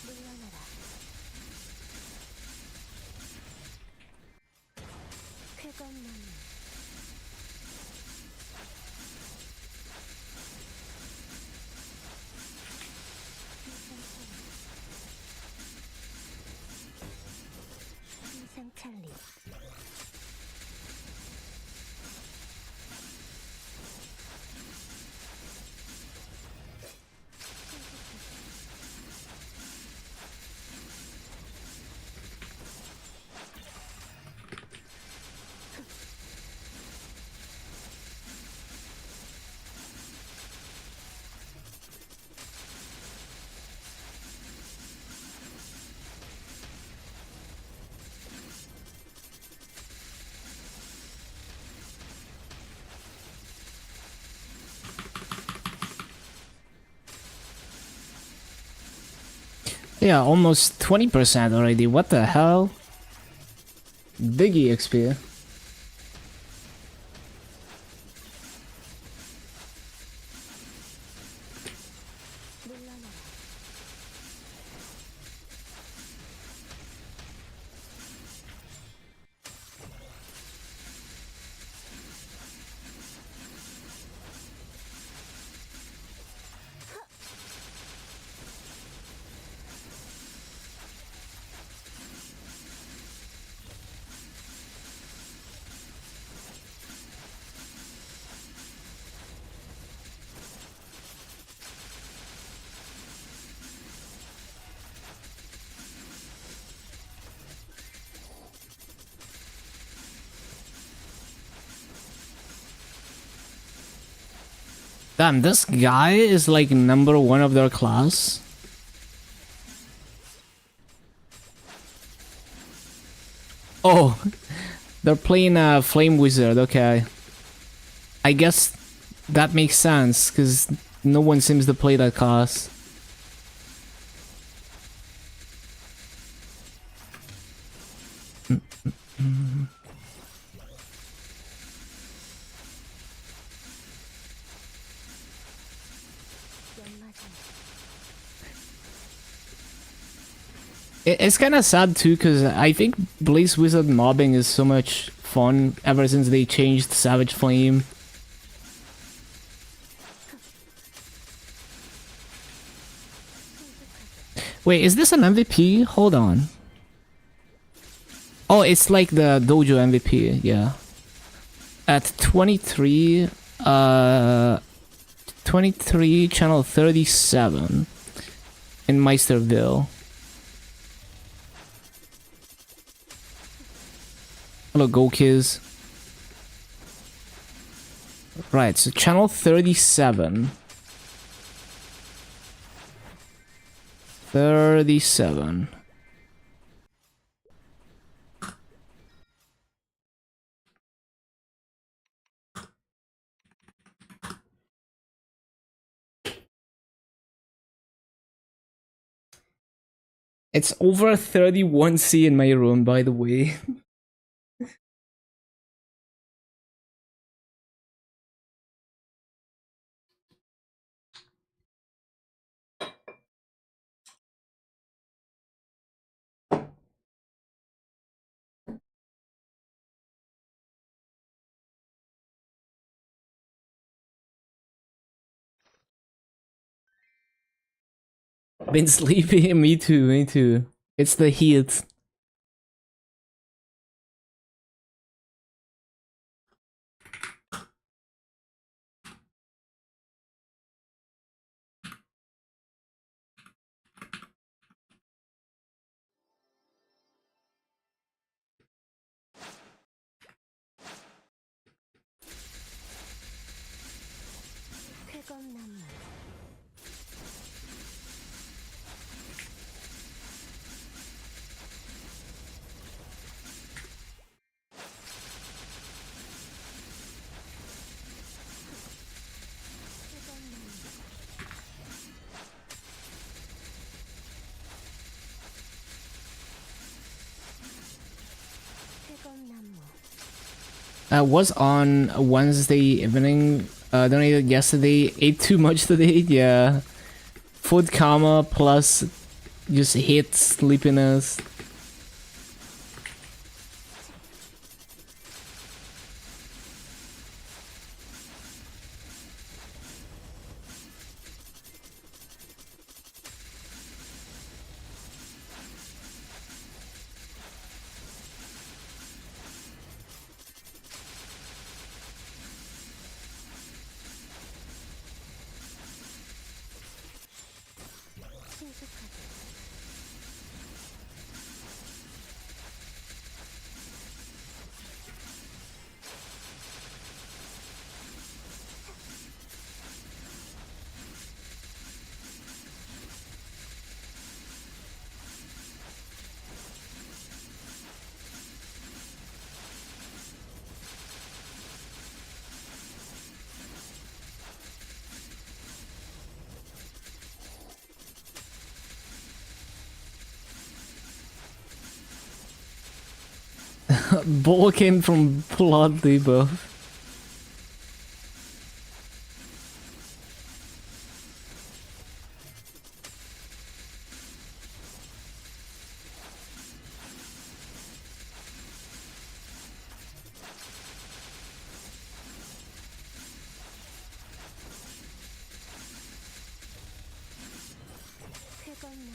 물러나라. 쾌검나무. 이상찰리. Yeah, almost 20% already. What the hell? Big EXP. 물러나라. Damn, this guy is like #1 of their class. Oh, they're playing a Flame Wizard, okay. I guess that makes sense, because no one seems to play that class. It's kind of sad too, because I think Blaze Wizard mobbing is so much fun ever since they changed Savage Flame. Wait, is this an MVP? Hold on. Oh, it's like the Dojo MVP, yeah. At 23, 23, channel 37 in Meisterville. Hello, Gokiz. Right, so channel 37. 37. It's over 31C in my room, by the way. Been sleepy? Me too, me too. It's the heat. 쾌검나무. 쾌검나무. I was on a Wednesday evening, donated yesterday, ate too much today, yeah. Food coma plus just hit sleepiness. 친숙하게. Ball came from Blood Depot. 쾌감나무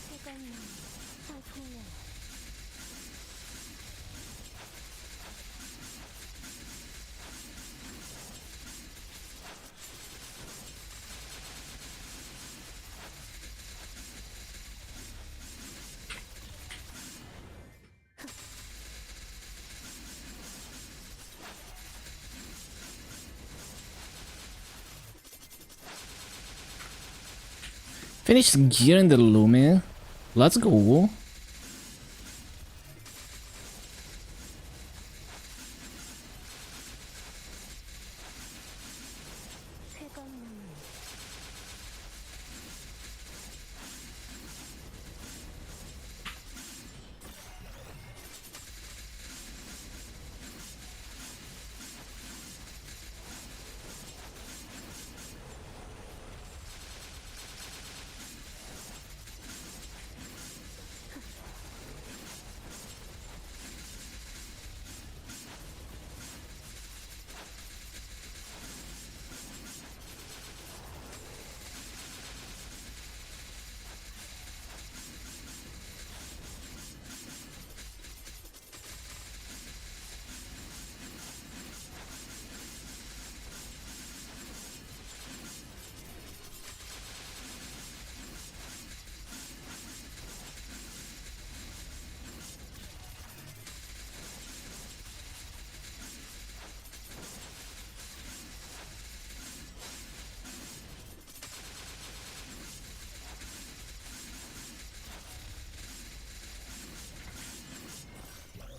쾌감나무 살풍내 Finish gear in the Lumen. Let's go.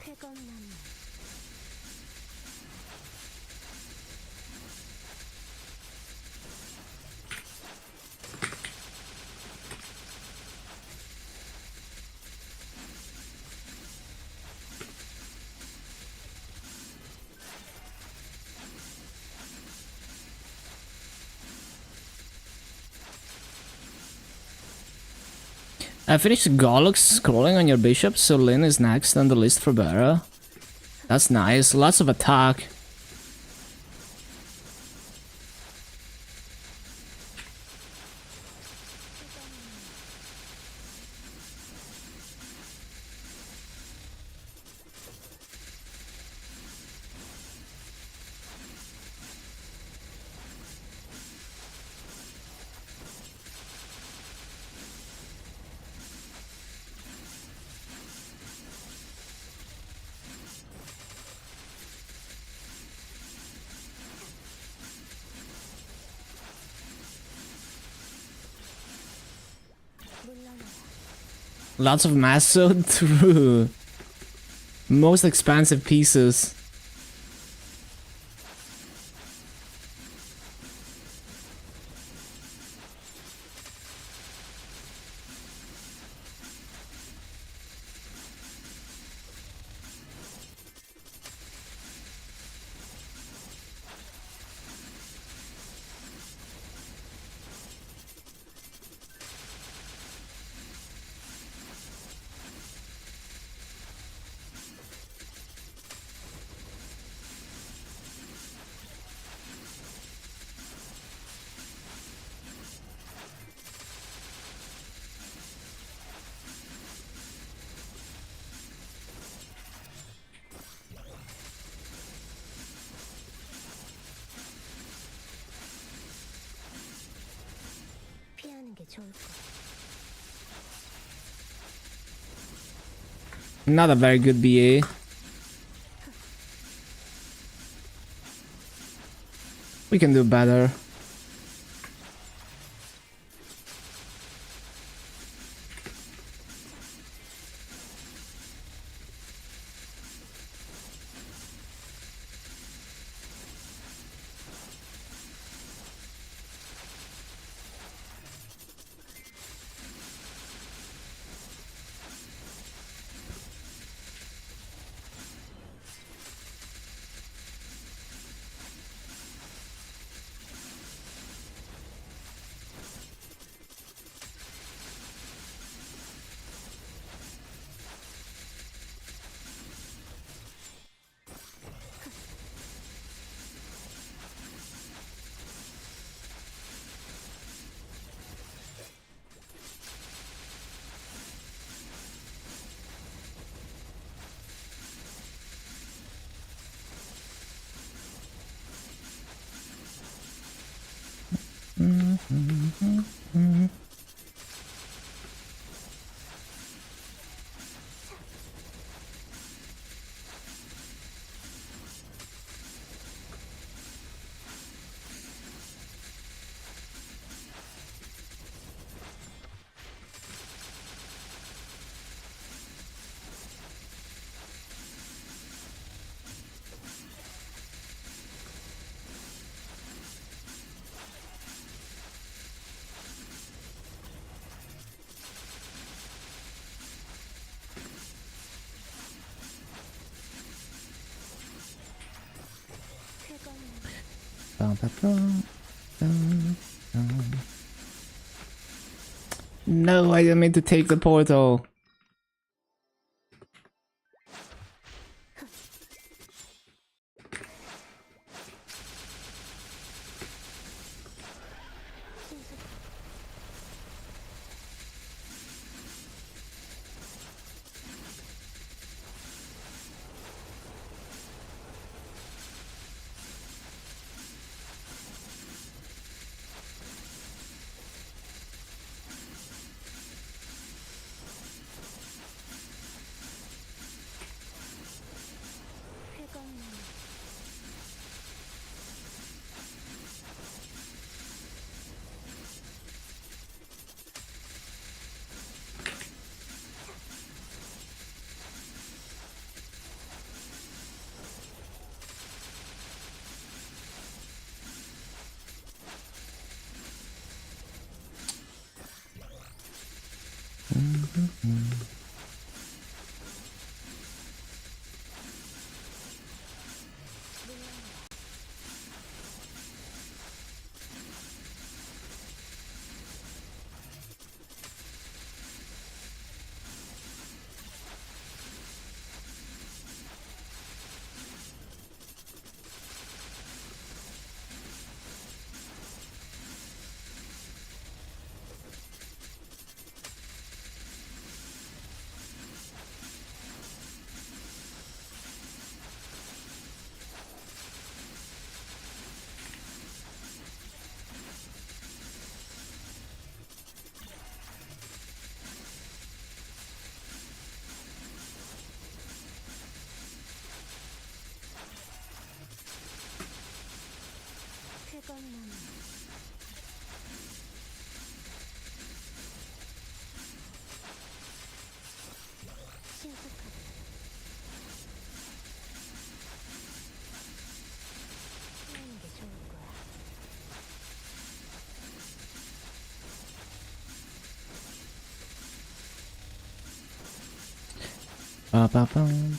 쾌감나무 쾌감나무 I finished Golux scrolling on your bishop, so Lin is next on the list for Bara. That's nice. Lots of attack. 물러나라 Lots of masso. True. Most expensive pieces. 피하는 게 좋을 거야. Not a very good BA. We can do better. No, I didn't mean to take the portal. 쾌감나무 쾌감나무 신속하게 하는 게 좋을 거야. 빠바밤.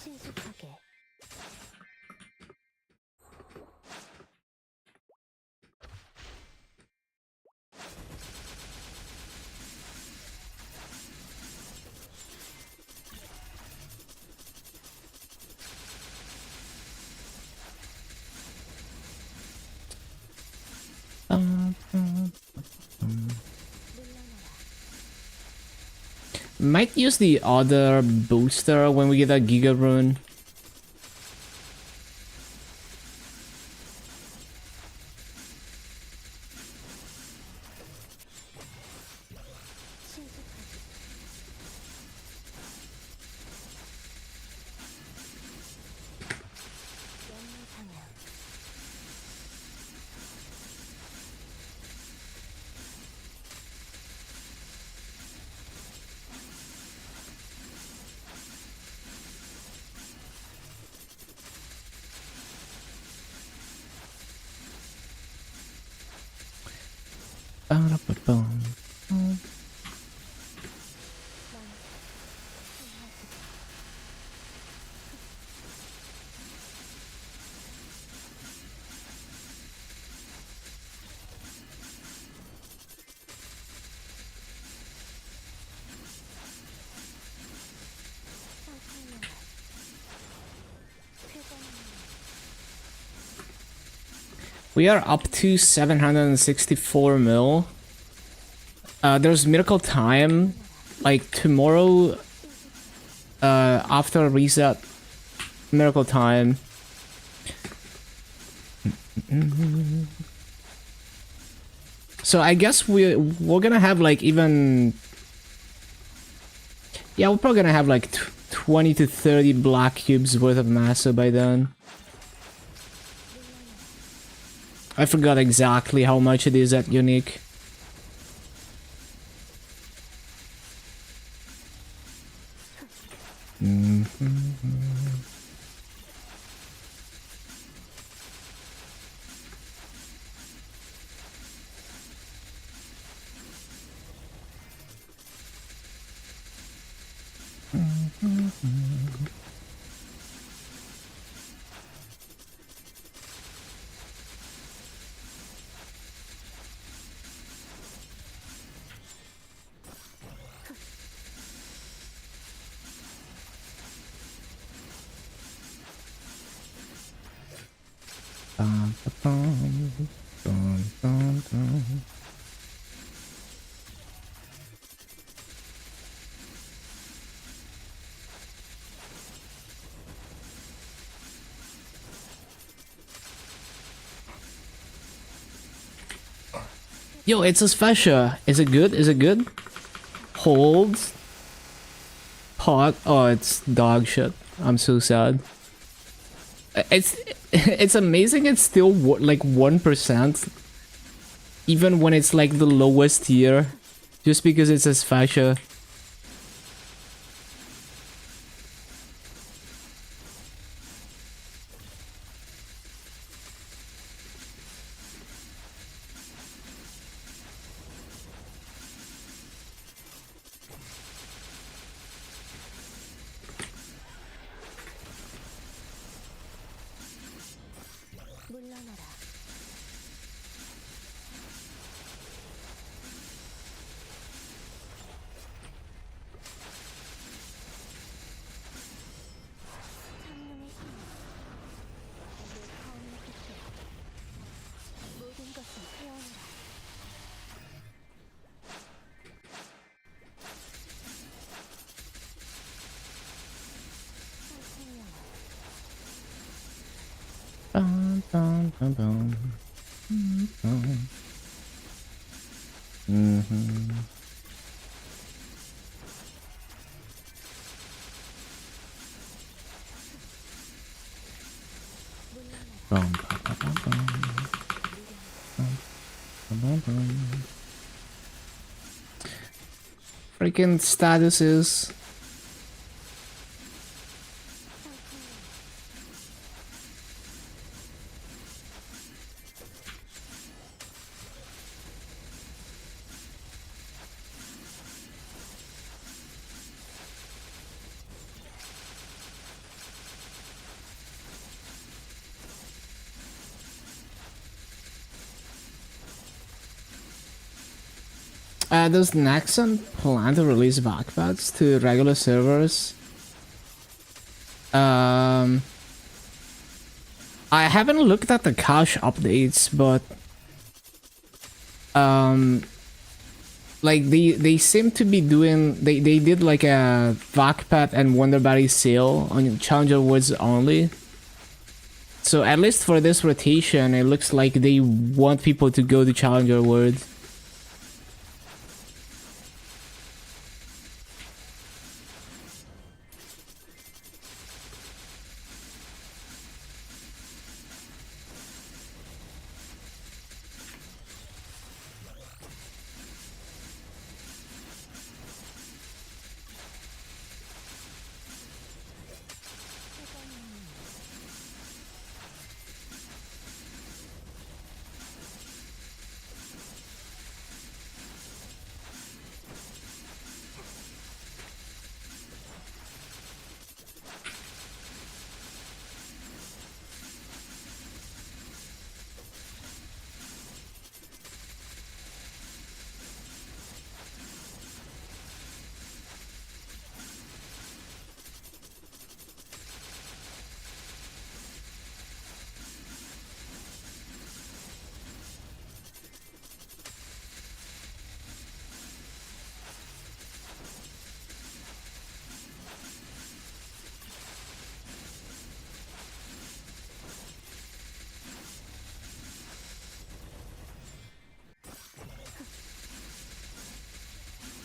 신속하게 Might use the other booster when we get a Giga Rune. We are up to 764 mil. There's miracle time, like tomorrow, after reset, miracle time. So I guess we're gonna have like even, yeah, we're probably gonna have like 20 to 30 black cubes worth of massa by then. I forgot exactly how much it is at unique. Yo, it's a special. Is it good? Is it good? Hold. Pot. Oh, it's dog shit. I'm so sad. It's amazing. It's still like 1%, even when it's like the lowest tier, just because it's a special. 물러나라. 창문의 힘. 내 검의 끝에 모든 것을 태워내라. 선생님아. Bum, bum, bum, bum. Bum. Bum, bum, bum, bum, bum. Bum, bum, bum. Freaking statuses. Does Nexon plan to release backpacks to regular servers? I haven't looked at the cache updates, but like they seem to be doing, they did like a backpack and Wonderberry sale on Challenger Woods only. So at least for this rotation, it looks like they want people to go to Challenger Woods.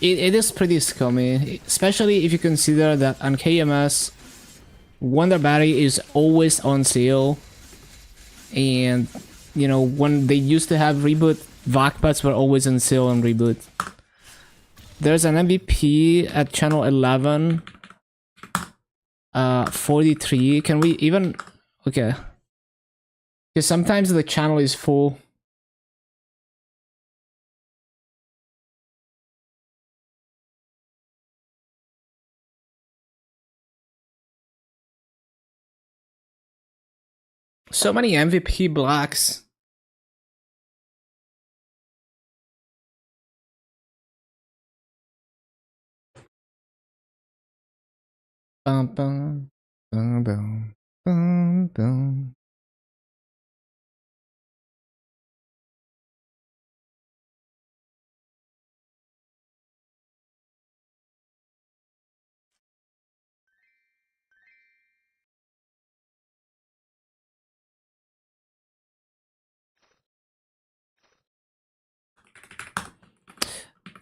it is pretty scummy, especially if you consider that on KMS, Wonder Battery is always on sale. And, you know, when they used to have Reboot, Vakbats were always on sale on Reboot. There's an MVP at channel 11. 43. Can we even... Okay. Because sometimes the channel is full. So many MVP blocks. Bum, bum, bum, bum, bum, bum.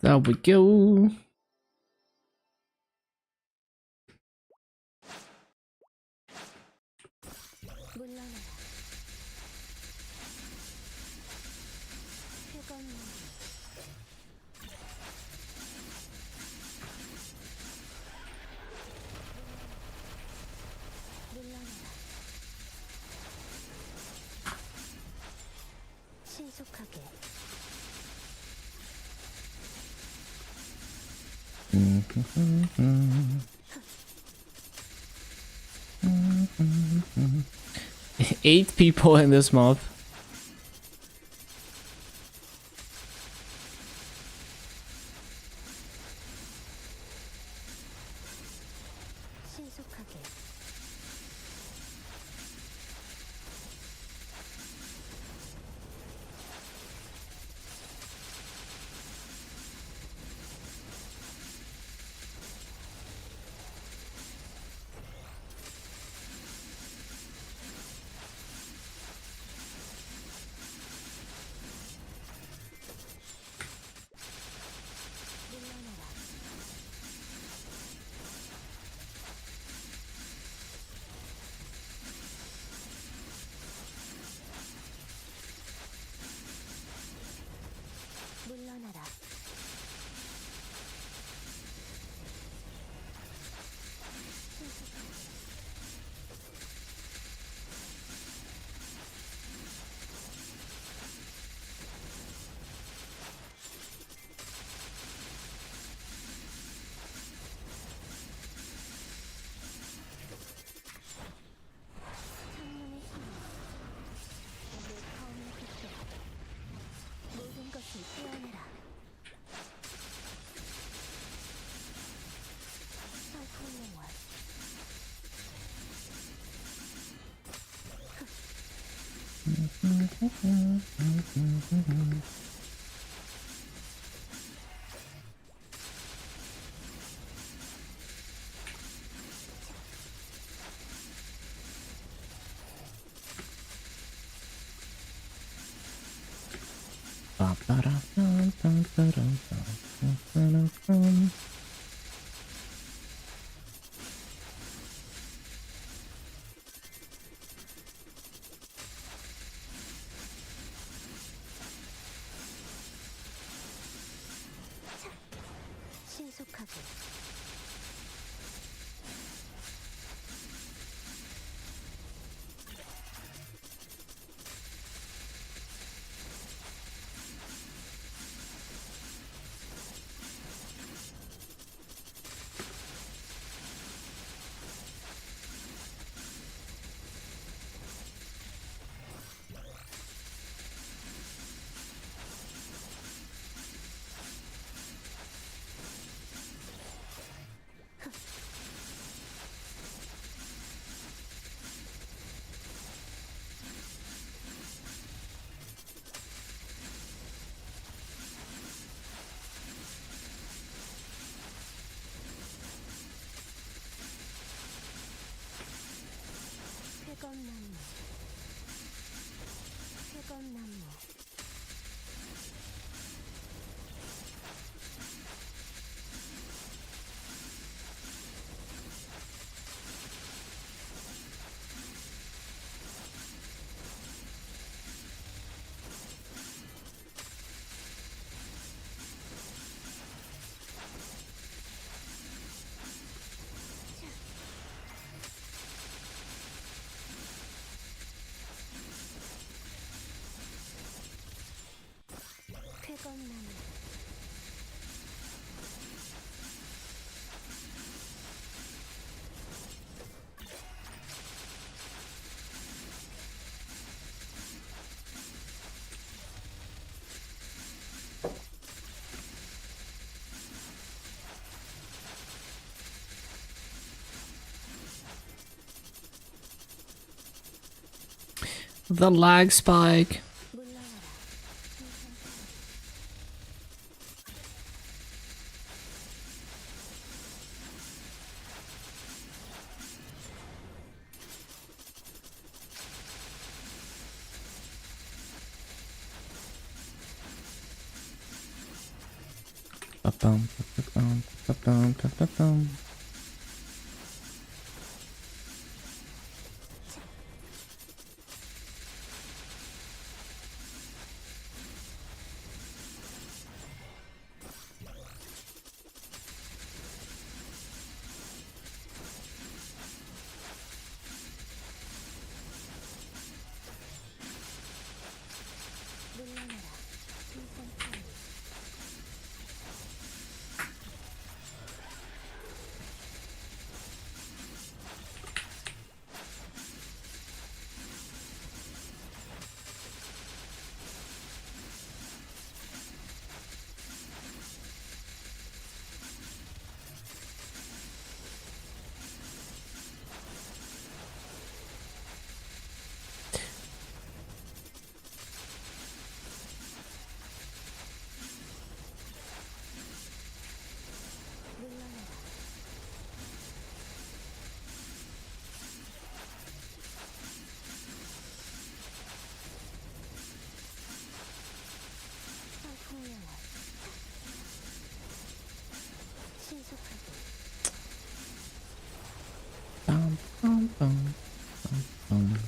There we go. 물러나라. 쾌검나무. 물러나라. 신속하게. Eight people in this mob. 신속하게. 물러나라. 물러나라. 창문의 힘. 내 검은 빛으로 모든 것을 깨어내라. 살포용월. 신속하게. 쾌검나무. 쾌검나무. 태건나무 The lag spike. 물러나라. Ba-bum, ba-bum, ba-bum, ba-bum. 물러나라. 비상탄 물러나라. 상풍영화 신속하게 Bum, bum, bum, bum.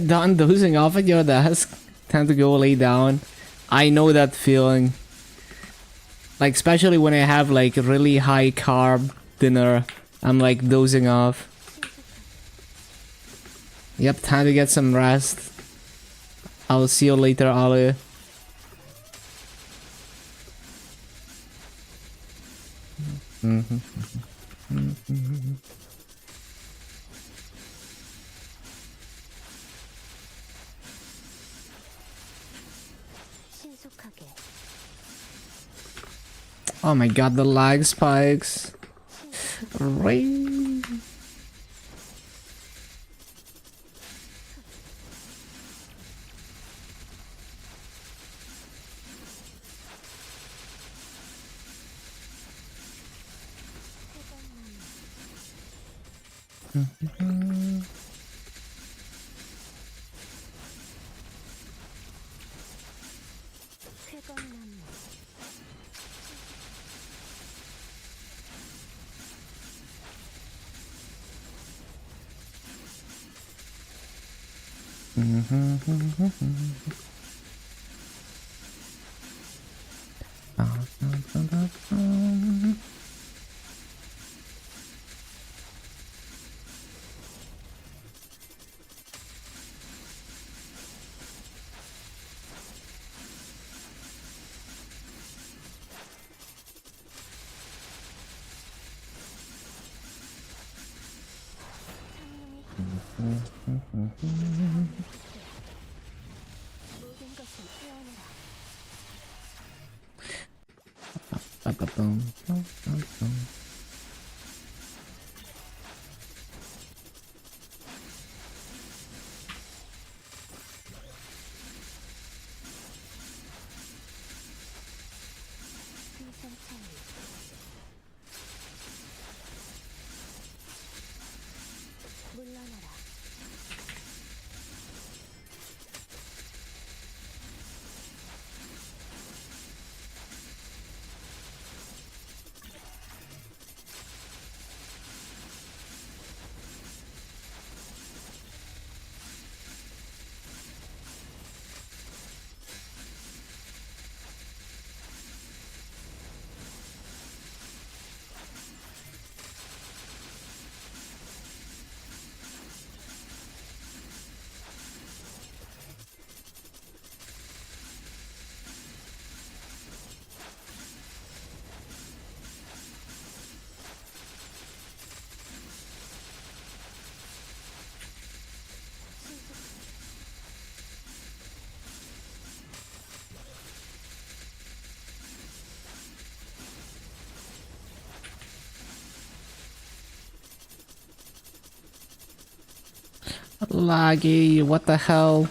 Done dozing off at your desk. Time to go lay down. I know that feeling. Like, especially when I have like really high carb dinner. I'm like dozing off. Yep, time to get some rest. I'll see you later, Ali. 신속하게 Oh my god, the lag spikes. Rain. 태건나무 모든 것을 깨어내라. Ba-ba-boom, bum, bum, bum. 비상탄 물러나라. Laggy, what the hell?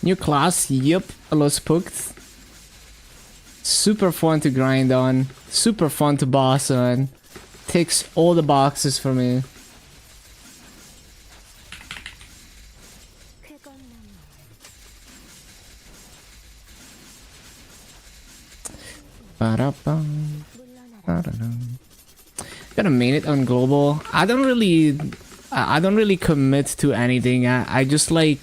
New class, yep, I was spooked. Super fun to grind on, super fun to boss on. Ticks all the boxes for me. Ba-da-bum. I don't know. Got a minute on global. I don't really commit to anything. I just like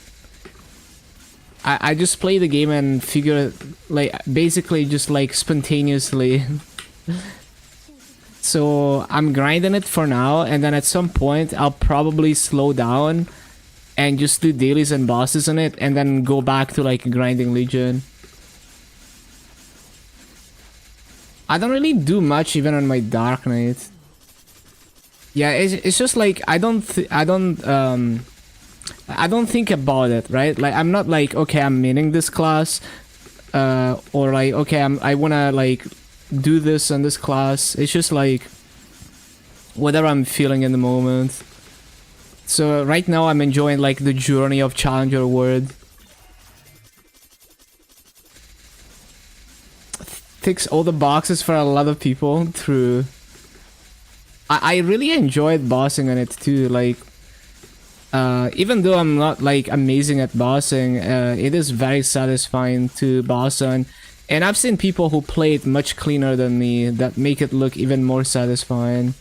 I just play the game and figure like basically just like spontaneously. So I'm grinding it for now, and then at some point I'll probably slow down and just do dailies and bosses on it, and then go back to like grinding Legion. I don't really do much even on my Dark Knight. Yeah, it's just like I don't think about it, right? Like I'm not like, okay, I'm mining this class, or like, okay, I wanna like do this on this class. It's just like whatever I'm feeling in the moment. So right now I'm enjoying like the journey of Challenger World. Ticks all the boxes for a lot of people. True. I really enjoyed bossing on it too. Like, even though I'm not like amazing at bossing, it is very satisfying to boss on. And I've seen people who play it much cleaner than me that make it look even more satisfying.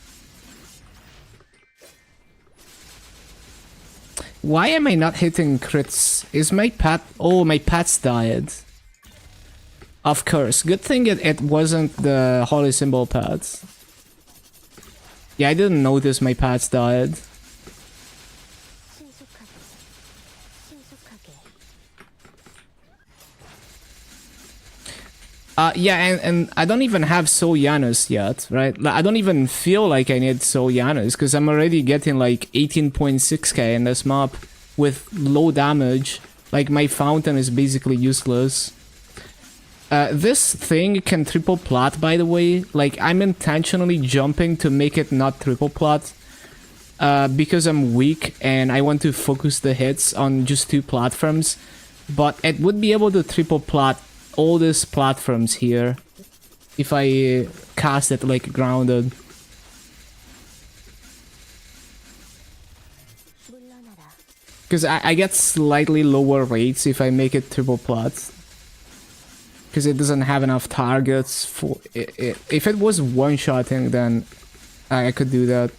Why am I not hitting crits? Is my pet... Oh, my pet's died. Of course. Good thing it wasn't the Holy Symbol pets. Yeah, I didn't notice my pets died. Yeah, and I don't even have Soul Janus yet, right? Like, I don't even feel like I need Soul Janus, because I'm already getting like 18.6k in this map with low damage. Like, my fountain is basically useless. This thing can triple plat, by the way. Like, I'm intentionally jumping to make it not triple plat. Because I'm weak and I want to focus the hits on just 2 platforms. But it would be able to triple plat all these platforms here if I cast it like grounded. Because I get slightly lower rates if I make it triple plat. Because it doesn't have enough targets for it. If it was one-shotting, then I could do that.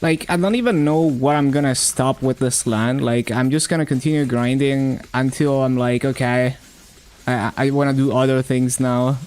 Like, I don't even know where I'm gonna stop with this land. Like, I'm just gonna continue grinding until I'm like, okay, I wanna do other things now.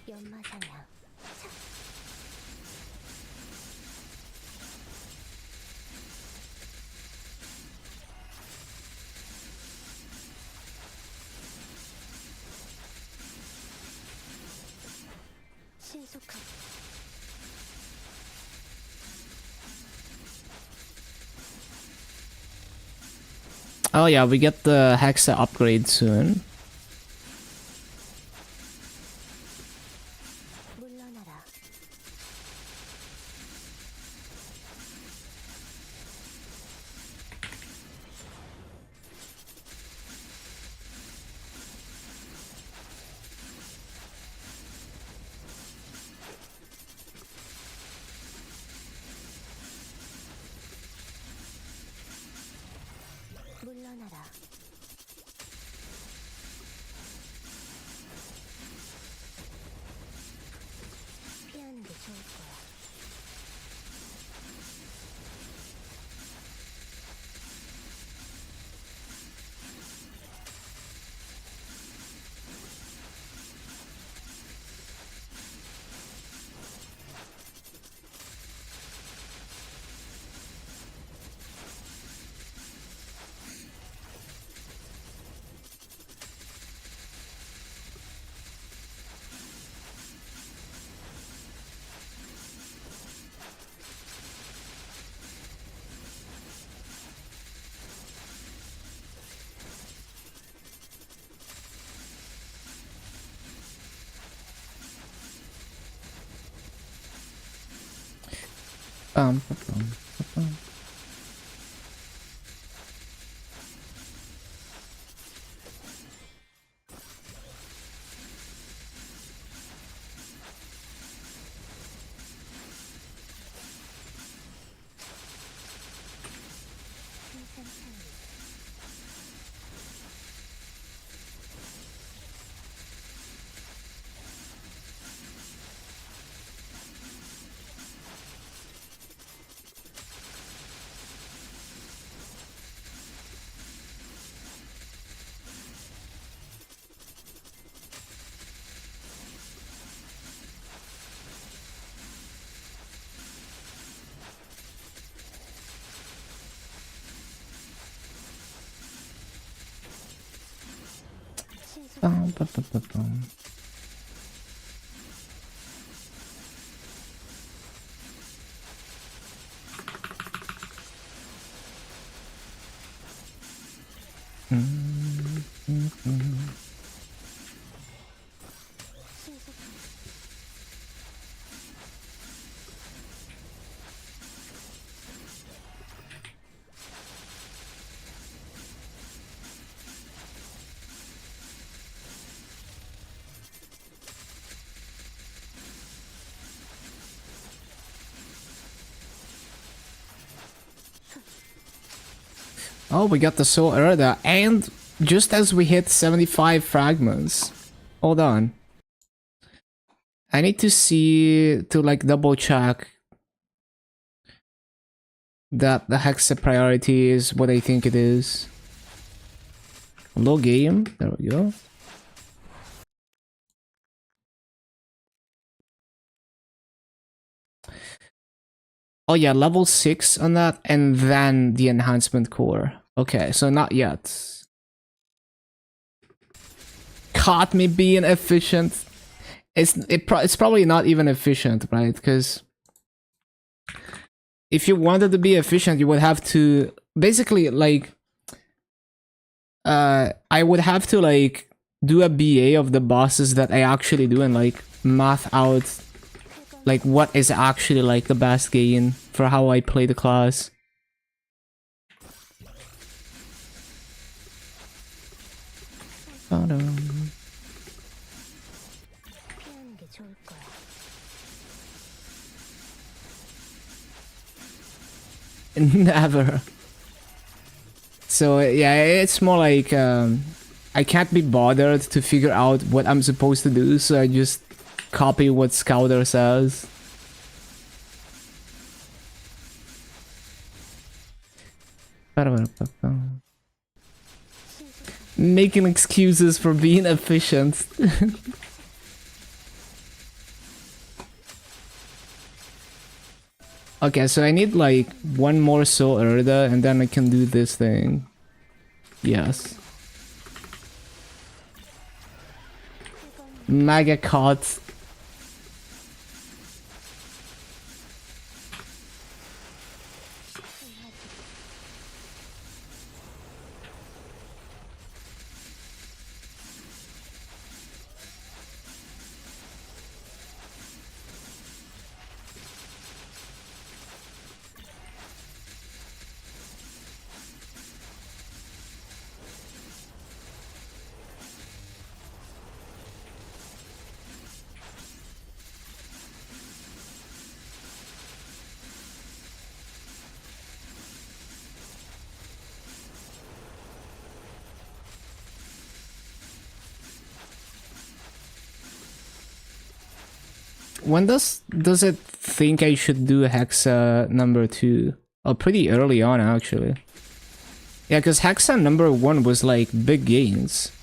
연마사냥 신속한 Oh yeah, we get the Hexa upgrade soon. 물러나라. 물러나라. 피하는 게 좋을 거야. Bum, bum, bum, bum. 생산 창의. 신속한 Bum, bum, bum, bum, bum. 신속한 Oh, we got the soul Erda, and just as we hit 75 fragments. Hold on. I need to see, to like double check that the Hexa priority is what I think it is. Low game, there we go. Oh yeah, level 6 on that, and then the enhancement core. Okay, so not yet. Caught me being efficient. It's probably not even efficient, right? Because if you wanted to be efficient, you would have to basically like I would have to like do a BA of the bosses that I actually do and like math out like what is actually like the best gain for how I play the class. 피하는 게 좋을 거야. Never. So yeah, it's more like I can't be bothered to figure out what I'm supposed to do, so I just copy what Scouter says. Making excuses for being efficient. Okay, so I need like one more soul Erda and then I can do this thing. Yes. Mega caught. When does it think I should do Hexa number 2? Oh, pretty early on actually. Yeah, because Hexa number 1 was like big gains.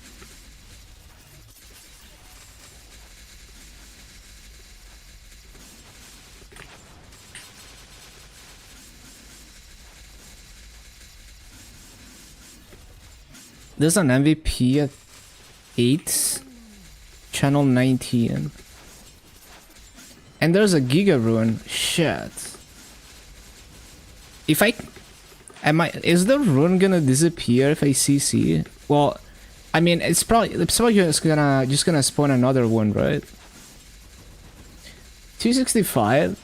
There's an MVP at 8, channel 19. And there's a Giga Rune. Shit. If I... is the rune gonna disappear if I CC? Well, I mean, it's probably just gonna spawn another one, right? 265?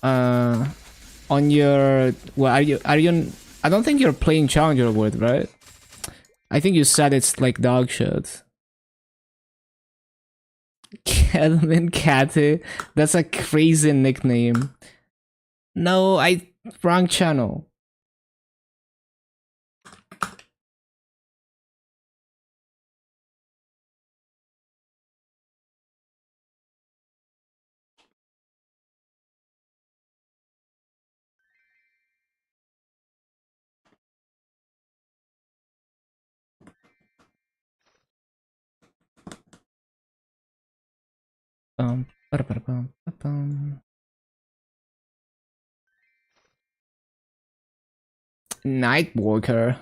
On your... Well, are you... I don't think you're playing Challenger with, right? I think you said it's like dog shit. Kelvin Catty. That's a crazy nickname. No, wrong channel. Ba-da-ba-da-bum. Nightwalker.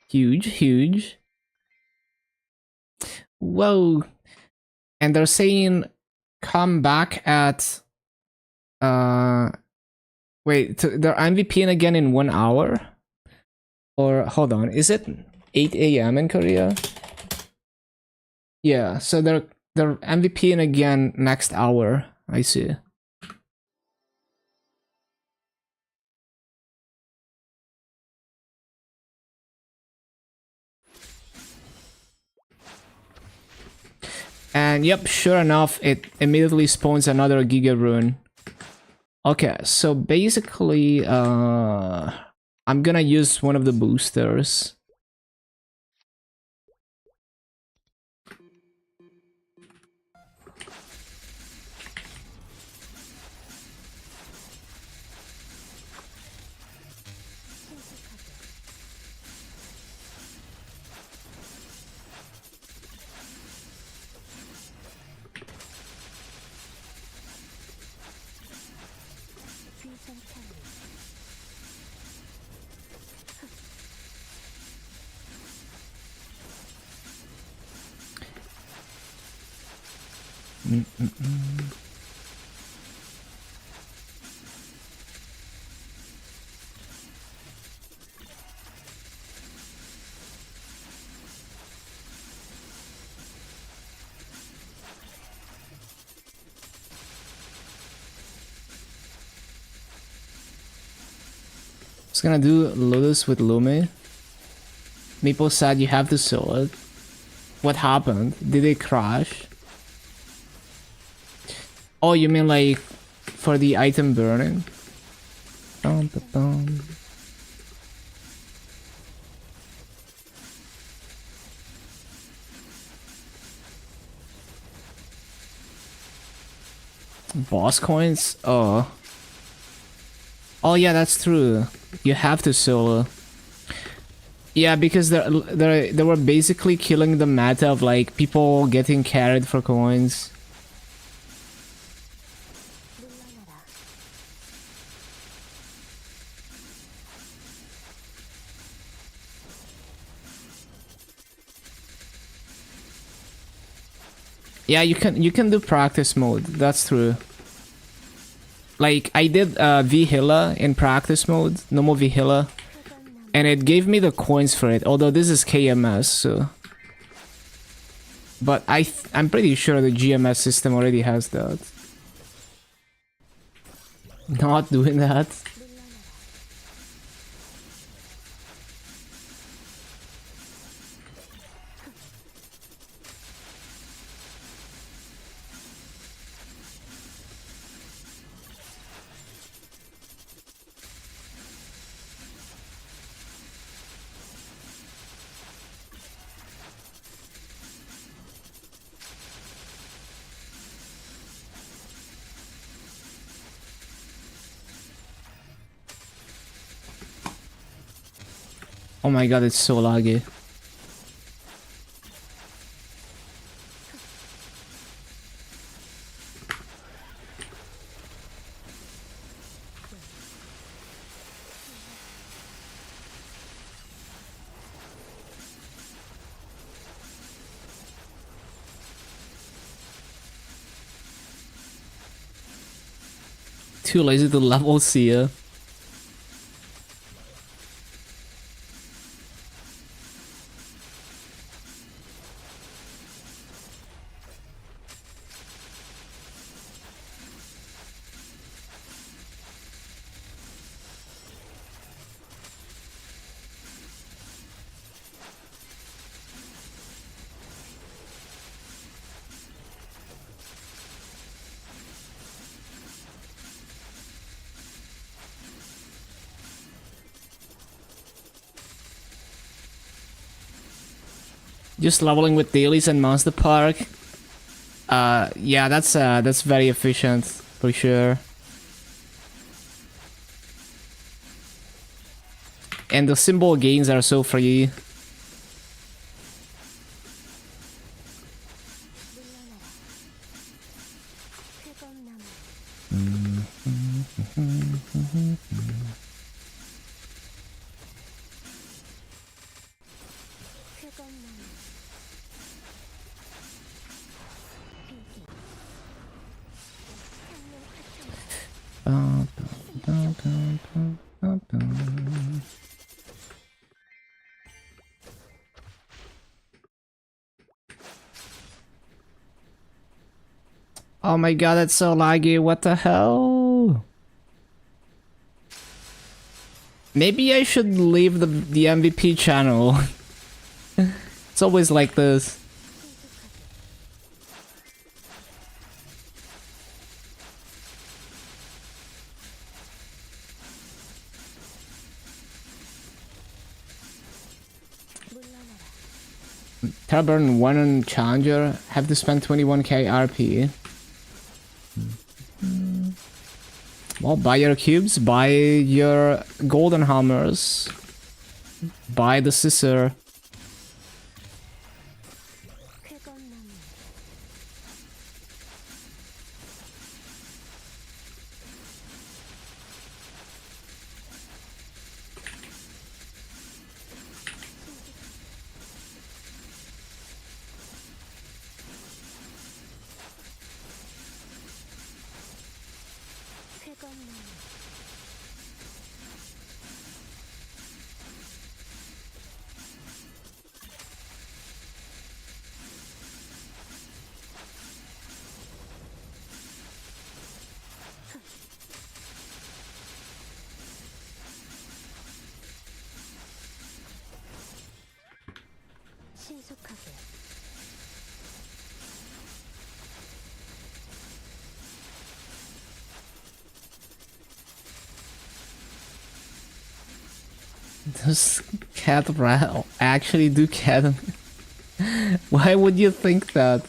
Huge. Whoa. And they're saying come back at wait, they're MVPing again in 1 hour? Or hold on, is it 8 AM in Korea? Yeah, so they're MVPing again next hour. I see. And yep, sure enough, it immediately spawns another Giga Rune. Okay, so basically, I'm gonna use one of the boosters. Just gonna do Lotus with Lume. Maple said you have to sell it. What happened? Did it crash? Oh, you mean like for the item burning? Dum, dum, dum. Boss coins? Oh. Oh yeah, that's true. You have to solo. Yeah, because they were basically killing the meta of like people getting carried for coins. Yeah, you can do practice mode. That's true. Like I did Vihila in practice mode, normal Vihila, and it gave me the coins for it. Although this is KMS, so. But I'm pretty sure the GMS system already has that. Not doing that. Oh my god, it's so laggy. Too lazy to level Sia. Just leveling with dailies and Monster Park. Yeah, that's very efficient for sure. And the symbol gains are so free. Oh my god, that's so laggy. What the hell? Maybe I should leave the MVP channel. It's always like this. Terburn 1 on Challenger. Have to spend 21k RP. Well, buy your cubes, buy your golden hammers, buy the scissor. Does cat rattle actually do cat? Why would you think that?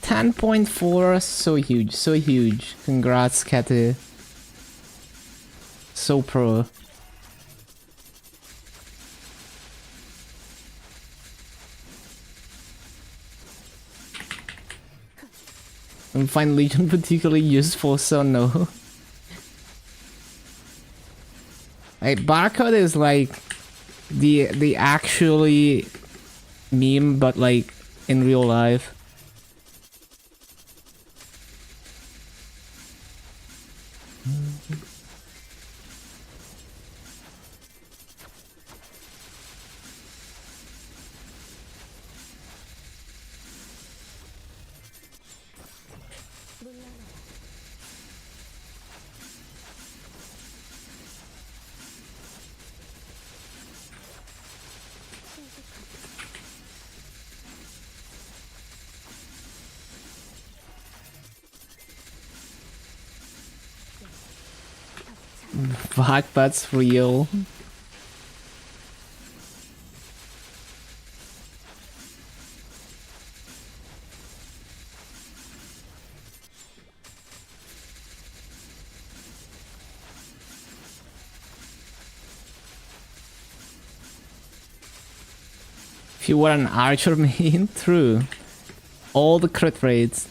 $10.4, so huge, so huge. Congrats, Katy. So pro. And find Legion particularly useful, so no. Like, barcode is like the actually meme, but like in real life. Fuck, that's real. If you were an archer main, true. All the crit rates.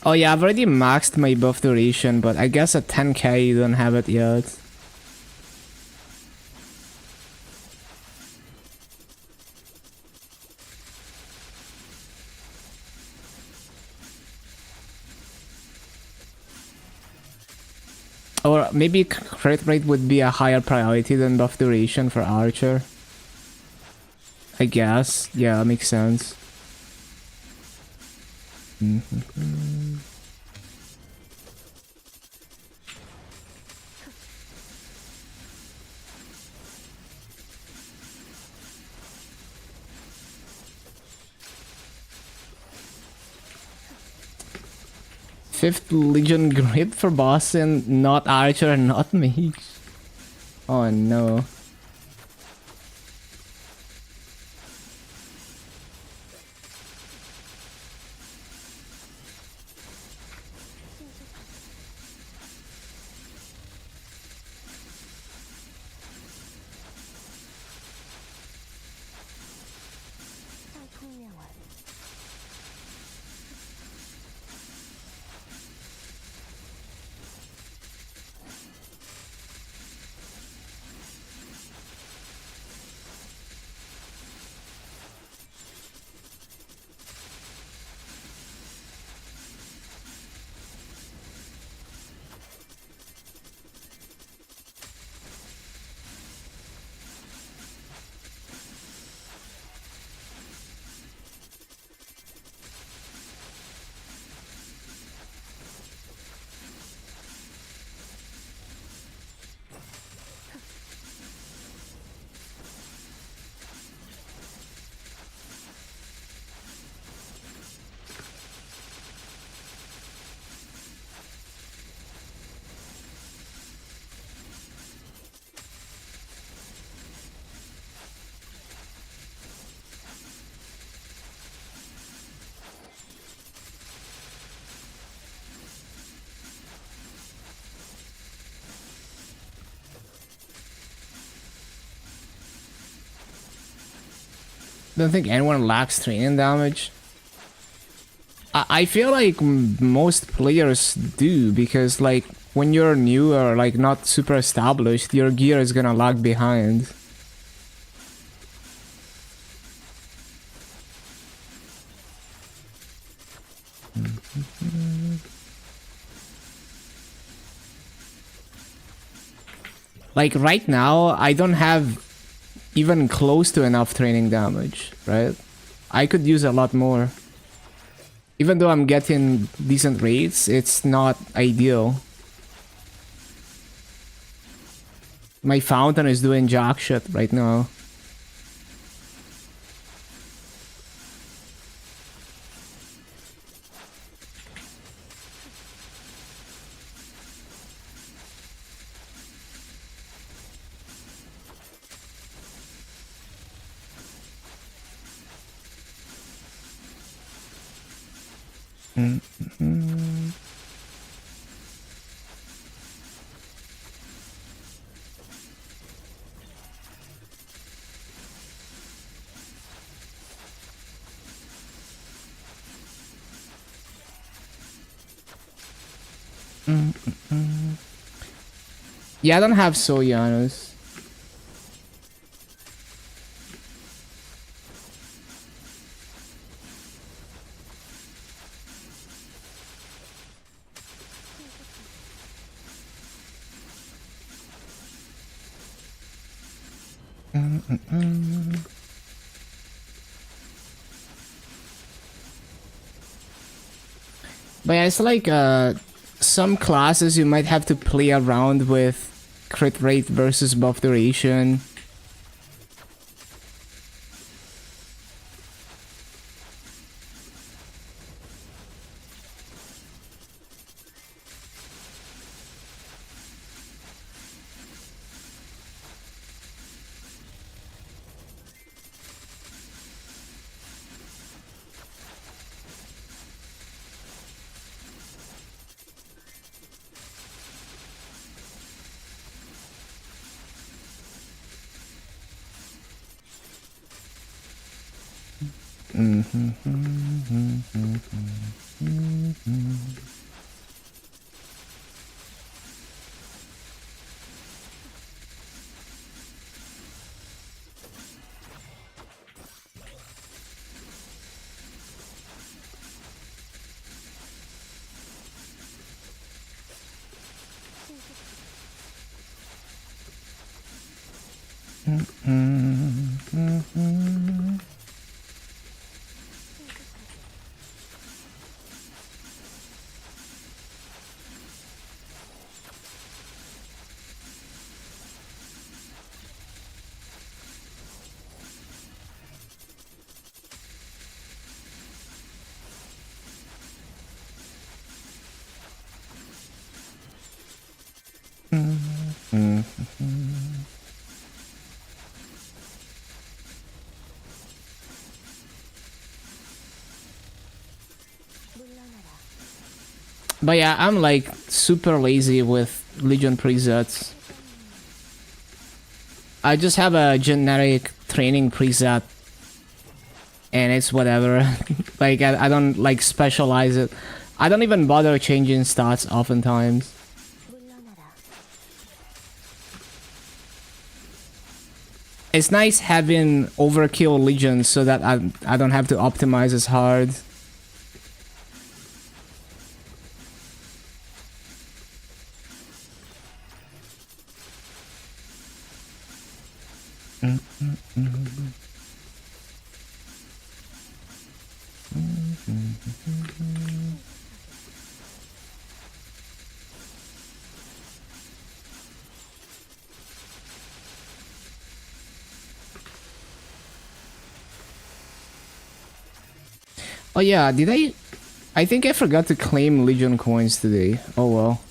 Oh yeah, I've already maxed my buff duration, but I guess at 10k you don't have it yet. Or maybe crit rate would be a higher priority than buff duration for Archer. I guess. Yeah, that makes sense. Mm-hmm. Fifth Legion grip for boss and not Archer and not Mage. Oh no. Don't think anyone lacks training damage. I feel like most players do, because like when you're new or like not super established, your gear is gonna lag behind. Like right now, I don't have even close to enough training damage, right? I could use a lot more. Even though I'm getting decent rates, it's not ideal. My fountain is doing jack shit right now. Yeah, I don't have Soyanos. But yeah, it's like some classes you might have to play around with crit rate versus buff duration. But yeah, I'm like super lazy with Legion presets. I just have a generic training preset and it's whatever. Like I don't like specialize it. I don't even bother changing stats oftentimes. It's nice having overkill legions so that I don't have to optimize as hard. Oh yeah, did I think I forgot to claim Legion coins today. Oh well.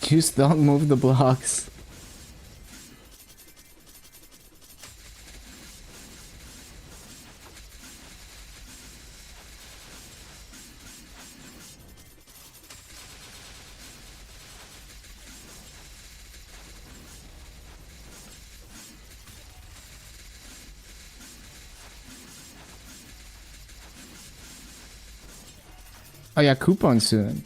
Just don't move the blocks. Oh yeah, coupon soon.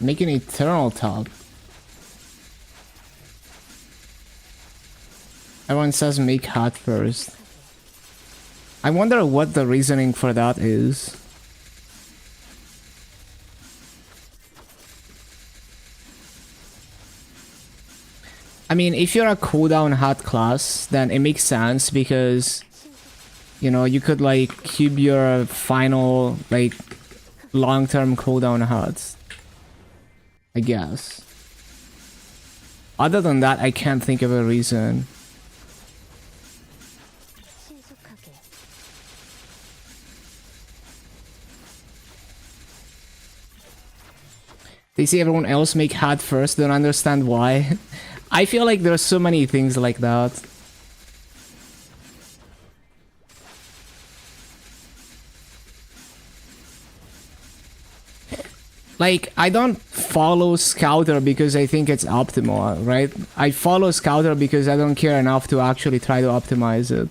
Make an eternal top. Everyone says make hot first. I wonder what the reasoning for that is. I mean, if you're a cooldown hot class, then it makes sense because, you know, you could like cube your final like long-term cooldown hots. I guess. Other than that, I can't think of a reason. They see everyone else make hot first, don't understand why. I feel like there's so many things like that. Like, I don't follow Scouter because I think it's optimal, right? I follow Scouter because I don't care enough to actually try to optimize it.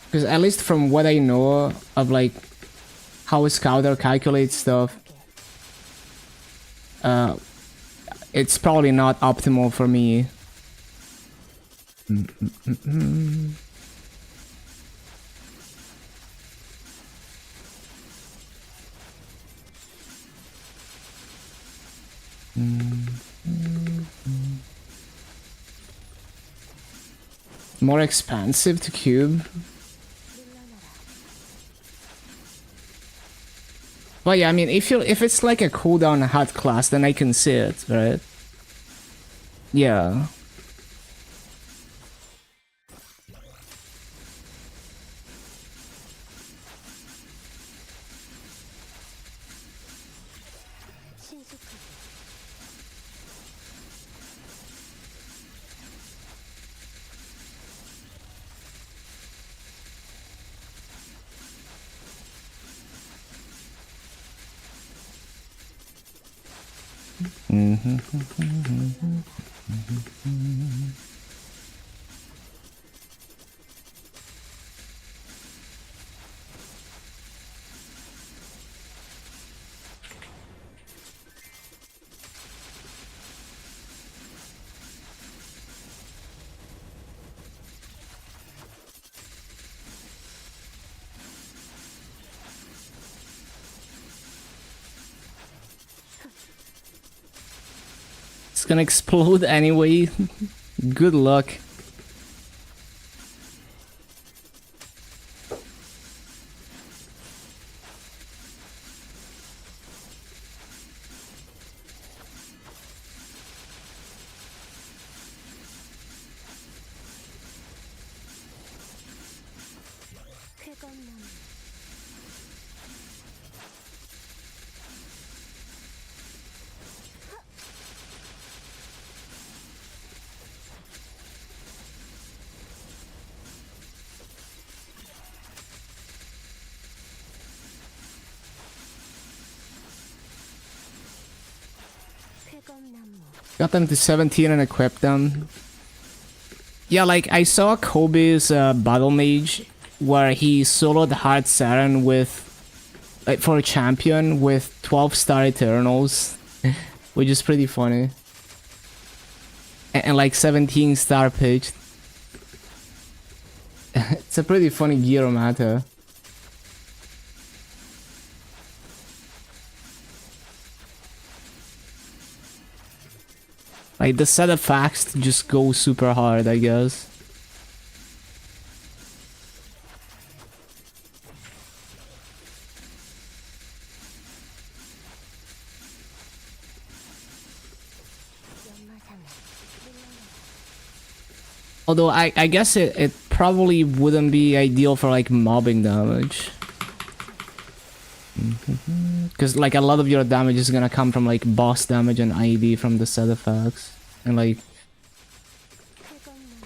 Because at least from what I know of like how Scouter calculates stuff, it's probably not optimal for me. More expensive to cube. Well, yeah, I mean, if it's like a cooldown hot class, then I can see it, right? Yeah. It's gonna explode anyway. Good luck. Got them to 17 and equipped them. Yeah, like I saw Kobe's battle mage where he soloed Hard Saturn with, like, for a champion with 12-star Eternals, which is pretty funny. And like 17-star pitched. It's a pretty funny gear matter. Like the set of facts just go super hard, I guess. Although I guess it probably wouldn't be ideal for like mobbing damage. Because like a lot of your damage is gonna come from like boss damage and ID from the set effects. And like...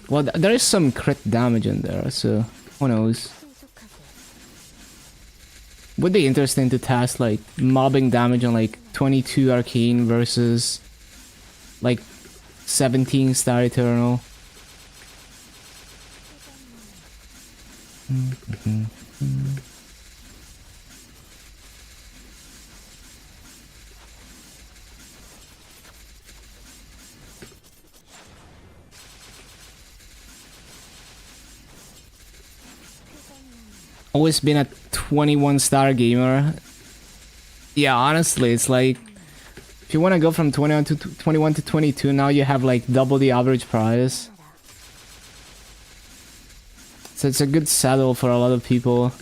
Well, there is some crit damage in there, so who knows. Would be interesting to test like mobbing damage on like 22 arcane versus like 17-star Eternal. Always been a 21-star gamer. Yeah, honestly, it's like if you want to go from 21 to 22, now you have like double the average price. So it's a good saddle for a lot of people.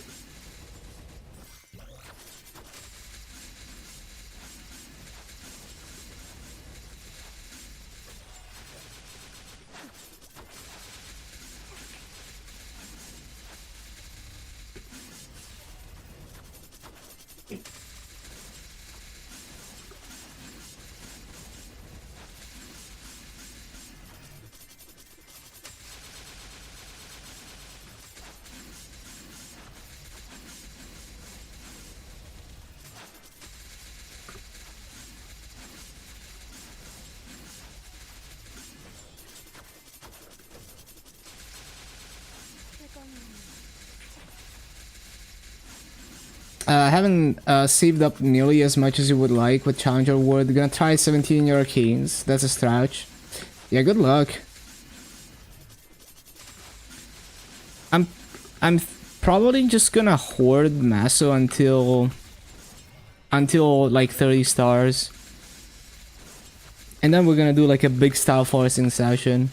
I haven't saved up nearly as much as you would like with Challenger World. Gonna try 17 your arcanes. That's a stretch. Yeah, good luck. I'm probably just gonna hoard Maso until like 30 stars. And then we're gonna do like a big style forcing session.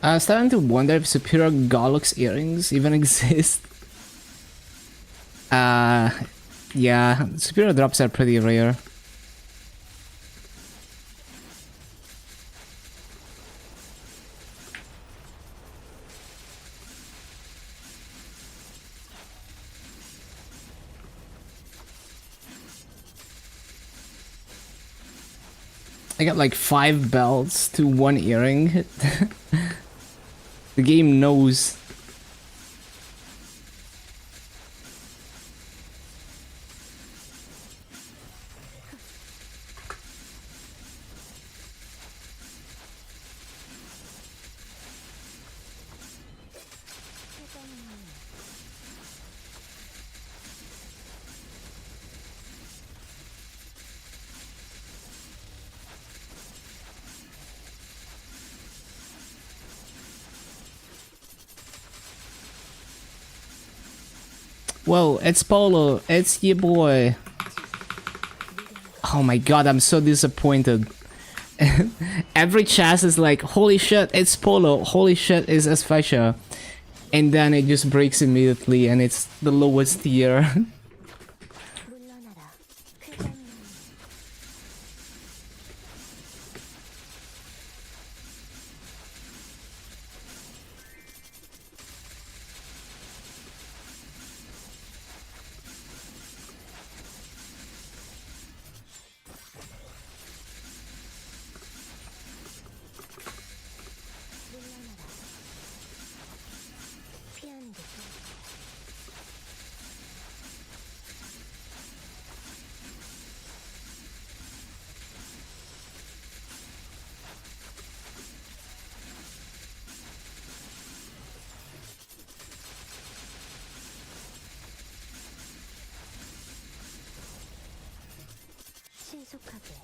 I'm starting to wonder if Superior Gollux earrings even exist. Yeah, Superior drops are pretty rare. I got like 5 belts to 1 earring. The game knows. Whoa, it's Polo. It's your boy. Oh my god, I'm so disappointed. Every chest is like, holy shit, it's Polo. Holy shit, it's Asphyxia. And then it just breaks immediately and it's the lowest tier. 물러나라. 쾌감만 물러나라. 피하는 게 좋을 거야. 신속하게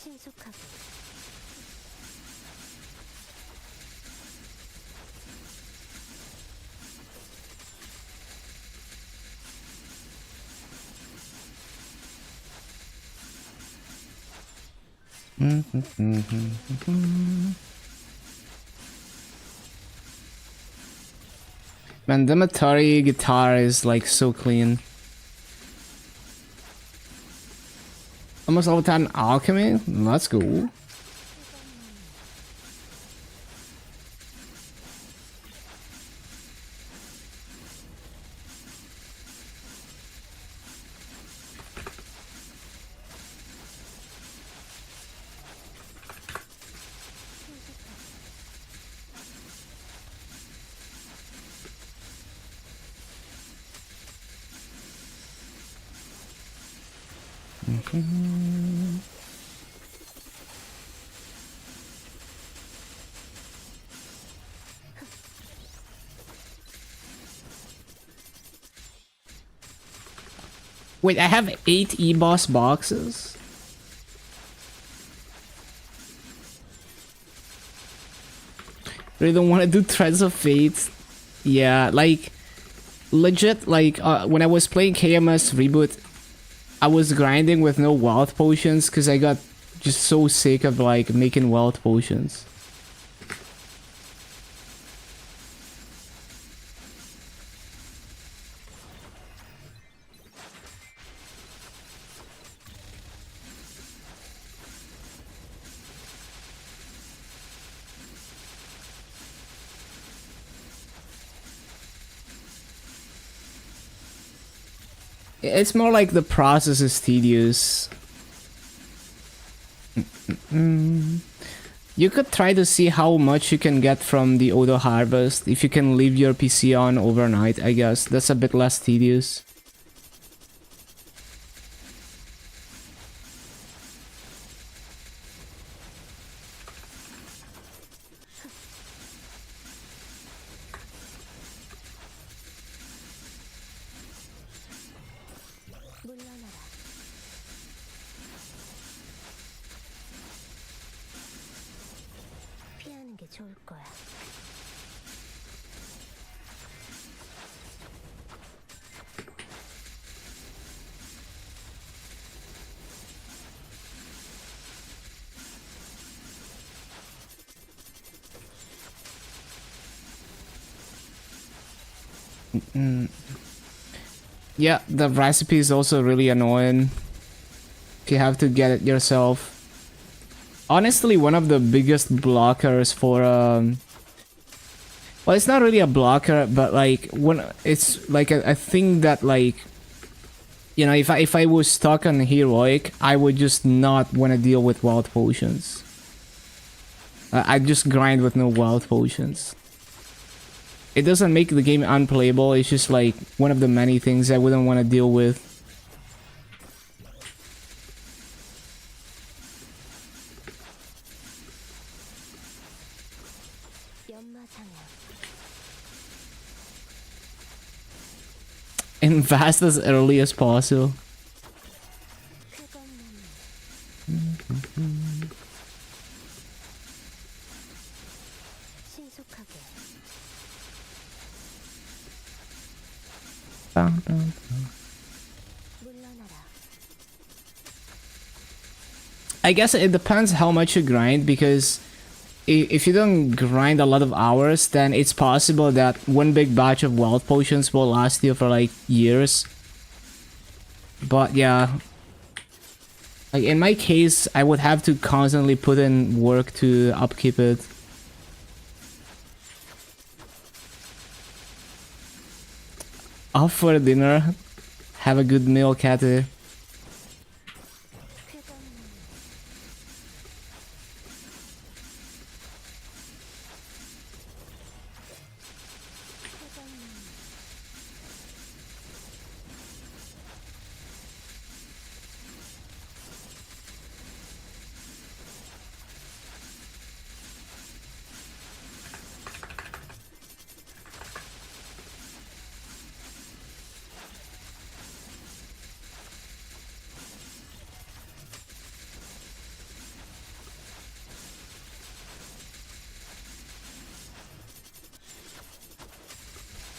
신속하게 Man, the Matari guitar is like so clean. Almost all the time alchemy? Let's go. Wait, I have 8 E-Boss boxes? Really don't want to do Threads of Fate. Yeah, like, legit, like, when I was playing KMS Reboot, I was grinding with no wealth potions because I got just so sick of, like, making wealth potions. It's more like the process is tedious. You could try to see how much you can get from the auto harvest if you can leave your PC on overnight, I guess. That's a bit less tedious. 물러나라. 피하는 게 좋을 거야. Yeah, the recipe is also really annoying if you have to get it yourself. Honestly, one of the biggest blockers for well, it's not really a blocker, but like when it's like a thing that, like, you know, if I was stuck on heroic, I would just not want to deal with wild potions. I just grind with no wild potions. It doesn't make the game unplayable, it's just like one of the many things I wouldn't want to deal with. Invest as early as possible. 신속하게. 물러나라. I guess it depends how much you grind, because if you don't grind a lot of hours, then it's possible that one big batch of wealth potions will last you for like years. But yeah, like in my case, I would have to constantly put in work to upkeep it. Off for dinner. Have a good meal, Cathy.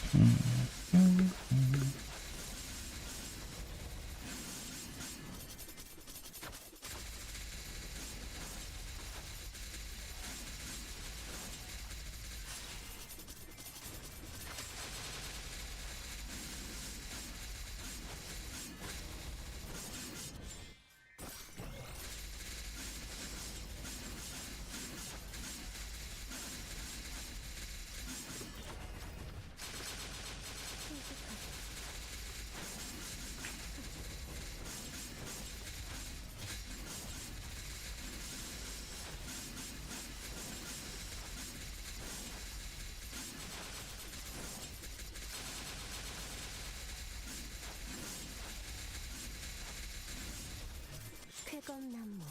쾌감나무. 쾌감나무. 쾌검나무.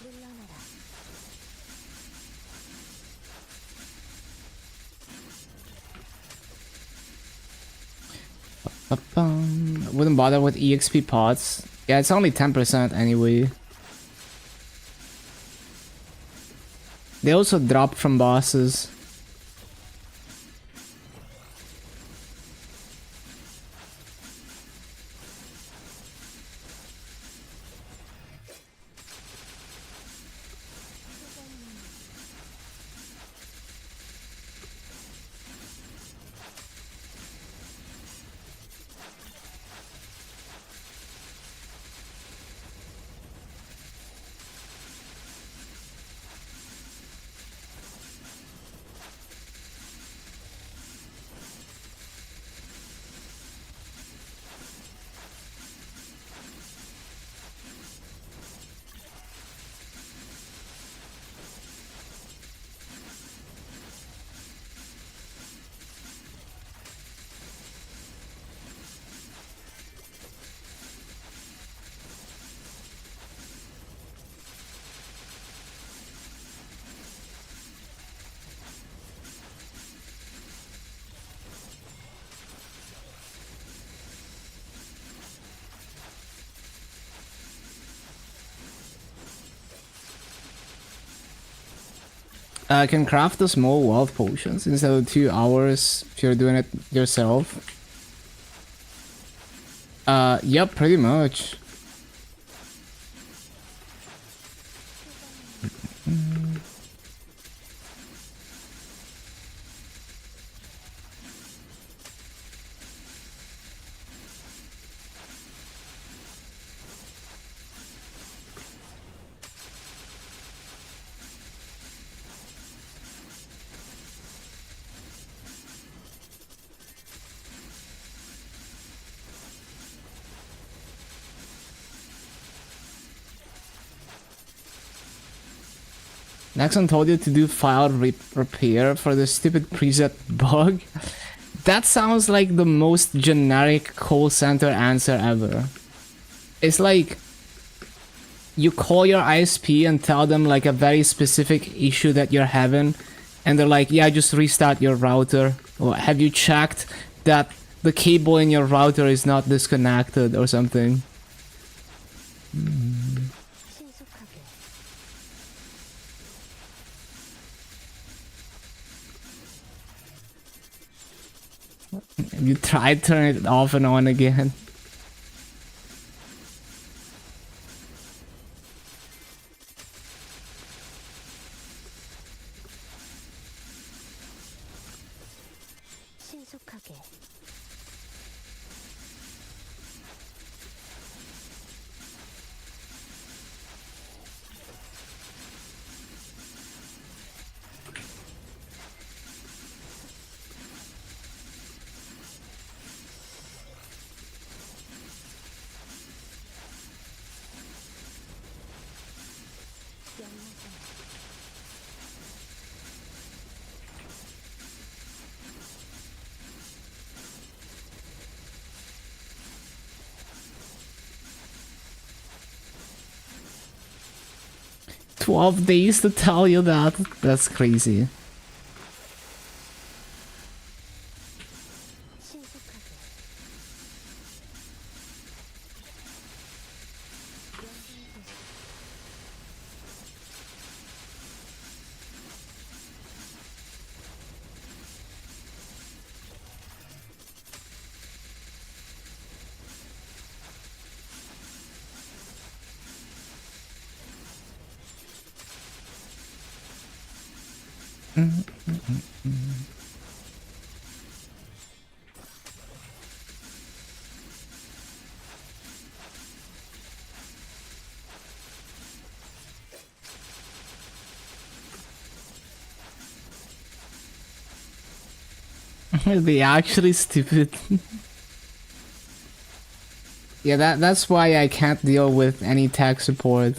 물러나라. Wouldn't bother with EXP pots. Yeah, it's only 10% anyway. They also drop from bosses. Can craft the small wealth potions instead of 2 hours if you're doing it yourself. Yep, pretty much. Nexon told you to do file repair for the stupid preset bug. That sounds like the most generic call center answer ever. It's like you call your ISP and tell them like a very specific issue that you're having, and they're like, yeah, just restart your router. Or have you checked that the cable in your router is not disconnected or something. 신속하게 You try turning it off and on again. 신속하게 연마선 12 days to tell you that? That's crazy. 신속하게 연쇄소식 They actually stupid. Yeah, that's why I can't deal with any tech support.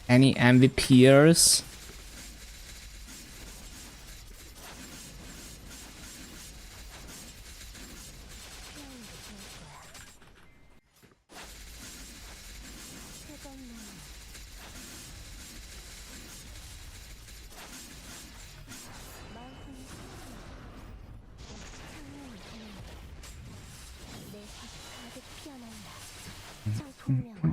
Any MVPers? 피하는 게 좋을 거야. 회전망 마음뿐이 창문을 보낸다. 내 빛 가득 피어난다. 청풍명화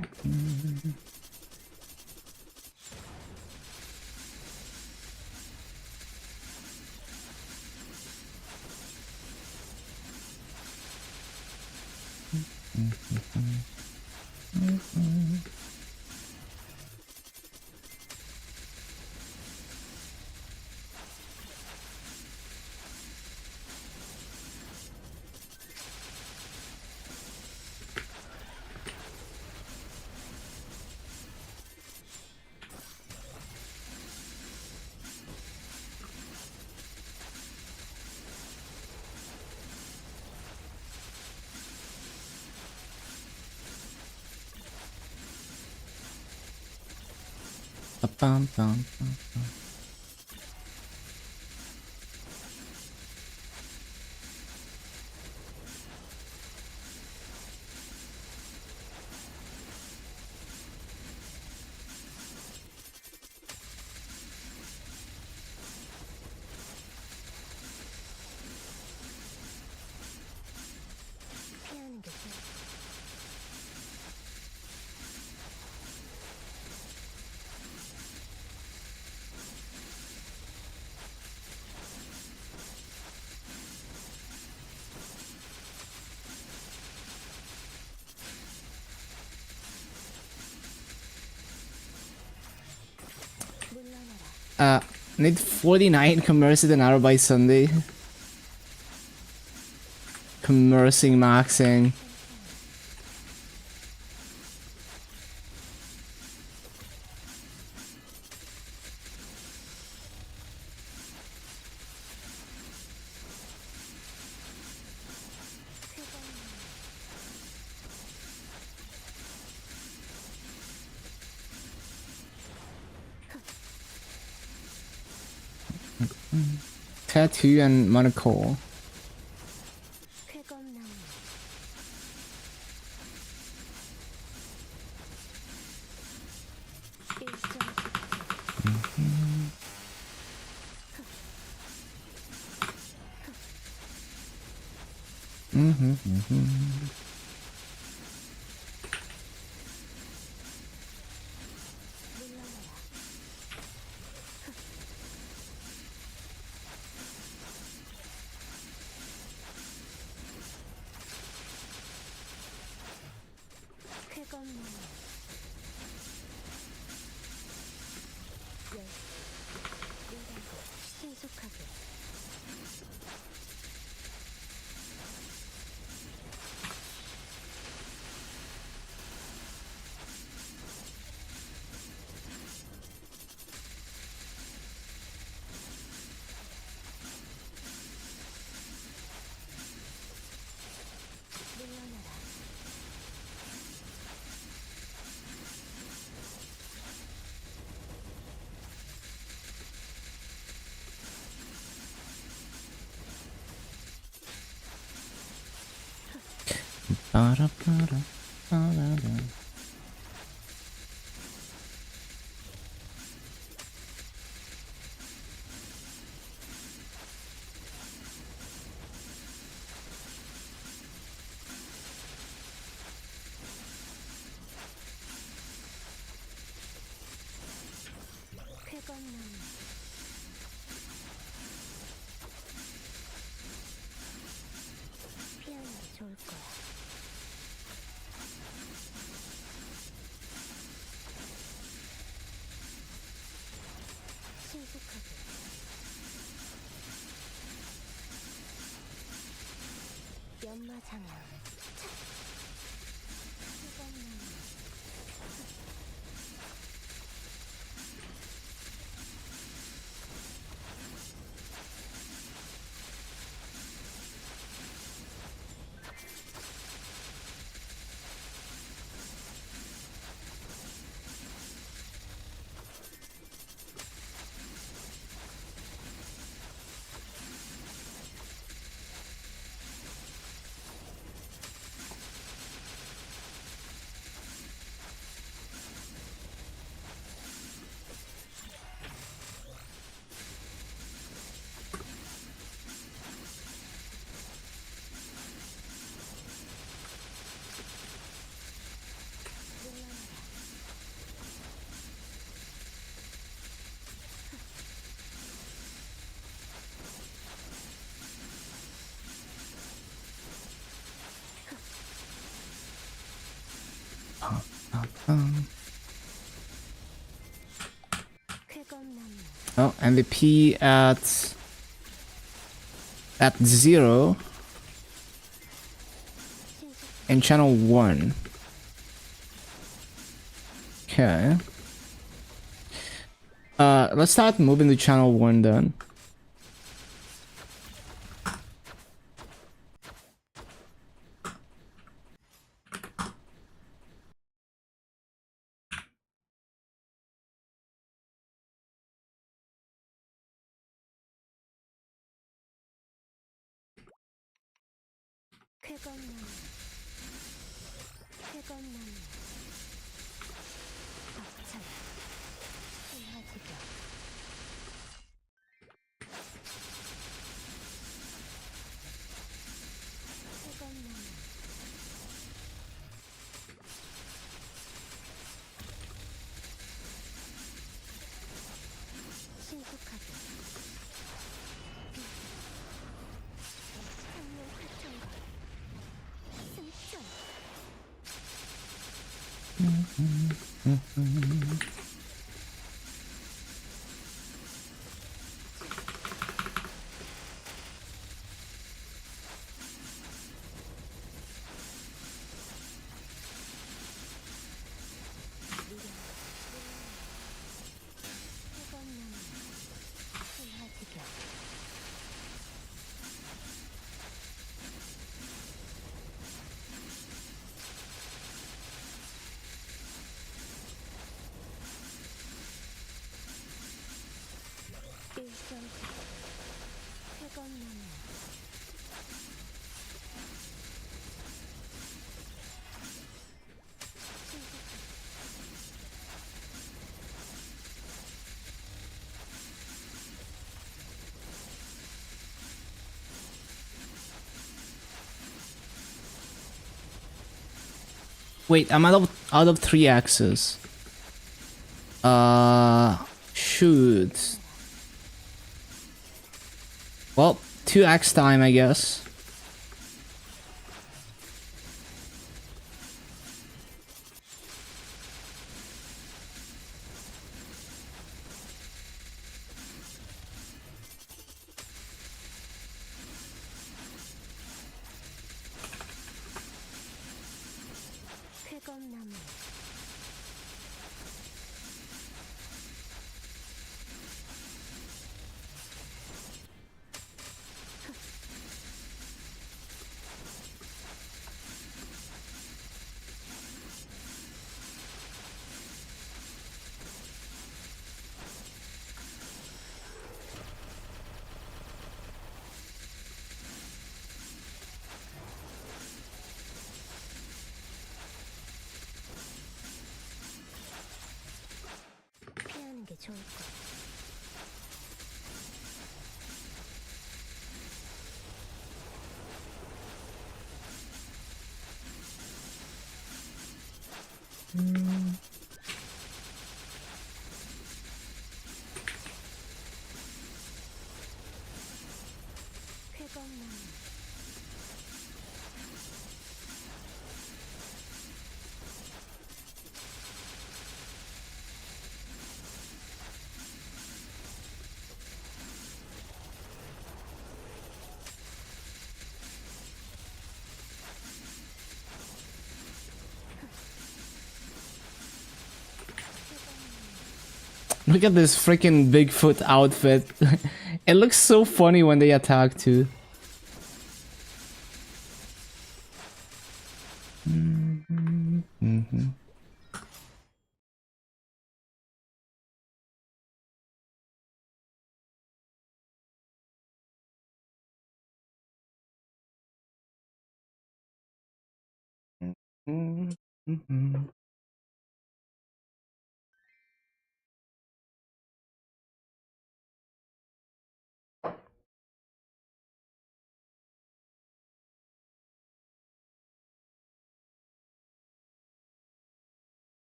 Bum, bum, bum. 피하는 게 좋을 거야. 물러나라. Need 49 commerce an hour by Sunday. Commercing maxing. Tattoo and monocle. 쾌검나무 일정 물러나라 쾌검나무 열 일단고 신속하게 물러나라 빠라빠라, 빠라라. 쾌검나무 피하는 게 좋을 거야 신속하게 연마장아 쾌검나무 쾌검나무 Oh, MVP at 0 신속 in channel 1. Okay. Let's start moving to channel 1 then. 쾌검나무 쾌검나무 벅차라 신화지경 쾌검나무 신속하게 장면 파천과 승천 점프 쾌검나무 Wait, I'm out of 3 axes. Shoot. Well, 2 axe time, I guess. 쾌검나무 피하는 게 좋을 거야. 쾌검나무 Look at this freaking Bigfoot outfit. It looks so funny when they attack too.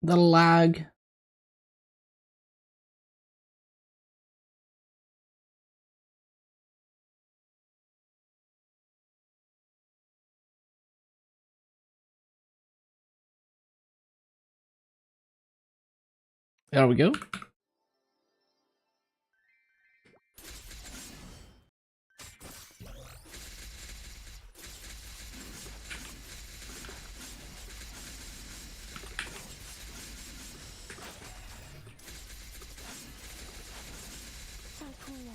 The lag. There we go. 상풍령 상풍령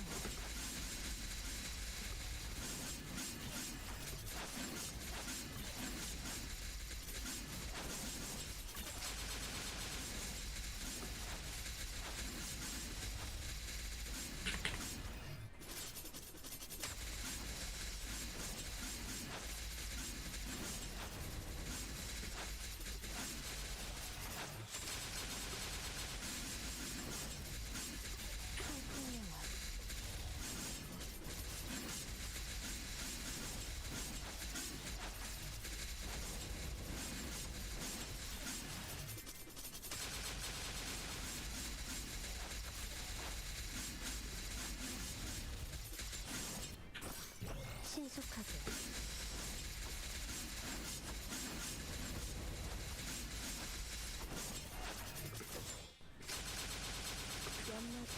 신속하게 연마상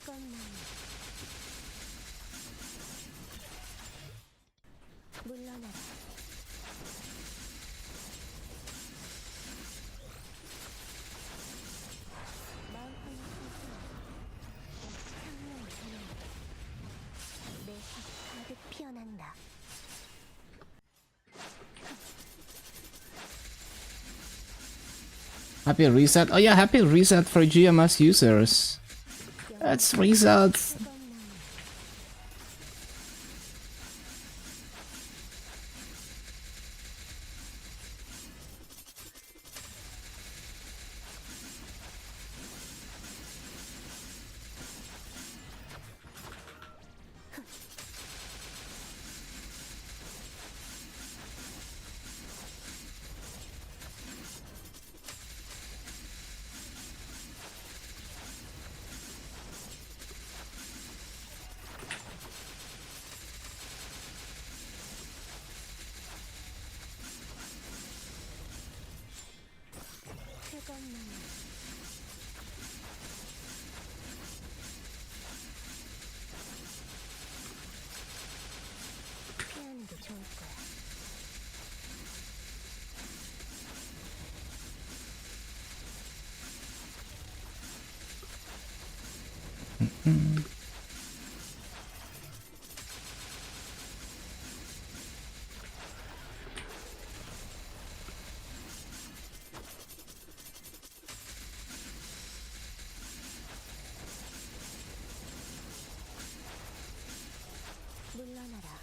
쾌건나무 물러나라. 마음껏 창문을 전한다. 내 빛 가득 피어난다. Happy reset. Oh yeah, happy reset for GMS users. Let's reset. 쾌건나무 쾌건나무 피하는 게 좋을 거야. 물러나라.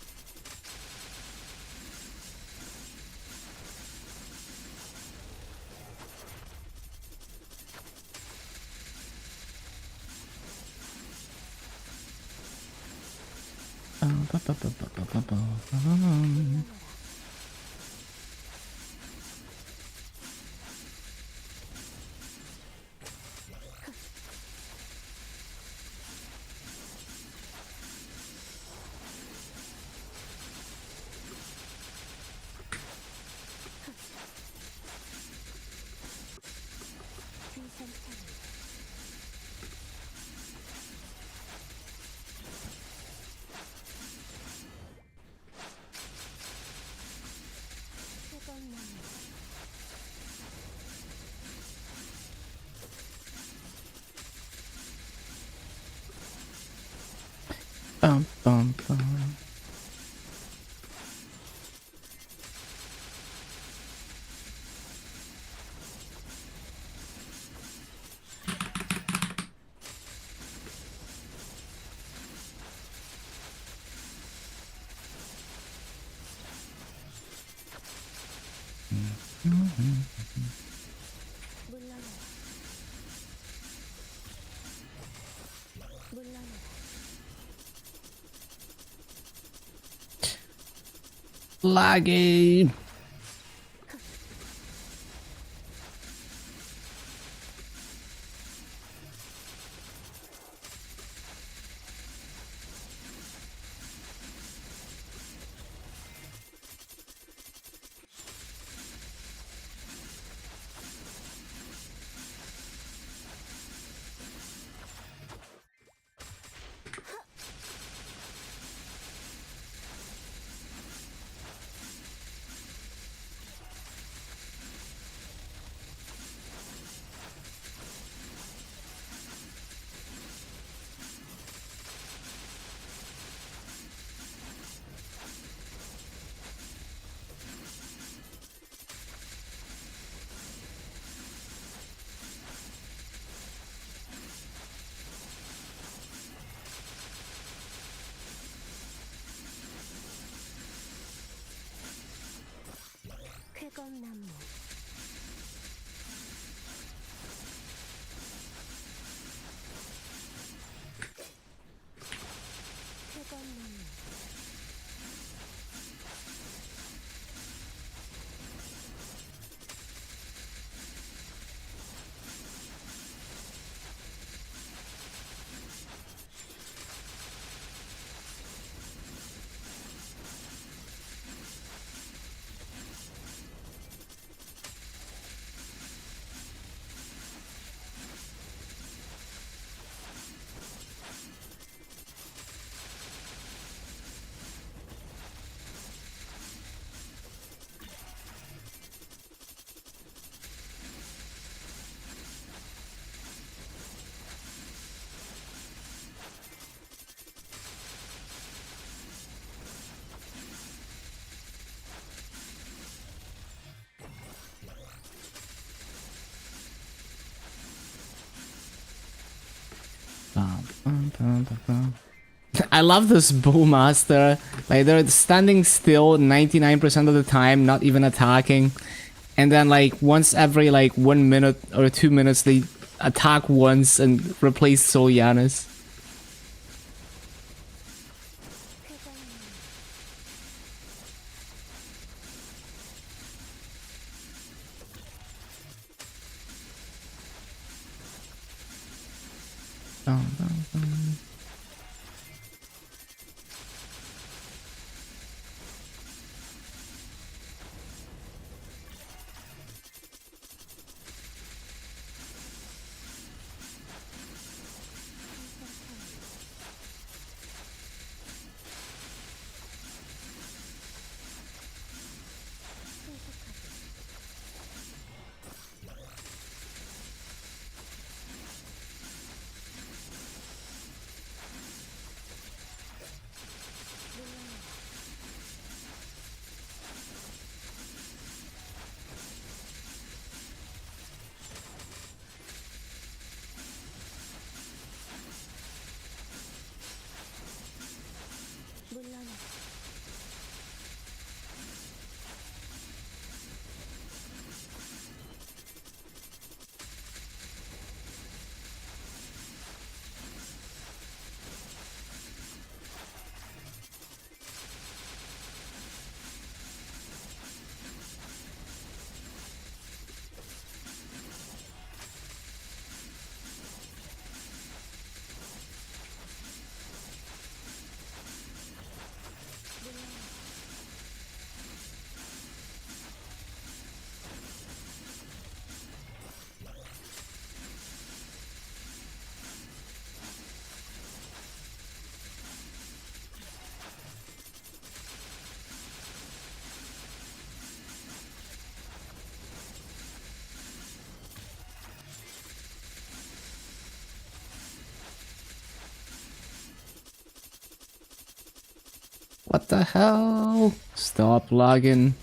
진상차림 쾌건나무 Bum, bum, bum. 물러나라. 물러나라. Laggy. 쾌건나무 쾌건나무 I love this Bullmaster. Like they're standing still 99% of the time, not even attacking. And then like once every like 1 minute or 2 minutes they attack once and replace Solianis. What the hell? Stop lagging.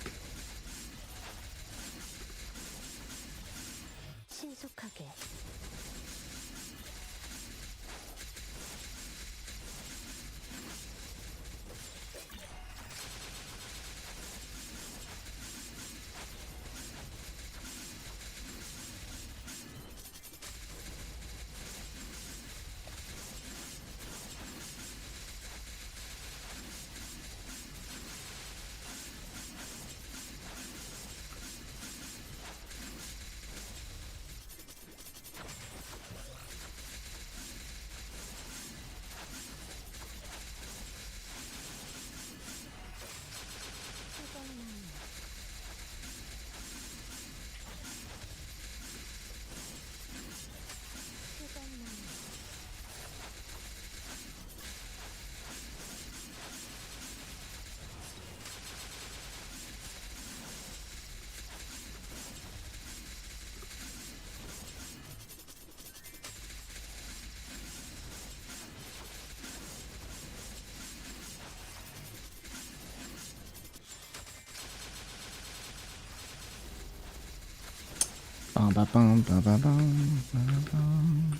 Bum, ba, bum, ba, ba, bum, ba, bum.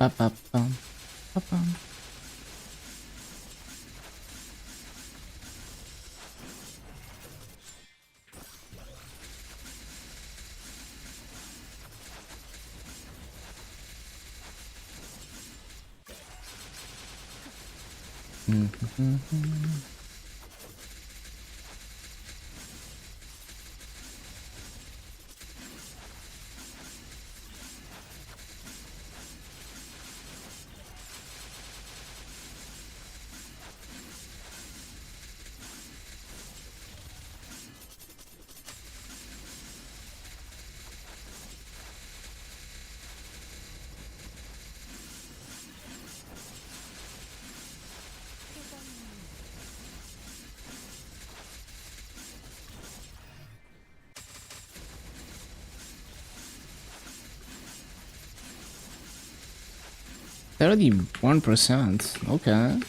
Ba-ba-bum, ba-bum. (31%). Okay.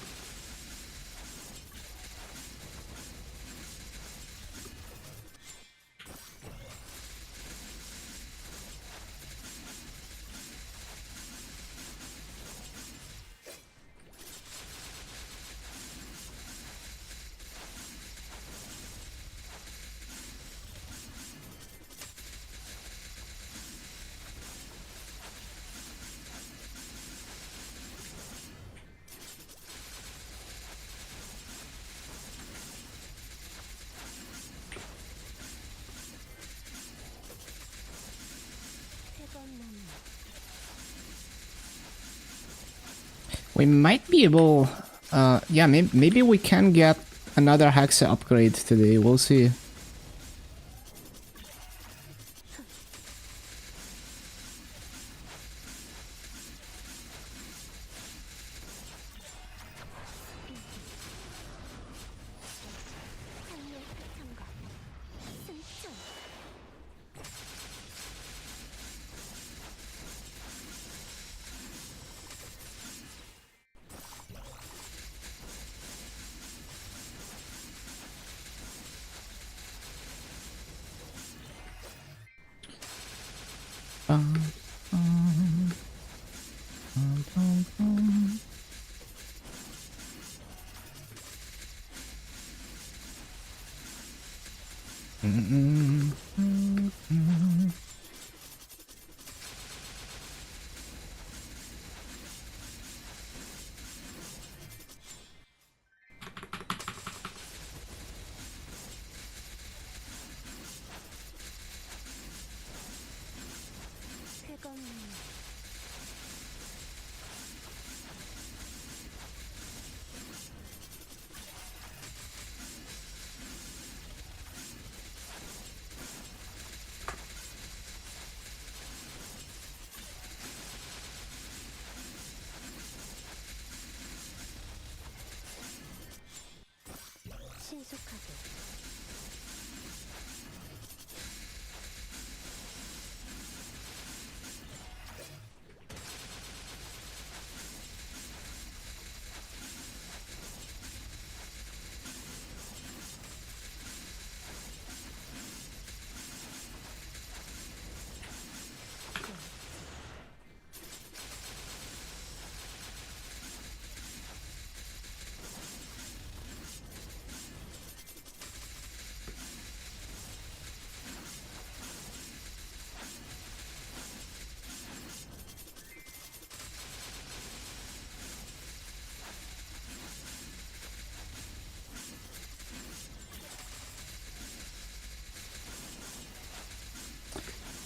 We might be able, yeah, maybe we can get another Hexa upgrade today. We'll see.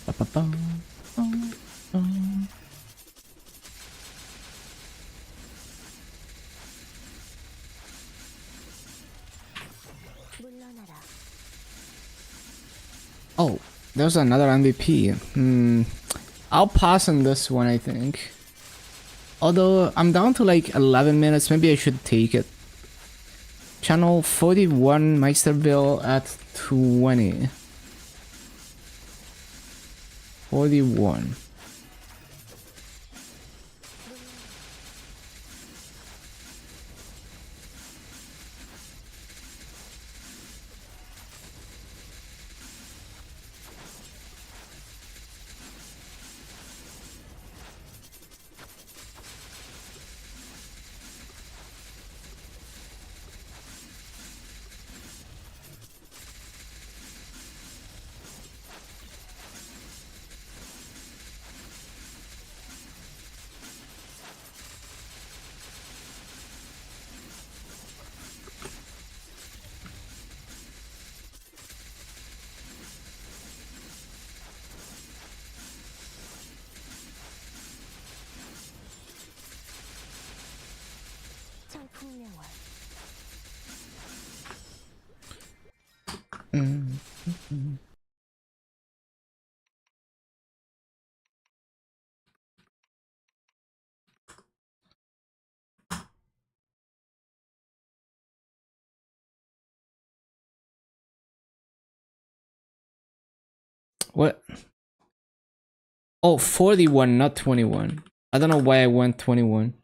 Ba-ba-bum, bum, bum. Oh, there's another MVP. I'll pass on this one, I think. Although I'm down to like 11 minutes, maybe I should take it. Channel 41 Meisterville at 20. 41. 총명화. What? Oh, 41, not 21. I don't know why I went 21.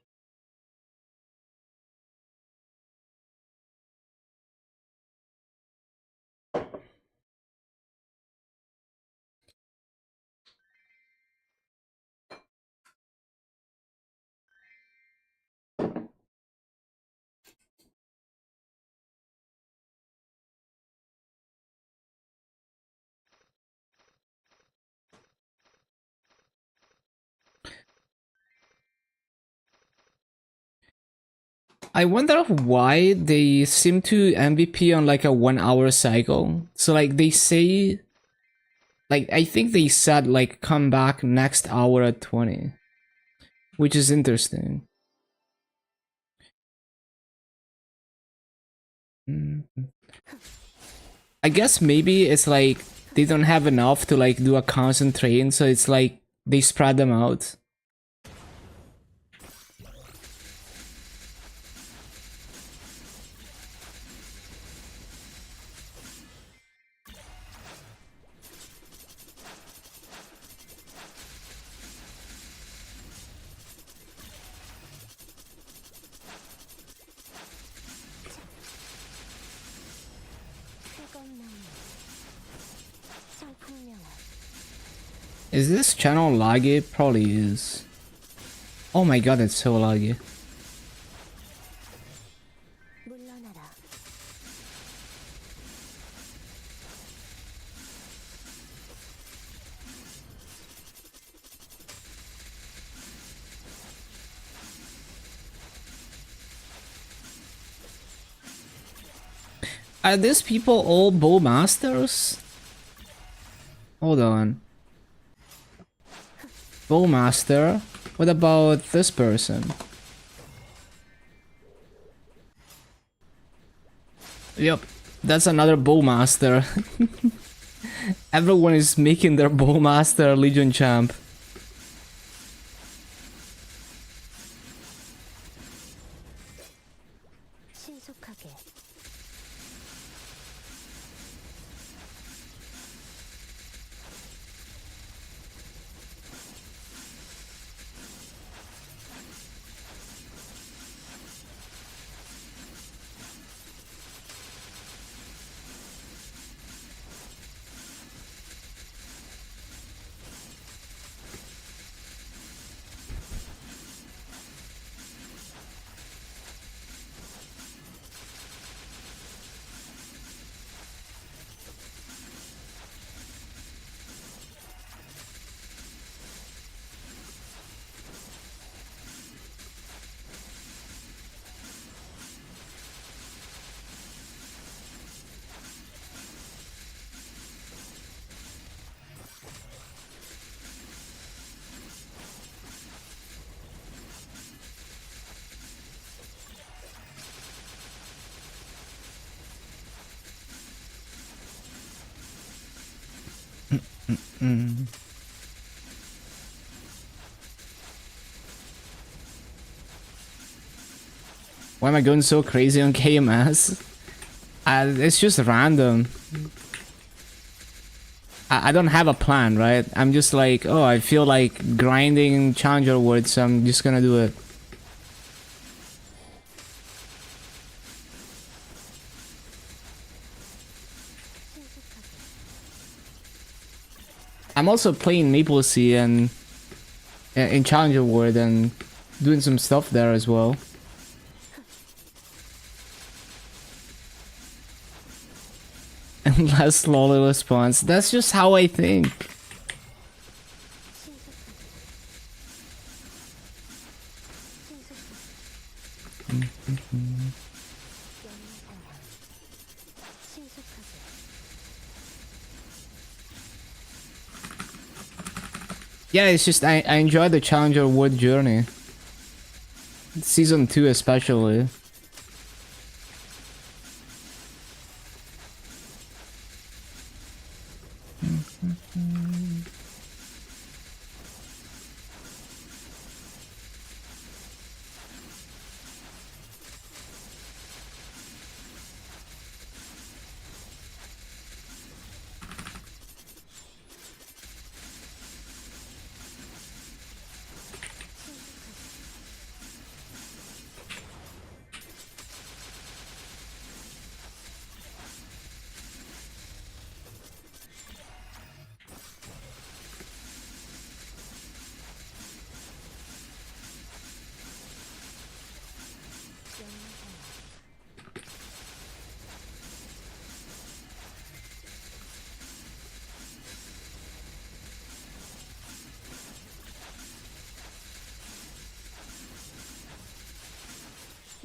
I wonder why they seem to MVP on like a 1 hour cycle. So like they say, like I think they said like come back next hour at 20, which is interesting. I guess maybe it's like they don't have enough to like do a constant train, so it's like they spread them out. 뜨거운 나무. 성폭명화. Is this channel laggy? Probably is. Oh my god, it's so laggy. 물러나라. Are these people all bowmasters? Hold on. Bowmaster? What about this person? Yep, that's another bowmaster. Everyone is making their bowmaster Legion champ. 신속하게. Why am I going so crazy on KMS? It's just random. I don't have a plan, right? I'm just like, oh, I feel like grinding Challenger Words, so I'm just gonna do it. I'm also playing MapleStory and in Challenger World and doing some stuff there as well. And less slowly response. That's just how I think. Yeah, it's just I enjoy the Challenger Wood journey. Season 2 especially.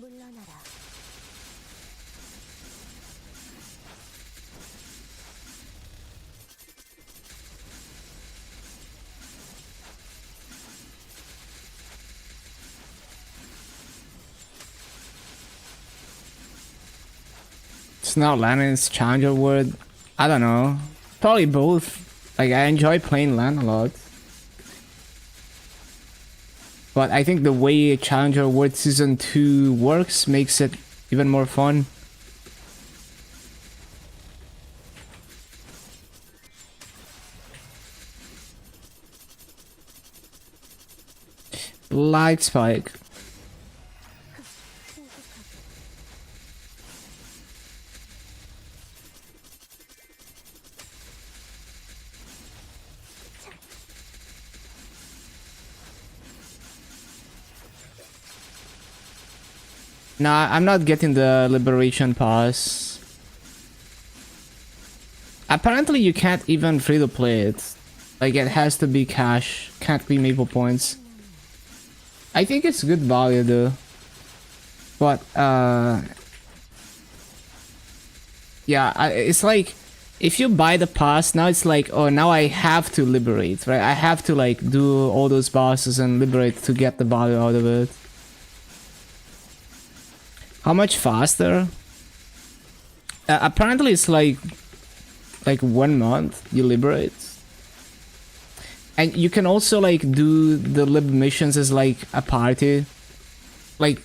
물러나라. It's not LAN, it's Challenger World. I don't know. Probably both. Like, I enjoy playing LAN a lot. But I think the way Challenger World Season 2 works makes it even more fun. Light Spike. Nah, I'm not getting the Liberation Pass. Apparently you can't even free to play it. Like, it has to be cash, can't be Maple points. I think it's good value though. But yeah, it's like if you buy the pass, now it's like, oh, now I have to liberate, right? I have to like do all those bosses and liberate to get the value out of it. How much faster? Apparently it's like 1 month you liberate. And you can also like do the lib missions as like a party. Like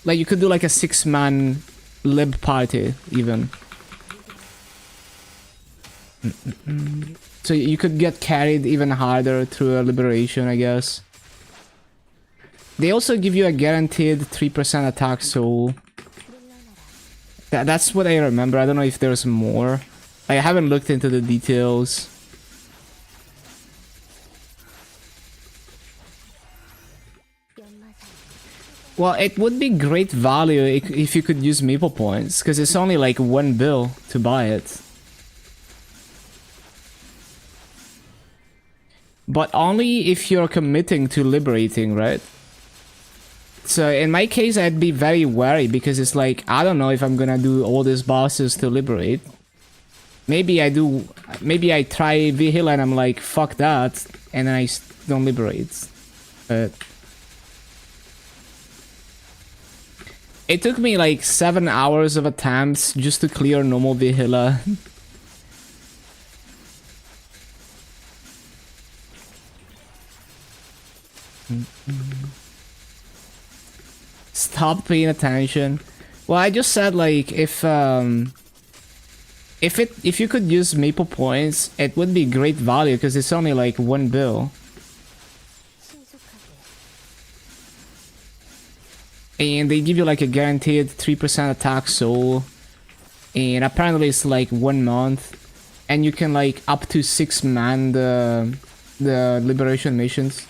you could do like a 6-man lib party even. So you could get carried even harder through a liberation, I guess. They also give you a guaranteed 3% attack soul. That's what I remember. I don't know if there's more. I haven't looked into the details. Well, it would be great value if you could use Maple points, because it's only like 1 bill to buy it. But only if you're committing to liberating, right? So in my case, I'd be very wary because it's like, I don't know if I'm gonna do all these bosses to liberate. Maybe I do, maybe I try V-Hill and I'm like, fuck that, and then I don't liberate. But it took me like 7 hours of attempts just to clear normal V-Hilla. Stop paying attention. Well, I just said like if you could use Maple points, it would be great value because it's only like 1 bill. And they give you like a guaranteed 3% attack soul. And apparently it's like 1 month. And you can like up to 6-man the liberation missions.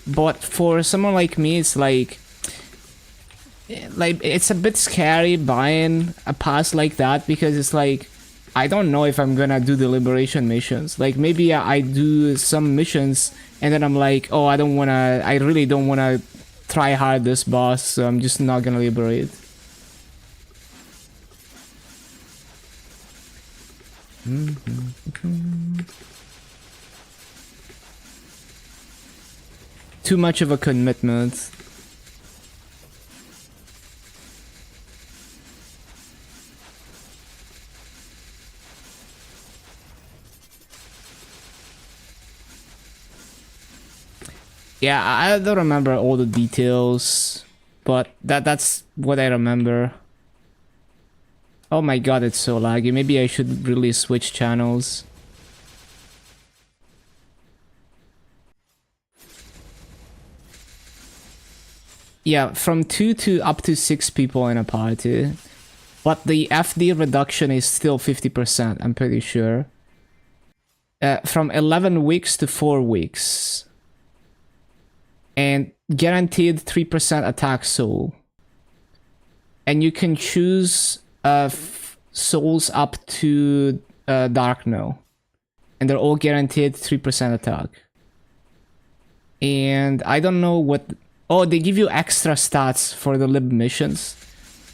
But for someone like me, it's like it's a bit scary buying a pass like that because it's like I don't know if I'm gonna do the liberation missions. Like maybe I do some missions and then I'm like, oh, I really don't wanna try hard this boss, so I'm just not gonna liberate. Too much of a commitment. Yeah, I don't remember all the details, but that's what I remember. Oh my god, it's so laggy. Maybe I should really switch channels. Yeah, from 2 to up to 6 people in a party. But the FD reduction is still 50%, I'm pretty sure. From 11 weeks to 4 weeks. And guaranteed 3% attack soul. And you can choose souls up to Dark No. And they're all guaranteed 3% attack. And I don't know what... Oh, they give you extra stats for the lib missions.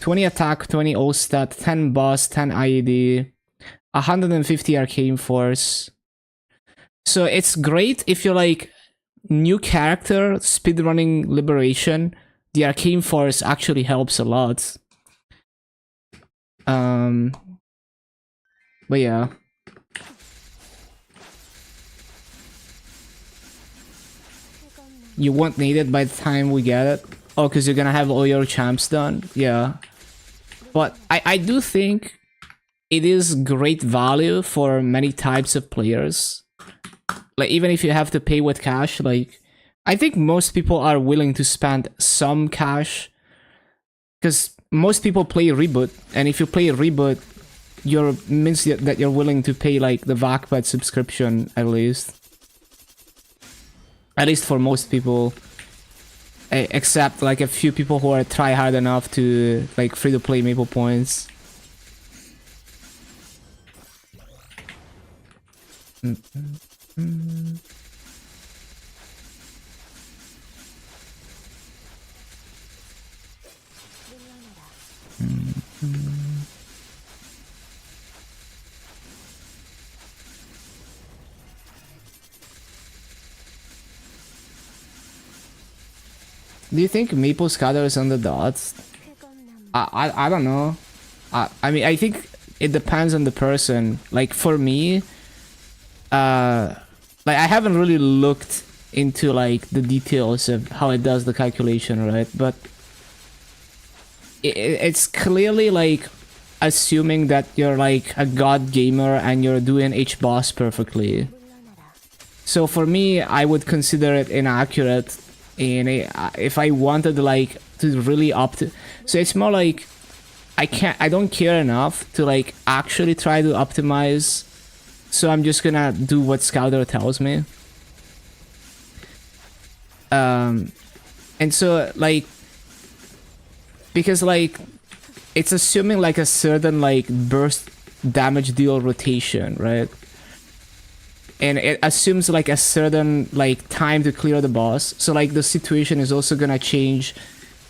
20 attack, 20 all stat, 10 boss, 10 IED, 150 arcane force. So it's great if you're like new character, speedrunning liberation. The arcane force actually helps a lot. But yeah. You won't need it by the time we get it. Oh, because you're gonna have all your champs done? Yeah. But I do think it is great value for many types of players. Like, even if you have to pay with cash, like, I think most people are willing to spend some cash. Because most people play Reboot, and if you play Reboot, means that you're willing to pay, like, the VACPAD subscription, at least. At least for most people. Except, like, a few people who are try hard enough to, like, free-to-play Maple points. Do you think Maple Scatter is on the dots? I don't know. I mean, I think it depends on the person. Like, for me, like, I haven't really looked into, like, the details of how it does the calculation, right? But it's clearly, like, assuming that you're, like, a god gamer and you're doing H-boss perfectly. So for me, I would consider it inaccurate. And if I wanted, like, to really so it's more like I don't care enough to, like, actually try to optimize. So I'm just gonna do what Scouter tells me. And so, like, because, like, it's assuming, like, a certain, like, burst damage deal rotation, right? And it assumes, like, a certain, like, time to clear the boss. So, like, the situation is also gonna change.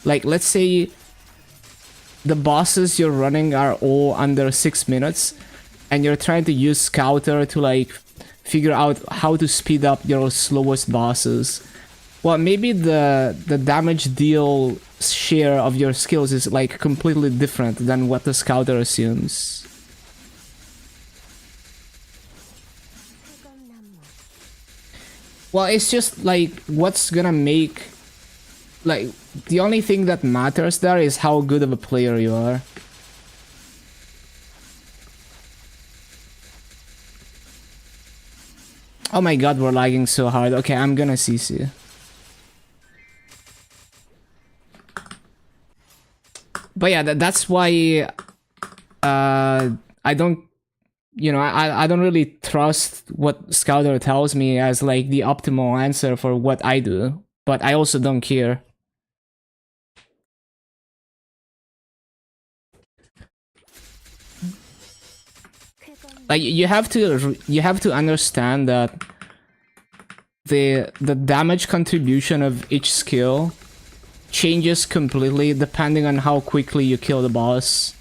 Like, let's say the bosses you're running are all under 6 minutes, and you're trying to use Scouter to, like, figure out how to speed up your slowest bosses. Well, maybe the damage deal share of your skills is, like, completely different than what the Scouter assumes. Well, it's just, like, what's gonna make... Like, the only thing that matters there is how good of a player you are. Oh my god, we're lagging so hard. Okay, I'm gonna CC. But yeah, that's why... I don't... You know, I don't really trust what Scouter tells me as, like, the optimal answer for what I do. But I also don't care. Like, you have to understand that the damage contribution of each skill changes completely depending on how quickly you kill the boss.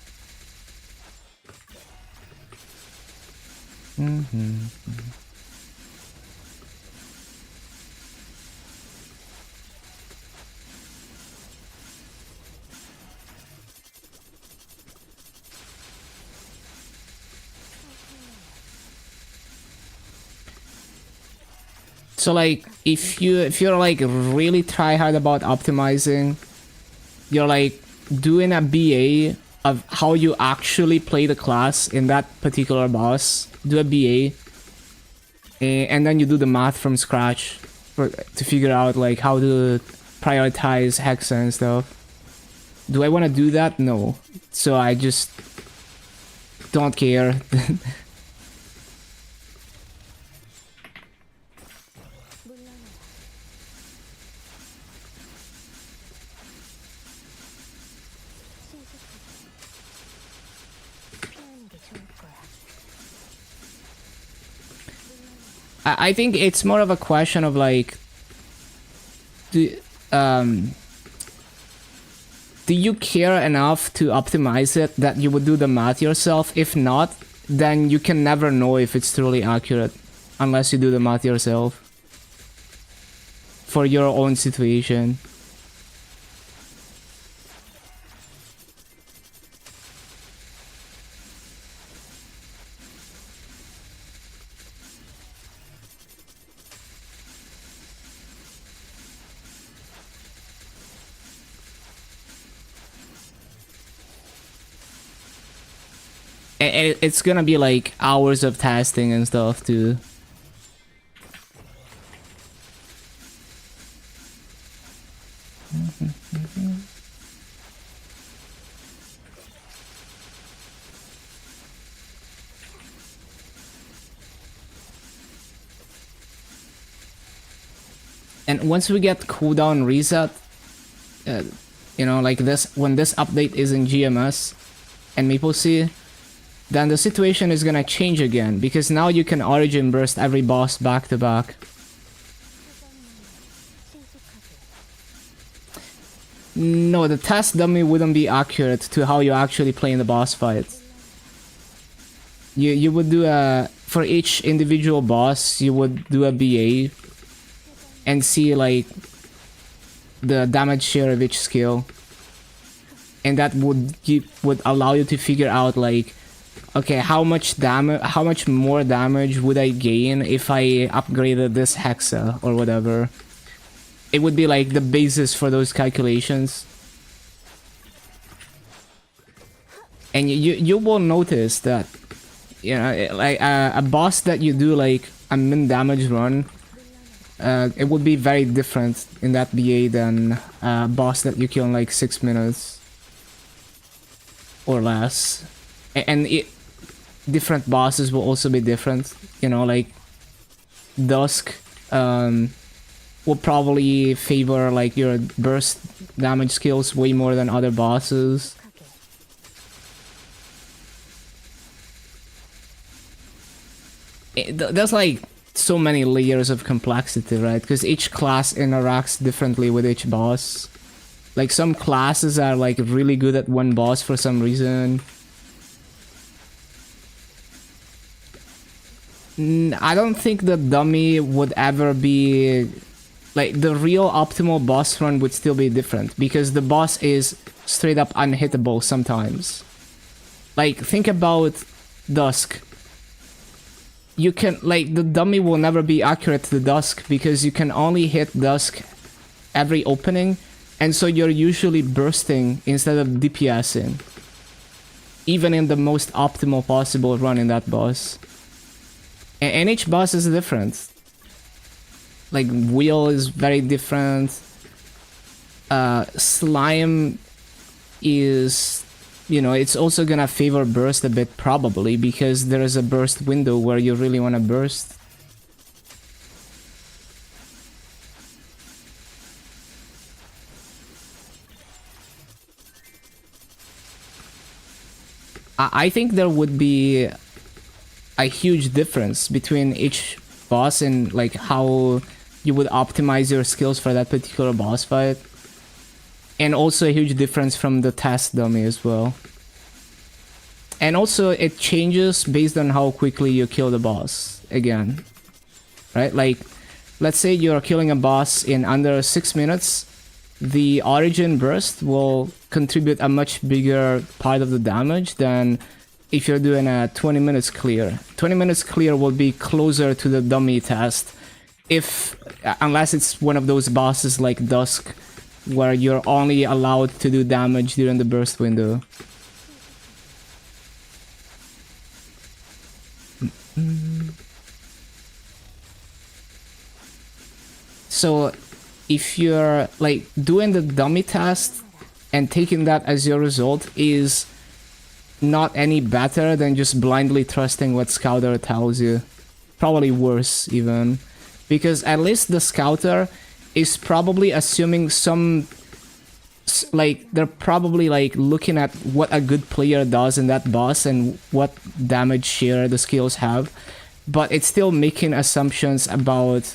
So like if you're like really try hard about optimizing, you're like doing a BA of how you actually play the class in that particular boss. Do a BA, and then you do the math from scratch to figure out like how to prioritize hexa and stuff. Do I want to do that? No. So I just don't care. 물러나라. 신속하게. 피하는 게 좋을 거야. I think it's more of a question of like, do you care enough to optimize it that you would do the math yourself? If not, then you can never know if it's truly accurate unless you do the math yourself for your own situation. It's gonna be like hours of testing and stuff too. And once we get cooldown reset, you know, like this, when this update is in GMS and MapleStory, then the situation is gonna change again, because now you can origin burst every boss back to back. No, the test dummy wouldn't be accurate to how you actually play in the boss fight. You would do a, for each individual boss, you would do a BA and see like the damage share of each skill, and that would allow you to figure out like, okay, how much more damage would I gain if I upgraded this hexa or whatever. It would be like the basis for those calculations. And you will notice that, you know, like a boss that you do like a min damage run, it would be very different in that BA than a boss that you kill in like 6 minutes or less. And different bosses will also be different, you know, like Dusk will probably favor like your burst damage skills way more than other bosses. There's like so many layers of complexity, right? Because each class interacts differently with each boss. Like some classes are like really good at one boss for some reason. I don't think the dummy would ever be like the real optimal boss run would still be different, because the boss is straight up unhittable sometimes. Like think about Dusk. You can like the dummy will never be accurate to Dusk because you can only hit Dusk every opening, and so you're usually bursting instead of DPSing, even in the most optimal possible run in that boss. And each boss is different. Like Wheel is very different. Slime is, you know, it's also gonna favor burst a bit probably, because there is a burst window where you really wanna burst. I think there would be a huge difference between each boss and like how you would optimize your skills for that particular boss fight, and also a huge difference from the test dummy as well. And also it changes based on how quickly you kill the boss again, right? Like let's say you're killing a boss in under 6 minutes, the origin burst will contribute a much bigger part of the damage than if you're doing a 20 minutes clear. 20 minutes clear will be closer to the dummy test, if unless it's one of those bosses like Dusk, where you're only allowed to do damage during the burst window. So if you're like doing the dummy test and taking that as your result is not any better than just blindly trusting what Scouter tells you. Probably worse even, because at least the Scouter is probably assuming some, like, they're probably like looking at what a good player does in that boss and what damage share the skills have, but it's still making assumptions about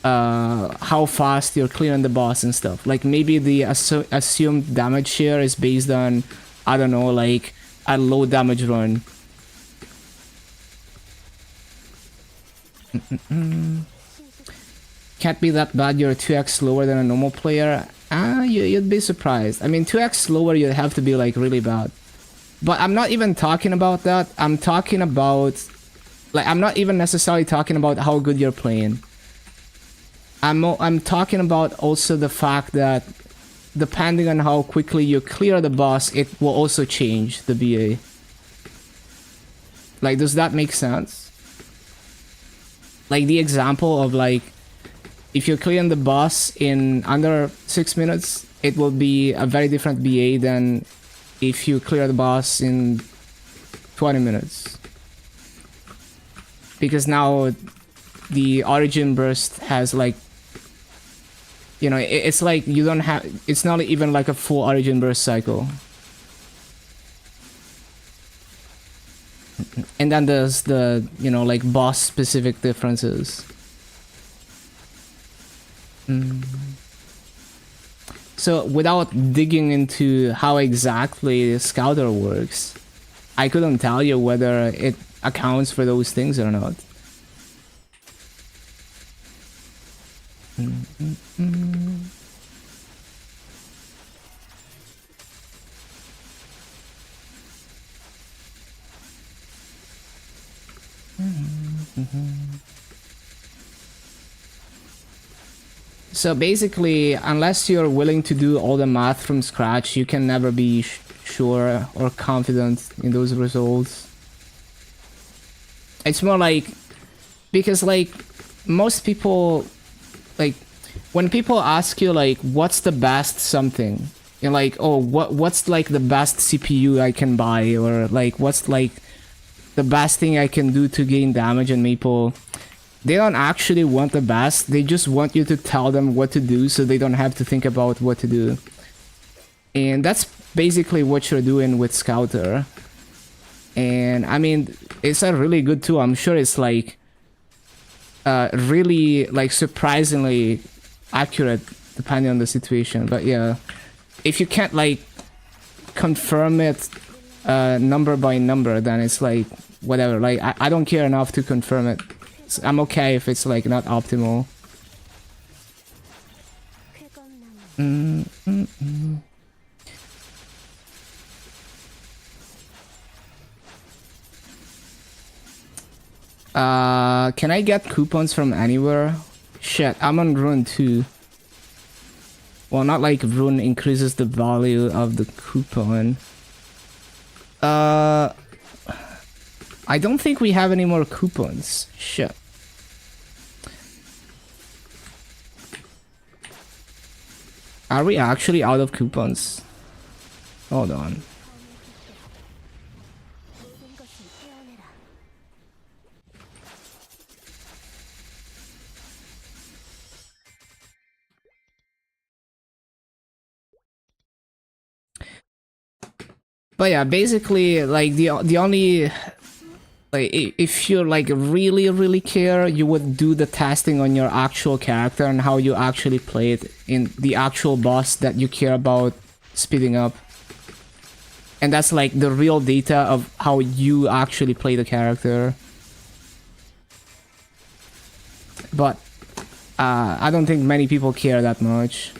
how fast you're clearing the boss and stuff. Like maybe the assumed damage share is based on, I don't know, like a low damage run. Can't be that bad, you're 2x slower than a normal player. You'd be surprised. I mean, 2x slower, you'd have to be like really bad. But I'm not even talking about that. I'm talking about, like, I'm not even necessarily talking about how good you're playing. I'm talking about also the fact that depending on how quickly you clear the boss, it will also change the BA. Like, does that make sense? Like the example of like, if you're clearing the boss in under 6 minutes, it will be a very different BA than if you clear the boss in 20 minutes. Because now the origin burst has like, you know, it's like you don't have, it's not even like a full origin burst cycle. And then there's the, you know, like boss specific differences. So without digging into how exactly Scouter works, I couldn't tell you whether it accounts for those things or not. So basically, unless you're willing to do all the math from scratch, you can never be sure or confident in those results. It's more like, because like most people, like when people ask you like what's the best something, you're like, oh, what's like the best CPU I can buy, or like what's like the best thing I can do to gain damage in Maple. They don't actually want the best, they just want you to tell them what to do so they don't have to think about what to do. And that's basically what you're doing with Scouter. And I mean, it's a really good tool. I'm sure it's like really like surprisingly accurate depending on the situation. But yeah, if you can't like confirm it number by number, then it's like whatever. Like I don't care enough to confirm it. I'm okay if it's like not optimal. Can I get coupons from anywhere? Shit, I'm on Rune 2. Well, not like Rune increases the value of the coupon. I don't think we have any more coupons. Shit. Are we actually out of coupons? Hold on. But yeah, basically, like the only, like, if you like really care, you would do the testing on your actual character and how you actually play it in the actual boss that you care about speeding up. And that's like the real data of how you actually play the character. But I don't think many people care that much.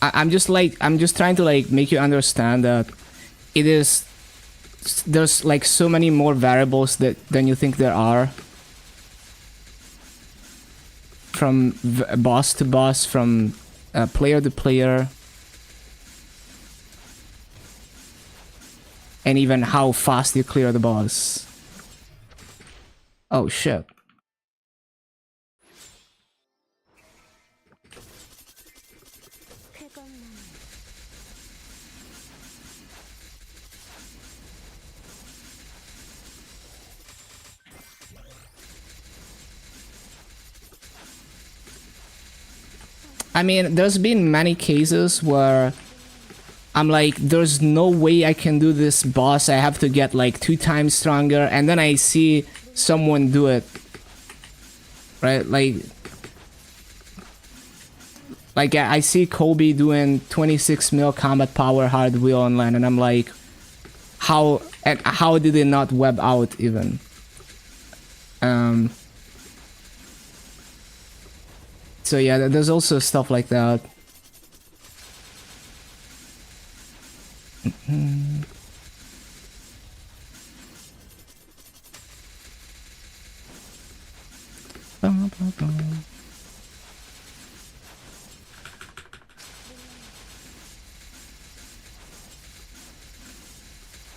I'm just like, I'm just trying to like make you understand that it is, there's like so many more variables than you think there are. From boss to boss, from player to player. And even how fast you clear the boss. Oh shit. 그것만 I mean, there's been many cases where I'm like, there's no way I can do this boss. I have to get like 2 times stronger, and then I see someone do it. Right? Like I see Kobe doing 26 mil combat power hard wheel on land, and I'm like, how did it not web out even? So yeah, there's also stuff like that.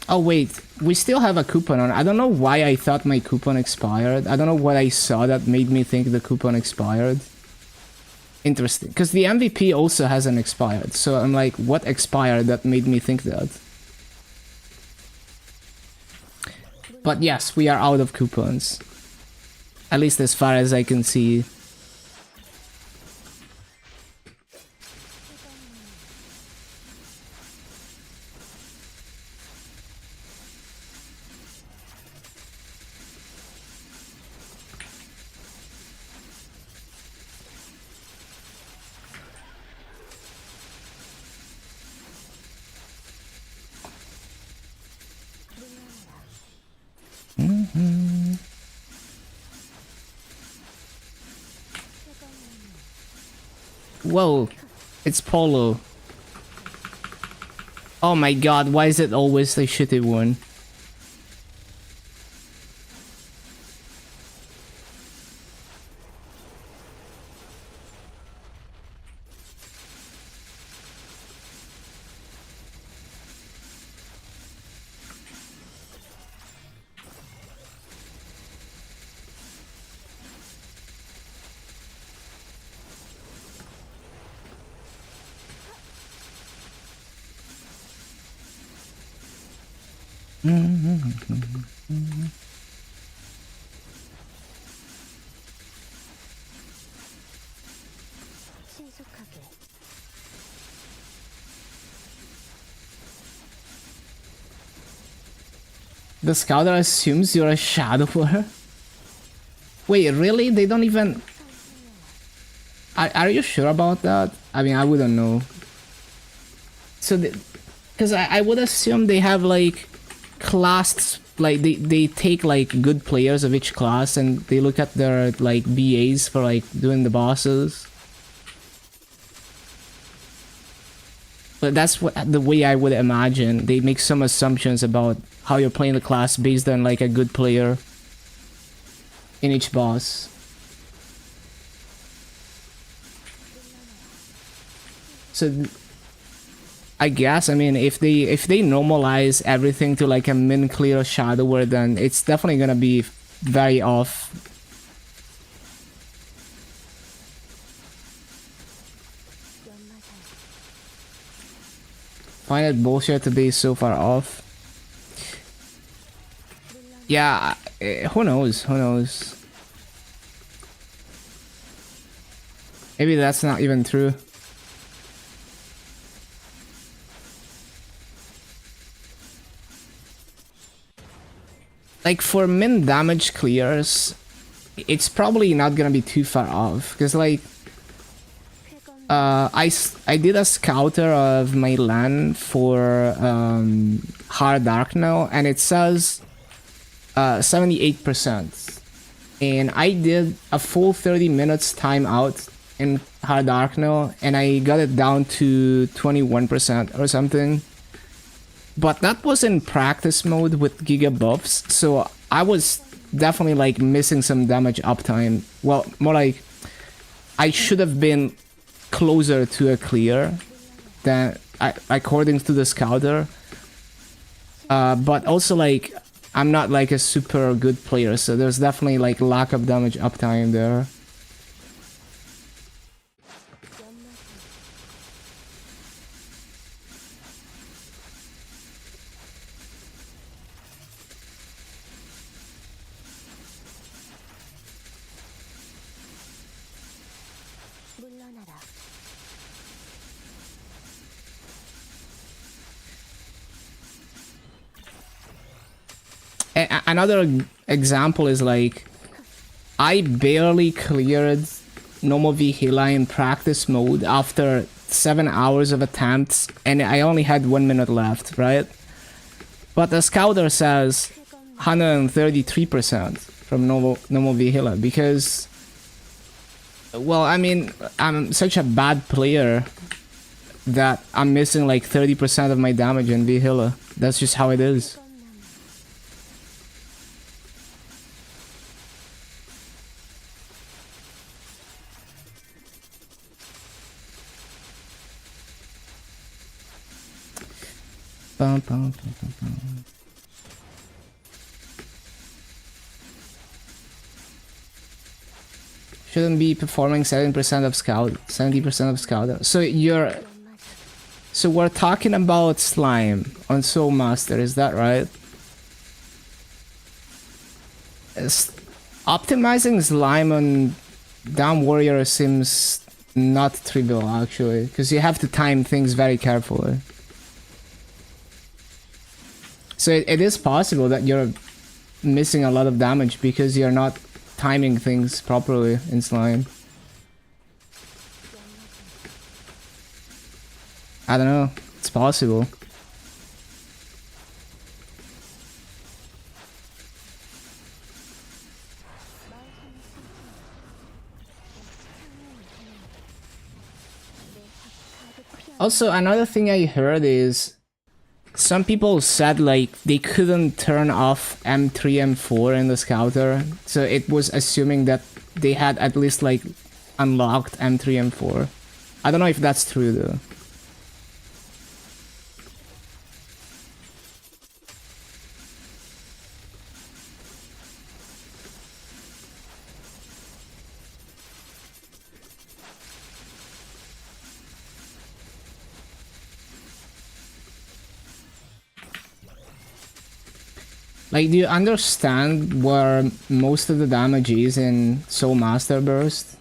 Oh wait, we still have a coupon on. I don't know why I thought my coupon expired. I don't know what I saw that made me think the coupon expired. Interesting, because the MVP also hasn't expired. So I'm like, what expired that made me think that? But yes, we are out of coupons. At least as far as I can see. Whoa, it's Polo. Oh my god, why is it always the shitty one? 신속하게 The scouter assumes you're a shadower? Wait, really? They don't even... Are you sure about that? I mean, I wouldn't know. So, because I would assume they have like class, like they take like good players of each class and they look at their like BAs for like doing the bosses. But that's what the way I would imagine. They make some assumptions about how you're playing the class based on like a good player in each boss. So I guess, I mean, if they normalize everything to like a min clear shadower, then it's definitely gonna be very off. Find it bullshit to be so far off. Yeah, who knows? Who knows? Maybe that's not even true. Like for min damage clears, it's probably not gonna be too far off, because like I did a scouter of my LAN for Hard Dark now, and it says 78%, and I did a full 30 minutes timeout in hard Arcno, and I got it down to 21% or something. But that was in practice mode with Giga buffs, so I was definitely like missing some damage uptime. Well, more like I should have been closer to a clear than according to the scouter. But also like I'm not like a super good player, so there's definitely like lack of damage uptime there. 물러나라. Another example is like I barely cleared normal Vihila in practice mode after 7 hours of attempts, and I only had 1 minute left, right? But the scouter says 133% from normal Vihila because, well, I mean, I'm such a bad player that I'm missing like 30% of my damage in Vihila. That's just how it is. Bum, bum, bum, bum, bum. Shouldn't be performing 70% of scout, 70% of scout. So we're talking about slime on Soul Master, is that right? Optimizing slime on Down Warrior seems not trivial actually, because you have to time things very carefully. So it is possible that you're missing a lot of damage because you're not timing things properly in slime. I don't know, it's possible. Also, another thing I heard is some people said like they couldn't turn off M3, M4 in the scouter, so it was assuming that they had at least like unlocked M3, M4. I don't know if that's true though. Like, do you understand where most of the damage is in Soul Master Burst?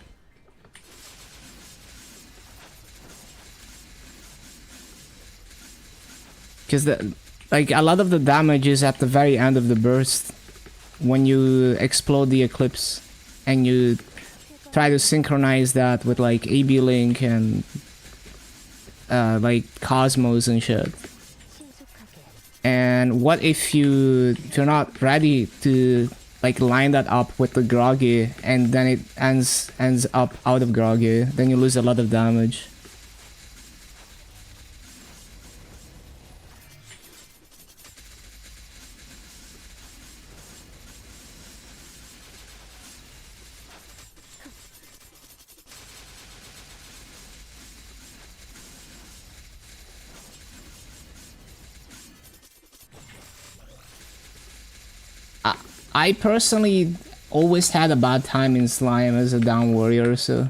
Because like a lot of the damage is at the very end of the burst when you explode the eclipse and you try to synchronize that with like AB Link and like Cosmos and shit. And what if you're not ready to like line that up with the Groggy and then it ends up out of Groggy, then you lose a lot of damage. I personally always had a bad time in slime as a down warrior, so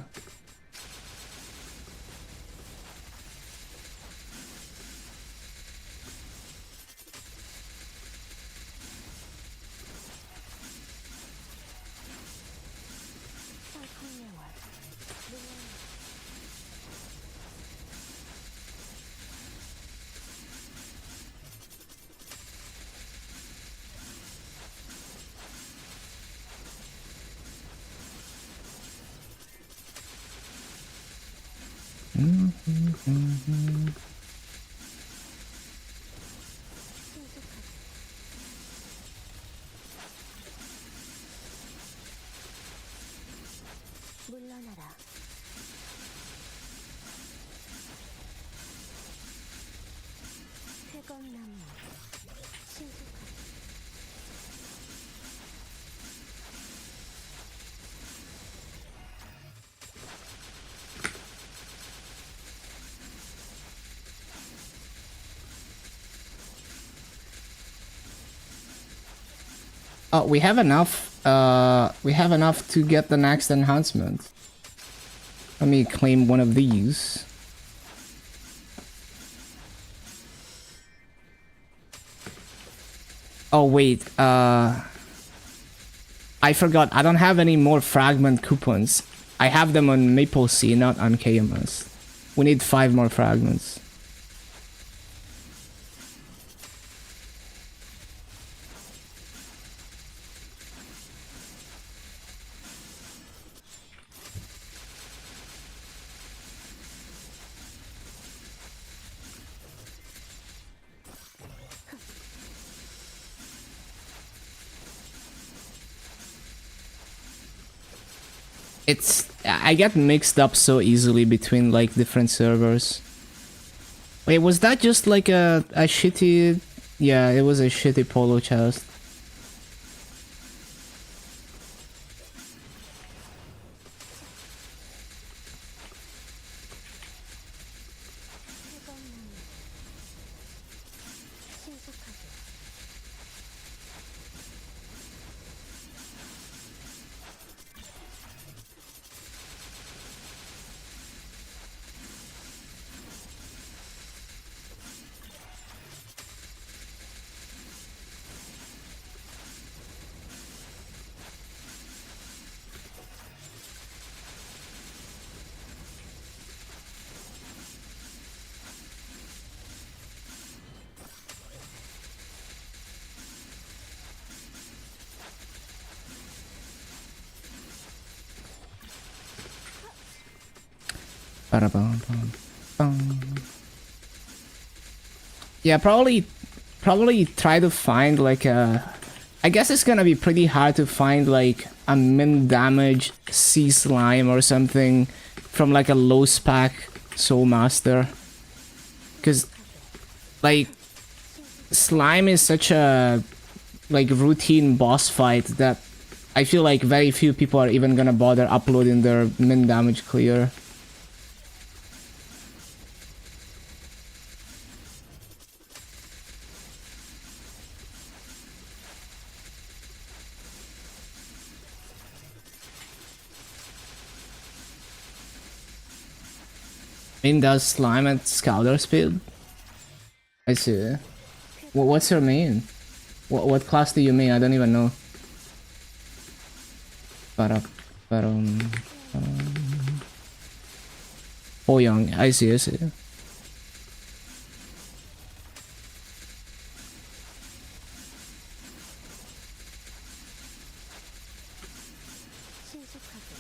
물러나라. 그것만이 신속하게 Oh, we have enough. We have enough to get the next enhancement. Let me claim one of these. Oh wait, I forgot. I don't have any more fragment coupons. I have them on MapleStory, not on KMS. We need 5 more fragments. I get mixed up so easily between like different servers. Wait, was that just like a shitty... Yeah, it was a shitty polo chest. 그것만이 신속하게 Yeah, probably try to find like a... I guess it's gonna be pretty hard to find like a min damage sea slime or something from like a low spec soul master. Cause like slime is such a like routine boss fight that I feel like very few people are even gonna bother uploading their min damage clear. Min does slime at scouter speed? I see. What's your main? What class do you mean? I don't even know. Oh, young. I see, I see. 신속하게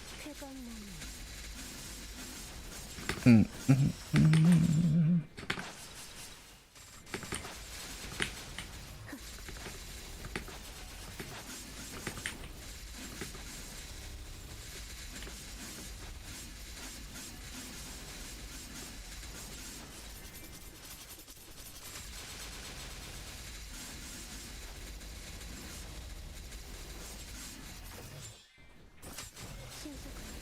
그것만이 신속하게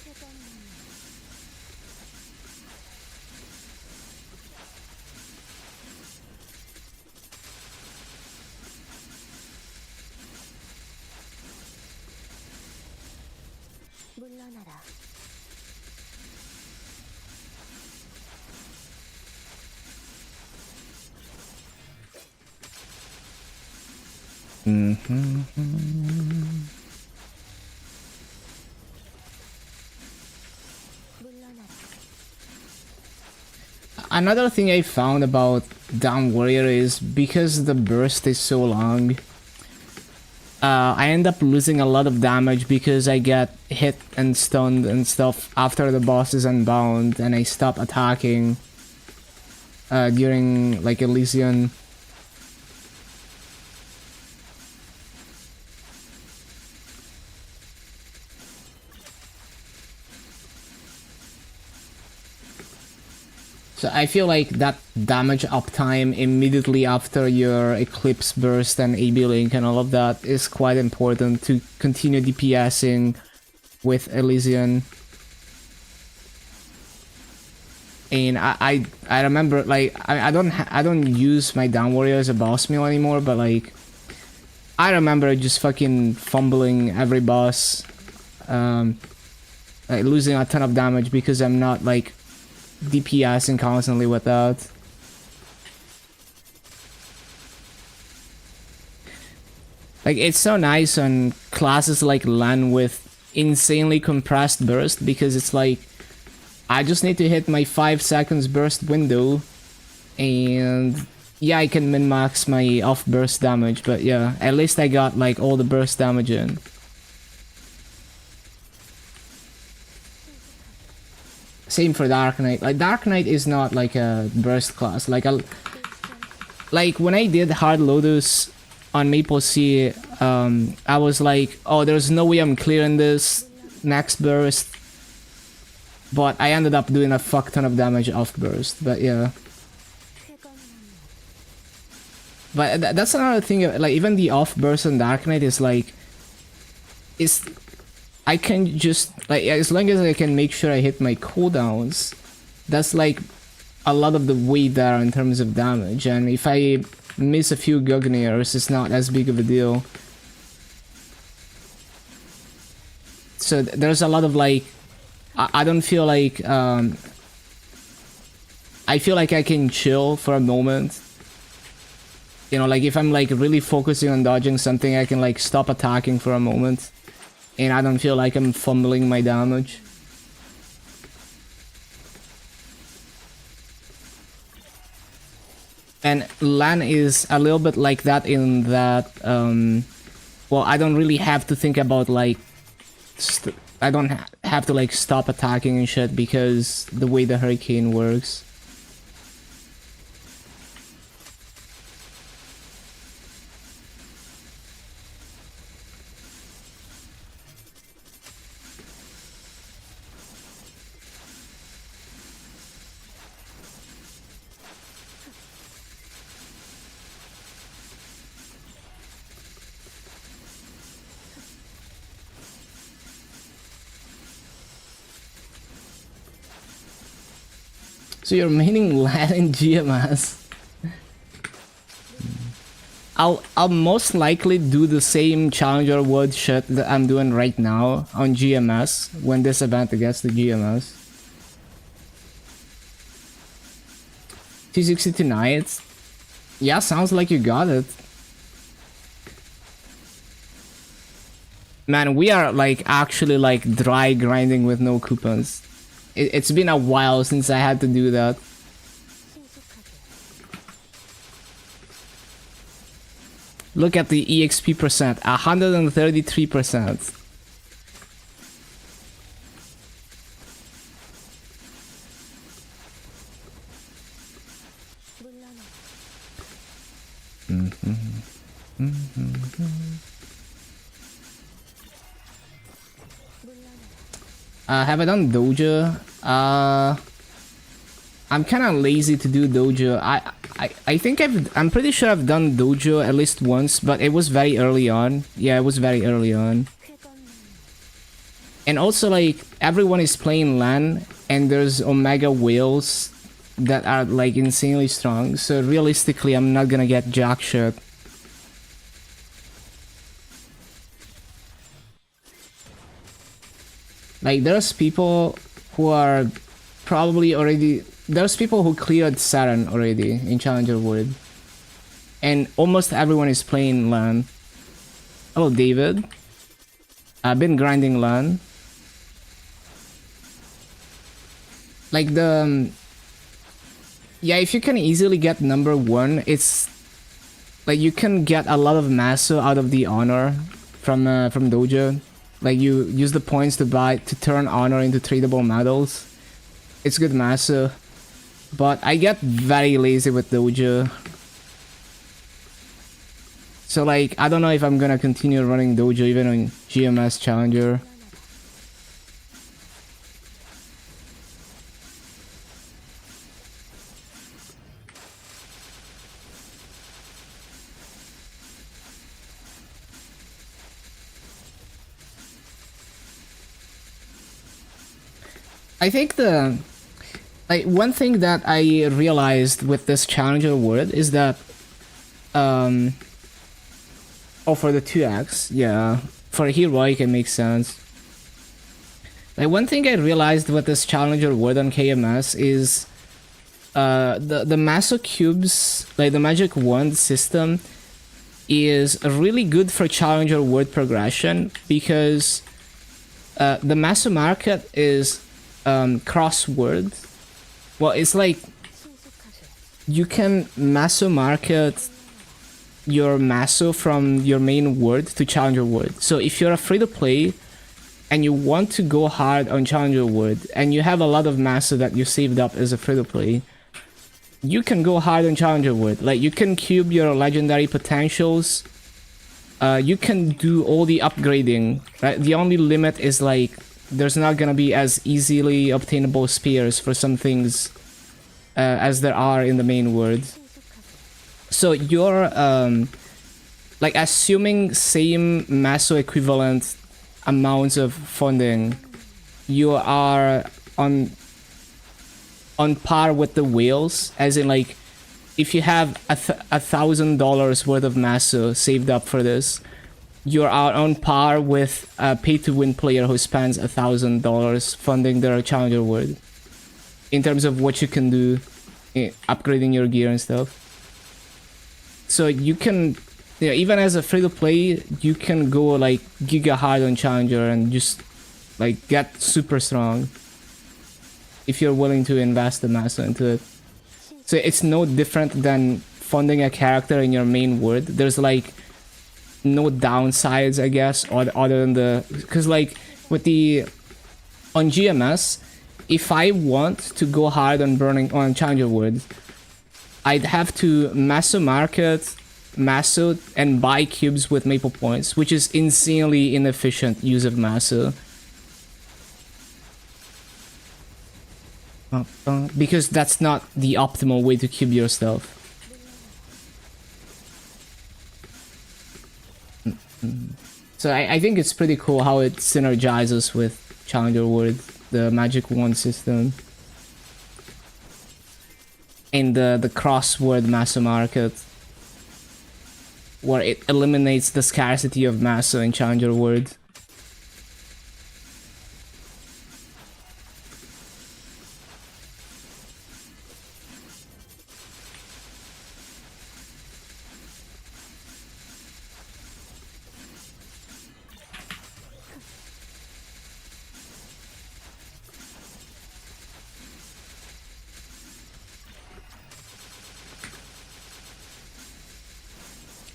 그것만이 물러나라 Another thing I found about Down Warrior is because the burst is so long, I end up losing a lot of damage because I get hit and stunned and stuff after the boss is unbound and I stop attacking during like Elysian. So I feel like that damage uptime immediately after your Eclipse Burst and AB Link and all of that is quite important to continue DPSing with Elysian. And I remember like I don't use my Down Warrior as a boss meal anymore, but like I remember just fucking fumbling every boss, like losing a ton of damage because I'm not like DPSing constantly with that. Like it's so nice on classes like Lan with insanely compressed burst because it's like I just need to hit my 5 seconds burst window and yeah, I can min-max my off burst damage, but yeah, at least I got like all the burst damage in. Same for Dark Knight. Like Dark Knight is not like a burst class. Like when I did Hard Lotus on MapleStory, I was like, oh, there's no way I'm clearing this next burst. But I ended up doing a fuck ton of damage off burst. But yeah. But that's another thing. Like even the off burst on Dark Knight is like, I can just, like, as long as I can make sure I hit my cooldowns, that's like a lot of the weight there in terms of damage. And if I miss a few Gugnairs, it's not as big of a deal. So there's a lot of like, I don't feel like, I feel like I can chill for a moment. You know, like if I'm like really focusing on dodging something, I can like stop attacking for a moment. And I don't feel like I'm fumbling my damage. And Lan is a little bit like that in that, well, I don't really have to think about like, I don't have to like stop attacking and shit because the way the Hurricane works. So you're maining Lan in GMS. I'll most likely do the same Challenger Wood shit that I'm doing right now on GMS when this event gets to GMS. 260 tonight? Yeah, sounds like you got it. Man, we are like actually like dry grinding with no coupons. It's been a while since I had to do that. Look at the EXP percent, 133%. Have I done Dojo? I'm kind of lazy to do Dojo. I think I'm pretty sure I've done Dojo at least once, but it was very early on. Yeah, it was very early on. And also, like, everyone is playing LAN, and there's Omega Whales that are, like, insanely strong. So realistically, I'm not gonna get jack shit. Like, there's people who are probably already... There's people who cleared Saturn already in Challenger Wood. And almost everyone is playing LAN. Hello, David. I've been grinding LAN. Like, Yeah, if you can easily get number 1, it's like you can get a lot of maso out of the honor from dojo. Like you use the points to turn honor into tradable medals. It's good maso, but I get very lazy with dojo. So like I don't know if I'm gonna continue running dojo even on GMS Challenger. I think one thing that I realized with this Challenger award is that oh, for the 2x, yeah, for heroic it makes sense. Like one thing I realized with this Challenger award on KMS is the Maso cubes, like the magic wand system, is really good for Challenger word progression because the Maso market is crossword. Well, it's like you can Maso market your Maso from your main word to Challenger word. So if you're free to play and you want to go hard on Challenger word and you have a lot of Maso that you saved up as a free to play, you can go hard on Challenger word. Like you can cube your legendary potentials. You can do all the upgrading, right? The only limit is like there's not gonna be as easily obtainable spears for some things as there are in the main word. So you're like assuming same Maso equivalent amounts of funding, you are on par with the whales, as in like if you have $1,000 worth of Maso saved up for this, you are on par with a pay-to-win player who spends $1,000 funding their Challenger word in terms of what you can do, upgrading your gear and stuff. So you can, yeah, even as a free-to-play, you can go like giga hard on Challenger and just like get super strong if you're willing to invest the Maso into it. So it's no different than funding a character in your main word. There's like no downsides, I guess, other than the, because like with the on GMS, if I want to go hard on burning on Challenger word, I'd have to Maso market, Maso, and buy cubes with Maple points, which is insanely inefficient use of Maso. Because that's not the optimal way to cube your stuff. So I think it's pretty cool how it synergizes with Challenger word, the magic wand system. In the crossword Maso market, where it eliminates the scarcity of Maso in Challenger word.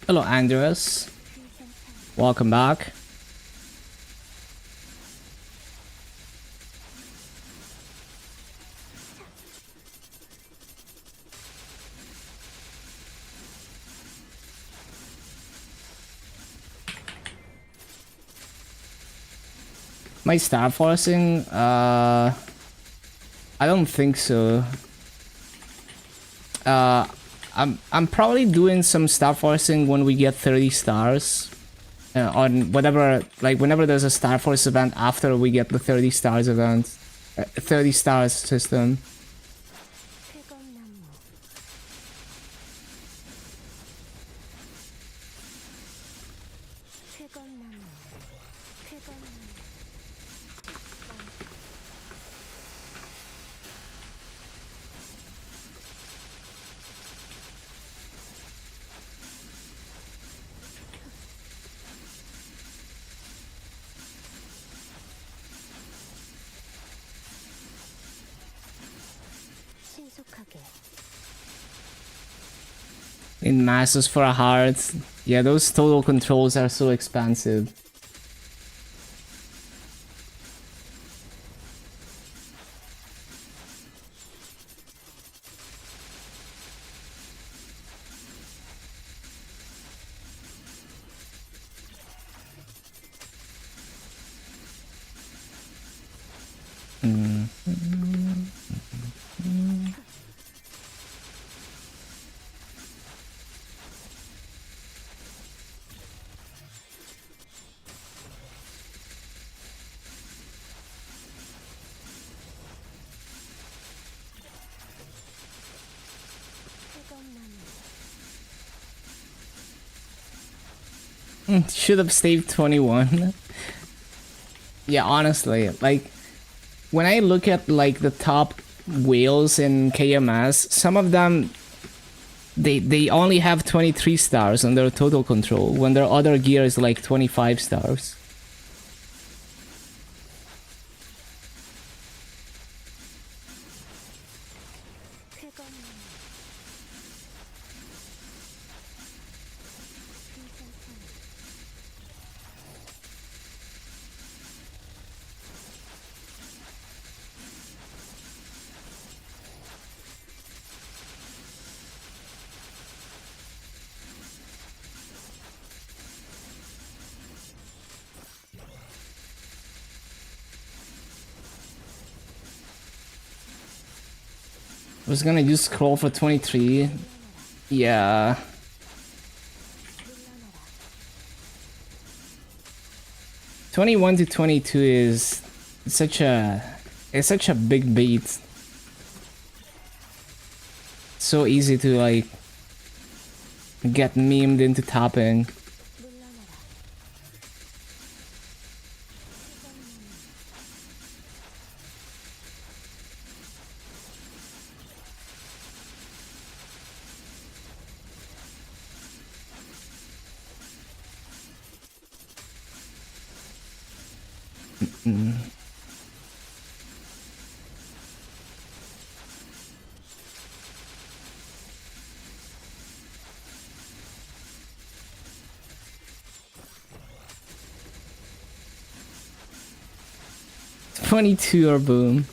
Hello, Andreas. Welcome back. My star forcing? I don't think so. I'm probably doing some star forcing when we get 30 stars. On whatever, like whenever there's a Star Force event after we get the 30 stars event. 30 stars system. in masses for a heart. Yeah, those total controls are so expensive. Should have saved 21. Yeah, honestly, like when I look at like the top whales in KMS, some of them they only have 23 stars on their total control when their other gear is like 25 stars. I was gonna use scroll for 23. Yeah. '21 to 22 is such a big beat. So easy to like get memed into topping. Mm. 22 or boom.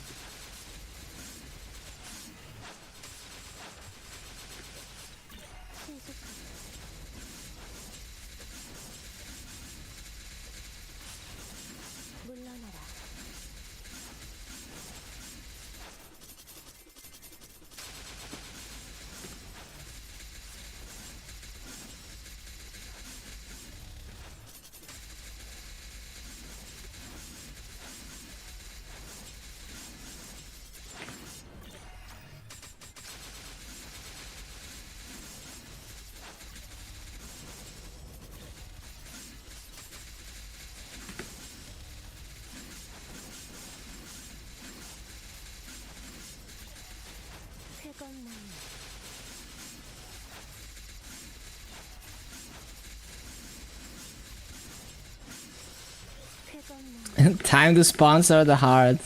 Time to sponsor the heart.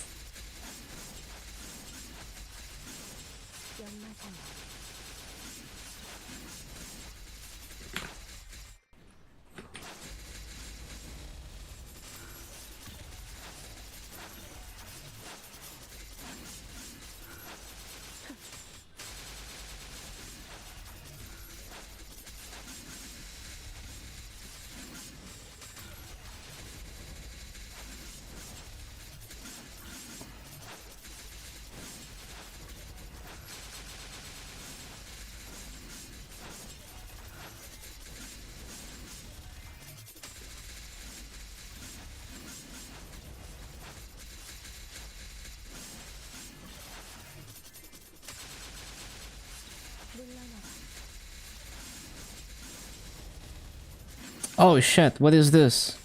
Oh shit, what is this?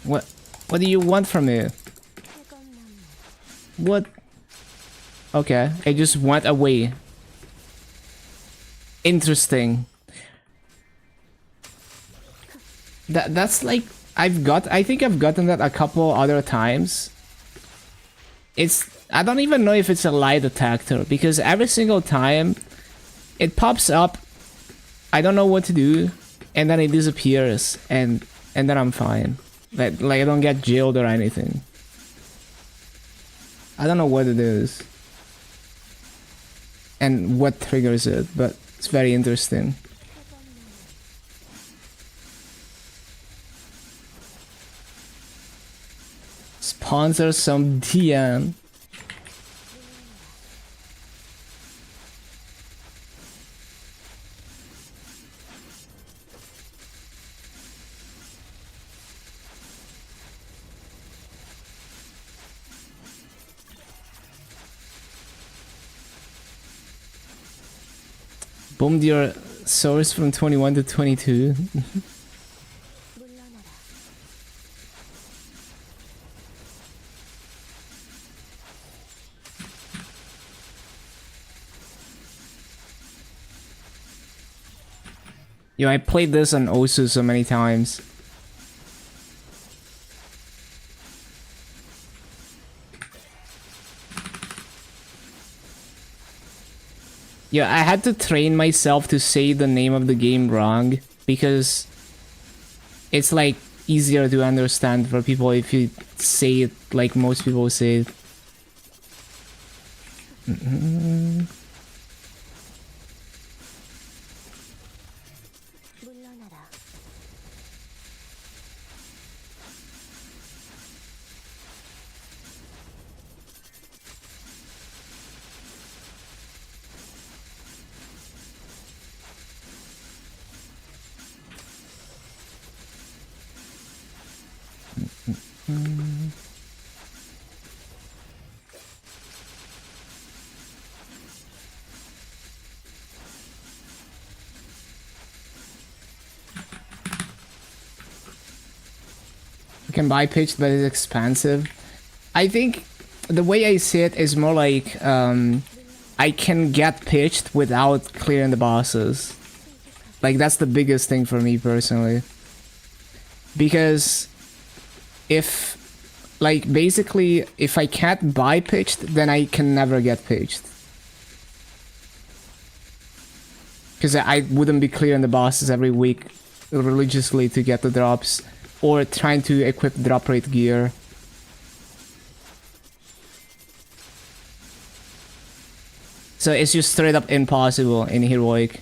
What do you want from me? What? Okay, I just went away. Interesting. That's like I think I've gotten that a couple other times. I don't even know if it's a lie detector because every single time it pops up. I don't know what to do, and then it disappears, and then I'm fine. Like I don't get jailed or anything. I don't know what it is and what triggers it, but it's very interesting. Sponsor some DM. Boomed your source from 21 to 22. 물러나라. Yo, I played this on Osu so many times. Yeah, I had to train myself to say the name of the game wrong because it's like easier to understand for people if you say it like most people say it. 물러나라. You can buy pitched, but it's expensive. I think the way I see it is more like I can get pitched without clearing the bosses. Like that's the biggest thing for me personally. Because if like basically if I can't buy pitched, then I can never get pitched. Because I wouldn't be clearing the bosses every week religiously to get the drops or trying to equip drop rate gear. So it's just straight up impossible in heroic.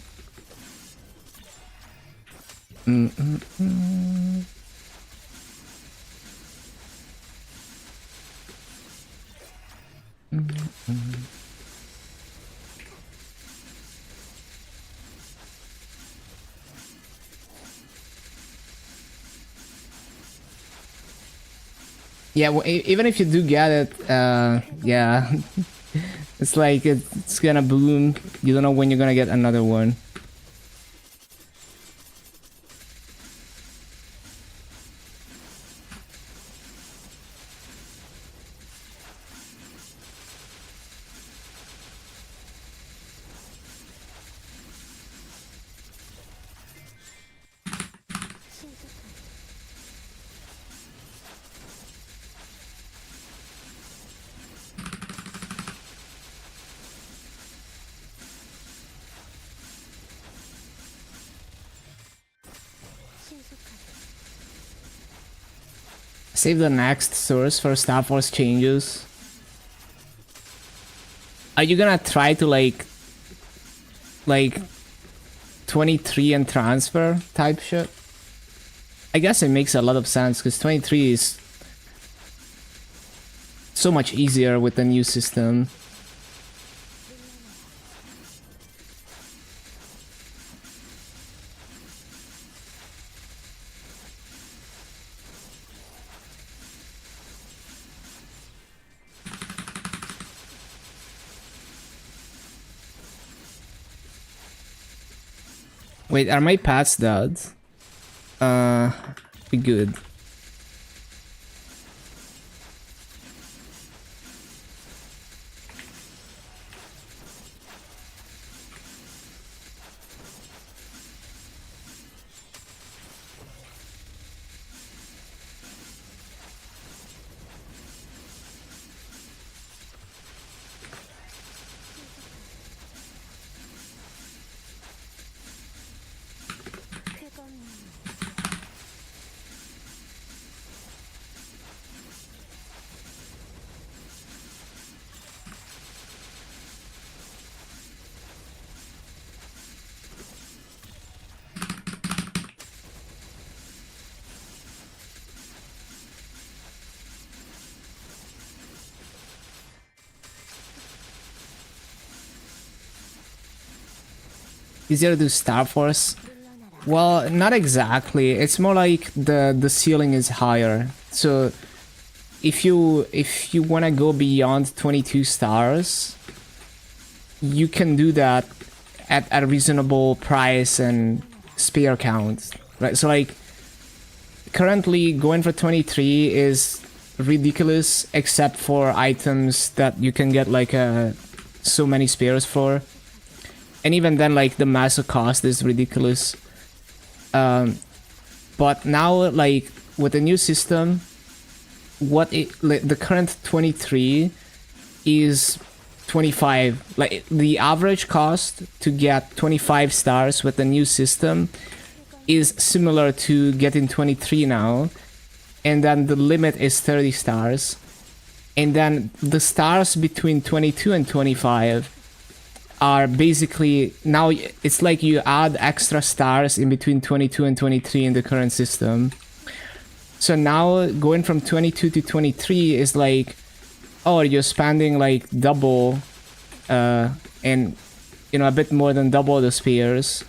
Yeah, well, even if you do get it, yeah, it's like it's gonna boom. You don't know when you're gonna get another one. Save the next source for Star Force changes. Are you gonna try to like 23 and transfer type shit? I guess it makes a lot of sense because 23 is so much easier with the new system. Wait, are my paths dead? Be good. Easier to do Star Force? Well, not exactly. It's more like the ceiling is higher. So if you want to go beyond 22 stars, you can do that at a reasonable price and spear count, right? So like currently going for 23 is ridiculous, except for items that you can get like so many spears for, and even then like the massive cost is ridiculous. But now like with the new system, the current 23 is 25. Like the average cost to get 25 stars with the new system is similar to getting 23 now, and then the limit is 30 stars, and then the stars between 22 and 25 are basically now it's like you add extra stars in between 22 and 23 in the current system. So now going from 22 to 23 is like, oh, you're spending like double, and you know, a bit more than double the spears.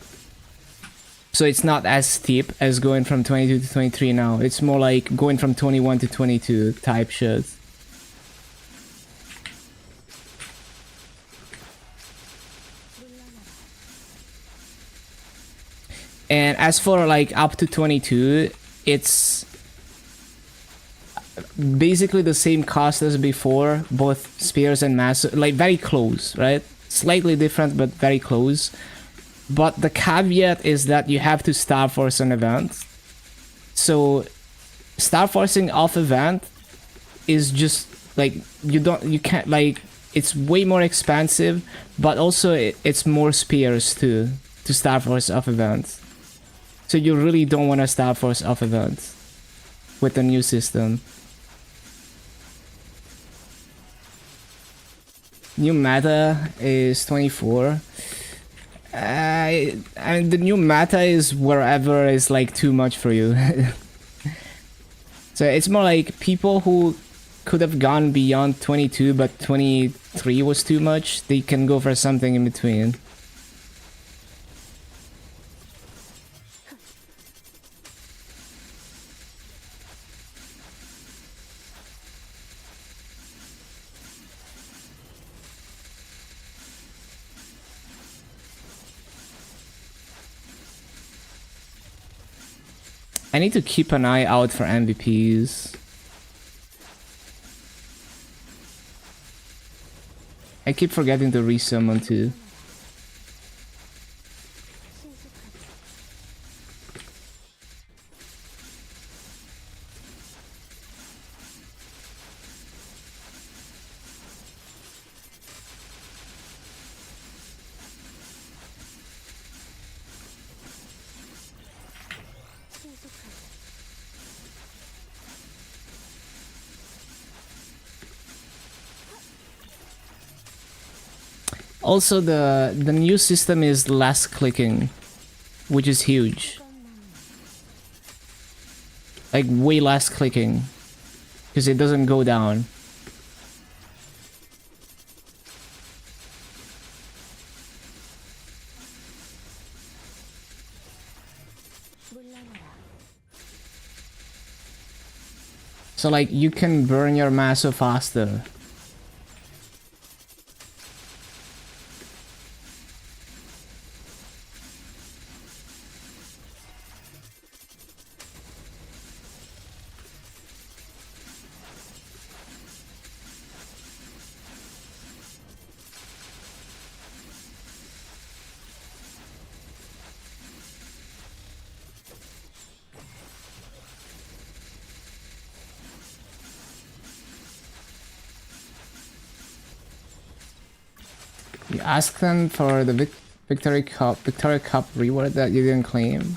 So it's not as steep as going from 22 to 23 now. It's more like going from 21 to 22 type shit. And as for like up to 22, it's basically the same cost as before, both spears and mass, like very close, right? Slightly different, but very close. But the caveat is that you have to Star Force an event. So Star Forcing off event is just like you can't, like, it's way more expensive, but also it's more spears too to Star Force off event. So you really don't want to Star Force off event with the new system. New meta is 24. And the new meta is wherever is like too much for you. So it's more like people who could have gone beyond 22 but 23 was too much, they can go for something in between. I need to keep an eye out for MVPs. I keep forgetting to resummon too. Also, the new system is less clicking, which is huge. Like way less clicking, because it doesn't go down. So like you can burn your Maso faster. You asked them for the Victoria Cup reward that you didn't claim.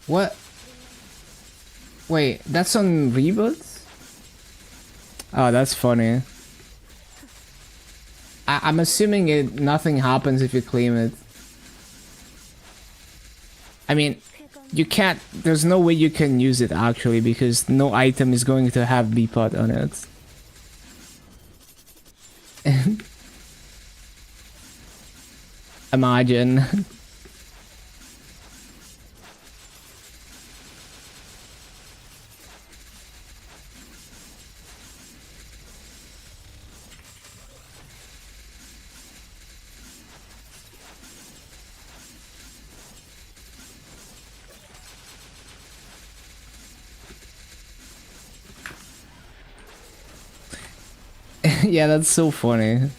What? Wait, that's on reboots? Oh, that's funny. I'm assuming nothing happens if you claim it. I mean, You can't, there's no way you can use it actually because no item is going to have B-pot on it. Imagine. Yeah, that's so funny.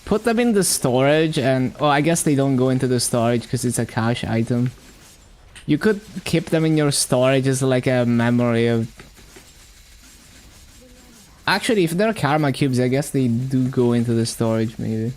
Put them in the storage and... Oh, I guess they don't go into the storage because it's a cache item. You could keep them in your storage as like a memory of... Actually, if they're karma cubes, I guess they do go into the storage, maybe.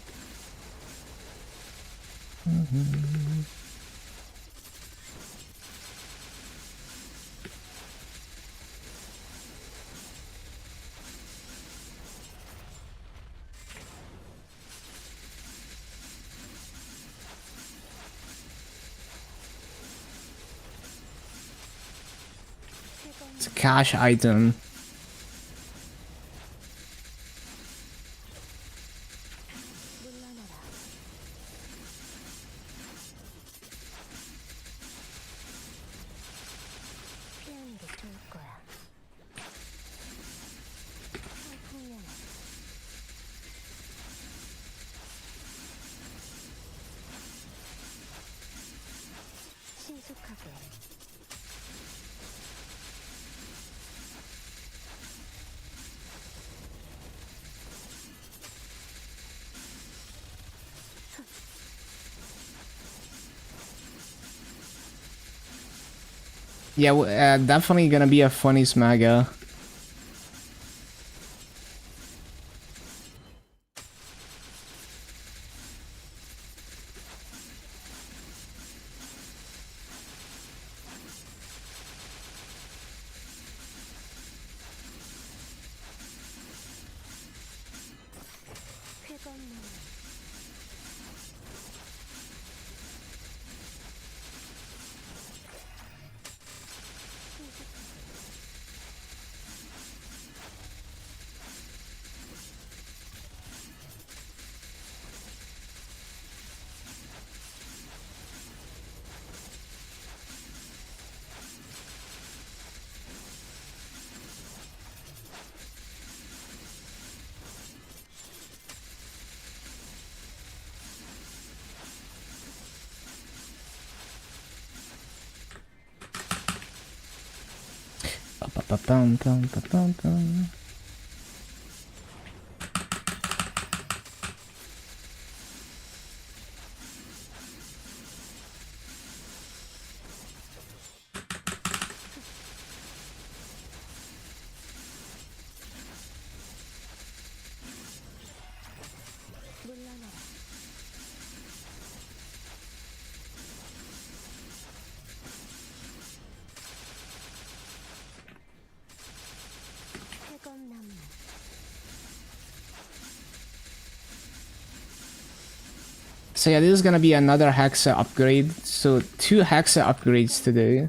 It's a cache item. 피하는 게 좋을 거야. 상품면에 신속하게 Yeah, definitely gonna be a funny smagger. 쾌감나는 Ba-ba-ba-bum-bum-ba-bum-bum. 물러나라. 쾌감나무 So yeah, this is gonna be another Hexa upgrade. So 2 Hexa upgrades today.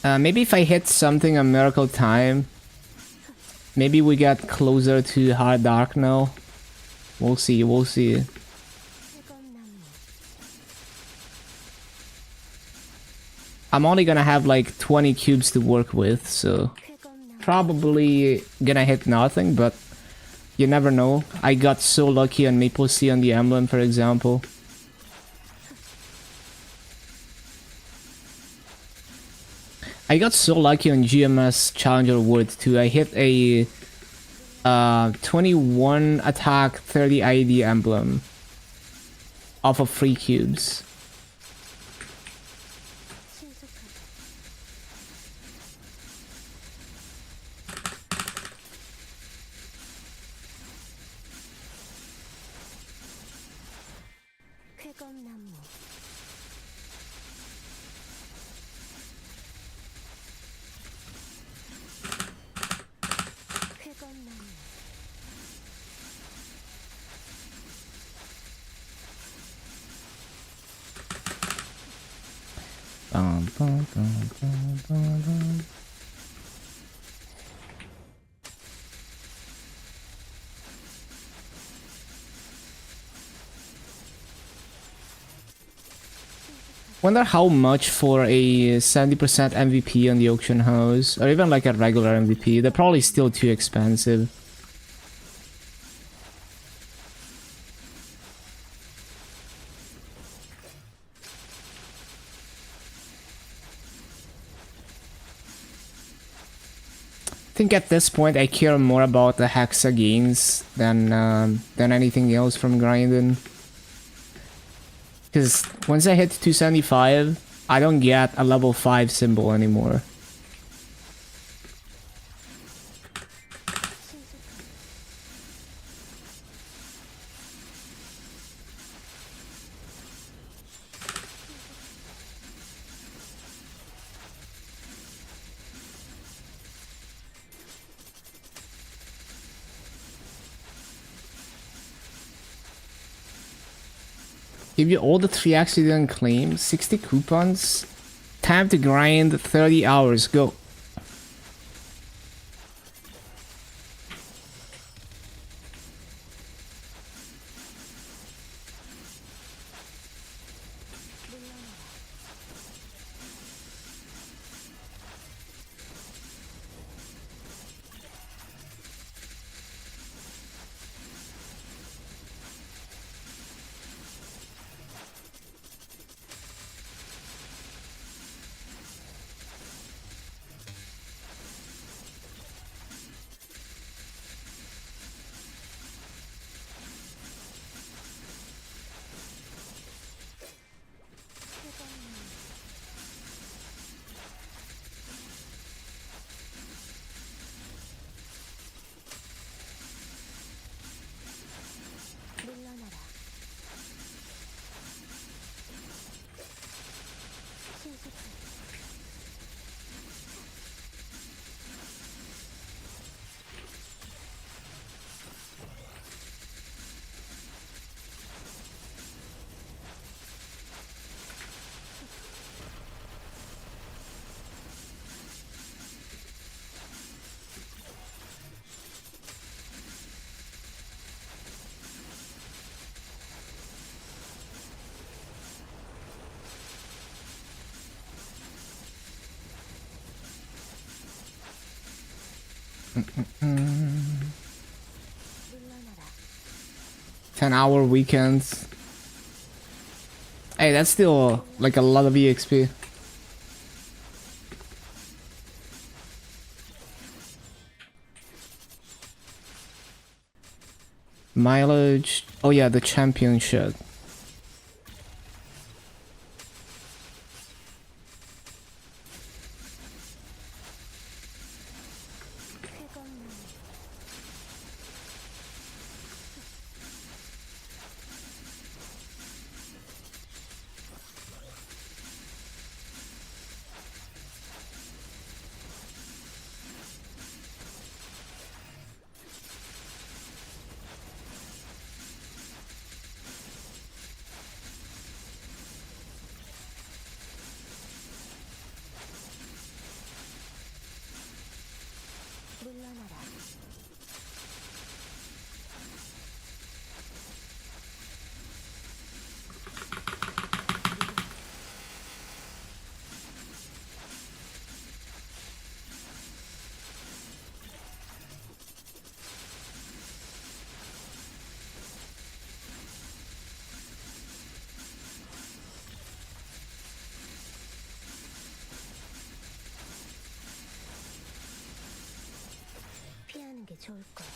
물러나라. Maybe if I hit something a miracle time, maybe we get closer to hard dark now. We'll see, we'll see. 쾌감나무 I'm only gonna have like 20 cubes to work with, so 쾌감나무 probably gonna hit nothing, but you never know. I got so lucky on MapleStory on the emblem, for example. I got so lucky on GMS Challenger Wood too. I hit a 21 attack, 30 ID emblem off of 3 cubes. 신속하게 쾌감나무 쾌감나무 Bum, bum, bum, bum, bum, bum. Wonder how much for a 70% MVP on the auction house, or even like a regular MVP. They're probably still too expensive. I think at this point I care more about the hexa gains than anything else from grinding. Because once I hit 275, I don't get a level 5 symbol anymore. Give you all the 3x you didn't claim, 60 coupons, time to grind 30 hours, go. 물러나라. 신속하게. 물러나라. 10-hour weekends. Hey, that's still like a lot of EXP. Mileage. Oh yeah, the championship. 쾌검문. 물러나라. 피하는 게 좋을 거야.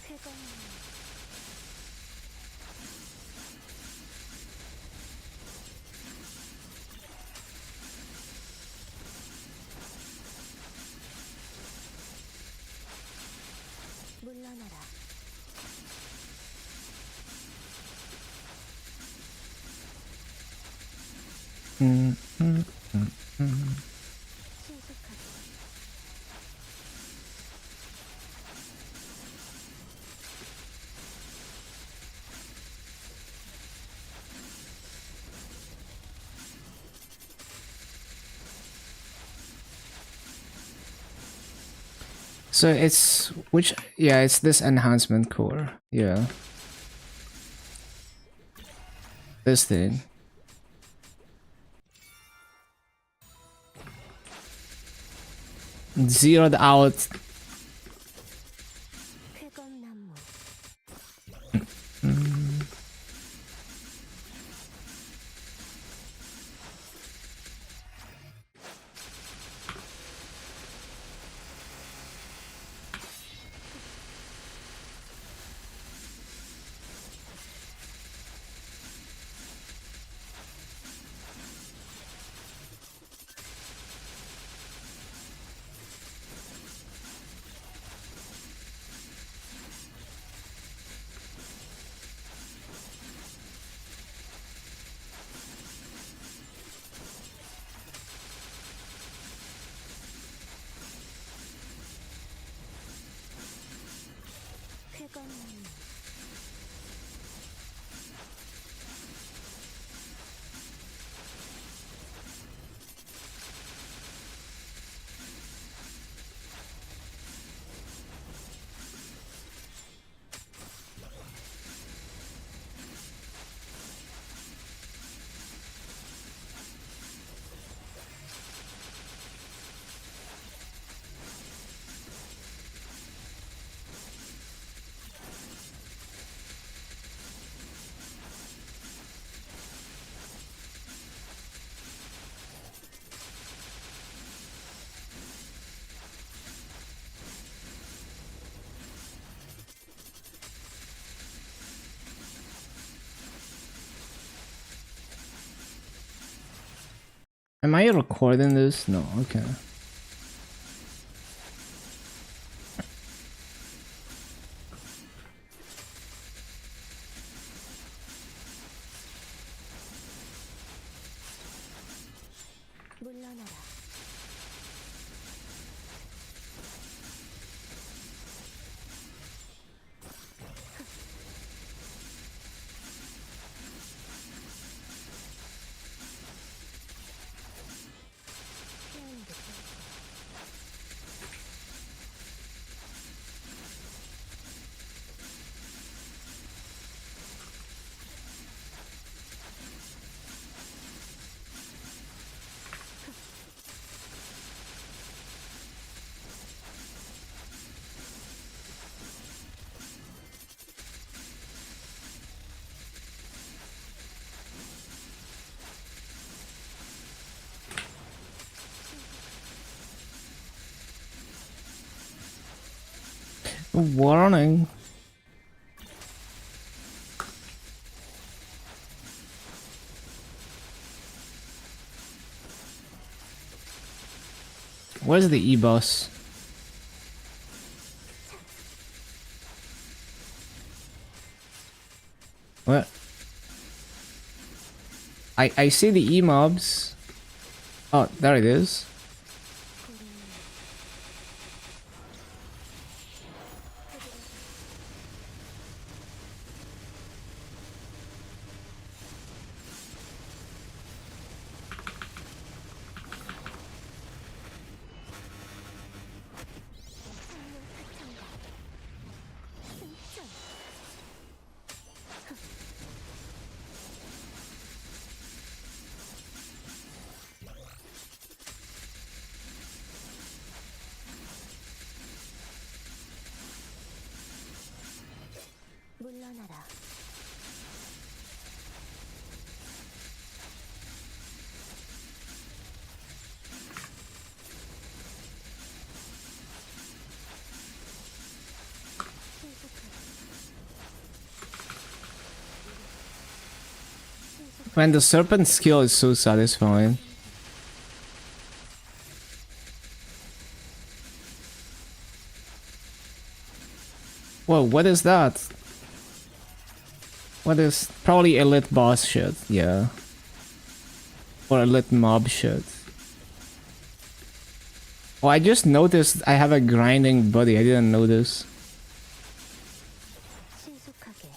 쾌검문. 물러나라. 신속하게. So it's which, yeah, it's this enhancement core. Yeah. This thing. Zeroed out. 쾌검나무. 쾌검나무. Am I recording this? No, okay. 물러나라. 피하는 게 좋을 거야. Warning. Where's the E-boss? What? I see the E-mobs. Oh, there it is. 물러나라. Man, the serpent skill is so satisfying. Whoa, what is that? What is... Probably elite boss shit, yeah. Or elite mob shit. Oh, I just noticed I have a grinding buddy. I didn't know this. 신속하게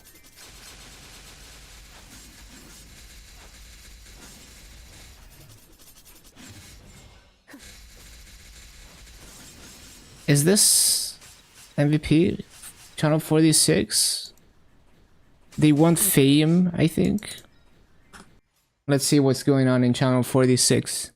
Is this MVP? Channel 46? They want fame, I think. Let's see what's going on in channel 46.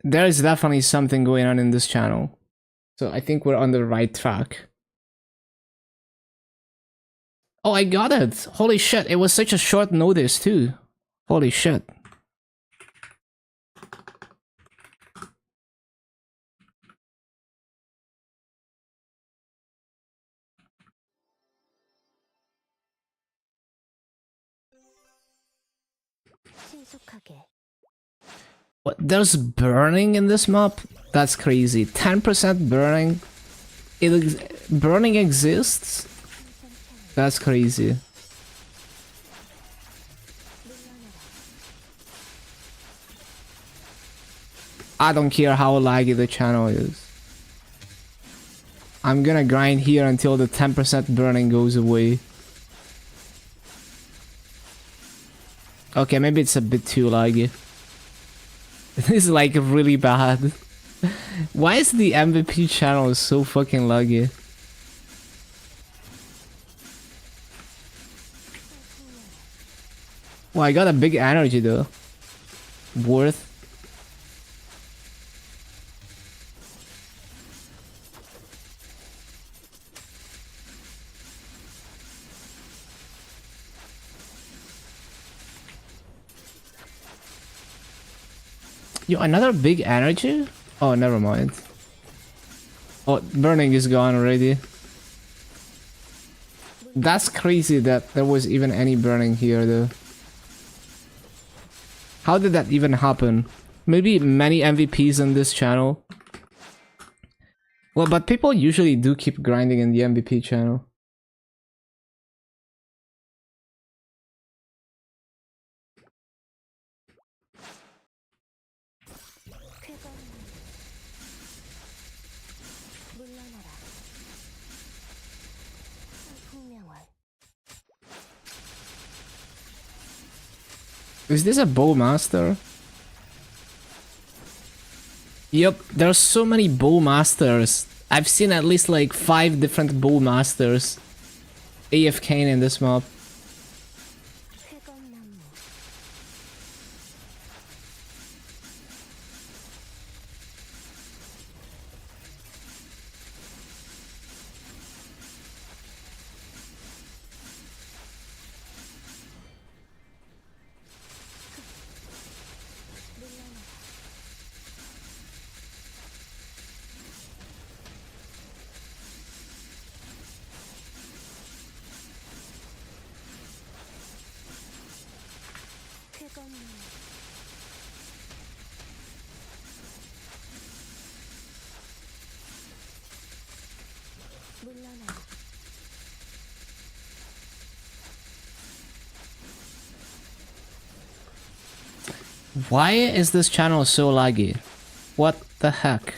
There is definitely something going on in this channel. So I think we're on the right track. Oh, I got it! Holy shit, it was such a short notice too. Holy shit. 신속하게 What? There's burning in this map? That's crazy. 10% burning? Burning exists? That's crazy. I don't care how laggy the channel is. I'm gonna grind here until the 10% burning goes away. Okay, maybe it's a bit too laggy. This is like really bad. Why is the MVP channel so fucking laggy? Well, I got a big energy though. Worth. Yo, another big energy? Oh, never mind. Oh, burning is gone already. That's crazy that there was even any burning here though. How did that even happen? Maybe many MVPs on this channel. Well, but people usually do keep grinding in the MVP channel. 쾌감 물러나라 풍명월 Is this a bowmaster? Yup, there's so many bowmasters. I've seen at least like 5 different bowmasters AFKing in this map. 쾌검나무 쾌검나무 물러나라 Why is this channel so laggy? What the heck?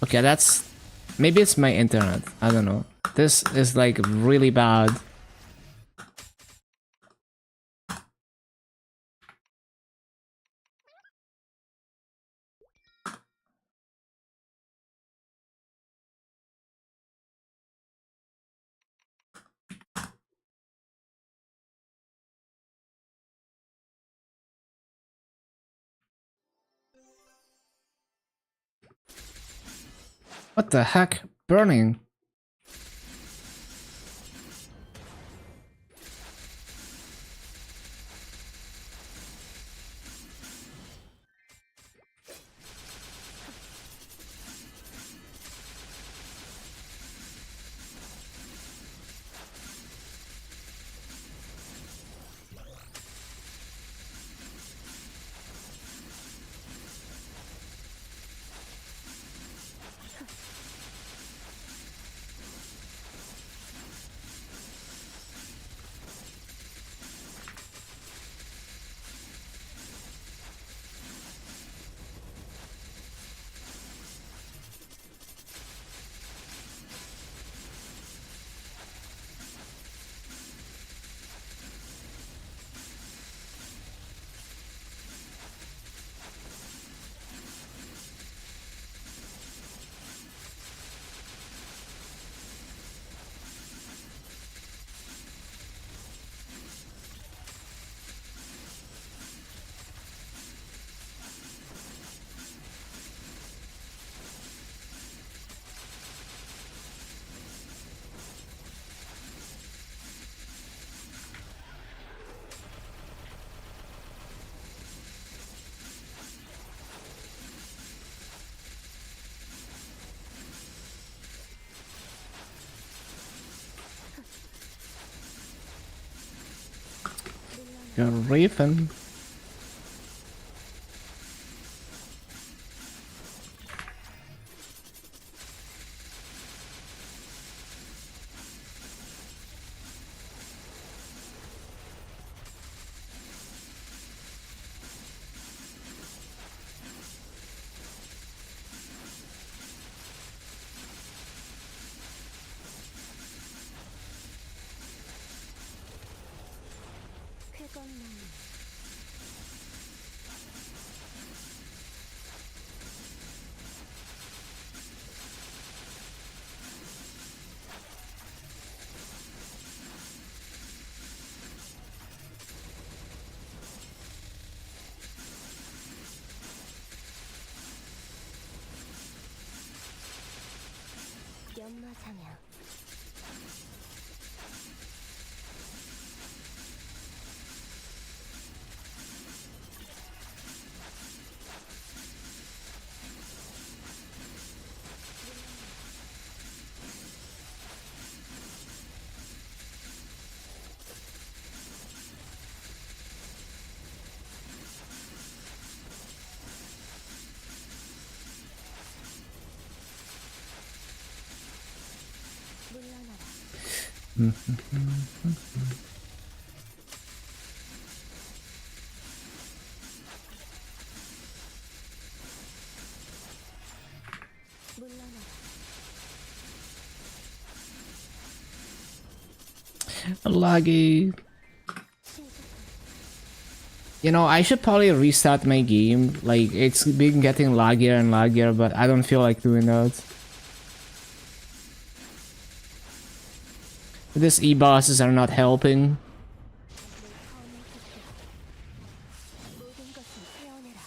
Okay, that's... Maybe it's my internet. I don't know. This is like really bad. What the heck? Burning. You're Raven. 쾌건나무 연마장향 물러나라 물러나라 Laggy. You know, I should probably restart my game. Like, it's been getting laggier and laggier, but I don't feel like doing that. These E-bosses are not helping. 모든 것을 태어내라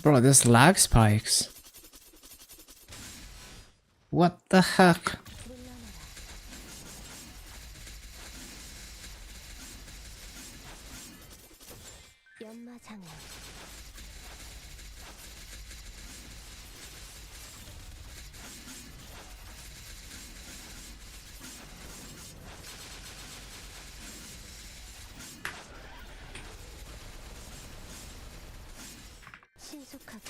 Bro, this lag spikes. What the heck? 물러나라 연마장향 신속하게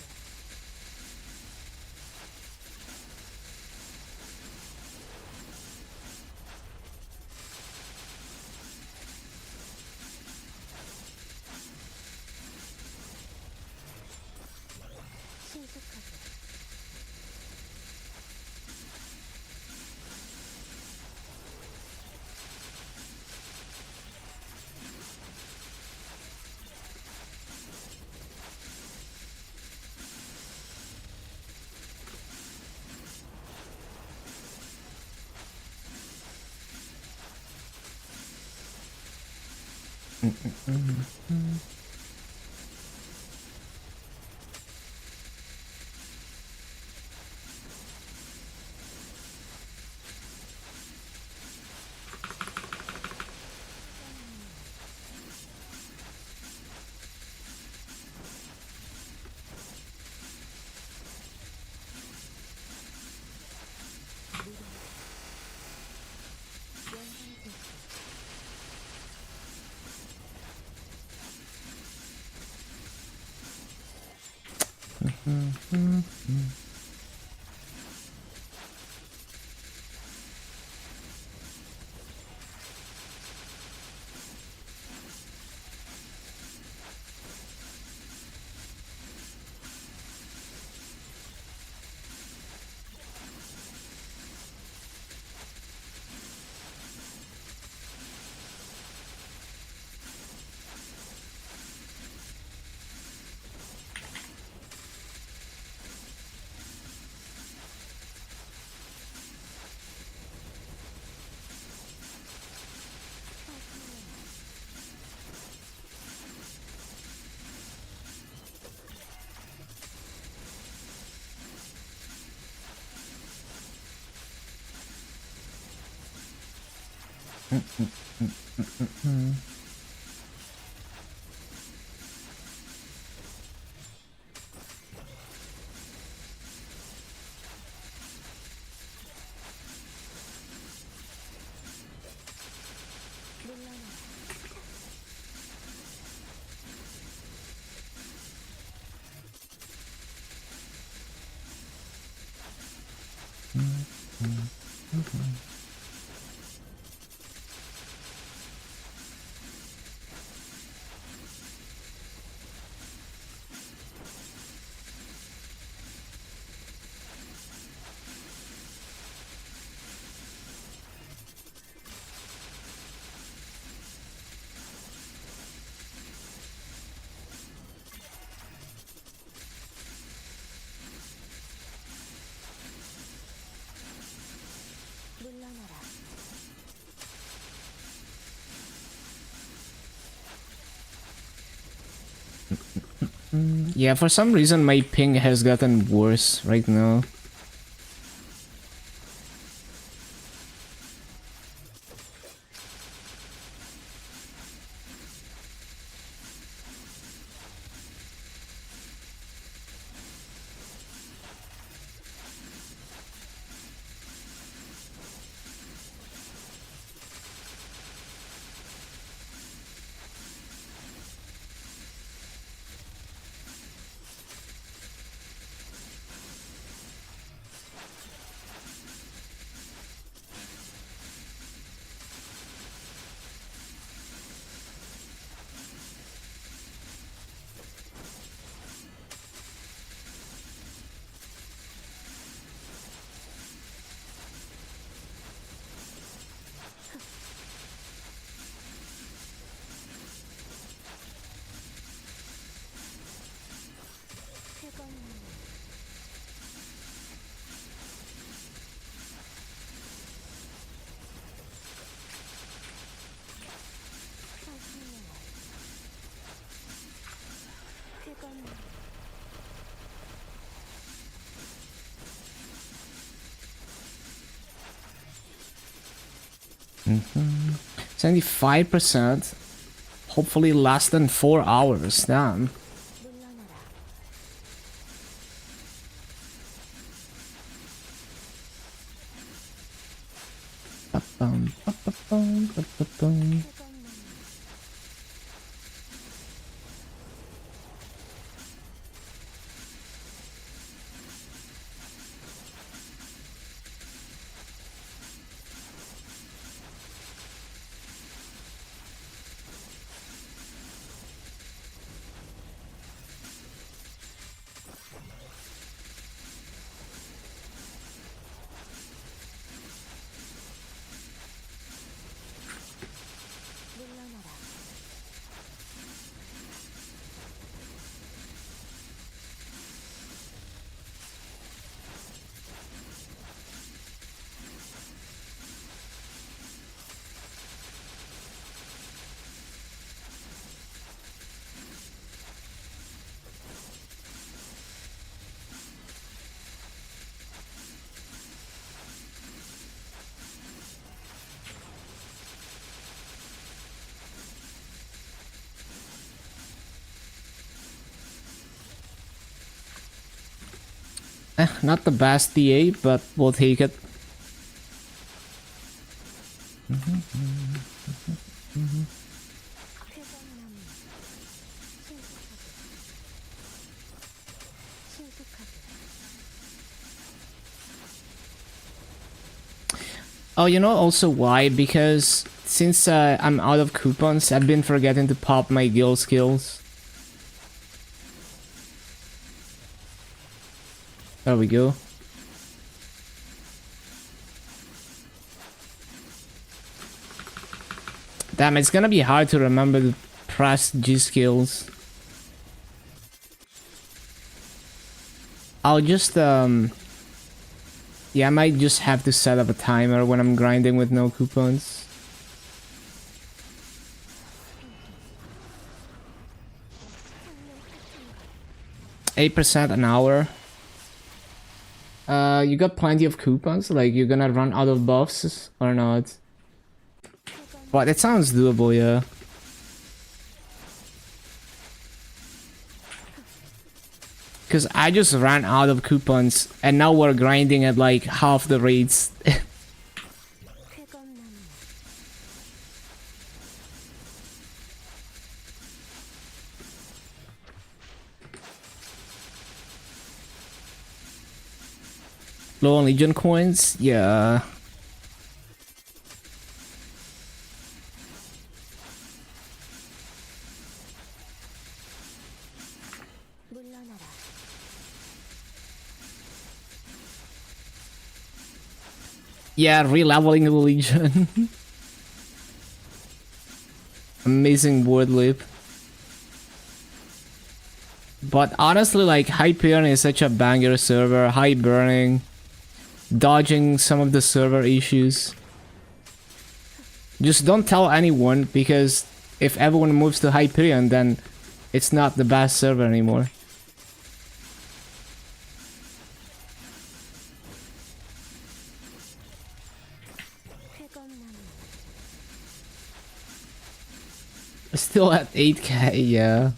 물러나라. Yeah, for some reason my ping has gotten worse right now. 쾌거는 75%. Hopefully less than 4 hours. Damn. 물러나라. 쾌거는 Not the best DA, but we'll take it. 쾌감나무 신속하게 Oh, you know also why? Because since I'm out of coupons, I've been forgetting to pop my guild skills. There we go. Damn, it's gonna be hard to remember the press G skills. I'll just yeah, I might just have to set up a timer when I'm grinding with no coupons. 8% an hour. You got plenty of coupons? Like, you're gonna run out of buffs or not? But it sounds doable, yeah. Because I just ran out of coupons and now we're grinding at like half the rates. 쾌감나무 Low on Legion coins? Yeah. 물러나라 Yeah, re-leveling the Legion. Amazing word lip. But honestly, like, Hyperion is such a banger server. High burning. Dodging some of the server issues. Just don't tell anyone, because if everyone moves to Hyperion, then it's not the best server anymore. 쾌감나무 Still at 8k, yeah.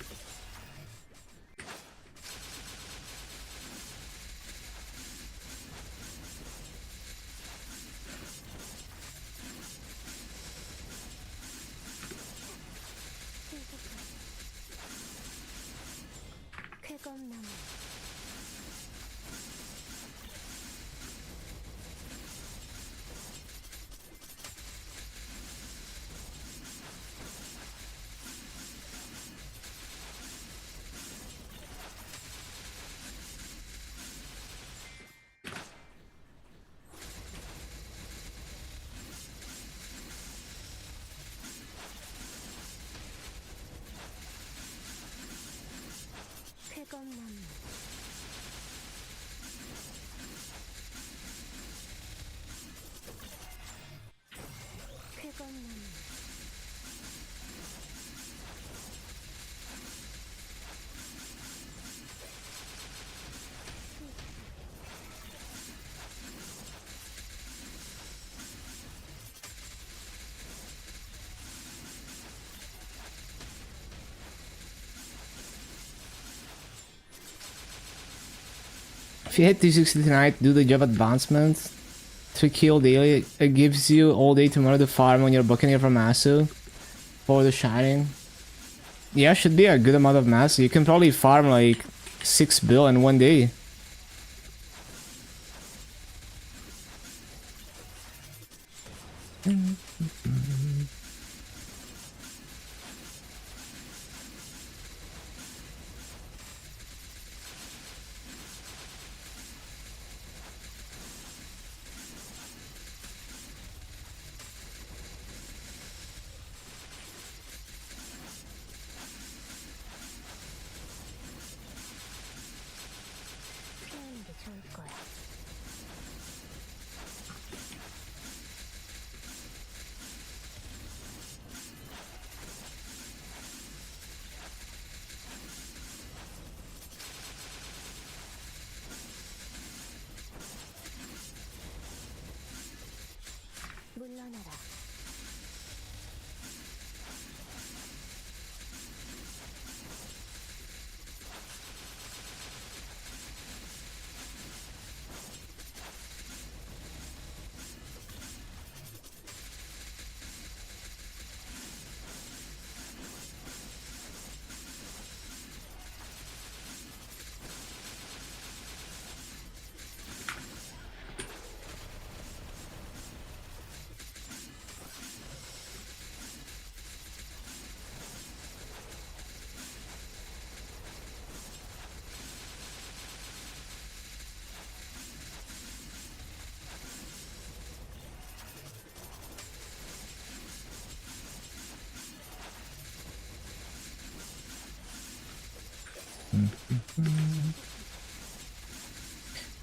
쾌감나무 쾌감나무 쾌감나무 If you hit 260 tonight, do the job advancement. 3 kill daily. It gives you all day tomorrow to farm when you're Buccaneer from Masu. For the Shining. Yeah, should be a good amount of Masu. You can probably farm like 6 bill in one day. 피하는 게 좋을 거야 물러나라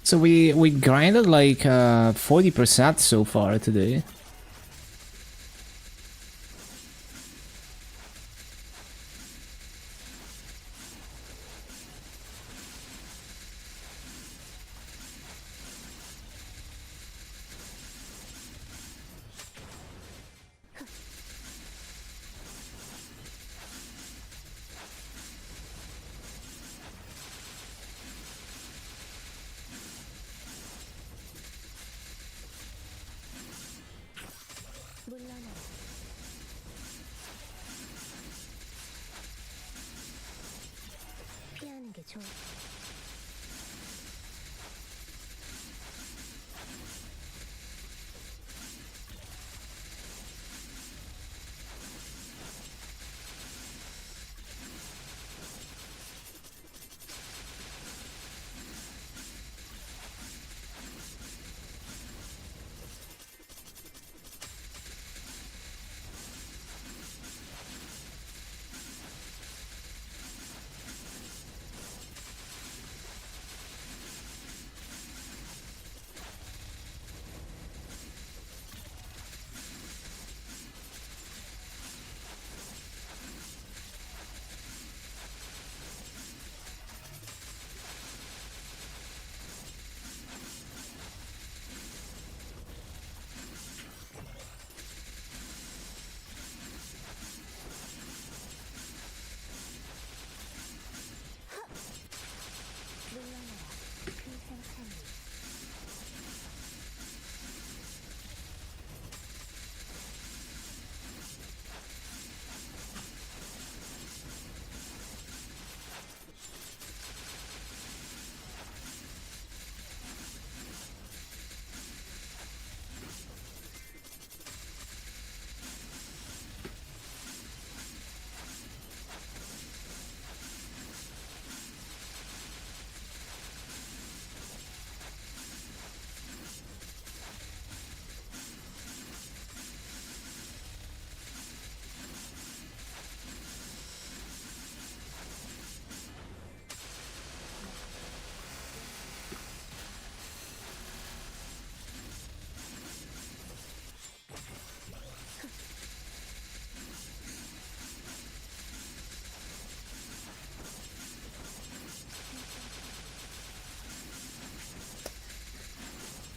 So we grinded like 40% so far today. 물러나라. 피하는 게 좋을 거야. 물러나라. 필생산이.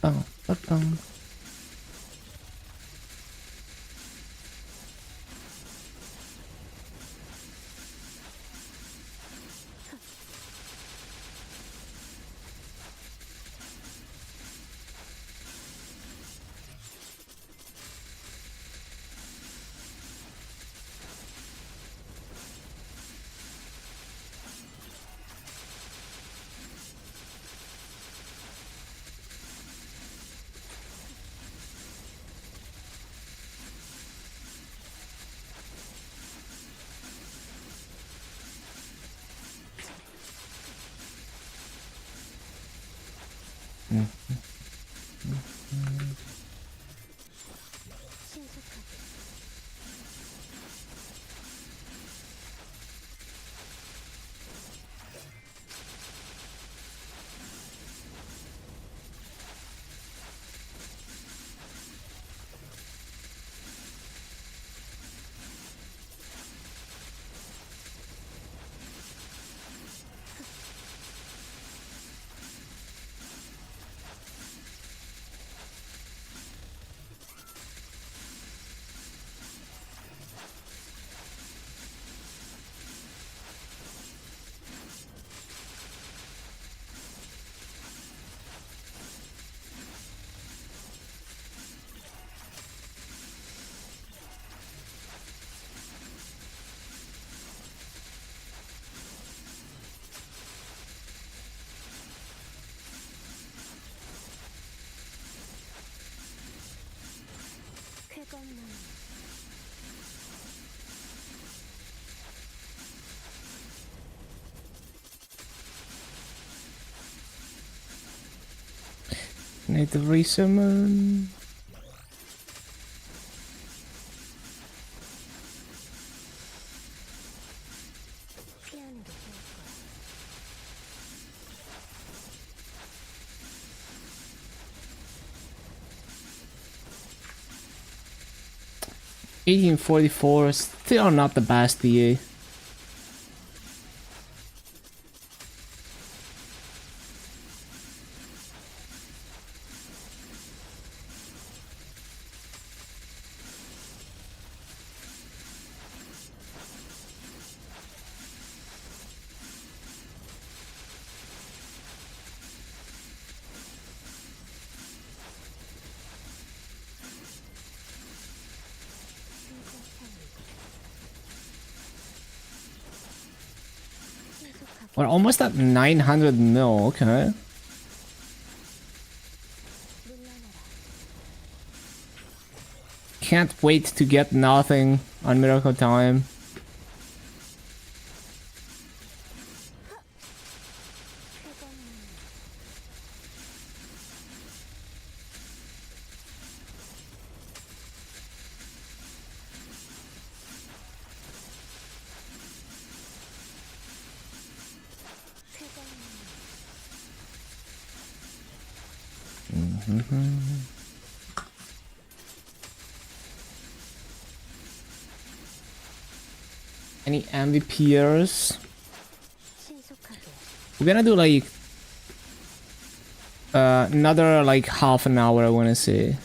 빵, 빵. 신속하게. 쾌감만. Need to resummon. 피하는 게 좋을 거야. 1844, still not the best DA. We're almost at 900 mil, okay. Can't wait to get nothing on Miracle Time. Any MVPers? We're gonna do like another like half an hour, I wanna say.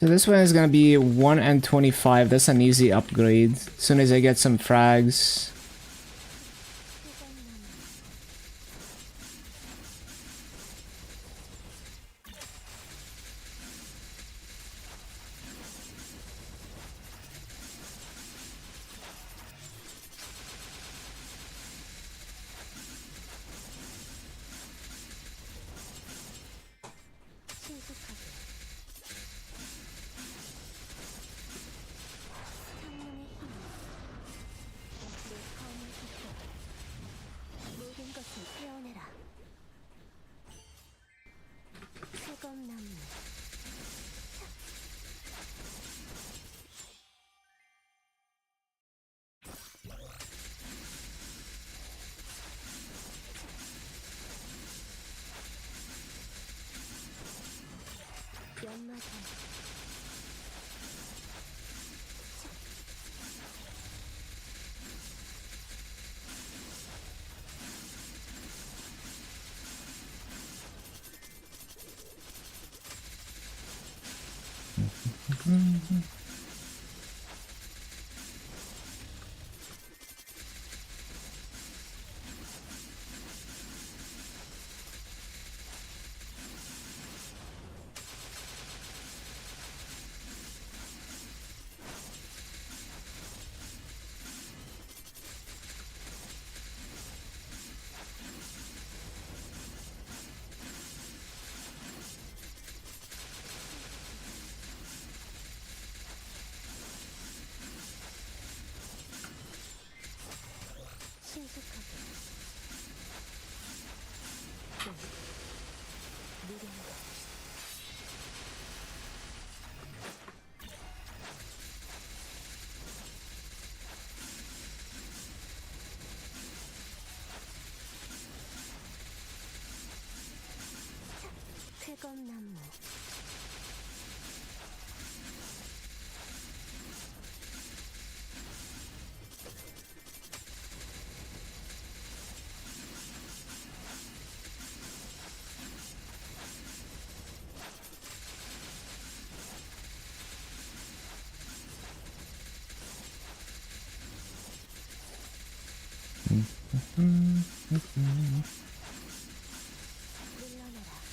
So this one is gonna be 1 and 25. That's an easy upgrade. As soon as I get some frags.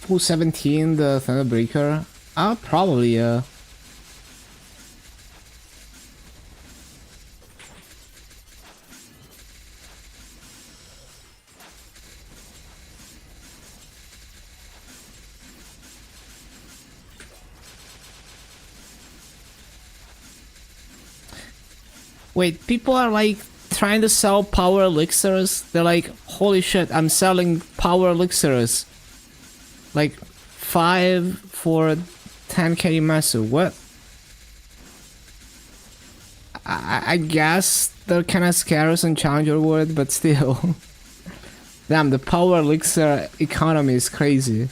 Full 17, the Thunderbreaker. Probably, yeah. Wait, people are like trying to sell power elixirs. They're like, holy shit, I'm selling power elixirs. Like 5 for 10k Masu. What? I guess they're kind of scarce in Challenger World, but still. Damn, the power elixir economy is crazy.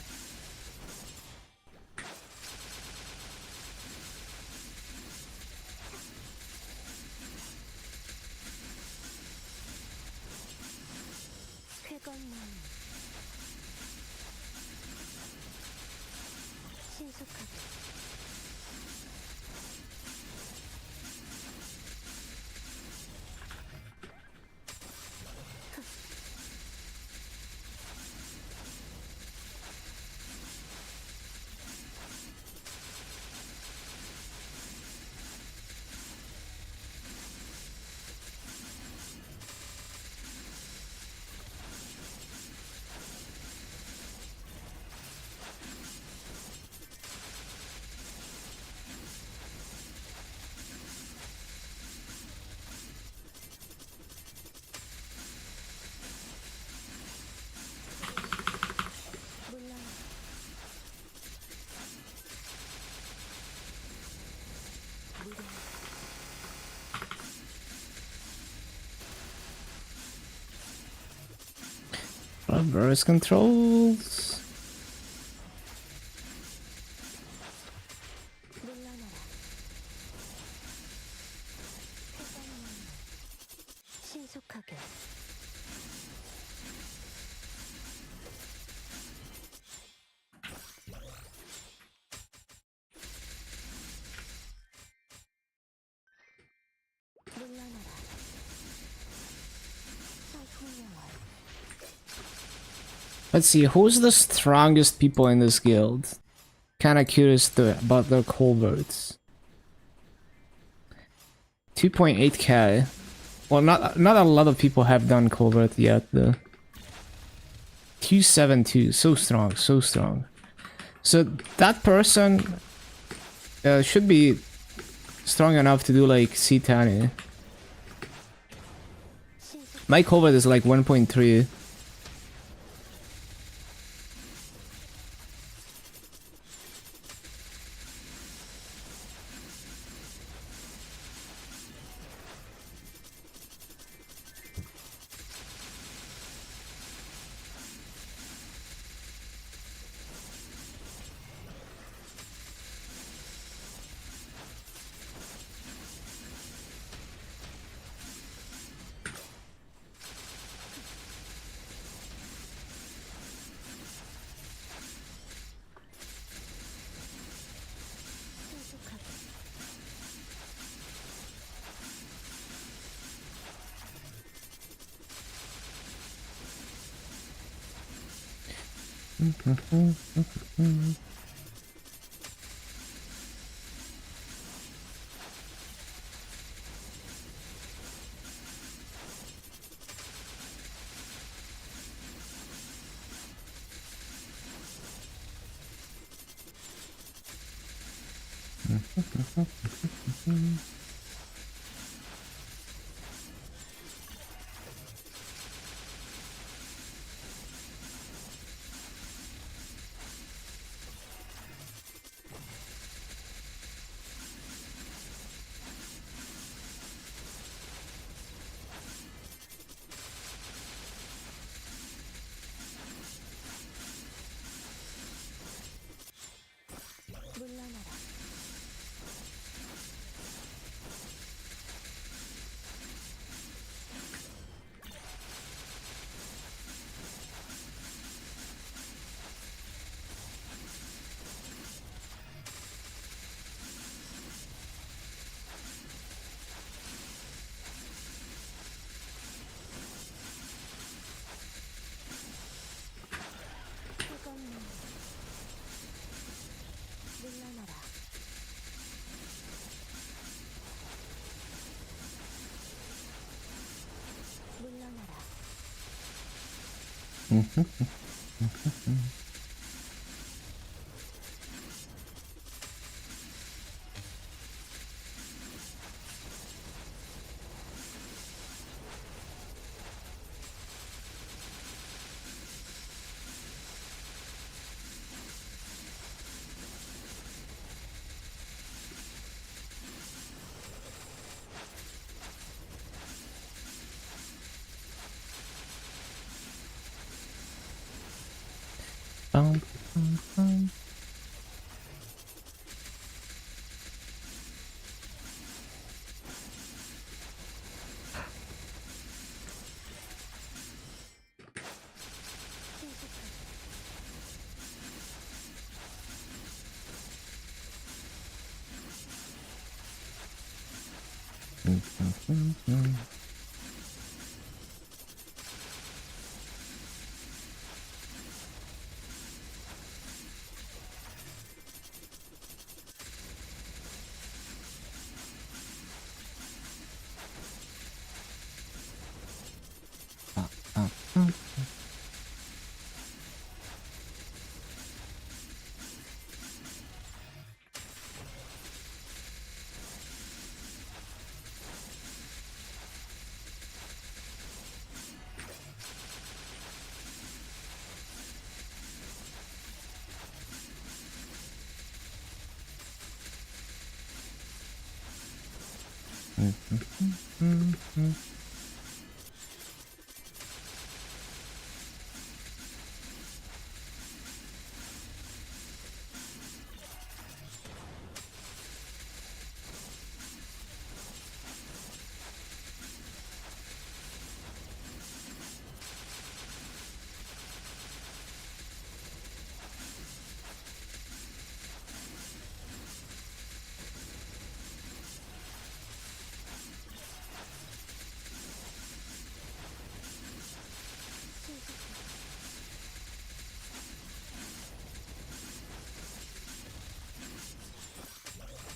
쾌건만 신속하게 물러나 무대 Reverse controls. 물러나라 쾌건만 신속하게 물러나라 성풍령아 Let's see, who's the strongest people in this guild? Kinda curious about their culverts. 2.8k. Well, not a lot of people have done culvert yet, though. 272, so strong, so strong. So that person should be strong enough to do like C10. 신속 My culvert is like 1.3. 신속하게 물러나라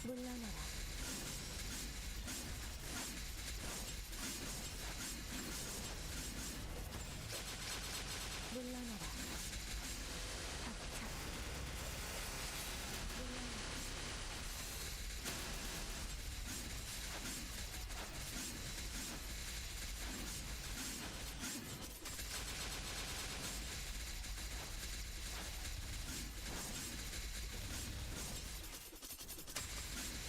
물러나라. 물러나라. 닥쳐.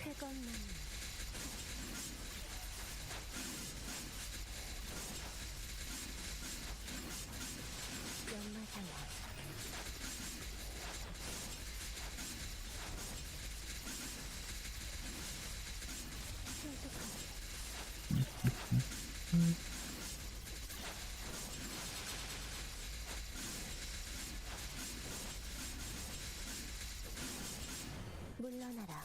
회건만 연마장야. 물러나라.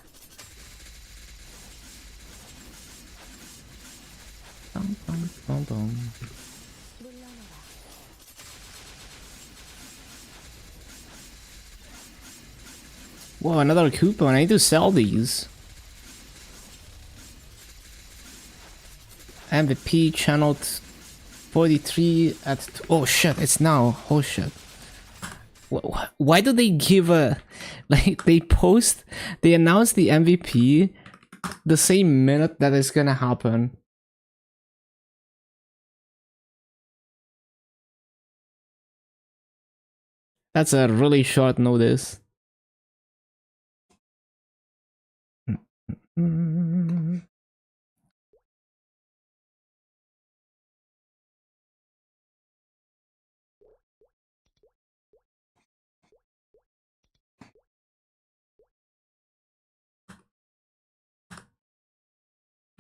물러나라. Whoa, another coupon. I need to sell these. MVP channeled 43 at... Oh shit, it's now. Oh shit. Why do they give a... Like, they announce the MVP the same minute that it's gonna happen. That's a really short notice.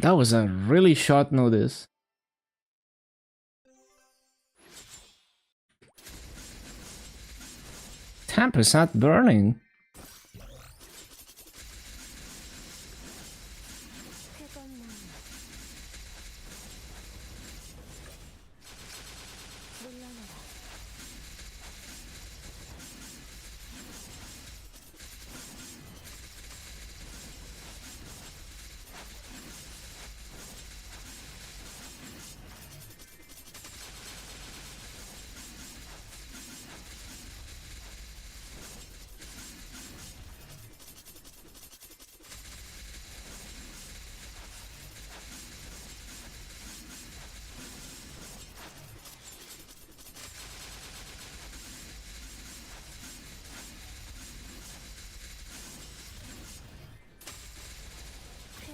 That was a really short notice. 10% burning.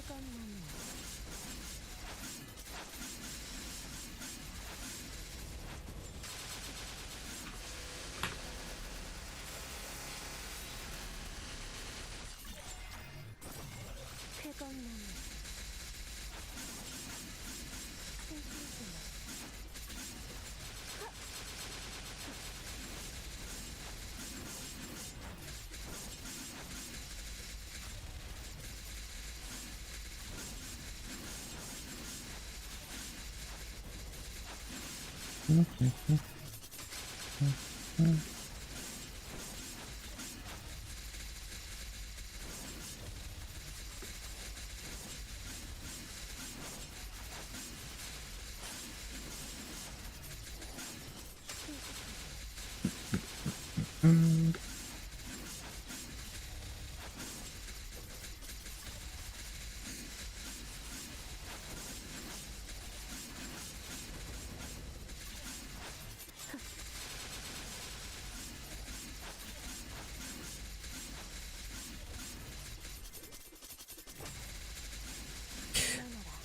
쾌검나무 물러나라. 쾌검나무 쾌검나무 승승승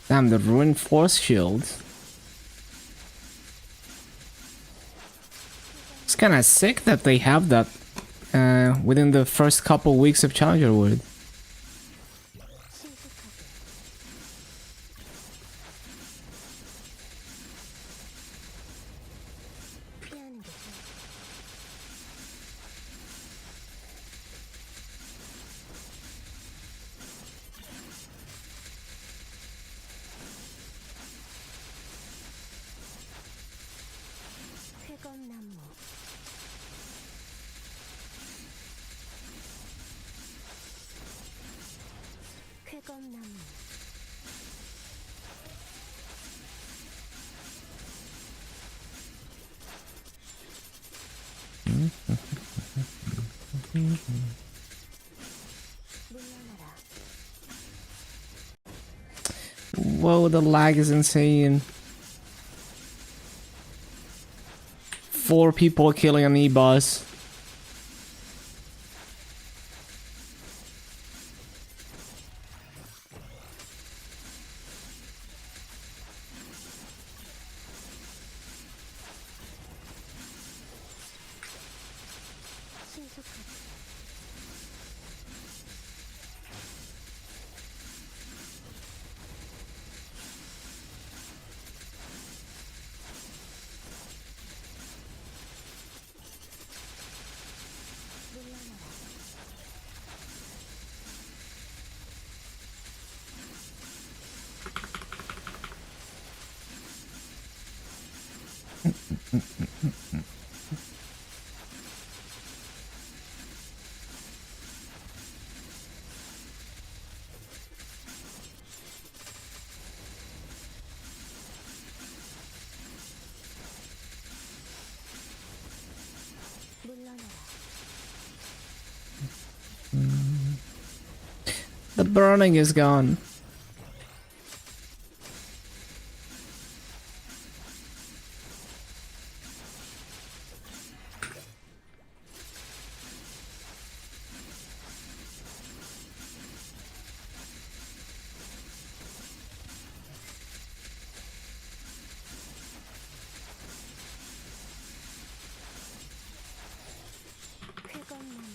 Damn, the ruined force shield. It's kind of sick that they have that within the first couple weeks of Challenger World. 신속하게 피하는 게 좋아. 쾌검나무 쾌검나무 물러나라. Whoa, the lag is insane. 4 people killing an E-boss. 신속하게 물러나라. 물러나라. The burning is gone. 쾌검나무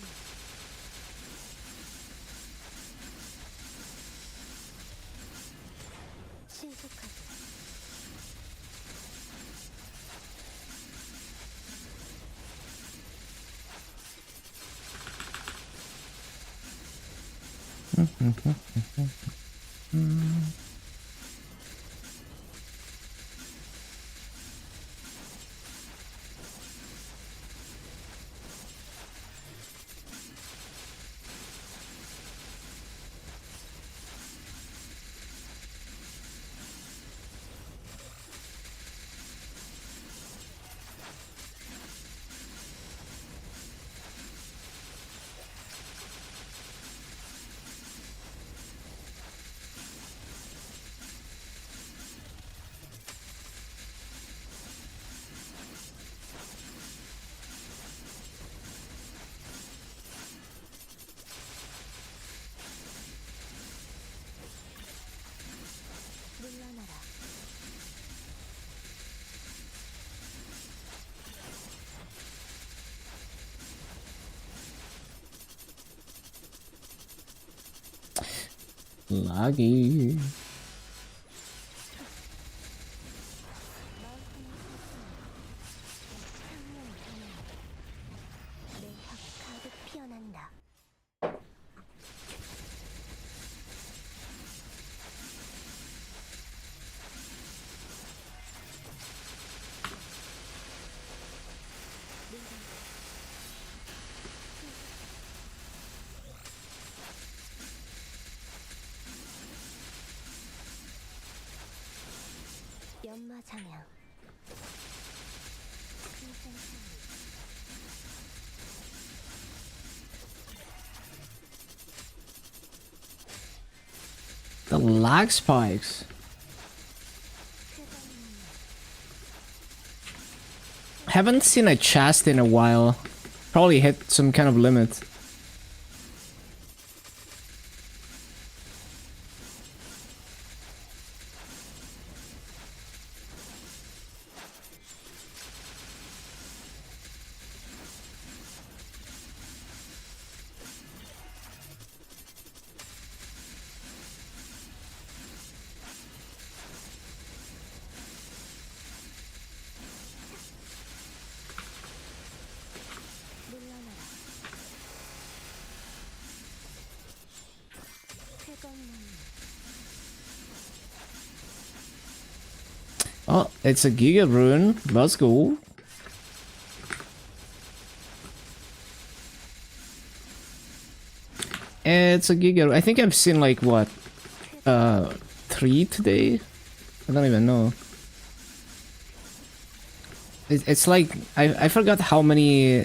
물러나라. Laggy. 내 혀가 가득 피어난다. 연마 장양. The lag spikes. Haven't seen a chest in a while. Probably hit some kind of limit. 물러나라. 쾌검나무. Oh, it's a Giga Rune. Let's go. It's a Giga. I think I've seen like what, 3 today. I don't even know. It's like I forgot how many.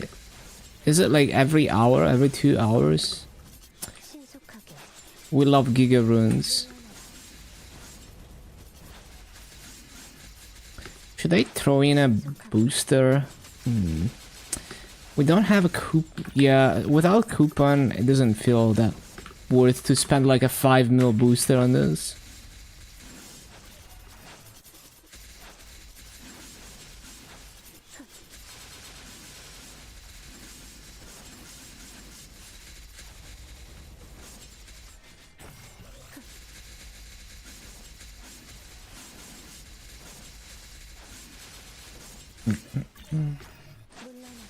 Is it like every hour, every 2 hours? 신속하게. We love Giga Runes. Should I throw in a booster? We don't have a coup. Yeah, without coupon, it doesn't feel that worth to spend like a 5 mil booster on this. 물러나라.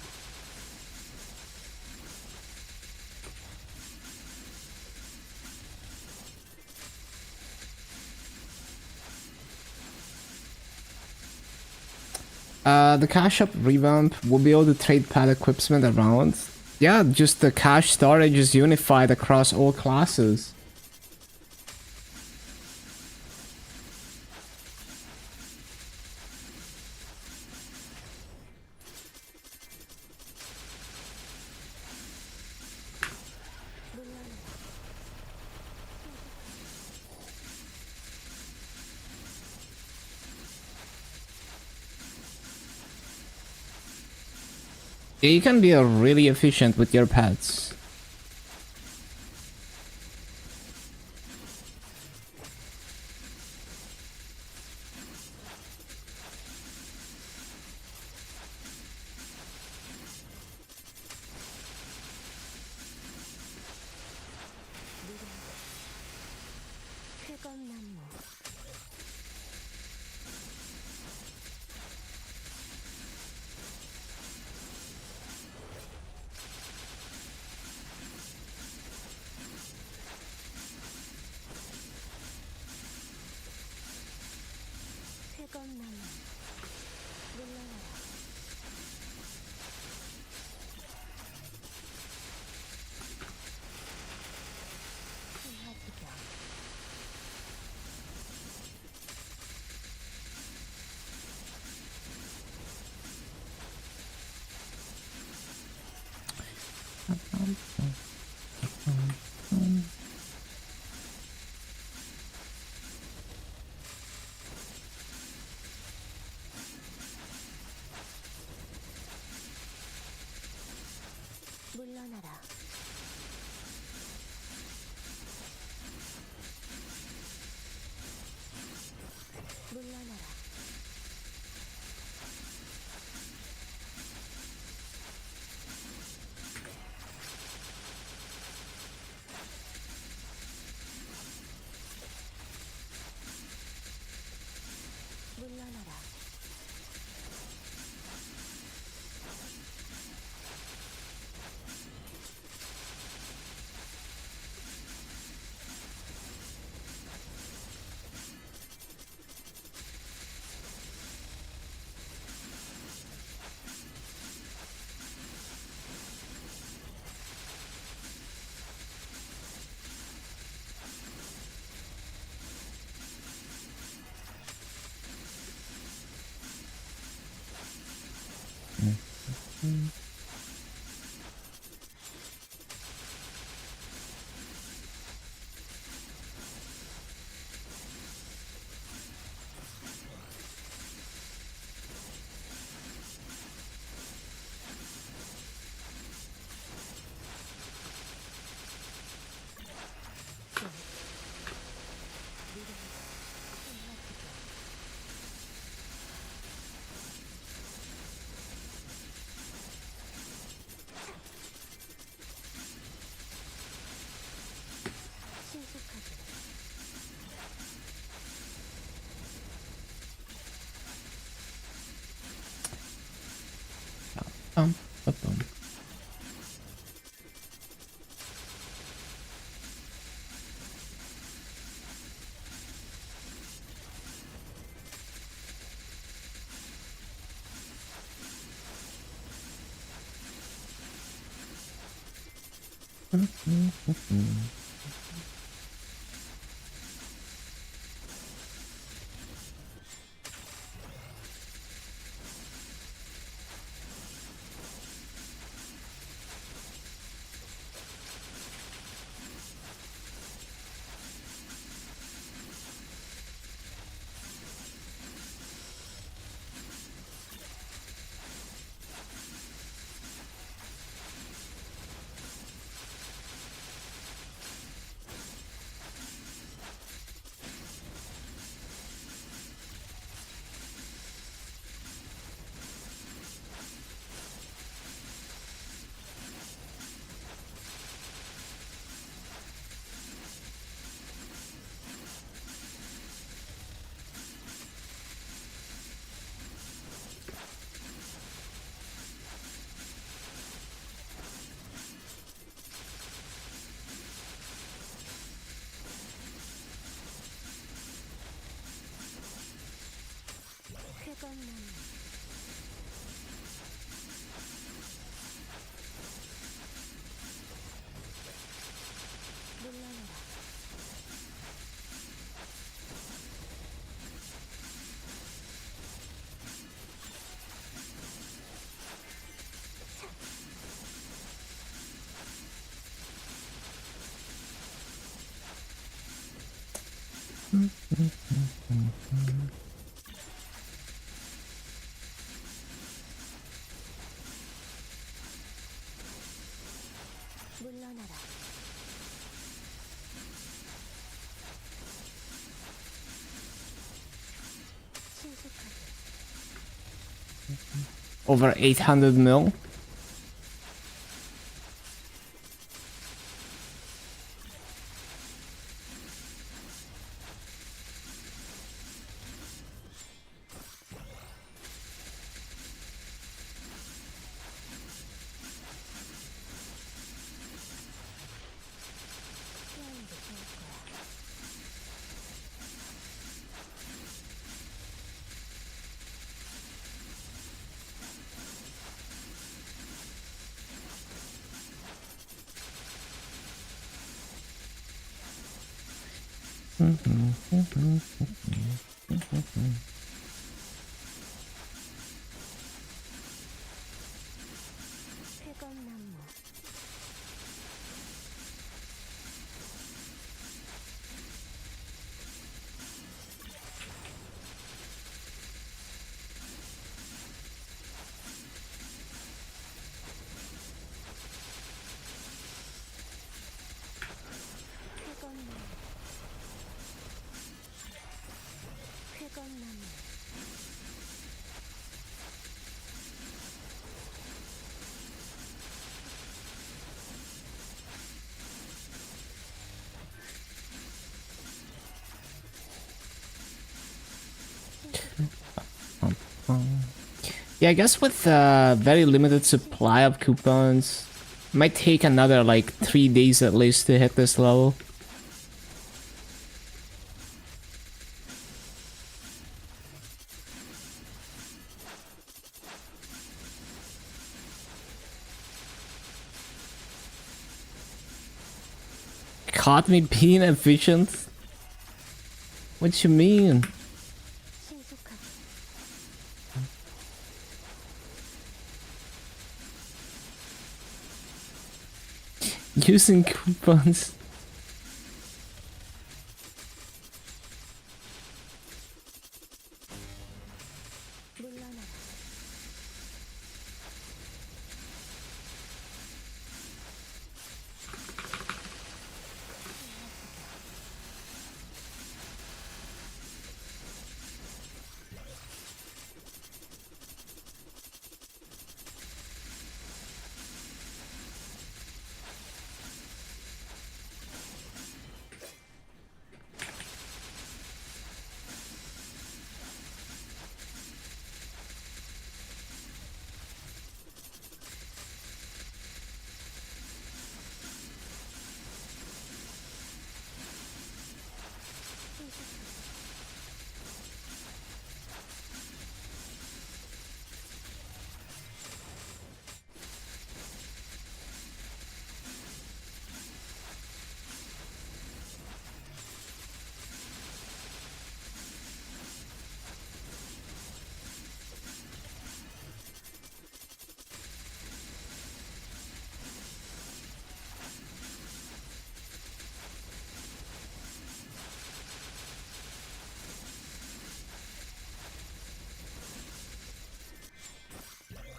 The cash up revamp will be able to trade pad equipment around. Yeah, just the cache storage is unified across all classes. Yeah, you can be really efficient with your pets. 쾌검나무. 물러나라. 물러나라. 물러나라. 신속하게. 빠밤. 쾌감나무. 물러나라. 물러나라. 신속하게. Over 800 mil. 피하는 게 좋을 거야. 쾌감나무. Yeah, I guess with very limited supply of coupons, might take another like 3 days at least to hit this level. Caught me being efficient? What you mean? 新速感 Using coupons. 물러나라.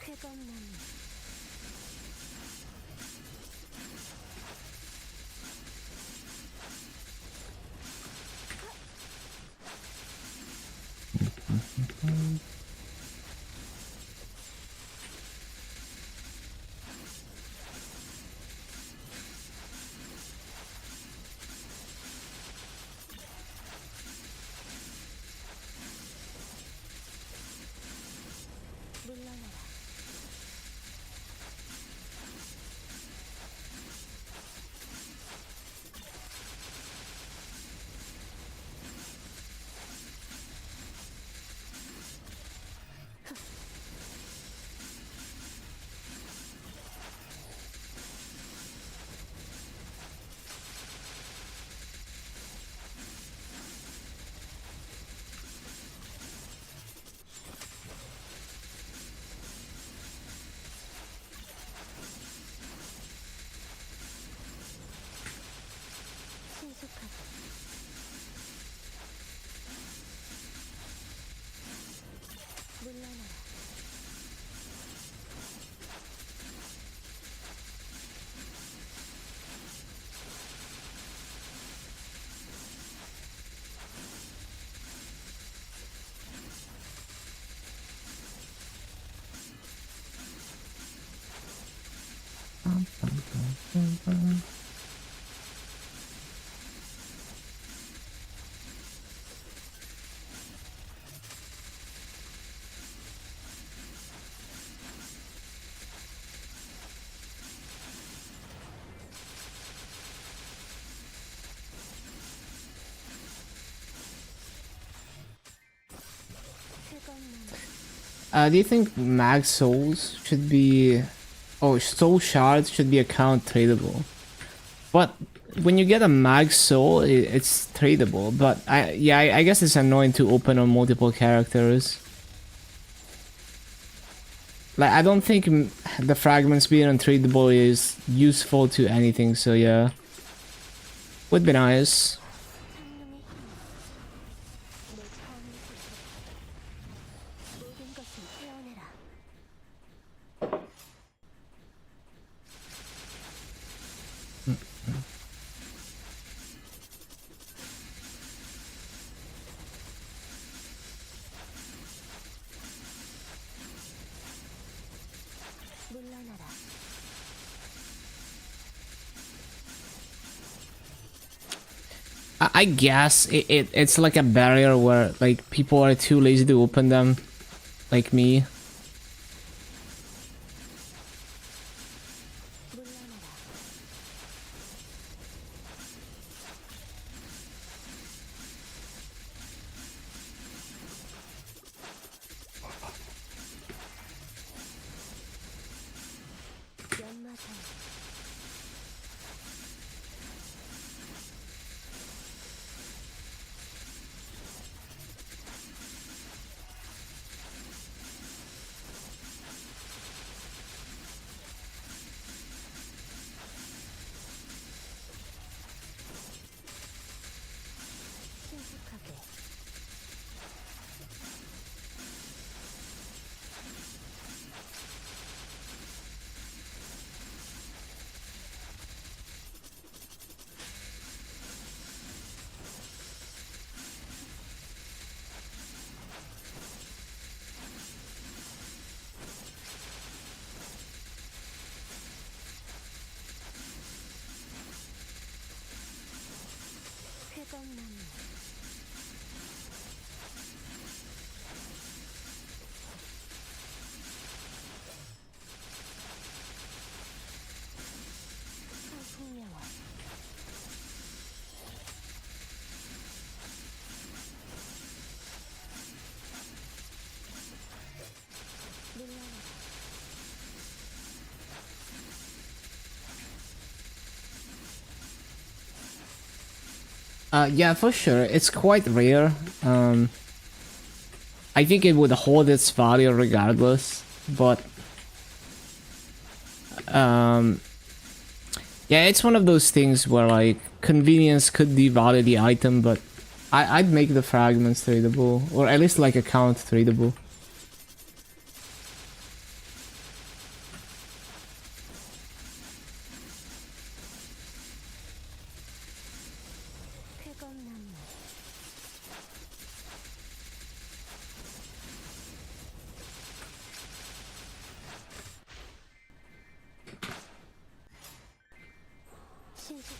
쾌감나무. 물러나라. 신속하게. 물러나라. 쾌감나무. Do you think mag souls should be... Oh, soul shards should be account tradable. But when you get a mag soul, it's tradable. But I guess it's annoying to open on multiple characters. Like, I don't think the fragments being untradeable is useful to anything, so yeah. Would be nice. 상lum의 힘. 내 삶을 모든 것을 깨어내라. 물러나라. I guess it's like a barrier where like people are too lazy to open them, like me. 쾌검나무 상풍명화 물러나라 Yeah, for sure. It's quite rare. I think it would hold its value regardless, but yeah, it's one of those things where like convenience could devalue the item, but I'd make the fragments tradable, or at least like account tradable. 쾌검나무 신속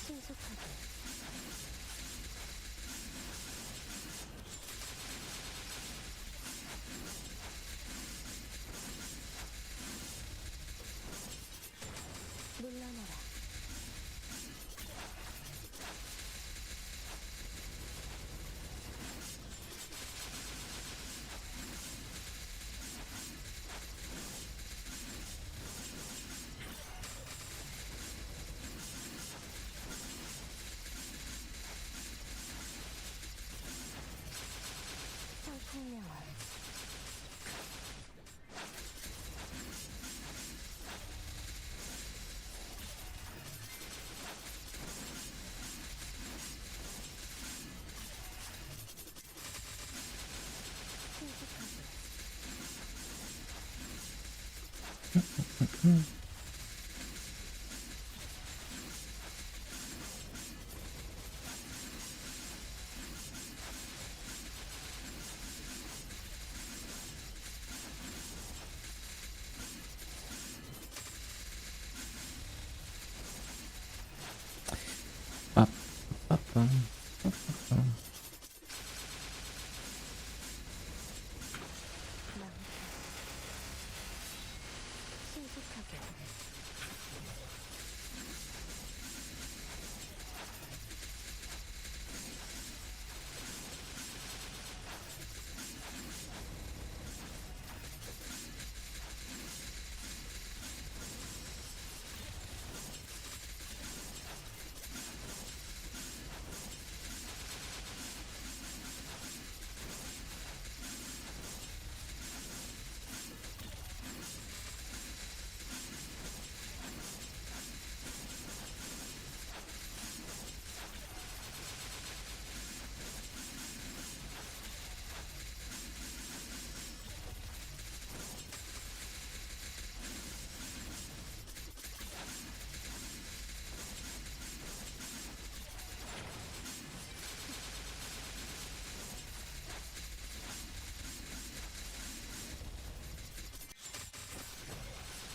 신속하게 물러나라 물러나라 신속하게 물러나라 상풍명화 신속하게 신속하게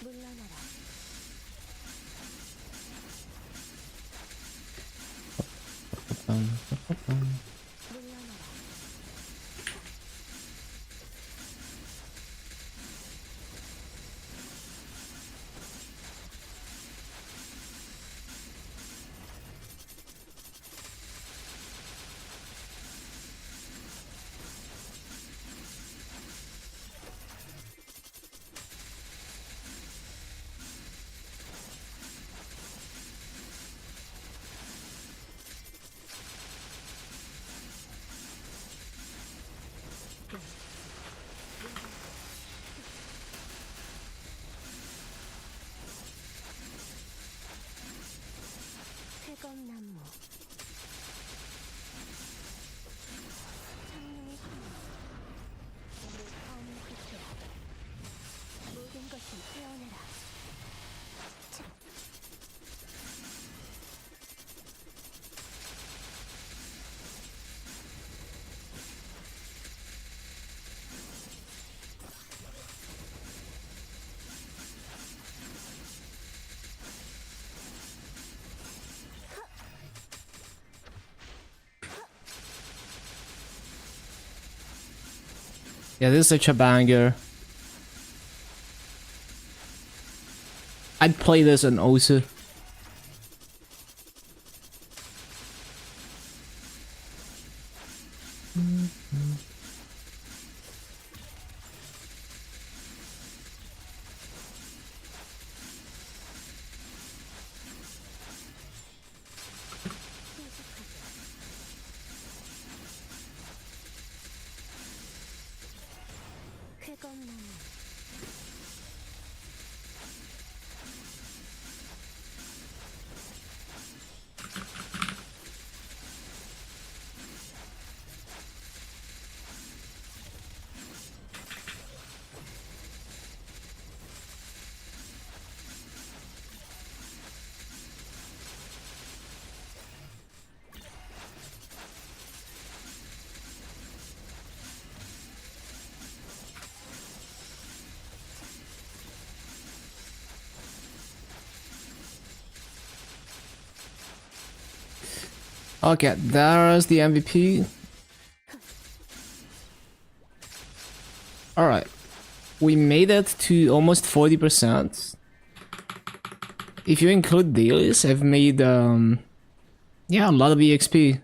물러나라 Yeah, this is such a banger. I'd play this on Osu. Okay, there's the MVP. Alright. We made it to almost 40%. If you include dailies, I've made, yeah, a lot of EXP.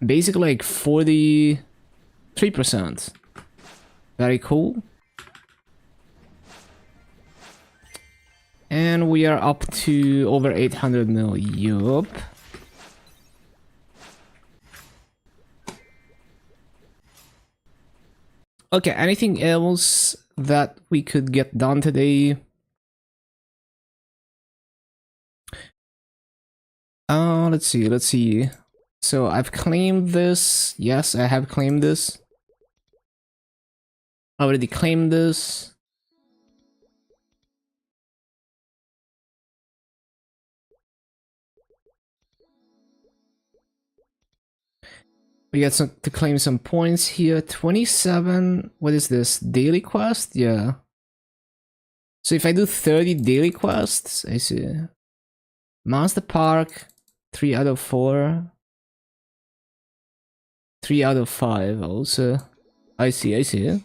Basically like 43%. Very cool. And we are up to over 800 mil. Yup. Okay, anything else that we could get done today? Let's see. So I've claimed this. Yes, I have claimed this. Already claimed this. We got some to claim some points here. 27. What is this? Daily quest? Yeah. So if I do 30 daily quests, I see. Monster Park, 3 out of 4. 3 out of 5 also. I see.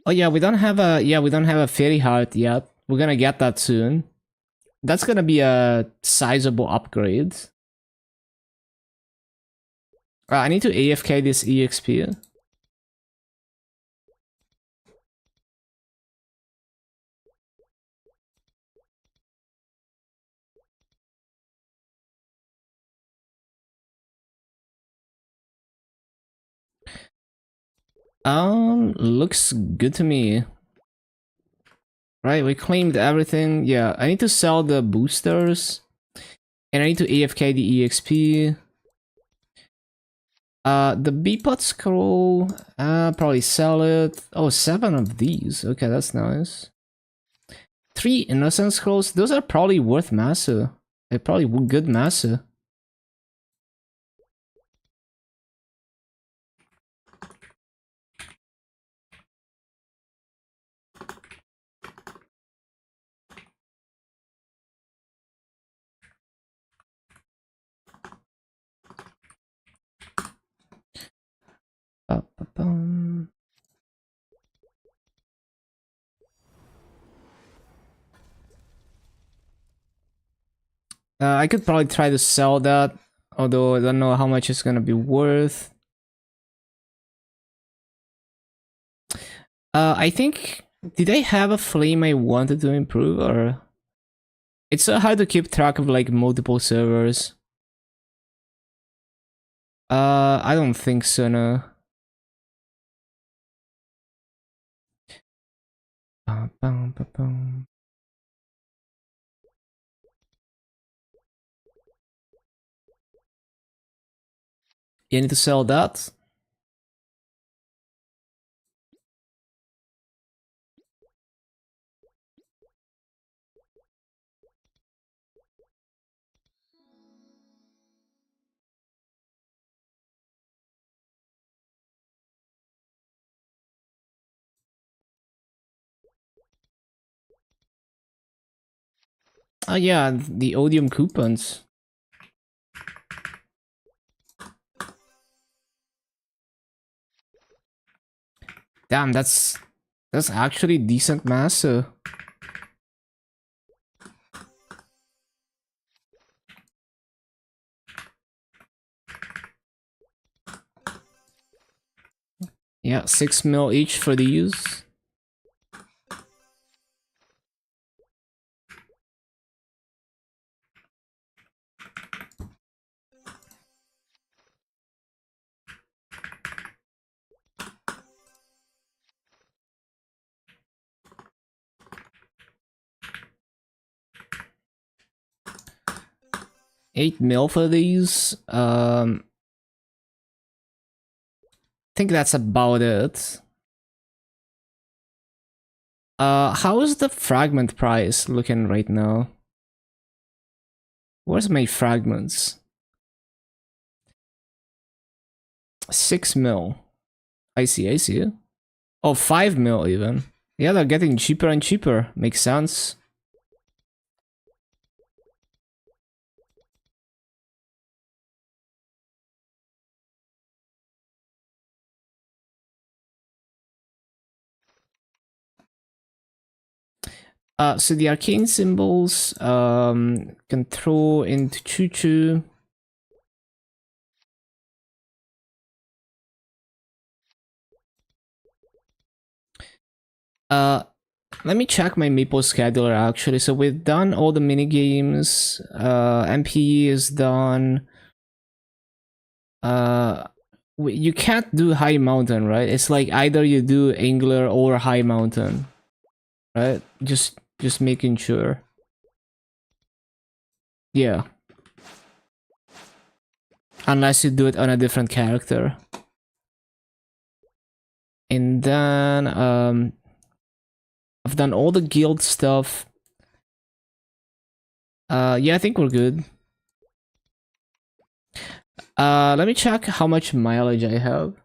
Oh yeah, we don't have a fairy heart yet. We're gonna get that soon. That's gonna be a sizable upgrade. I need to AFK this EXP. Looks good to me. Right, we claimed everything. Yeah, I need to sell the boosters. And I need to AFK the EXP. The B-pot scroll, probably sell it. Oh, 7 of these. Okay, that's nice. 3 innocent scrolls. Those are probably worth massa. They're probably good massa. Ba-ba-bum. I could probably try to sell that, although I don't know how much it's gonna be worth. I think, did I have a flame I wanted to improve, or? It's so hard to keep track of like multiple servers. I don't think so, no. Ba-bum. You need to sell that. Oh yeah, the Odium coupons. Damn, that's actually decent massa. Yeah, 6 mil each for these. $8 mil for these. I think that's about it. How is the fragment price looking right now? Where's my fragments? 6 mil. I see, I see. Oh, 5 mil even. Yeah, they're getting cheaper and cheaper. Makes sense. So the arcane symbols can throw into Choo Choo. Let me check my Maple scheduler actually. So we've done all the mini games. MPE is done. You can't do High Mountain, right? It's like either you do Angler or High Mountain, right? Just making sure. Yeah. Unless you do it on a different character. And then I've done all the guild stuff. Yeah, I think we're good. Let me check how much mileage I have.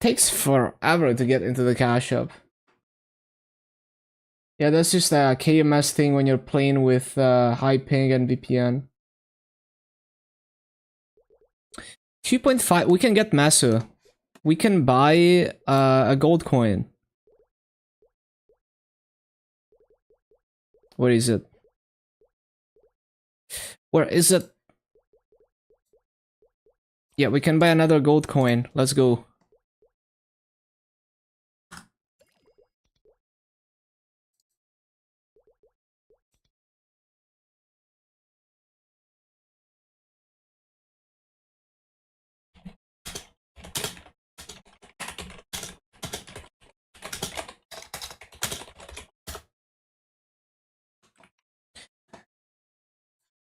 Takes forever to get into the cash shop. Yeah, that's just a KMS thing when you're playing with high ping and VPN. 2.5, we can get Masu. We can buy a gold coin. Where is it? Where is it? Yeah, we can buy another gold coin. Let's go.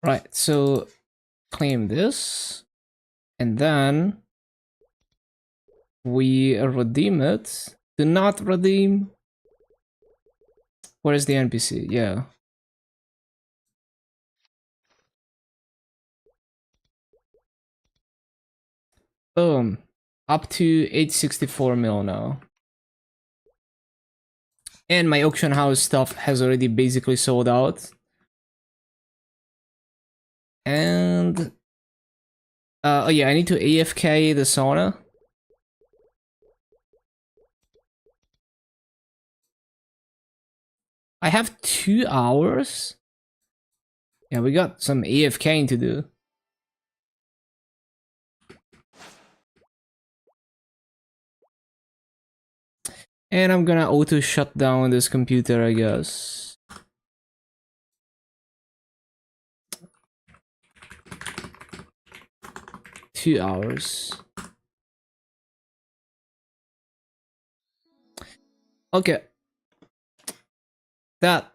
Right, so claim this. And then we redeem it. Do not redeem. Where is the NPC? Yeah. Boom. Up to 864 mil now. And my auction house stuff has already basically sold out. And oh yeah, I need to AFK the sauna. I have 2 hours. Yeah, we got some AFKing to do. And I'm gonna auto shut down this computer, I guess. Two hours. Okay. That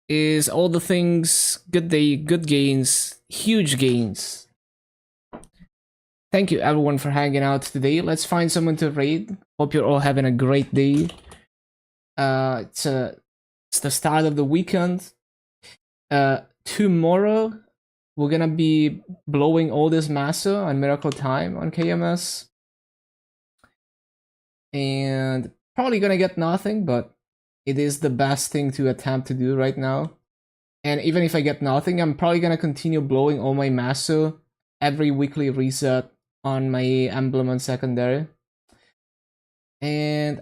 is all the things. Good day, good gains, huge gains. Thank you everyone for hanging out today. Let's find someone to raid. Hope you're all having a great day. It's the start of the weekend. tomorrow we're gonna be blowing all this massa on Miracle Time on KMS. And probably gonna get nothing, but it is the best thing to attempt to do right now. And even if I get nothing, I'm probably gonna continue blowing all my massa every weekly reset on my emblem and secondary. And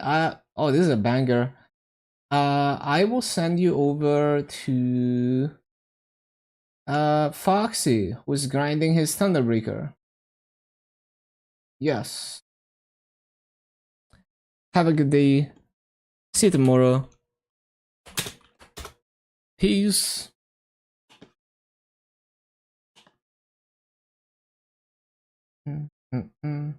oh, this is a banger. I will send you over to Foxy, who's grinding his Thunderbreaker. Yes. Have a good day. See you tomorrow. Peace. Mm-mm-mm.